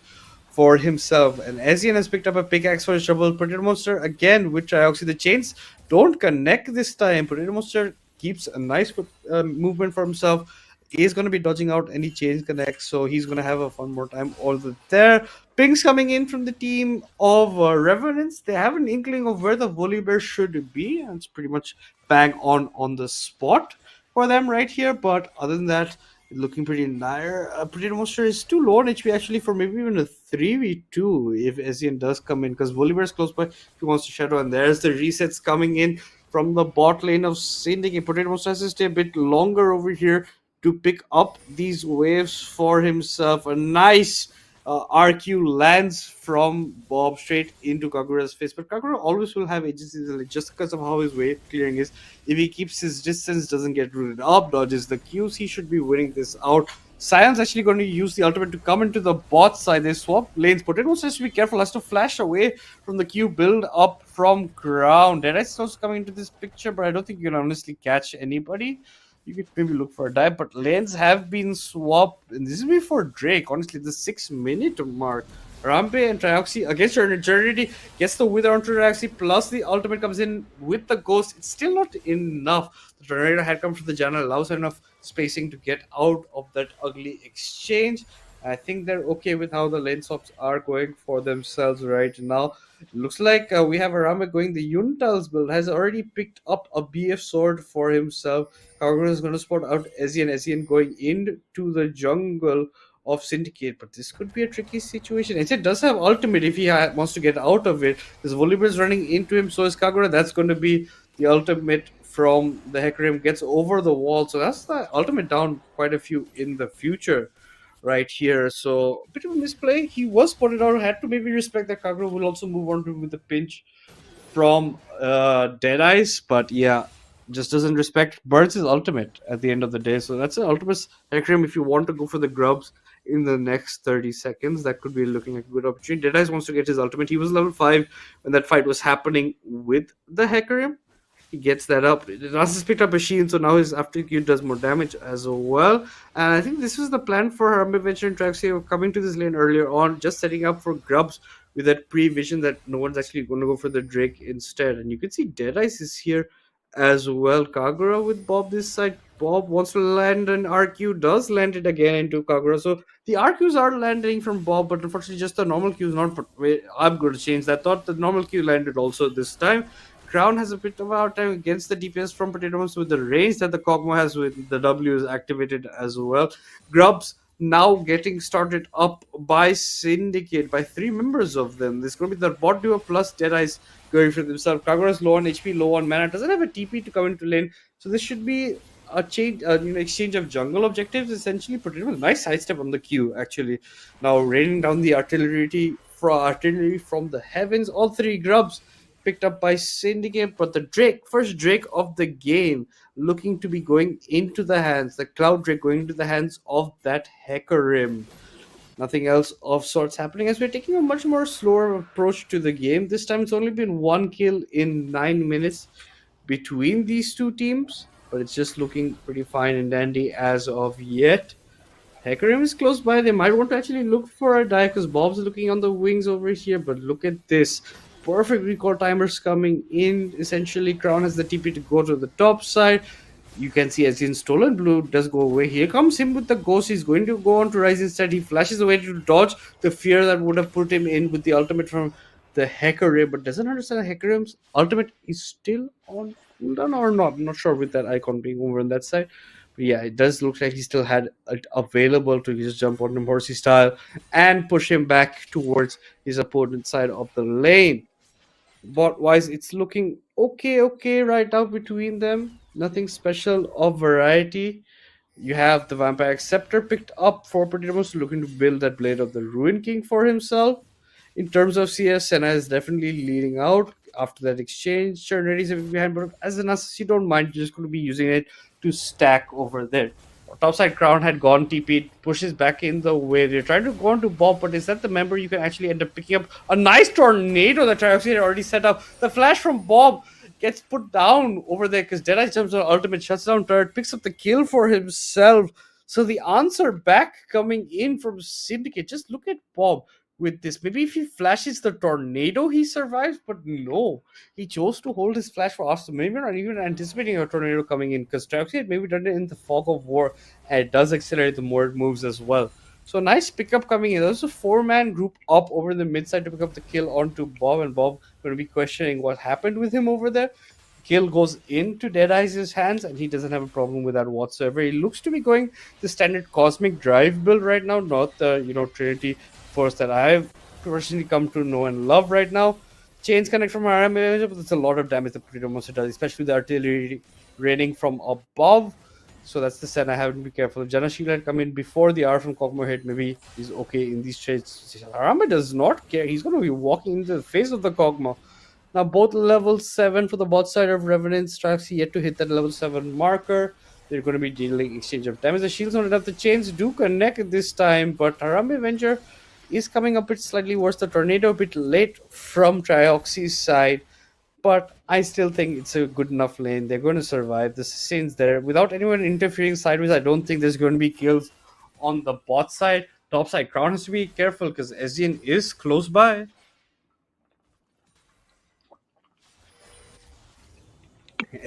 for himself, and SYN has picked up a pickaxe for his trouble. Potato Monster again with Trioxy. The chains don't connect this time. Potato Monster keeps a nice movement for himself. He's going to be dodging out any chains connect, so he's going to have a fun more time all there. Pings coming in from the team of Revenants. They have an inkling of where the Volley Bear should be, and it's pretty much bang on the spot for them right here. But other than that, looking pretty dire. Potato Monster is too low on HP actually for maybe even a 3v2 if SYN does come in, because Volley Bear is close by. He wants to shadow, and there's the resets coming in from the bot lane of Syndicate. Potato Monster has to stay a bit longer over here to pick up these waves for himself. A nice RQ lands from Bob straight into Kagura's face, but Kagura always will have agency just because of how his wave clearing is. If he keeps his distance, doesn't get rooted up, dodges the Qs, he should be winning this out. Syon's actually going to use the ultimate to come into the bot side. They swap lanes. Potato has to be careful, has to flash away from the Q build up from ground. Deadeye is also coming into this picture, but I don't think you can honestly catch anybody. you could maybe look for a dive, but lanes have been swapped. And this is before Drake, honestly, the 6-minute mark. Rampe and Trioxy against Eternity gets the wither onto Trioxy, plus the ultimate comes in with the ghost. It's still not enough. The Tornado had come from the jungle, allows enough spacing to get out of that ugly exchange. I think they're okay with how the lane swaps are going for themselves right now. Looks like we have Arame going the Unitals build, has already picked up a BF sword for himself. Kagura is going to spot out Ezreal going into the jungle of Syndicate, but this could be a tricky situation. Ezreal does have ultimate if he wants to get out of it. This Volibear is running into him, so is Kagura. That's going to be the ultimate from the Hecarim, gets over the wall. So that's the ultimate down quite a few in the future right here. So a bit of a misplay. He was spotted out, had to maybe respect that Kagura will also move on to him with a pinch from Deadeyes, but yeah, just doesn't respect. Burns his ultimate at the end of the day. So that's an ultimate Hecarim if you want to go for the grubs in the next 30 seconds. That could be looking like a good opportunity. Deadeyes wants to get his ultimate. He was level 5 when that fight was happening with the Hecarim. He gets that up. Narcissus picked up a shield, so now his after Q does more damage as well. And I think this was the plan for Hermit Venture and Traxia of coming to this lane earlier on, just setting up for grubs with that pre-vision that no one's actually going to go for the Drake instead. And you can see Deadeyes is here as well. Kagura with Bob this side. Bob wants to land an RQ, does land it again into Kagura. So the RQs are landing from Bob, but unfortunately just the normal Q is not. Wait, I'm going to change that. Thought the normal Q landed also this time. Crown has a bit of a hard time against the DPS from Potato Monster with the range that the Kog'Maw has with the W is activated as well. Grubs now getting started up by Syndicate, by 3 members of them. This is going to be the bot duo plus Deadeyes going for themselves. Kagura's low on HP, low on mana, doesn't have a TP to come into lane, so this should be a change, exchange of jungle objectives. Essentially, Potato Monster, nice sidestep on the Q actually. Now raining down the artillery from the heavens. All 3 grubs picked up by Syndicate, but the Drake, first Drake of the game, looking to be going into the hands, the Cloud Drake going into the hands of that Hecarim. Nothing else of sorts happening as we're taking a much more slower approach to the game. This time it's only been 1 kill in 9 minutes between these two teams, but it's just looking pretty fine and dandy as of yet. Hecarim is close by. They might want to actually look for a dive because Bob's looking on the wings over here, but look at this. Perfect recall timers coming in. Essentially, Crown has the TP to go to the top side. You can see as in Stolen Blue does go away. Here comes him with the ghost. He's going to go on to Rise instead. He flashes away to dodge the fear that would have put him in with the ultimate from the Hecarim, but doesn't understand Hecarim's ultimate is still on cooldown or not. I'm not sure with that icon being over on that side. But yeah, it does look like he still had it available to just jump on him horsey style and push him back towards his opponent's side of the lane. Bot wise, it's looking okay right now between them. Nothing special of variety. You have the Vampire Scepter picked up for Potato Monster, looking to build that Blade of the Ruin King for himself. In terms of CS, Senna is definitely leading out after that exchange. Cherneri's a bit behind, but as an assassin, you don't mind, you're just going to be using it to stack over there. Topside Crown had gone TP, pushes back in the way. They're trying to go on to Bob, but is that the member you can actually end up picking up? A nice tornado that Trioxy had already set up. The flash from Bob gets put down over there because Deadeye jumps on ultimate, shuts down turret, picks up the kill for himself. So the answer back coming in from Syndicate. Just look at Bob with this. Maybe if he flashes the tornado, he survives, but no. He chose to hold his flash for us. Maybe not even anticipating a tornado coming in because Trioxy had maybe done it in the fog of war, and it does accelerate the more it moves as well. So nice pickup coming in. There's a 4-man group up over in the mid side to pick up the kill onto Bob, and Bob going to be questioning what happened with him over there. Kill goes into Deadeye's hands, and he doesn't have a problem with that whatsoever. He looks to be going the standard Cosmic Drive build right now, not the Trinity Force that I've personally come to know and love right now. Chains connect from RVN, but that's a lot of damage the Potato Monster does, especially the artillery raining from above. So that's the set I have to be careful. If Jana Shield had come in before the R from Kog'Maw hit, maybe he's okay in these trades. Arame does not care. He's going to be walking into the face of the Kog'Maw. Now both level 7 for the bot side of Revenants. Traxy yet to hit that level 7 marker. They're going to be dealing exchange of damage. The shields don't enough. The chains do connect this time, but Harambe Avenger is coming up. It's slightly worse. The tornado a bit late from Trioxy's side. but I still think it's a good enough lane. They're going to survive. The sustain's there. Without anyone interfering sideways, I don't think there's going to be kills on the bot side. Top side, Crown has to be careful because SYN is close by.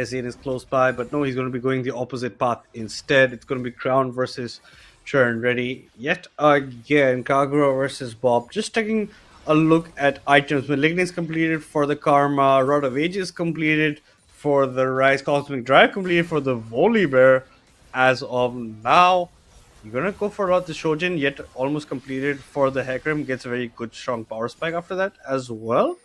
SYN is close by, but no, he's going to be going the opposite path instead. It's going to be Crown versus Churn. Ready yet again. Kagura versus Bob. Just taking a look at items. Malignant is completed for the Karma. Rod of Ages completed for the Rise. Cosmic Drive completed for the Volibear. As of now, you're going to go for the Shojin, yet almost completed for the Hecarim. Gets a very good, strong power spike after that as well.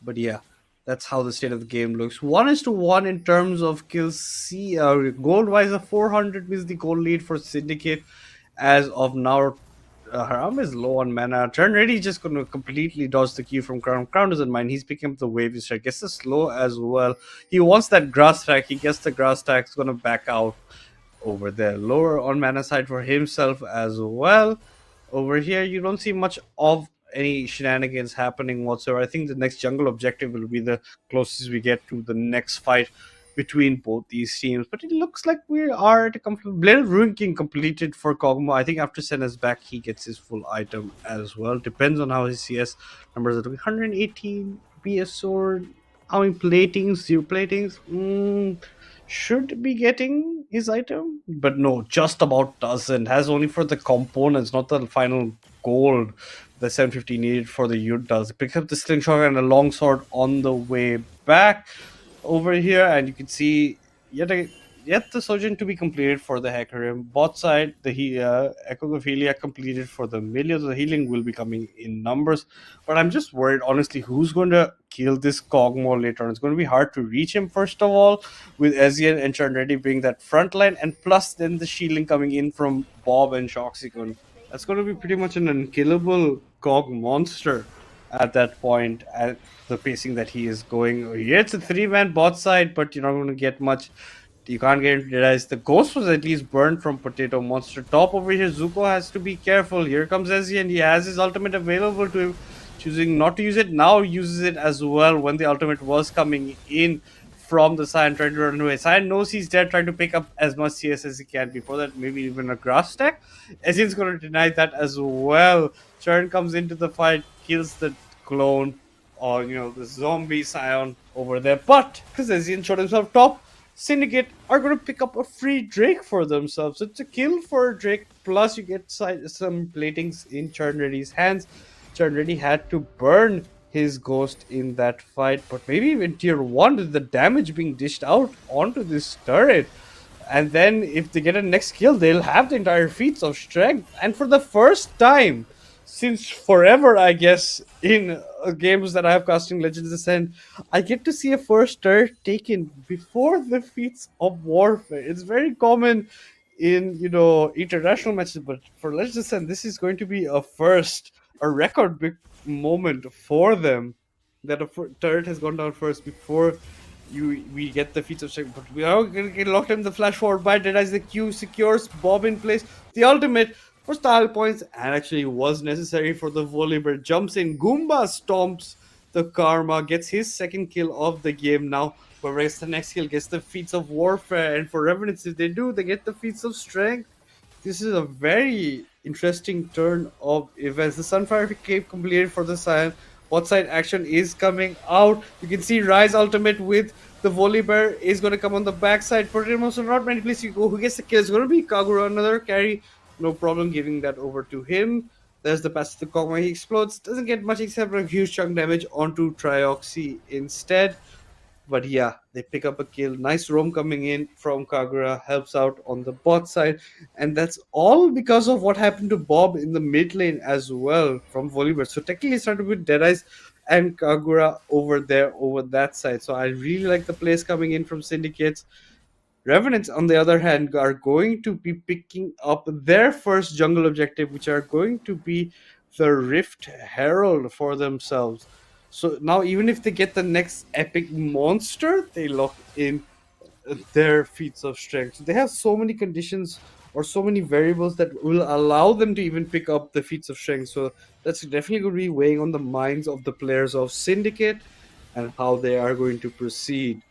But yeah, that's how the state of the game looks. 1:1 in terms of kills. See, gold wise, a 400 is the gold lead for Syndicate as of now. Haram is low on mana. Turn ready, just going to completely dodge the Q from Crown. Crown doesn't mind. He's picking up the wave instead. Gets the slow as well. He wants that grass tag. He gets the grass tag. He's going to back out over there. Lower on mana side for himself as well. Over here, you don't see much of any shenanigans happening whatsoever. I think the next jungle objective will be the closest we get to the next fight between both these teams. But it looks like we are at a complete Blade of Ruin King completed for Kog'Maw. I think after Sen is back, he gets his full item as well. Depends on how his CS numbers are doing. 118 BS sword. How many platings? 0 platings. Should be getting his item, but no, just about doesn't. Has only for the components, not the final gold. The 750 needed for the Yurt does. It picks up the slingshot and a longsword on the way back over here, and you can see yet the surgeon to be completed for the Hecarim. Bot side, the Echo of Helia completed for the millions. The healing will be coming in numbers, but I'm just worried, honestly, who's going to kill this Kog'Maw later on. It's going to be hard to reach him, first of all, with SYN and Churn ready being that front line, and plus then the shielding coming in from Bob and Shoxicon. That's going to be pretty much an unkillable Cog monster at that point, at the pacing that he is going. Yeah, it's a 3-man bot side, but you're not going to get much. You can't get into Deadice. The ghost was at least burned from Potato Monster. Top over here, Zuko has to be careful. Here comes SYN, and he has his ultimate available to him. Choosing not to use it, now uses it as well when the ultimate was coming in from the Saiyan, trying to run away. Saiyan knows he's dead, trying to pick up as much CS as he can. Before that, maybe even a grass stack. SYN's going to deny that as well. Churn comes into the fight, kills the clone, or the zombie Scion over there. But because SYN showed himself top, Syndicate are going to pick up a free Drake for themselves. So it's a kill for Drake, plus you get some platings in Churn Ready's hands. Churn Ready had to burn his ghost in that fight, but maybe even tier 1 with the damage being dished out onto this turret. And then if they get a next kill, they'll have the entire feats of strength. And for the first time since forever, I guess, in games that I have casting Legends Ascend, I get to see a first turret taken before the feats of warfare. It's very common in international matches, but for Legends Ascend, this is going to be a first, a record big moment for them, that a turret has gone down first before we get the feats of strength. But we are going to get locked in the flash forward by Dead as the Q secures Bob in place. The ultimate for style points, and actually was necessary for the Volibear. Jumps in, Goomba stomps the Karma, gets his second kill of the game now. Whoever gets the next kill gets the feats of warfare, and for Revenants, if they do, they get the feats of strength. This is a very interesting turn of events. The Sunfire Cape completed for the Scion. Bot side action is coming out. You can see Rise ultimate with the Volibear is going to come on the backside. For him, also not many places you go. Who gets the kill? It's going to be Kagura, another carry. No problem giving that over to him. There's the pass to the Kog'Maw. He explodes. Doesn't get much except a huge chunk damage onto Trioxy instead. But yeah, they pick up a kill. Nice roam coming in from Kagura. Helps out on the bot side. And that's all because of what happened to Bob in the mid lane as well from Volibear. So technically it started with Deadice and Kagura over there, over that side. So I really like the plays coming in from Syndicates. Revenants, on the other hand, are going to be picking up their first jungle objective, which are going to be the Rift Herald for themselves. So now, even if they get the next epic monster, they lock in their feats of strength. So they have so many conditions or so many variables that will allow them to even pick up the feats of strength. So that's definitely going to be weighing on the minds of the players of Syndicate. and how they are going to proceed.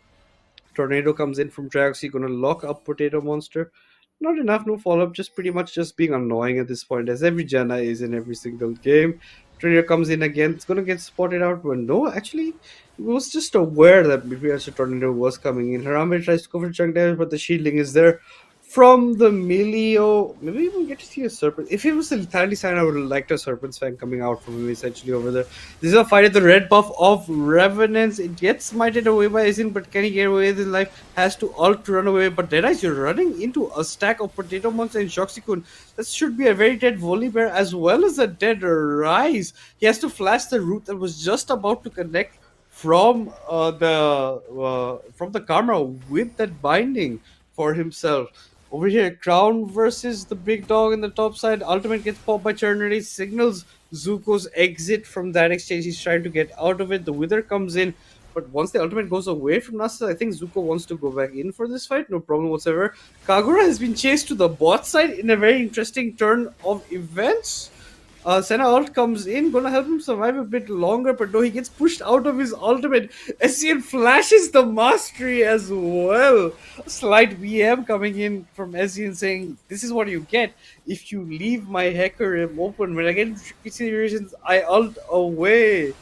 Tornado comes in from Draxi, gonna lock up Potato Monster. Not enough, no follow up, just pretty much just being annoying at this point, as every Janna is in every single game. Tornado comes in again, it's gonna get spotted out, but no, actually, he was just aware that maybe as a Tornado was coming in. Harambe tries to go for chunk damage, but the shielding is there from the Milio. Maybe even get to see a Serpent. If it was a Lethality sign, I would have liked a Serpent's Fang coming out from him essentially over there. This is a fight at the red buff of Revenants. It gets smited away by Izin, but can he get away with his life? Has to ult to run away, but Deadeyes, you're running into a stack of Potato Monster and Shoxikun. That should be a very dead Volibear as well as a dead Rise. He has to flash the root that was just about to connect from the Karma with that binding for himself. Over here, Crown versus the big dog in the top side. Ultimate gets popped by Chernary, signals Zuko's exit from that exchange. He's trying to get out of it. The Wither comes in, but once the ultimate goes away from Nasa, I think Zuko wants to go back in for this fight. No problem whatsoever. Kagura has been chased to the bot side in a very interesting turn of events. Senna ult comes in, gonna help him survive a bit longer, but no, he gets pushed out of his ultimate. SYN flashes the mastery as well. A slight VM coming in from SYN saying, this is what you get if you leave my Hecarim open. When I get into tricky situations, I ult away.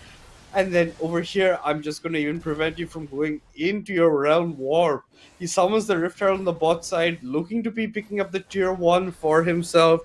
And then over here, I'm just going to even prevent you from going into your Realm Warp. He summons the Rift Herald on the bot side, looking to be picking up the tier 1 for himself.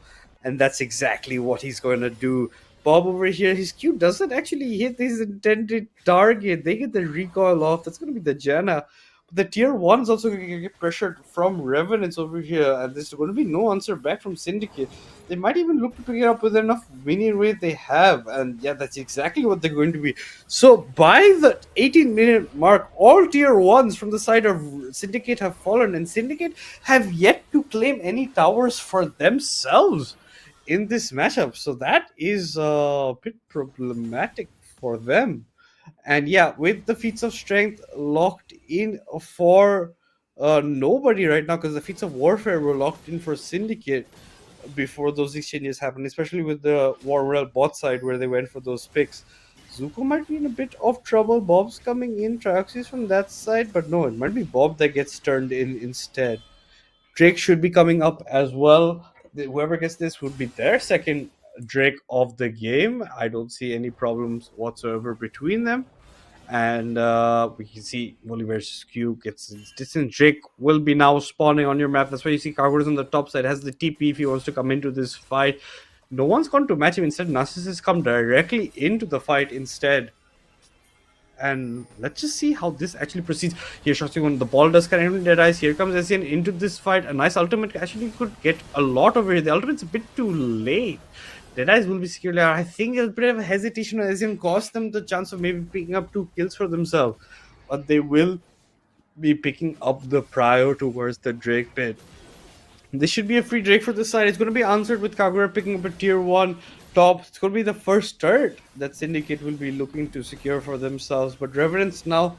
And that's exactly what he's going to do. Bob over here, his Q doesn't actually hit his intended target. They get the recoil off. That's going to be the Janna. But the tier 1 is also going to get pressured from Revenants over here. And there's going to be no answer back from Syndicate. They might even look to pick it up with enough minion rate they have. And yeah, that's exactly what they're going to be. So by the 18-minute mark, all tier 1s from the side of Syndicate have fallen. And Syndicate have yet to claim any towers for themselves in this matchup. So that is a bit problematic for them. And yeah, with the feats of strength locked in for nobody right now, because the feats of warfare were locked in for Syndicate before those exchanges happened, especially with the War Realm bot side where they went for those picks. Zuko might be in a bit of trouble. Bob's coming in, Traxxas from that side, but no, it might be Bob that gets turned in instead. Drake should be coming up as well. Whoever gets this would be their second Drake of the game. I don't see any problems whatsoever between them. And we can see Wooly versus Q gets his distance. Drake will be now spawning on your map. That's why you see Kagura's on the top side. Has the TP if he wants to come into this fight. No one's gone to match him. Instead, Narcissus come directly into the fight instead. And let's just see how this actually proceeds. Here, Shotgun, the ball does connect with Deadeyes. Here comes SYN into this fight. A nice ultimate actually could get a lot over here. The ultimate's a bit too late. Deadeyes will be securely out. I think a bit of a hesitation on SYN cost them the chance of maybe picking up 2 kills for themselves. But they will be picking up the prior towards the Drake pit. This should be a free Drake for this side. It's going to be answered with Kagura picking up a tier 1 top. It's going to be the first turret that Syndicate will be looking to secure for themselves. But Revenants now,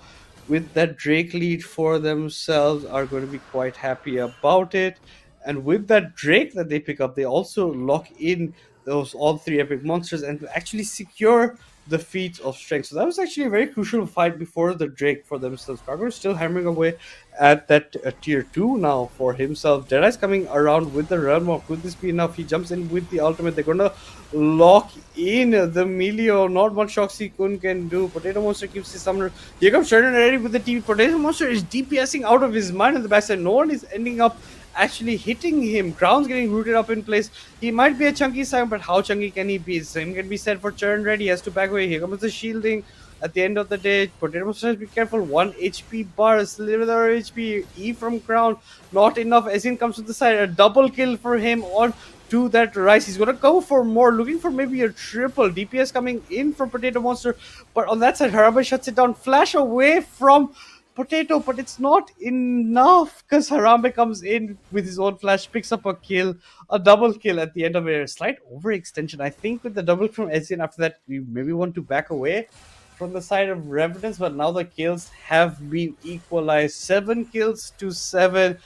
with that Drake lead for themselves, are going to be quite happy about it. And with that Drake that they pick up, they also lock in those all 3 epic monsters and to actually secure the feats of strength. So that was actually a very crucial fight before the Drake for themselves. Kagura is still hammering away at that tier 2 now for himself. Deadeyes coming around with the Realm Walk. Could this be enough? He jumps in with the ultimate. They're gonna lock in the Melio. Not much Shoxy Kun can do. Potato Monster keeps his summoner. Here comes Sheridan already with the TP. Potato Monster is DPSing out of his mind in the backside. No one is ending up actually hitting him. Crown's getting rooted up in place. He might be a chunky sign, but how chunky can he be? Same can be said for Churn Red. He has to back away. Here comes the shielding. At the end of the day, Potato Monster, be careful. 1 HP bar, sliver HP. E from Crown, not enough. SYN comes to the side. A double kill for him on to that Rise. He's gonna go for more, looking for maybe a triple. DPS coming in from Potato Monster, but on that side, Harambe shuts it down. Flash away from Potato, but it's not enough because Harambe comes in with his own flash, picks up a kill, a double kill at the end of a slight overextension. I think with the double from SYN after that, we maybe want to back away from the side of Revenants, but now the kills have been equalized. 7 kills to 7,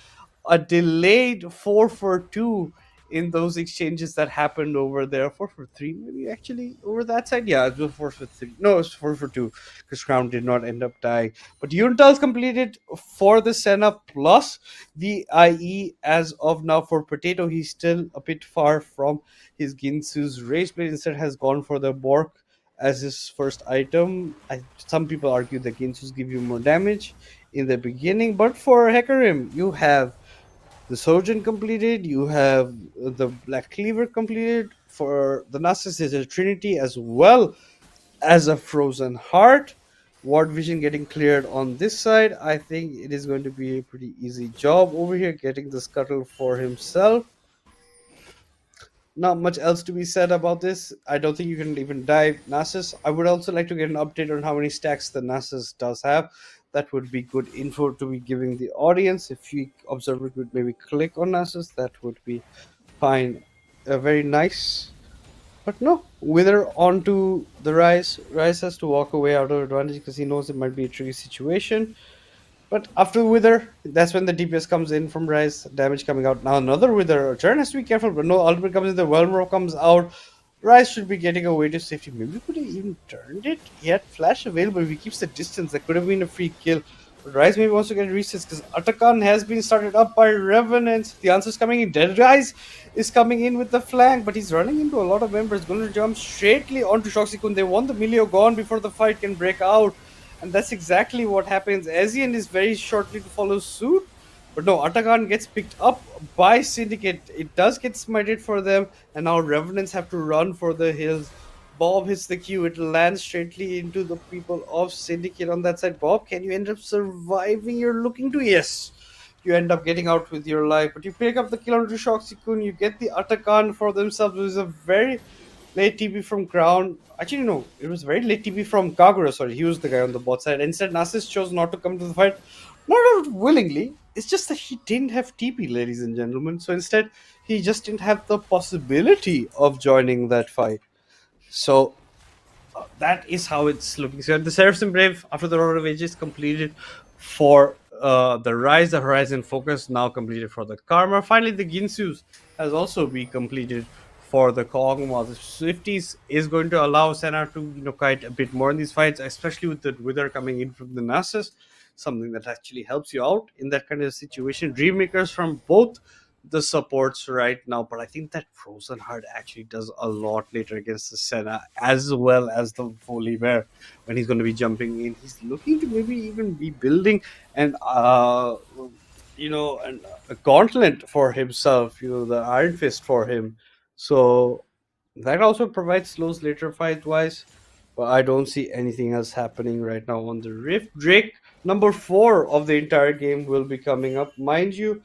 a delayed 4 for 2 in those exchanges that happened over there. 4-3, maybe actually over that side. Yeah, it was 4-3. No, it was 4-2 because Crown did not end up dying. But Yuntal's completed for the Senna plus the IE as of now. For Potato, he's still a bit far from his Ginsu's Rage Blade. Instead, has gone for the Bork as his first item. Some people argue that Ginsu's give you more damage in the beginning, but for Hecarim, you have the Sojourn completed, you have the Black Cleaver completed. For the Nasus is a Trinity as well as a Frozen Heart. Ward Vision getting cleared on this side. I think it is going to be a pretty easy job over here, getting the Scuttle for himself. Not much else to be said about this. I don't think you can even dive Nasus. I would also like to get an update on how many stacks the Nasus does have. That would be good info to be giving the audience. If you observer could maybe click on Nasus, that would be fine. Very nice. But no, Wither onto the Rise. Rise has to walk away out of advantage because he knows it might be a tricky situation. But after Wither, that's when the DPS comes in from Rise, damage coming out. Now another Wither. Turn has to be careful, but no ultimate comes in, the Whelmrow comes out. Rise should be getting away to safety. Maybe could have even turned it. He had flash available. If he keeps the distance, that could have been a free kill. But Rise maybe wants to get resets because Atakan has been started up by Revenants. The answer's coming in. Dead Rise is coming in with the flank, but he's running into a lot of members. Going to jump straightly onto Shoxikun. They want the Milio gone before the fight can break out. And that's exactly what happens. SYN is very shortly to follow suit. But no, Atakan gets picked up by Syndicate. It does get smited for them. And now Revenants have to run for the hills. Bob hits the Q. It lands straightly into the people of Syndicate on that side. Bob, can you end up surviving? You're looking to... Yes. You end up getting out with your life. But you pick up the kill onto Shoxikun. You get the Atakan for themselves. It was a very late TP from Crown. Actually, no. It was very late TP from Kagura. Sorry, he was the guy on the bot side. Instead, Nasus chose not to come to the fight. Not willingly. It's just that he didn't have TP, ladies and gentlemen. So instead, he just didn't have the possibility of joining that fight. So that is how it's looking. So the Seraphim Brave, after the Road of Ages, completed for the Rise, the Horizon Focus, now completed for the Karma. Finally, the Ginsus has also been completed for the Kog'Maw. The Swifties is going to allow Senna to kite a bit more in these fights, especially with the Wither coming in from the Nasus. Something that actually helps you out in that kind of situation. Dreammakers from both the supports right now, but I think that Frozen Heart actually does a lot later against the Senna, as well as the Foley Bear when he's going to be jumping in. He's looking to maybe even be building an a gauntlet for himself, the Iron Fist for him. So that also provides slows later fight wise, but I don't see anything else happening right now on the Rift. Drake, number 4 of the entire game, will be coming up. Mind you,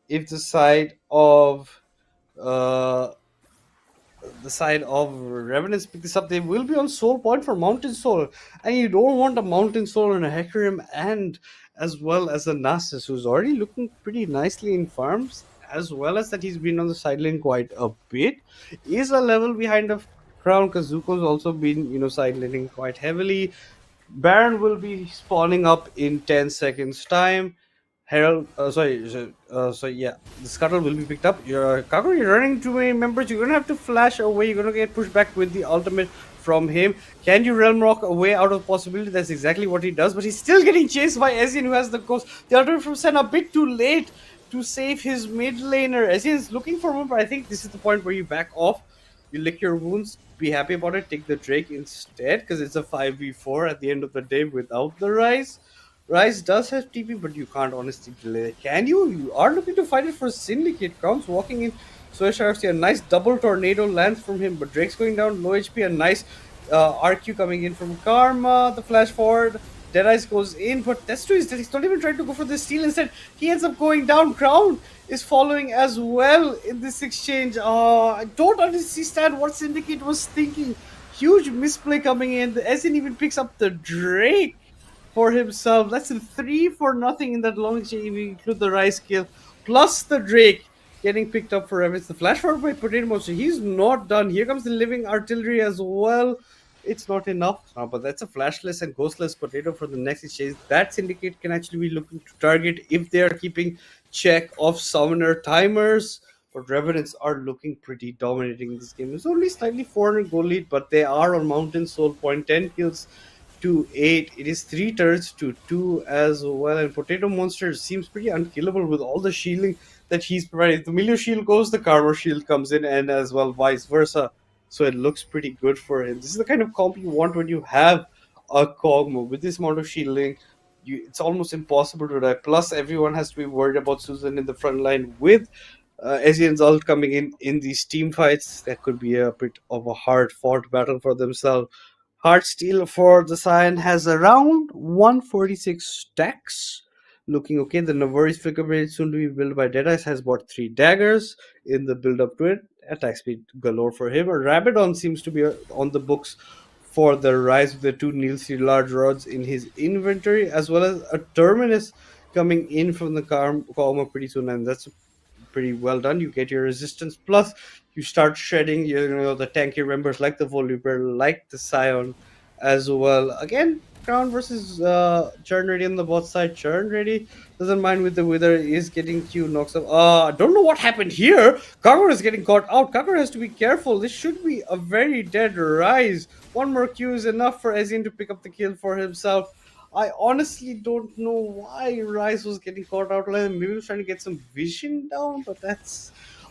if the side of Revenants pick this up, they will be on Soul Point for Mountain Soul, and you don't want a Mountain Soul and a Hecarim, and as well as a Nasus, who's already looking pretty nicely in farms, as well as that he's been on the sideline quite a bit. Is a level behind of Crown, because Zuko's also been sidelining quite heavily. Baron will be spawning up in 10 seconds time. Herald, the Scuttle will be picked up. Kagura, you're running too many members. You're gonna have to flash away. You're gonna get pushed back with the ultimate from him. Can you Realm Rock away out of possibility? That's exactly what he does. But he's still getting chased by SYN, who has the ghost. The ultimate from Sen a bit too late to save his mid laner. SYN is looking for him, but I think this is the point where you back off. You lick your wounds. Be happy about it. Take the Drake instead, because it's a 5v4 at the end of the day without the Rise. Rise does have TP, but you can't honestly delay it. Can you? You are looking to fight it for Syndicate. Crowns walking in. Swish a nice double tornado lands from him, but Drake's going down, low HP. A nice RQ coming in from Karma. The flash forward. Deadeyes goes in, but that's to his death. He's not even trying to go for the steal. Instead, he ends up going down. Crown is following as well in this exchange. I don't understand what Syndicate was thinking. Huge misplay coming in. The SN even picks up the Drake for himself. That's a 3-0 in that long exchange if you include the Rise kill, plus the Drake getting picked up for Evans. The flash forward by Potato Monster. He's not done. Here comes the Living Artillery as well. It's not enough, but that's a flashless and ghostless Potato for the next exchange. That Syndicate can actually be looking to target if they are keeping check of summoner timers. but Revenants are looking pretty dominating in this game. It's only slightly 400 goal lead, but they are on Mountain Soul point, 10 kills to 8. It is 3 turrets to 2 as well. And Potato Monster seems pretty unkillable with all the shielding that he's provided. If the Milio shield goes, the Karma shield comes in, and as well vice versa. So it looks pretty good for him. This is the kind of comp you want when you have a Kog'Maw. With this amount of shielding, it's almost impossible to die. Plus, everyone has to be worried about Susan in the front line with SYN's ult coming in these team fights. That could be a bit of a hard fought battle for themselves. Heartsteel for the SYN has around 146 stacks. Looking okay. The Navori's flicker blade soon to be built by Deadice has bought 3 daggers in the build up to it. Attack speed galore for him. A Rabadon seems to be on the books for the Rise with the 2 Nilsi large rods in his inventory, as well as a Terminus coming in from the Kog'Maw pretty soon, and that's pretty well done. You get your resistance, plus you start shredding the tanky members like the Volibear, like the Scion as well. Again, Crown versus Churn Ready on the bot side. Churn Ready doesn't mind with the Wither, is getting Q knocks up. I don't know what happened here. Kagura is getting caught out. Kagura has to be careful. This should be a very dead Rise. One more Q is enough for SYN to pick up the kill for himself. I honestly don't know why Rise was getting caught out. Maybe he was trying to get some vision down, but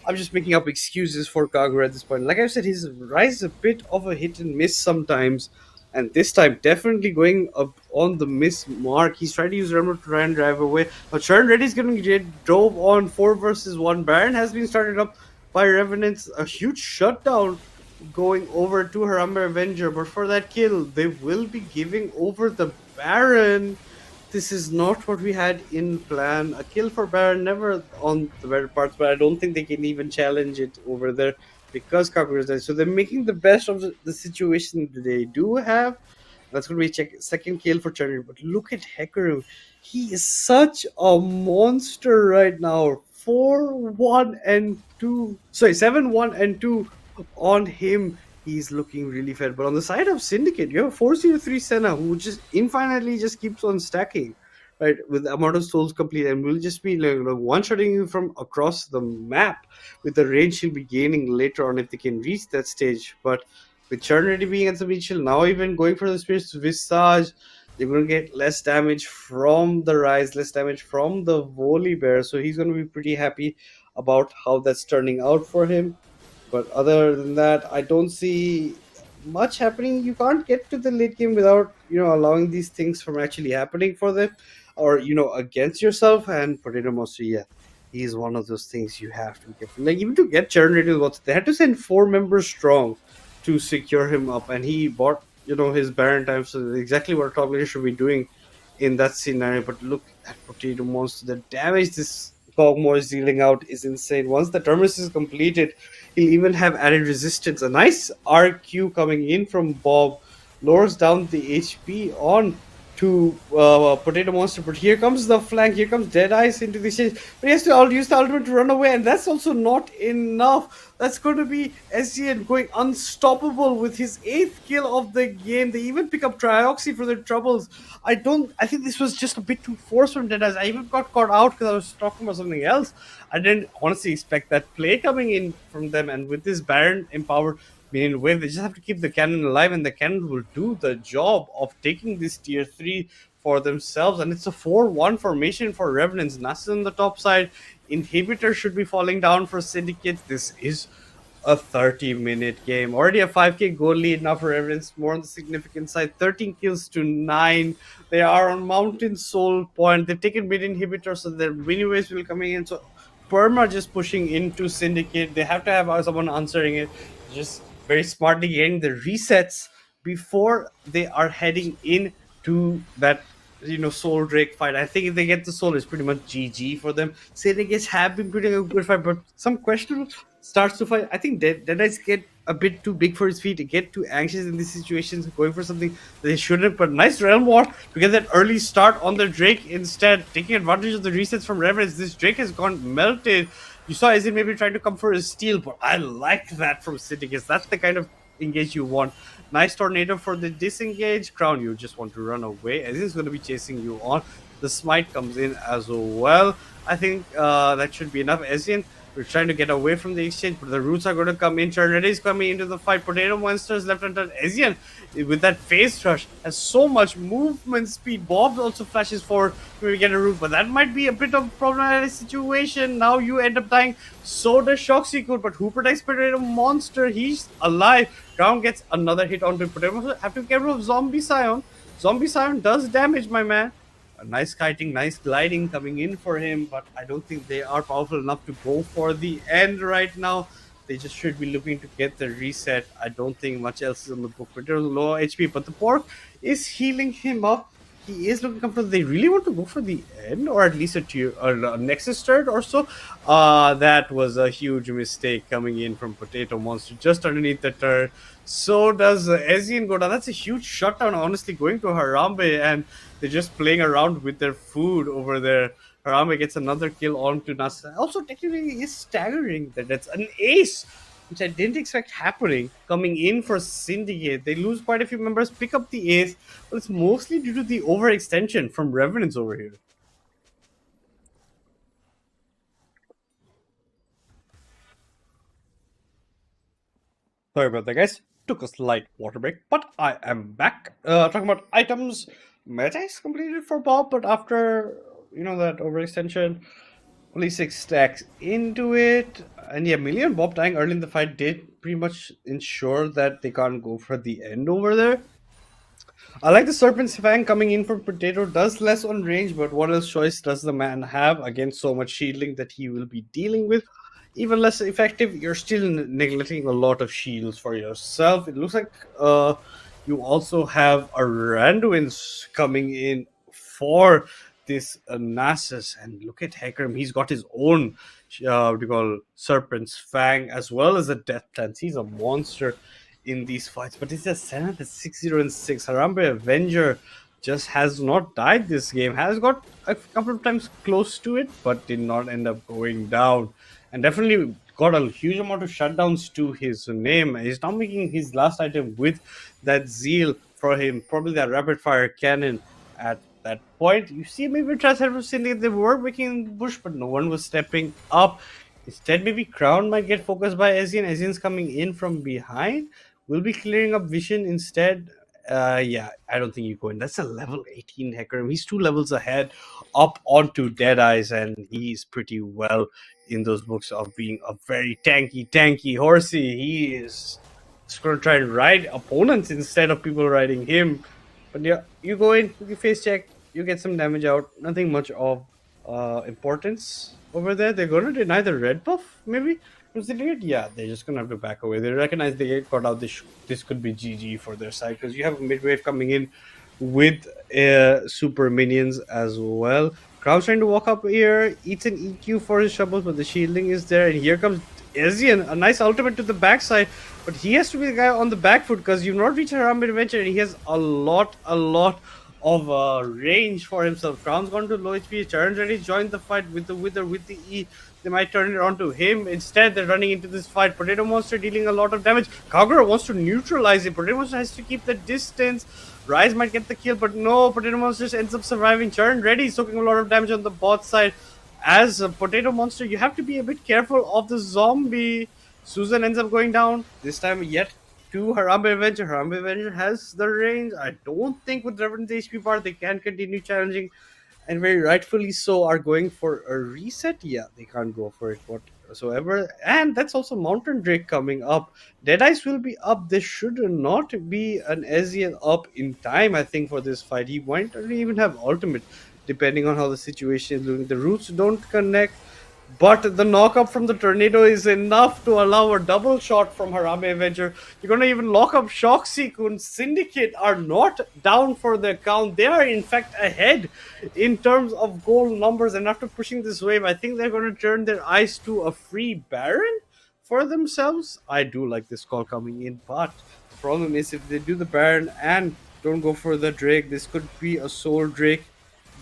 I'm just making up excuses for Kagura at this point. Like I said, his Rise is a bit of a hit and miss sometimes, and this time definitely going up on the miss mark. He's trying to use Remo to try and drive away. But Churn Ready is going to get drove on 4 versus 1. Baron has been started up by Revenants. A huge shutdown going over to Harambe Avenger, but for that kill, they will be giving over the Baron. This is not what we had in plan. A kill for Baron, never on the better parts, but I don't think they can even challenge it over there because Kagura is there. So they're making the best of the situation they do have. That's going to be second kill for Cherry. But look at Hecarim. He is such a monster right now. 4-1 and 2. Sorry, 7-1 and 2 on him. He's looking really fed. But on the side of Syndicate, you have 403 Senna who just infinitely just keeps on stacking, right? With the amount of souls complete, and will just be one-shotting you from across the map with the range he'll be gaining later on if they can reach that stage. But with Churn Ready being at the Mitchell, now even going for the Spirits Visage, they're going to get less damage from the Rise, less damage from the Volibear. So he's going to be pretty happy about how that's turning out for him. But other than that, I don't see much happening. You can't get to the late game without allowing these things from actually happening for them, or against yourself. And Potato Monster, yeah, he's one of those things you have to be careful. Like even to get Churn Ready, they had to send 4 members strong to secure him up, and he bought his Baron time. So exactly what a top laner should be doing in that scenario. But look at Potato Monster. The damage this Kog'Maw is dealing out is insane. Once the Terminus is completed, he'll even have added resistance. A nice RQ coming in from Bob lowers down the HP on to Potato Monster. But here comes the flank. Here comes Deadice into the stage. But he has to use the ultimate to run away, and that's also not enough. That's going to be SYN going unstoppable with his 8th kill of the game. They even pick up Trioxy for their troubles. I think this was just a bit too forced from Deadice. I even got caught out because I was talking about something else. I didn't honestly expect that play coming in from them. And with this Baron empowered meaning wave, they just have to keep the cannon alive, and the cannon will do the job of taking this tier 3 for themselves. And it's a 4-1 formation for Revenants. Nasus on the top side. Inhibitor should be falling down for Syndicate. This is a 30-minute game. Already a 5k goal lead now for Revenants. More on the significant side. 13 kills to 9. They are on Mountain Soul Point. They've taken mid inhibitor, so their mini waves will coming in. So Perma just pushing into Syndicate. They have to have someone answering it. Just very smartly getting the resets before they are heading in to that Soul Drake fight. I think if they get the Soul, it's pretty much GG for them. Syndicate have been pretty a good fight, but some questionable starts to fight. I think Deadice get a bit too big for his feet, get too anxious in these situations, going for something they shouldn't. But nice Realm War to get that early start on the Drake instead, taking advantage of the resets from Revenants. This Drake has gone melted. You saw SYN maybe trying to come for his steal, but I like that from Syndicate. That's the kind of engage you want. Nice Tornado for the disengage. Crown, you just want to run away. SYN is going to be chasing you on. The smite comes in as well. I think that should be enough. SYN, we're trying to get away from the exchange, but the roots are going to come in. Turn is coming into the fight. Potato Monsters left under SYN with that face rush has so much movement speed. Bob also flashes forward to maybe get a root, but that might be a bit of a problematic situation. Now you end up dying. So does Shoxicode, but who protects Potato Monster? He's alive. Ground gets another hit onto Potato Monster. Have to get rid of Zombie Scion. Zombie Scion does damage, my man. A nice kiting, nice gliding coming in for him, but I don't think they are powerful enough to go for the end right now. They just should be looking to get the reset. I don't think much else is on the book. They're low HP, but the pork is healing him up. He is looking comfortable. They really want to go for the end, or at least a tier or a Nexus turret or so. That was a huge mistake coming in from Potato Monster just underneath the turret. So does SYN go down. That's a huge shutdown, honestly, going to Harambe, and they're just playing around with their food over there. Harambe gets another kill onto Nasa. Also, technically, is staggering that that's an ace, which I didn't expect happening coming in for Syndicate. They lose quite a few members, pick up the ace, but it's mostly due to the overextension from Revenants over here. Sorry about that, guys. Took a slight water break, but I am back. Talking about items. Meta is completed for Bob, but after that overextension, only 6 stacks into it. And yeah, Millie and Bob dying early in the fight did pretty much ensure that they can't go for the end over there. I like the Serpent's Fang coming in from Potato. Does less on range, but what else choice does the man have against so much shielding that he will be dealing with? Even less effective, you're still neglecting a lot of shields for yourself. It looks like you also have a Randuin's coming in for this Nasus, and look at Hecarim. He's got his own what do you call Serpent's Fang as well as a Death Dance. He's a monster in these fights, but it's just set at 6-0 and 6. Harambe Avenger just has not died this game. Has got a couple of times close to it, but did not end up going down. And definitely got a huge amount of shutdowns to his name. He's now making his last item with that zeal for him, probably that rapid fire cannon at that point. You see, maybe Transfer from Syndicate, they were making bush, but no one was stepping up. Instead, maybe Crown might get focused by SYN. SYN's coming in from behind. We'll be clearing up Vision instead. Yeah, I don't think you go in. That's a level 18 Hecarim. He's 2 levels ahead up onto Deadeyes, and he's pretty well in those books of being a very tanky horsey. He is just going to try and ride opponents instead of people riding him. But yeah, you go in, you face check, you get some damage out. Nothing much of importance over there. They're going to deny the red buff, maybe? Yeah, they're just going to have to back away. They recognize they get caught out. This could be GG for their side, because you have a mid-wave coming in with super minions as well. Crown's trying to walk up here, eats an EQ for his shovels, but the shielding is there. And here comes SYN, a nice ultimate to the backside, but he has to be the guy on the back foot, because you've not reached Harambe Adventure, and he has a lot of range for himself. Crown's gone to low HP. Charan's ready to join the fight with the Wither, with the E. They might turn it on to him. Instead, they're running into this fight. Potato Monster dealing a lot of damage. Kagura wants to neutralize it. Potato Monster has to keep the distance. Rise might get the kill, but no. Potato Monster just ends up surviving. Charan ready, soaking a lot of damage on the bot side. As a Potato Monster, you have to be a bit careful of the zombie. Susan ends up going down. This time yet to Harambe Avenger. Harambe Avenger has the range. I don't think with Revenant's HP bar they can continue challenging, and very rightfully so are going for a reset. Yeah, they can't go for it whatsoever. And that's also Mountain Drake coming up. Deadeyes will be up. There should not be an SYN up in time, I think, for this fight. He might not even have ultimate, depending on how the situation is looking. The roots don't connect, but the knock-up from the tornado is enough to allow a double shot from Harambe Avenger. You're going to even lock up Shoxicode. Syndicate are not down for the count. They are, in fact, ahead in terms of goal numbers. And after pushing this wave, I think they're going to turn their eyes to a free Baron for themselves. I do like this call coming in, but the problem is if they do the Baron and don't go for the Drake, this could be a Soul Drake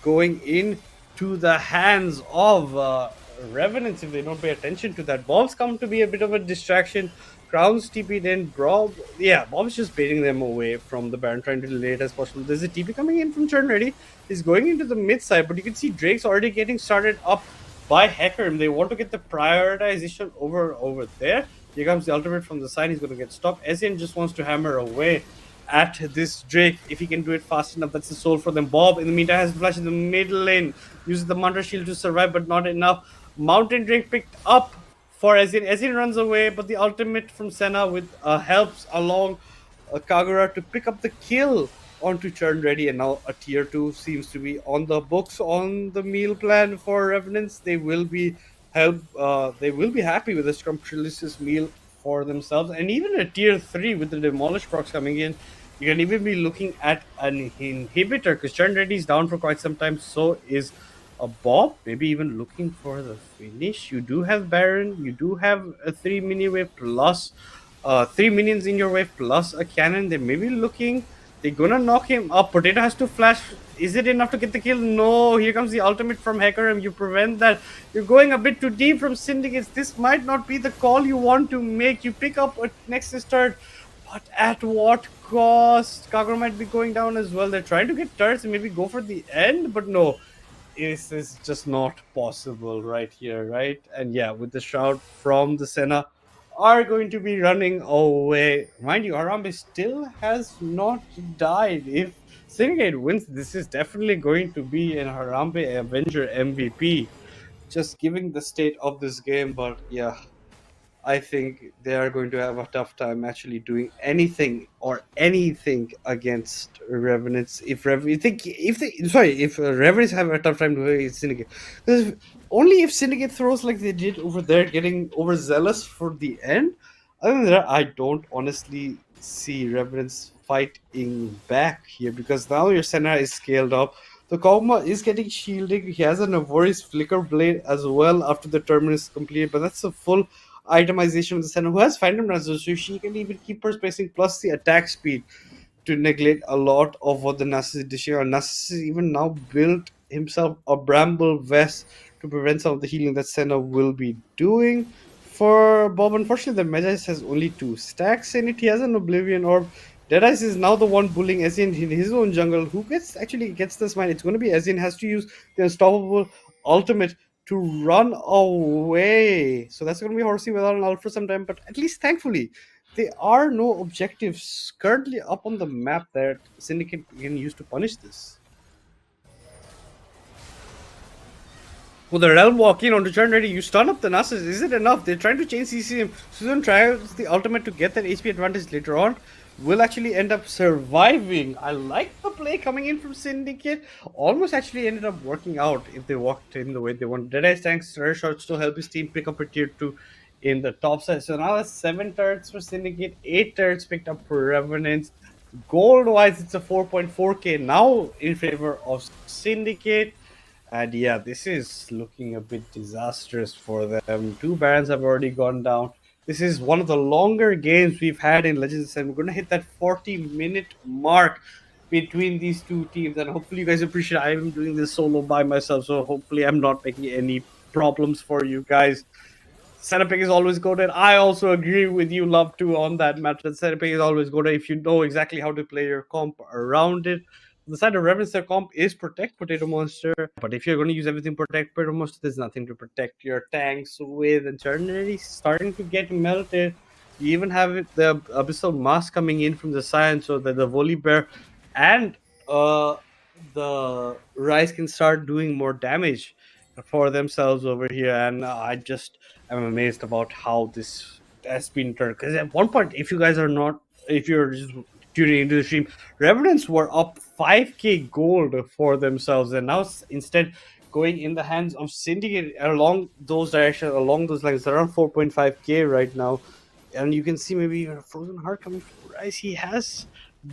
going in to the hands of Revenants if they don't pay attention to that. Bob's come to be a bit of a distraction. Crown's TP'd in. Bob's just baiting them away from the Baron, trying to delay it as possible. There's a TP coming in from Churn ready. He's going into the mid side, but you can see Drake's already getting started up by Hecarim. They want to get the prioritization over there. Here comes the ultimate from the side. He's going to get stopped. SYN just wants to hammer away at this Drake. If he can do it fast enough, that's the soul for them. Bob, in the meantime, has flash in the middle lane. Uses the Mantra Shield to survive, but not enough. Mountain Drake picked up for SYN. SYN runs away, but the ultimate from Senna with helps along Kagura to pick up the kill onto Churn Ready, and now a tier 2 seems to be on the books on the meal plan for Revenants. They will be happy with the Scrumptious meal for themselves, and even a tier 3 with the Demolish procs coming in. You can even be looking at an inhibitor because Churn Ready is down for quite some time, so is a Bob, maybe even looking for the finish. You do have Baron, you do have a 3 mini wave plus 3 minions in your wave plus a cannon. They may be looking, they're gonna knock him up. Potato has to flash. Is it enough to get the kill? No, here comes the ultimate from Hecarim. You prevent that. You're going a bit too deep from Syndicates. This might not be the call you want to make. You pick up a Nexus turret, but at what cost? Kagura might be going down as well. They're trying to get turrets and maybe go for the end, but no. This is just not possible right here, right? And yeah, with the Shroud from the Senna are going to be running away. Mind you, Harambe still has not died. If Syndicate wins, this is definitely going to be an Harambe Avenger MVP. Just giving the state of this game, but yeah, I think they are going to have a tough time actually doing anything against Revenants. If Revenants have a tough time doing Syndicate, because only if Syndicate throws like they did over there, getting overzealous for the end. Other than that, I don't honestly see Revenants fighting back here because now your Senna is scaled up. The Kog'Maw is getting shielding. He has an Avoris Flicker Blade as well after the Terminus is completed, but that's a full itemization of the Senna, who has Phantom Razor, so she can even keep her spacing plus the attack speed to neglect a lot of what the Nasus is dishing out. Nasus even now built himself a Bramble Vest to prevent some of the healing that Senna will be doing. For Bob, unfortunately, the Megis has only 2 stacks in it. He has an Oblivion Orb. Deadice is now the one bullying SYN in his own jungle. Who gets this mine? It's going to be SYN has to use the Unstoppable Ultimate to run away. So that's going to be Horsey without an ult for some time. But at least, thankfully, there are no objectives currently up on the map that Syndicate can use to punish this. Well, the Realm walk in on the Churn Ready. You stun up the Nasus. Is it enough? They're trying to change CCM. Susan tries the ultimate to get that HP advantage later on. Will actually end up surviving. I like the play coming in from Syndicate. Almost actually ended up working out if they walked in the way they wanted. Deadice tanks, rare shots to help his team pick up a tier 2 in the top side. So now that's 7 turrets for Syndicate, 8 turrets picked up for Revenants. Gold wise, it's a 4.4k now in favor of Syndicate. And yeah, this is looking a bit disastrous for them. 2 Barons have already gone down. This is one of the longer games we've had in Legends, and we're going to hit that 40-minute mark between these two teams. And hopefully you guys appreciate I am doing this solo by myself, so hopefully I'm not making any problems for you guys. Center pick is always goated. I also agree with you, Love, too, on that matter. Center pick is always goated if you know exactly how to play your comp around it. The side of Revenants, their comp is Protect Potato Monster. But if you're going to use everything Protect Potato Monster, there's nothing to protect your tanks with. And Eternity starting to get melted. You even have the Abyssal Mask coming in from the side so that the Volibear and the Rise can start doing more damage for themselves over here. And I just am amazed about how this has been turned. Because at one point, if you're just tuning into the stream, Revenants were up 5k gold for themselves, and now instead going in the hands of Syndicate along those directions, along those lines, around 4.5k right now. And you can see maybe a Frozen Heart coming from Rise. He has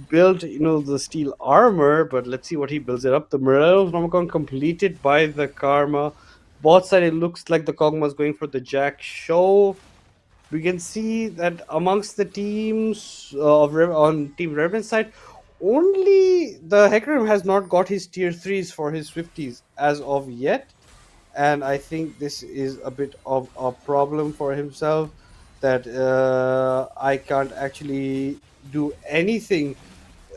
built, the steel armor, but let's see what he builds it up. The Morello's Nomicon completed by the Karma. Both side, it looks like the Kog'Maw is going for the Jack Show. We can see that amongst the teams on Team Revenant side, only the Hecarim has not got his tier 3s for his Swifties as of yet. And I think this is a bit of a problem for himself, that I can't actually do anything.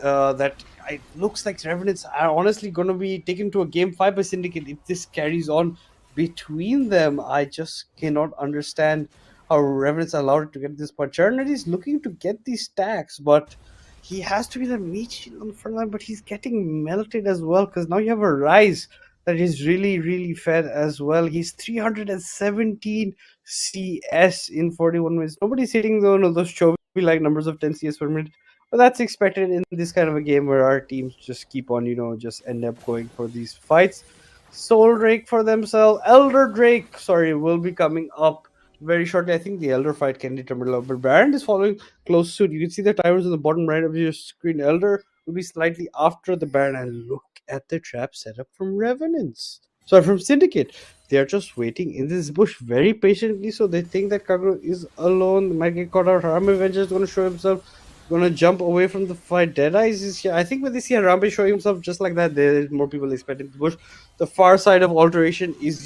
That it looks like Revenants are honestly going to be taken to a game 5 by Syndicate if this carries on between them. I just cannot understand how Revenants allowed it to get this point. Chernard is looking to get these stacks, but he has to be the meat shield on the front line, but he's getting melted as well because now you have a Rise that is really, really fed as well. He's 317 CS in 41 minutes. Nobody's hitting those Chovy like numbers of 10 CS per minute. But that's expected in this kind of a game where our teams just keep on, just end up going for these fights. Soul Drake for themselves. Elder Drake, sorry, will be coming up very shortly. I think the Elder fight can determine a lot. But Baron is following close suit. You can see the timers on the bottom right of your screen. Elder will be slightly after the Baron. And look at the trap setup from Revenants. Sorry, from Syndicate. They are just waiting in this bush very patiently. So they think that Kaguro is alone. They might get caught out. Harambe Avenger is going to show himself. Going to jump away from the fight. Deadeyes is here. I think when they see Harambe showing himself just like that, there's more people expecting the bush. The far side of alteration is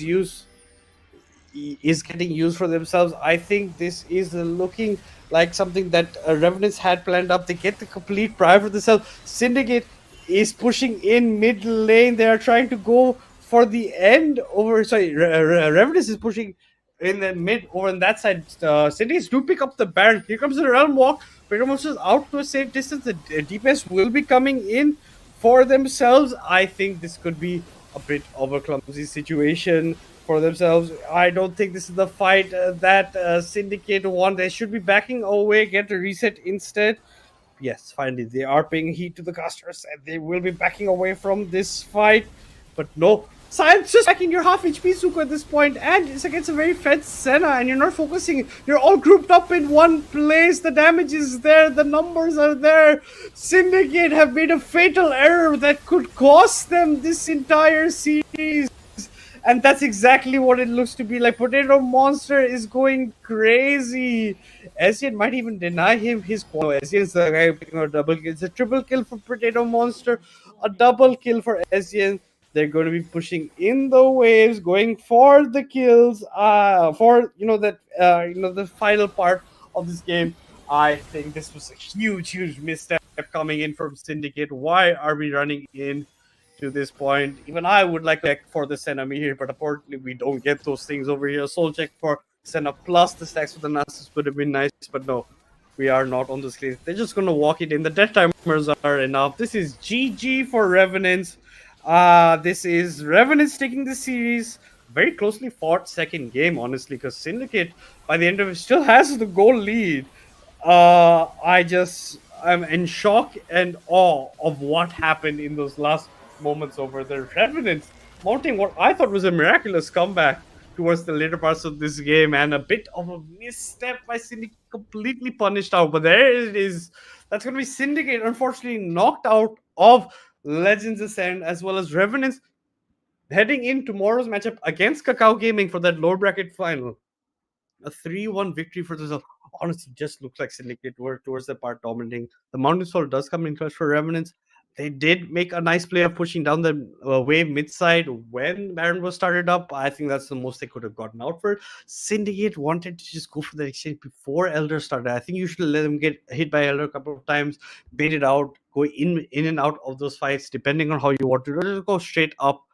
getting used for themselves. I think this is looking like something that Revenants had planned up. They get the complete prior for themselves. Syndicate is pushing in mid lane. They are trying to go for the end over. Sorry, Revenants is pushing in the mid over on that side. Syndicates do pick up the Baron. Here comes the Realm Walk. Pretty much out to a safe distance. The DPS will be coming in for themselves. I think this could be a bit of a clumsy situation for themselves. I don't think this is the fight that Syndicate won. They should be backing away, get a reset instead. Yes, finally, they are paying heed to the casters and they will be backing away from this fight. But no, Science just backing your half HP Zuko at this point, and it's against a very fed Senna, and you're not focusing. You're all grouped up in one place. The damage is there, the numbers are there. Syndicate have made a fatal error that could cost them this entire series. And that's exactly what it looks to be like. Potato Monster is going crazy. SYN might even deny him his qual. SYN's the guy picking a double kill. It's a triple kill for Potato Monster, a double kill for SYN. They're going to be pushing in the waves, going for the kills. The final part of this game. I think this was a huge misstep coming in from Syndicate. Why are we running in to this point? Even I would like to check for the Senna here, but unfortunately we don't get those things over here. Soul check for Senna plus the stacks for the Nasus would have been nice, but no, we are not on this case. They're just gonna walk it in. The death timers are enough. This is GG for Revenants. This is Revenants taking the series. Very closely fought second game, honestly, because Syndicate by the end of it still has the goal lead. I'm in shock and awe of what happened in those last moments over the Revenants, mounting what I thought was a miraculous comeback towards the later parts of this game, and a bit of a misstep by Syndicate, completely punished out. But there it is. That's going to be Syndicate, unfortunately knocked out of Legends Ascend, as well as Revenants heading in tomorrow's matchup against Kakao Gaming for that lower bracket final. A 3-1 victory for this. Honestly, just looks like Syndicate were towards the part dominating. The Mountain Soul does come in clutch for Revenants. They did make a nice play of pushing down the wave mid-side when Baron was started up. I think that's the most they could have gotten out for. Syndicate wanted to just go for the exchange before Elder started. I think you should let them get hit by Elder a couple of times, bait it out, go in and out of those fights, depending on how you want to. Just go straight up,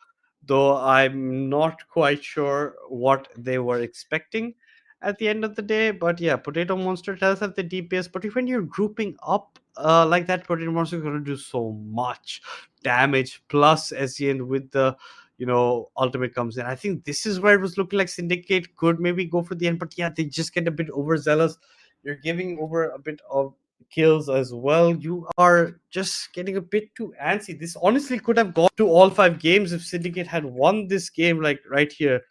though I'm not quite sure what they were expecting at the end of the day. But yeah, Potato Monster does have the DPS, but when you're grouping up like that, Potato Monster is going to do so much damage, plus SYN with the ultimate comes in. I think this is where it was looking like Syndicate could maybe go for the end, but yeah, they just get a bit overzealous. You're giving over a bit of kills as well. You are just getting a bit too antsy. This honestly could have gone to all 5 games if Syndicate had won this game, like right here.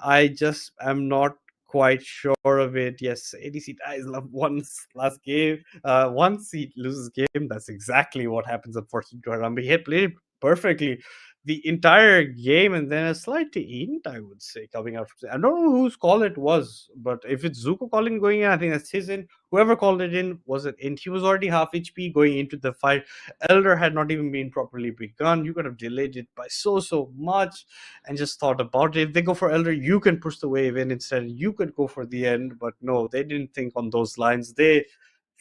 I just am not quite sure of it. Yes, ADC dies once last game. Once he loses game, that's exactly what happens, unfortunately, to Harambe. He had played perfectly the entire game, and then a slight hint, I would say, coming out from. I don't know whose call it was, but if it's Zuko calling going in, I think that's his in. Whoever called it in was an in. He was already half HP going into the fight. Elder had not even been properly begun. You could have delayed it by so much and just thought about it. If they go for Elder, you can push the wave in instead. You could go for the end, but no, they didn't think on those lines. They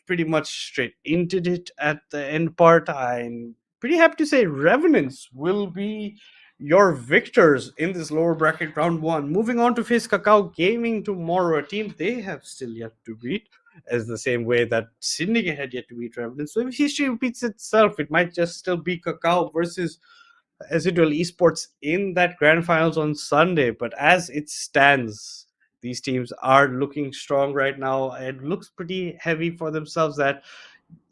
pretty much straight into it at the end part. I'm pretty happy to say Revenants will be your victors in this lower bracket round one. Moving on to face Kakao Gaming tomorrow, a team they have still yet to beat, as the same way that Syndicate had yet to beat Revenants. So if history repeats itself, it might just still be Kakao versus Residual Esports in that grand finals on Sunday. But as it stands, these teams are looking strong right now. It looks pretty heavy for themselves. That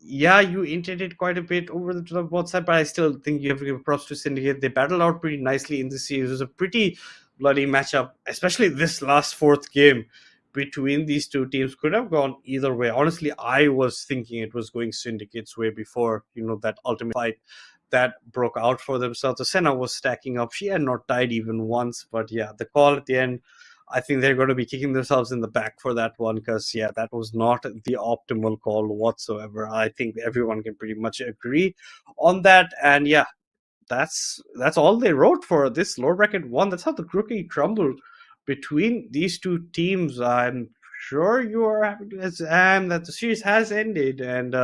yeah, you intended quite a bit over the top both side, but I still think you have to give props to Syndicate. They battled out pretty nicely in this series. It was a pretty bloody matchup, especially this last fourth game between these two teams. Could have gone either way. Honestly, I was thinking it was going Syndicate's way before, that ultimate fight that broke out for themselves. The Senna was stacking up. She had not died even once, but yeah, the call at the end, I think they're going to be kicking themselves in the back for that one because, yeah, that was not the optimal call whatsoever. I think everyone can pretty much agree on that. And yeah, that's all they wrote for this lower bracket one. That's how the rookie crumbled between these two teams. I'm sure you are happy to that the series has ended, and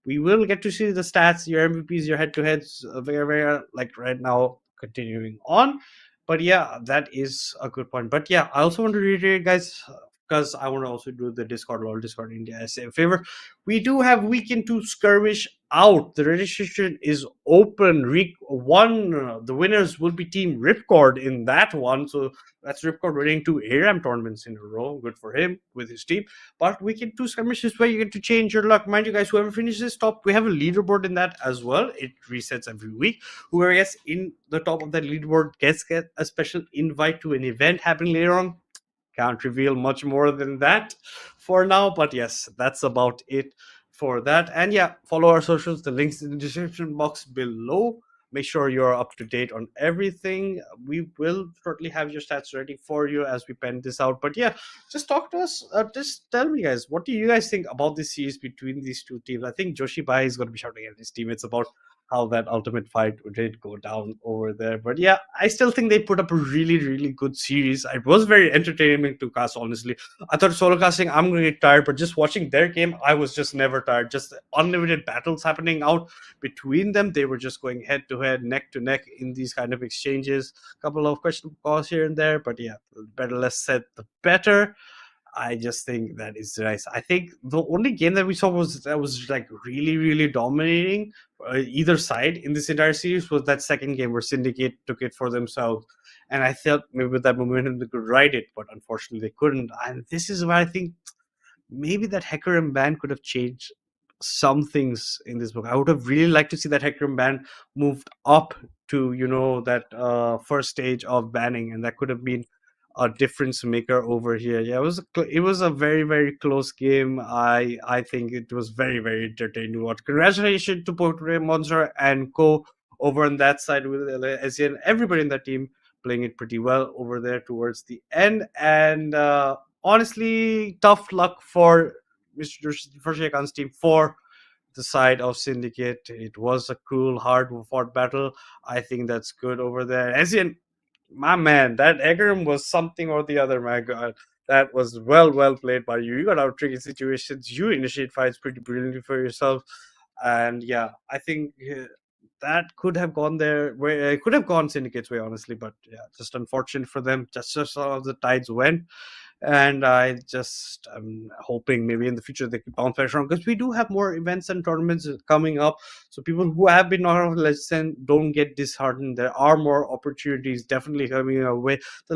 we will get to see the stats, your MVPs, your head-to-heads, very like right now continuing on. But yeah, that is a good point. But yeah, I also want to reiterate, guys, because I want to also do the Discord, LOL Discord India as a favor. We do have Weekend 2 Skirmish out. The registration is open. The winners will be Team Ripcord in that one. So that's Ripcord winning 2 ARAM tournaments in a row. Good for him with his team. But Weekend 2 Skirmish is where you get to change your luck. Mind you guys, whoever finishes top, we have a leaderboard in that as well. It resets every week. Whoever gets in the top of that leaderboard gets a special invite to an event happening later on. Can't reveal much more than that for now, but yes, that's about it for that. And yeah, follow our socials, the links in the description box below. Make sure you're up to date on everything. We will shortly have your stats ready for you as we pen this out. But yeah, just talk to us. Just tell me, guys, what do you guys think about this series between these two teams? I think Joshi Bai is going to be shouting at his teammates about how that ultimate fight did go down over there. But yeah, I still think they put up a really, really good series. It was very entertaining to cast, honestly. I thought solo casting, I'm going to get tired, but just watching their game, I was just never tired. Just unlimited battles happening out between them. They were just going head to head, neck to neck in these kind of exchanges. A couple of questionable calls here and there, but yeah, better less said, the better. I just think that is nice. I think the only game that we saw was like really, really dominating either side in this entire series was that second game where Syndicate took it for themselves. And I thought maybe with that momentum they could ride it, but unfortunately they couldn't. And this is where I think maybe that Hecarim ban could have changed some things in this book. I would have really liked to see that Hecarim ban moved up to, that first stage of banning, and that could have been a difference maker over here. Yeah, it was a very, very close game. I think it was very, very entertaining to watch. Congratulations to both Ray Monster and Co over on that side with SYN. Everybody in that team playing it pretty well over there towards the end. And honestly, tough luck for Mr. Shekan's team for the side of Syndicate. It was a cruel, hard fought battle. I think that's good over there. SYN, my man, that Egram was something or the other, my god. That was well played by you. You got out of tricky situations. You initiate fights pretty brilliantly for yourself. And yeah, I think that could have gone there where it could have gone Syndicate's way, honestly, but yeah, just unfortunate for them. Just how the tides went. And I just am hoping maybe in the future they can bounce back strong because we do have more events and tournaments coming up. So people who have been knocked out of Legend don't get disheartened. There are more opportunities definitely coming our way. The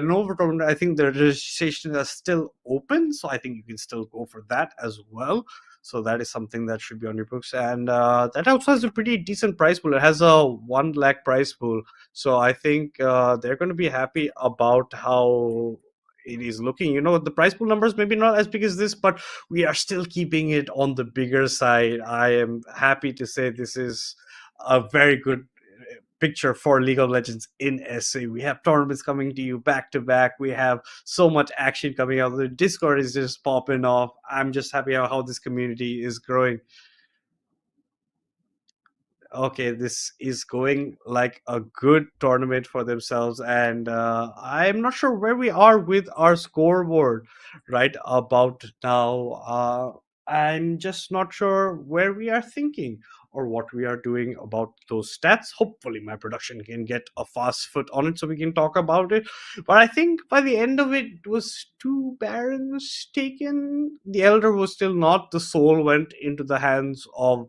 Nova tournament, I think the registration is still open, so I think you can still go for that as well. So that is something that should be on your books. And that also has a pretty decent price pool. It has a 1 lakh price pool. So I think they're going to be happy about how it is looking. The price pool numbers maybe not as big as this, but we are still keeping it on the bigger side. I am happy to say this is a very good picture for League of Legends in SA. We have tournaments coming to you back to back. We have so much action coming out. The Discord is just popping off. I'm just happy how this community is growing. Okay, this is going like a good tournament for themselves, and I'm not sure where we are with our scoreboard right about now. I'm just not sure where we are thinking or what we are doing about those stats. Hopefully my production can get a fast foot on it so we can talk about it. But I think by the end of it was 2 barons taken. The elder was still not. The soul went into the hands of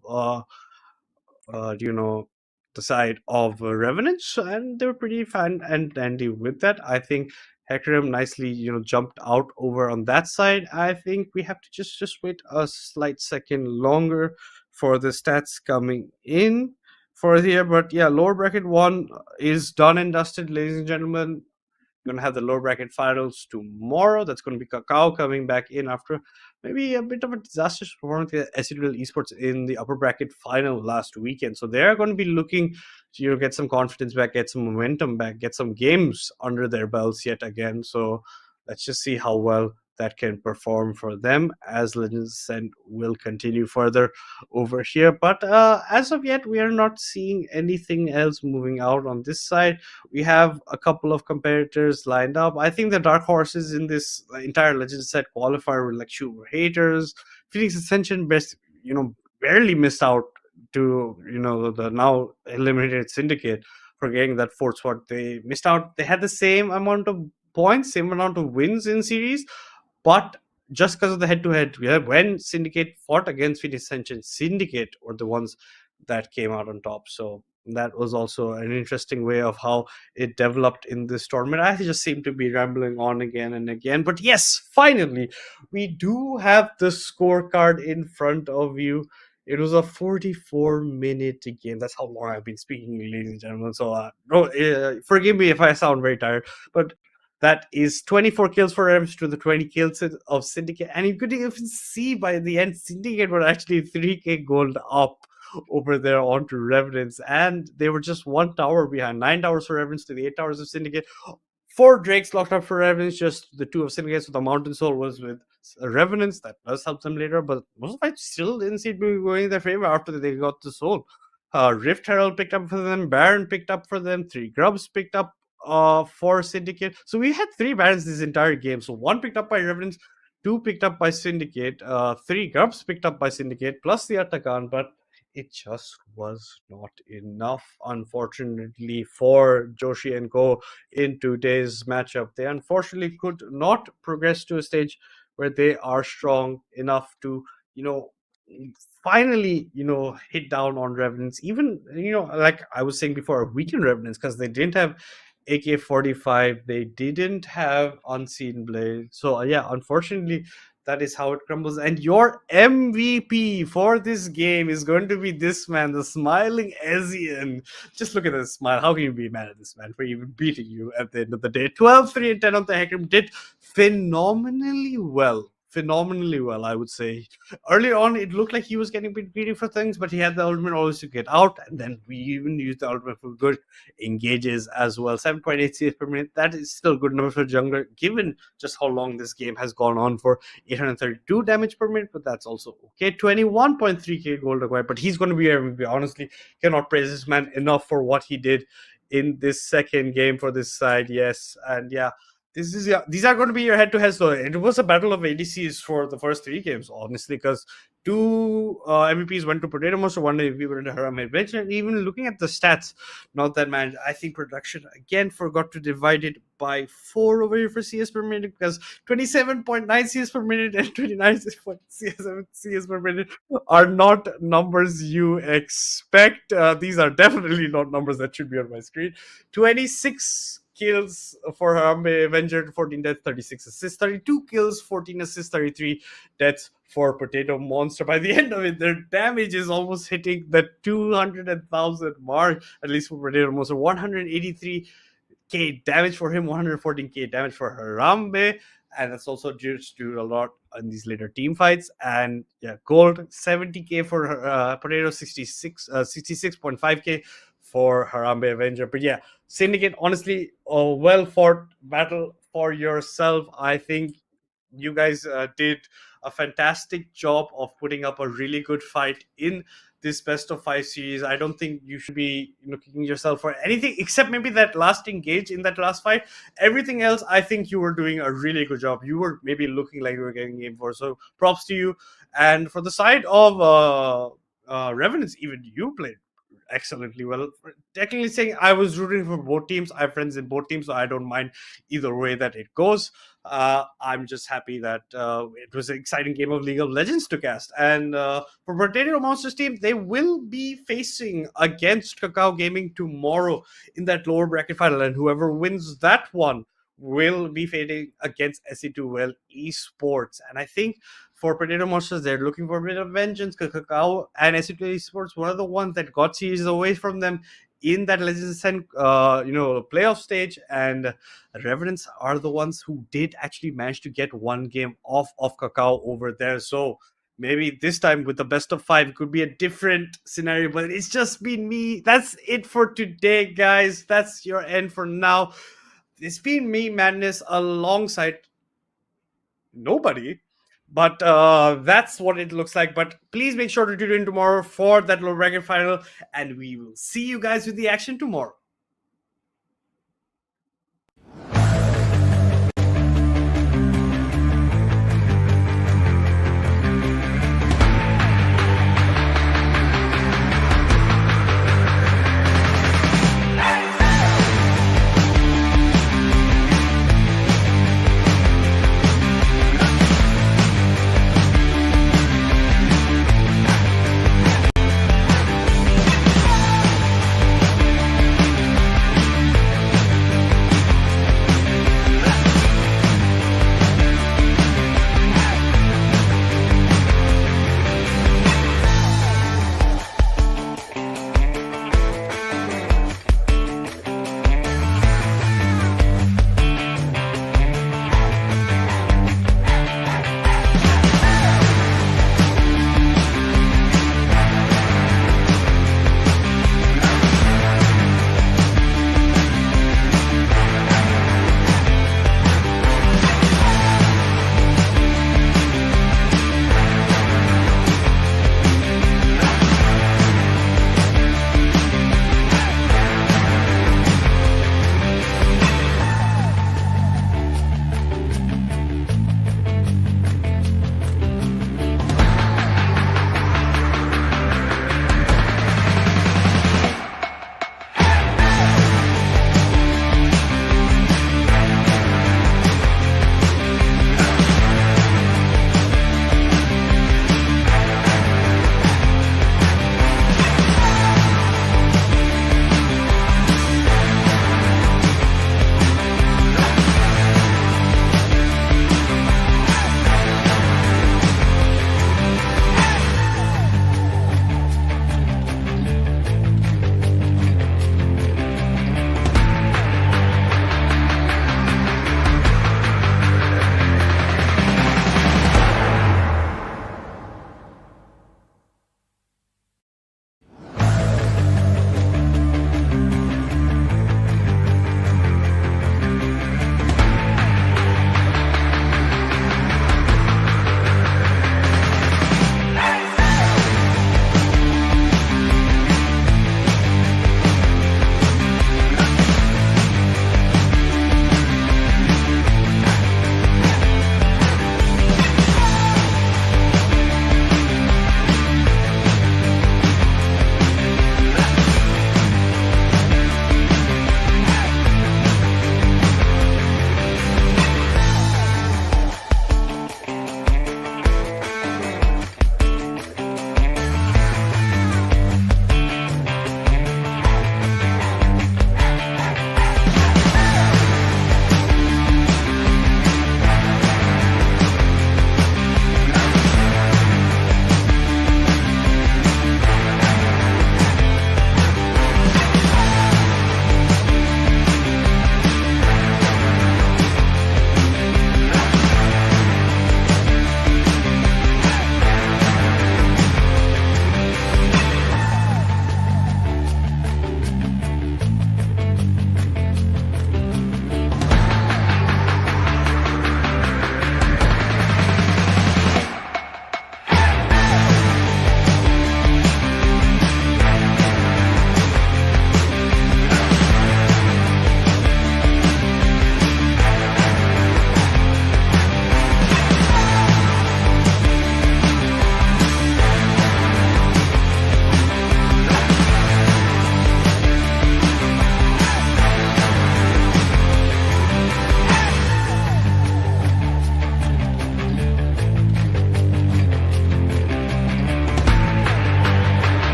you know, the side of Revenants, and they were pretty fun and dandy with that. I think Hecarim nicely, jumped out over on that side. I think we have to just wait a slight second longer for the stats coming in for here. But yeah, lower bracket one is done and dusted, ladies and gentlemen. Going to have the lower bracket finals tomorrow. That's going to be Kakao coming back in after maybe a bit of a disastrous performance at SYN Esports in the upper bracket final last weekend. So they're going to be looking to get some confidence back, get some momentum back, get some games under their belts yet again. So let's just see how well that can perform for them as Legends Ascent will continue further over here. But as of yet, we are not seeing anything else moving out on this side. We have a couple of competitors lined up. I think the dark horses in this entire Legends Set qualifier were like Shuber Haters, Phoenix Ascension, barely missed out to the now eliminated Syndicate for getting that fourth spot. They missed out. They had the same amount of points, same amount of wins in series, but just because of the head-to-head, when Syndicate fought against Phoenix Ascension, Syndicate were the ones that came out on top. So that was also an interesting way of how it developed in this tournament. I just seem to be rambling on again and again. But yes, finally, we do have the scorecard in front of you. It was a 44-minute game. That's how long I've been speaking, ladies and gentlemen. So, forgive me if I sound very tired. But that is 24 kills for Rems to the 20 kills of Syndicate. And you could even see by the end, Syndicate were actually 3k gold up over there onto Revenants. And they were just 1 tower behind. 9 towers for Revenants to the 8 towers of Syndicate. 4 Drakes locked up for Revenants, just the 2 of Syndicate. So the Mountain Soul was with Revenants. That does help them later. But most of it still didn't seem to be going in their favor after they got the Soul. Rift Herald picked up for them. Baron picked up for them. 3 Grubs picked up for Syndicate. So we had 3 Barons this entire game. So 1 picked up by Revenants, 2 picked up by Syndicate, 3 Grubs picked up by Syndicate, plus the Atakan, but it just was not enough, unfortunately, for Joshi and Co. in today's matchup. They unfortunately could not progress to a stage where they are strong enough to, finally, hit down on Revenants. Even, like I was saying before, weaken Revenants because they didn't have AK-45, they didn't have Unseen Blade. So yeah, unfortunately, that is how it crumbles. And your MVP for this game is going to be this man, the smiling Asian. Just look at this smile. How can you be mad at this man for even beating you at the end of the day? 12, 3, and 10 on the Hecarim did phenomenally well. Phenomenally well, I would say. Earlier on, it looked like he was getting a bit greedy for things, but he had the ultimate always to get out, and then we even used the ultimate for good engages as well. 7.8 CS per minute, that is still good number for jungler, given just how long this game has gone on for. 832 damage per minute, but that's also okay. 21.3k gold acquired, but he's going to be MVP. Honestly, cannot praise this man enough for what he did in this second game for this side. Yes, and yeah, these are going to be your head-to-head. So it was a battle of ADCs for the first 3 games, honestly, because 2 MVPs went to Potato Monster, 1 MVP went to Haram Adventure. And even looking at the stats, not that man, I think production again forgot to divide it by 4 over here for CS per minute, because 27.9 CS per minute and 29.7 CS per minute are not numbers you expect. These are definitely not numbers that should be on my screen. 26 kills for Harambe Avenger, 14 deaths, 36 assists, 32 kills, 14 assists, 33 deaths for Potato Monster. By the end of it, their damage is almost hitting the 200,000 mark, at least for Potato Monster. 183k damage for him, 114k damage for Harambe, and that's also just due a lot in these later team fights. And yeah, gold 70k for Potato, 66.5k for Harambe Avenger. But yeah, Syndicate, honestly, a well fought battle for yourself. I think you guys did a fantastic job of putting up a really good fight in this best of 5 series. I don't think you should be kicking yourself for anything except maybe that last engage in that last fight. Everything else, I think you were doing a really good job. You were maybe looking like you were getting game 4, so props to you. And for the side of Revenants, even you played excellently well. Technically saying, I was rooting for both teams. I have friends in both teams, so I don't mind either way that it goes. I'm just happy that it was an exciting game of League of Legends to cast. And for Potato Monsters team, they will be facing against Kakao Gaming tomorrow in that lower bracket final, and whoever wins that one will be fighting against SE2L Esports. And I think for Potato Monsters, they're looking for a bit of vengeance. Kakao and SE2L Esports were the ones that got series away from them in that Legends Ascent, playoff stage, and Revenants are the ones who did actually manage to get one game off of Kakao over there. So maybe this time with the best of 5 it could be a different scenario, but it's just been me. That's it for today, guys. That's your end for now. It's been me, Madness, alongside nobody. But that's what it looks like. But please make sure to tune in tomorrow for that low bracket final, and we will see you guys with the action tomorrow.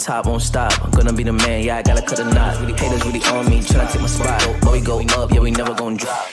top, won't stop. I'm gonna be the man, yeah, I gotta cut the knot. Haters really on me, tryna take my spot. But we go up, yeah, we never gon' drop.